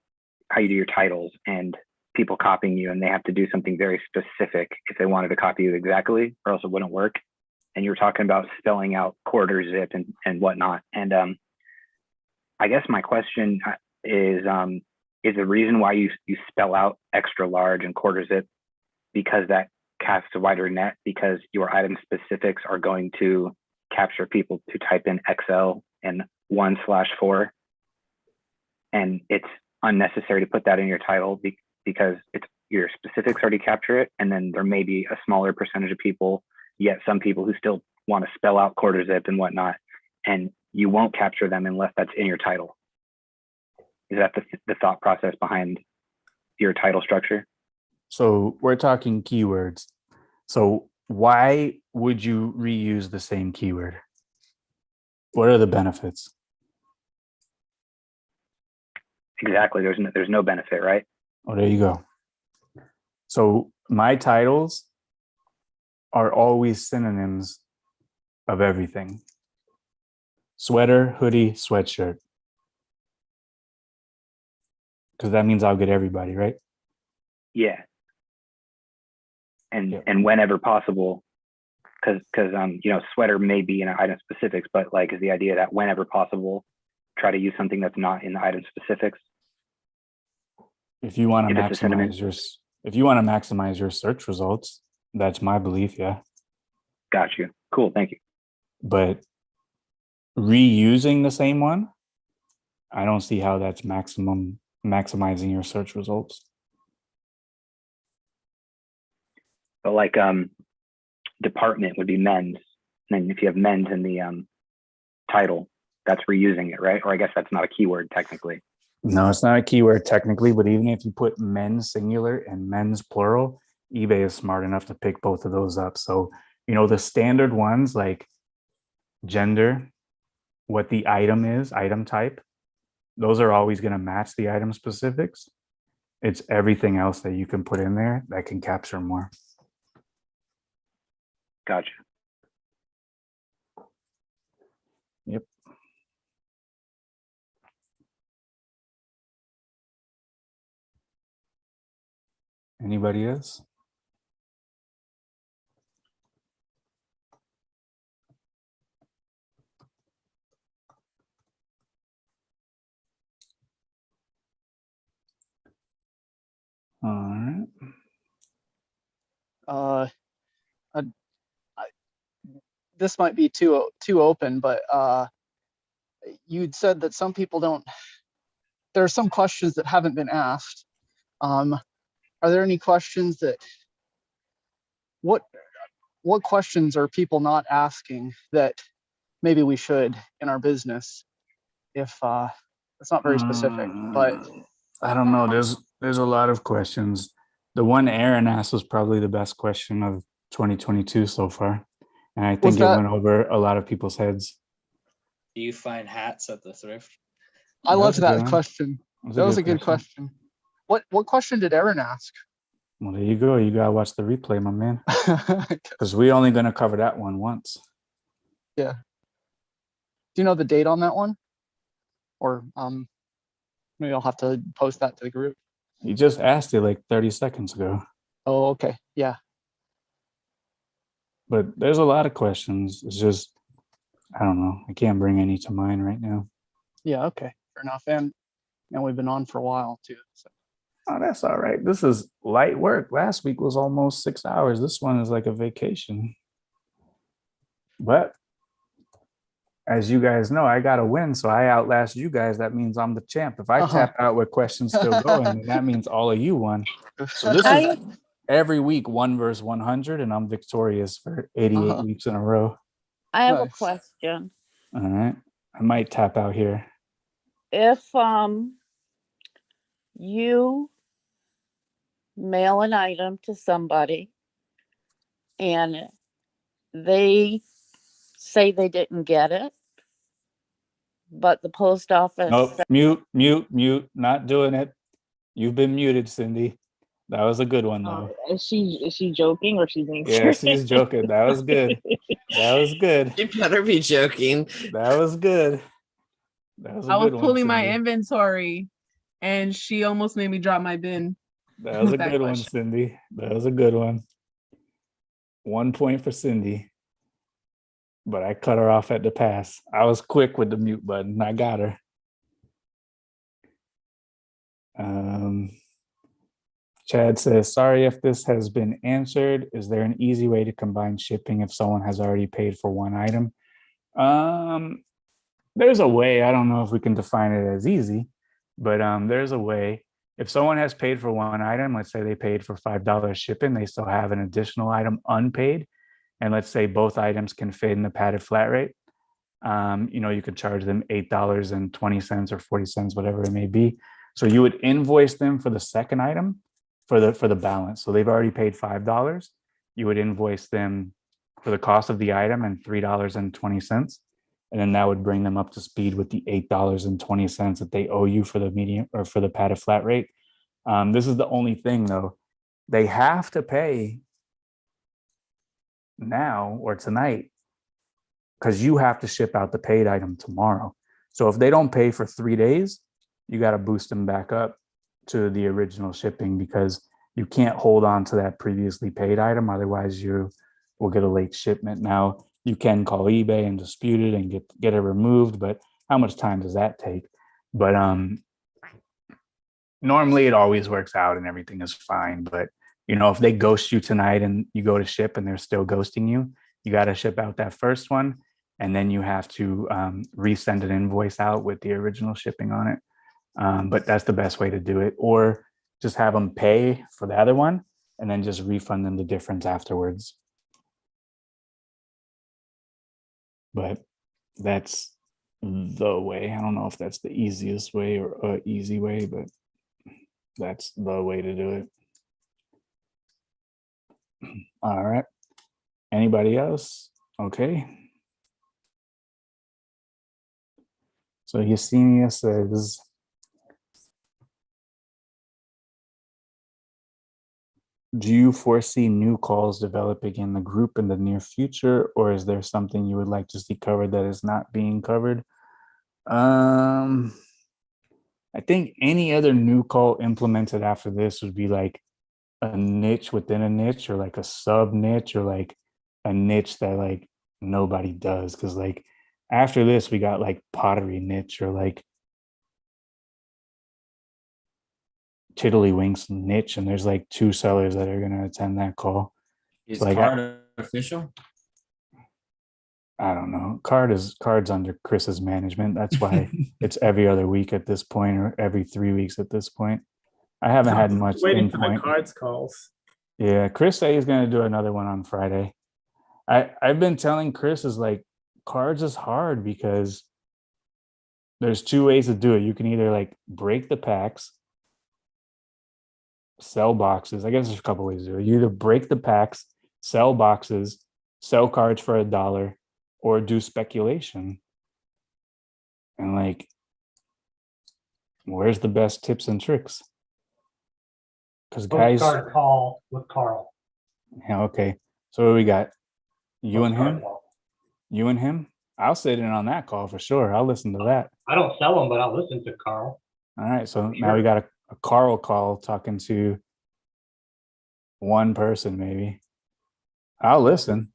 how you do your titles, and people copying you, and they have to do something very specific if they wanted to copy you exactly, or else it wouldn't work. And you were talking about spelling out quarter zip and whatnot. And I guess my question is the reason why you spell out extra large and quarter zip because that casts a wider net, because your item specifics are going to capture people to type in XL and 1/4, and it's unnecessary to put that in your title because it's your specifics already capture it, and then there may be a smaller percentage of people, yet some people who still want to spell out quarter zip and whatnot, and you won't capture them unless that's in your title. Is that the thought process behind your title structure? So we're talking keywords. So why would you reuse the same keyword? What are the benefits? Exactly. There's no benefit, right? Oh, there you go. So my titles are always synonyms of everything. Sweater, hoodie, sweatshirt. Because that means I'll get everybody, right? Yeah. And whenever possible, because sweater may be in item specifics, but like is the idea that whenever possible, try to use something that's not in the item specifics. If you want to If it's a synonym. maximize your search results, that's my belief, yeah. Got you. Cool, thank you. But reusing the same one, I don't see how that's maximizing your search results. But like department would be men's. And then if you have men's in the title, that's reusing it, right? Or I guess that's not a keyword technically. No, it's not a keyword technically, but even if you put men's singular and men's plural, eBay is smart enough to pick both of those up. So, the standard ones like gender, what the item is, item type, those are always going to match the item specifics. It's everything else that you can put in there that can capture more. Gotcha. Yep. Anybody else? All right. This might be too open, but you'd said that some people don't. There are some questions that haven't been asked. Are there any questions that? What questions are people not asking that maybe we should in our business? If it's not very specific, but I don't know. There's a lot of questions. The one Aaron asked was probably the best question of 2022 so far. And I think it went over a lot of people's heads. Do you find hats at the thrift? I loved that one. question. That was a good question. What question did Aaron ask? Well, there you go. You gotta watch the replay, my man. Because we're only gonna cover that one once. Yeah. Do you know the date on that one? Or maybe I'll have to post that to the group. You just asked it like 30 seconds ago. Oh, okay. Yeah. But there's a lot of questions. It's just, I don't know. I can't bring any to mind right now. Yeah, okay. Fair enough. And we've been on for a while too. So. Oh, that's all right. This is light work. Last week was almost 6 hours. This one is like a vacation. But as you guys know, I got to win. So I outlast you guys. That means I'm the champ. If I tap out with questions still going, then that means all of you won. So this is every week 1 versus 100, and I'm victorious for 88 weeks in a row. I have a question. All right. I might tap out here. If you mail an item to somebody and they say they didn't get it, but the post office Nope. Mute. Not doing it. You've been muted, Cindy. That was a good one though. Is she joking or she's being Yeah, serious? she's joking. That was good. That was good. You better be joking. That was good. That was a I was good one, pulling my Cindy. inventory and she almost made me drop my bin. That was a That good one, question. Cindy. That was a good one. 1 point for Cindy. But I cut her off at the pass. I was quick with the mute button. I got her. Chad says, sorry if this has been answered. Is there an easy way to combine shipping if someone has already paid for one item? There's a way. I don't know if we can define it as easy, but there's a way. If someone has paid for one item, let's say they paid for $5 shipping, they still have an additional item unpaid. And let's say both items can fit in the padded flat rate. You could charge them $8.20 or 40 cents, whatever it may be. So you would invoice them for the second item for the balance. So they've already paid $5. You would invoice them for the cost of the item and $3.20. And then that would bring them up to speed with the $8.20 that they owe you for the medium or for the padded flat rate. This is the only thing though. They have to pay now or tonight because you have to ship out the paid item tomorrow. So if they don't pay for 3 days, you got to boost them back up to the original shipping because you can't hold on to that previously paid item. Otherwise you will get a late shipment. Now you can call eBay and dispute it and get it removed, but how much time does that take? But normally it always works out and everything is fine. But if they ghost you tonight and you go to ship and they're still ghosting you, you got to ship out that first one. And then you have to resend an invoice out with the original shipping on it. But that's the best way to do it. Or just have them pay for the other one and then just refund them the difference afterwards. But that's the way. I don't know if that's the easiest way or easy way, but that's the way to do it. All right. Anybody else? Okay. So Yesenia says, do you foresee new calls developing in the group in the near future, or is there something you would like to see covered that is not being covered? I think any other new call implemented after this would be like a niche within a niche or like a sub niche or like a niche that like nobody does. Cause like after this, we got like pottery niche or like Tiddlywinks niche. And there's like 2 sellers that are going to attend that call. Is So, like, card official? I don't know. Card's under Chris's management. That's why it's every other week at this point or every 3 weeks at this point. I haven't had much Waiting for the input. cards calls. Yeah, Chris said he's gonna do another one on Friday. I've been telling Chris is like cards is hard because there's 2 ways to do it. You can either like break the packs, sell boxes. I guess there's a couple ways to do it. You either break the packs, sell boxes, sell cards for $1, or do speculation. And like, where's the best tips and tricks? Because guys, Postcard call with Carl. yeah, okay. So what we got? You and Postcard him? call. You and him? I'll sit in on that call for sure. I'll listen to that. I don't sell them, but I'll listen to Carl. All right. So now we got a Carl call talking to one person, maybe. I'll listen.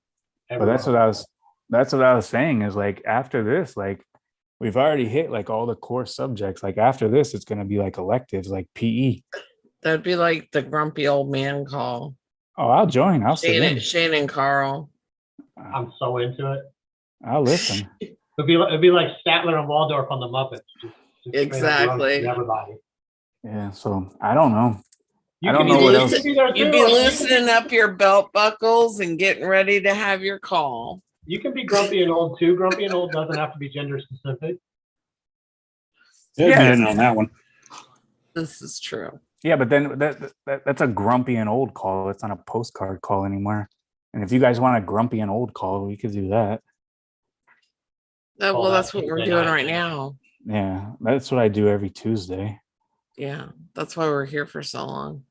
But that's what I was saying is like after this, like we've already hit like all the core subjects. Like after this, it's gonna be like electives, like PE. That'd be like the grumpy old man call. Oh, I'll join. I'll sit in. Shane and Carl. I'm so into it. I'll listen. It'd be like Statler and Waldorf on the Muppets. Just Exactly. Everybody. Yeah. So I don't know. You I don't could know be what loosen- else. You'd be loosening up your belt buckles and getting ready to have your call. You can be grumpy and old too. Grumpy and old doesn't have to be gender specific. Yeah. on that one. This is true. Yeah, but then that's a grumpy and old call. It's not a postcard call anymore. And if you guys want a grumpy and old call, we could do that. Well, that's what we're doing right now. Yeah, that's what I do every Tuesday. Yeah, that's why we're here for so long.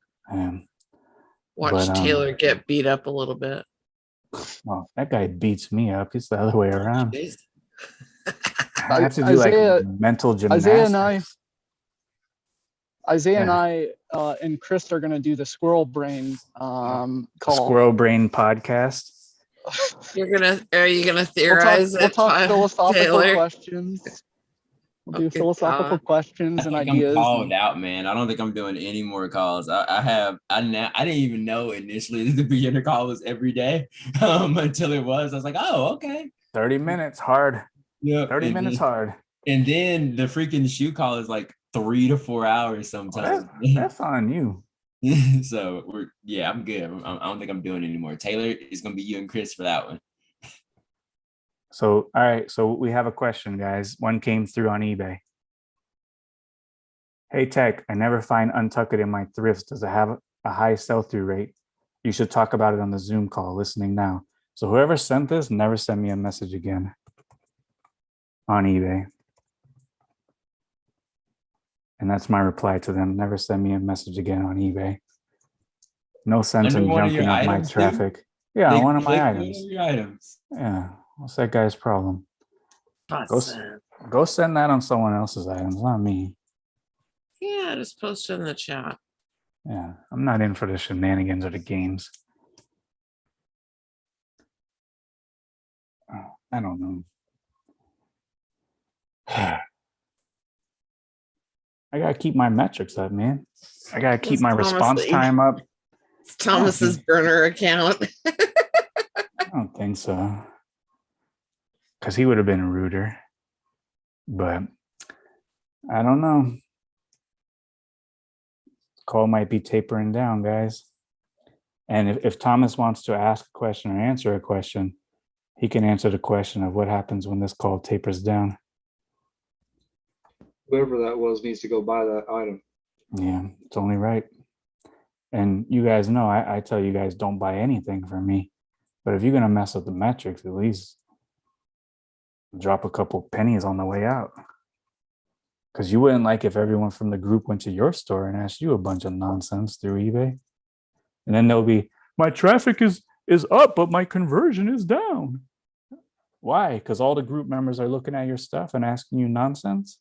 Watch But, Taylor get beat up a little bit. Well, that guy beats me up. It's the other way around. Jeez. I have to do like mental gymnastics. Isaiah and Yeah. I and Chris are gonna do the Squirrel Brain call. Squirrel Brain podcast. Are you gonna We'll theorize talk, we'll it, talk philosophical Taylor? questions. We'll do Okay, philosophical God. questions I and think ideas. I'm called out, man. I don't think I'm doing any more calls. I didn't even know initially the beginner call was every day until it was. I was like, oh, okay. 30 minutes hard. Yeah. 30 minutes hard. And then the freaking shoe call is like 3 to 4 hours sometimes. That's on you. So I'm good. I don't think I'm doing any more. Taylor, it's gonna be you and Chris for that one. So, all right. So we have a question, guys. One came through on eBay. Hey, Tech, I never find Untuckit in my thrifts. Does it have a high sell-through rate? You should talk about it on the Zoom call, listening now. So whoever sent this, never send me a message again on eBay. And that's my reply to them. Never send me a message again on eBay. No sense Under in one of your jumping up my items, dude? traffic. Yeah, They on one of my click items. one of your items. Yeah, what's that guy's problem? Go send that on someone else's items, not me. Yeah, just post it in the chat. Yeah, I'm not in for the shenanigans or the games. Oh, I don't know. I gotta keep my metrics up, man. I gotta keep It's my Thomas response Lee. time up. It's Thomas's burner account. I don't think so. Because he would have been ruder. But I don't know. Call might be tapering down, guys. And if Thomas wants to ask a question or answer a question, he can answer the question of what happens when this call tapers down. Whoever that was needs to go buy that item. Yeah, it's only right. And you guys know, I tell you guys don't buy anything from me. But if you're going to mess up the metrics, at least drop a couple pennies on the way out. Because you wouldn't like if everyone from the group went to your store and asked you a bunch of nonsense through eBay. And then they'll be, my traffic is up, but my conversion is down. Why? Because all the group members are looking at your stuff and asking you nonsense?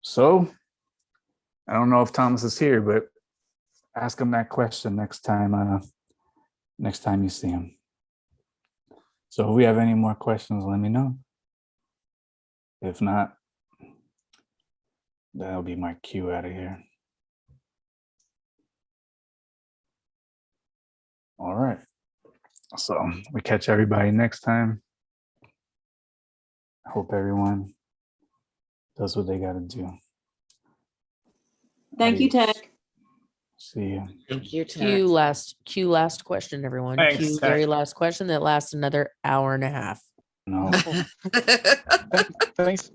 So, I don't know if Thomas is here, but ask him that question next time you see him. So if we have any more questions, let me know. If not, that'll be my cue out of here. All right. So we catch everybody next time. I hope everyone does what they got to do. Thank you, Tech. See you. Thank you, Tech. Cue last question, everyone. Thanks, Cue Tech. very last question that lasts another hour and a half. No. Thanks.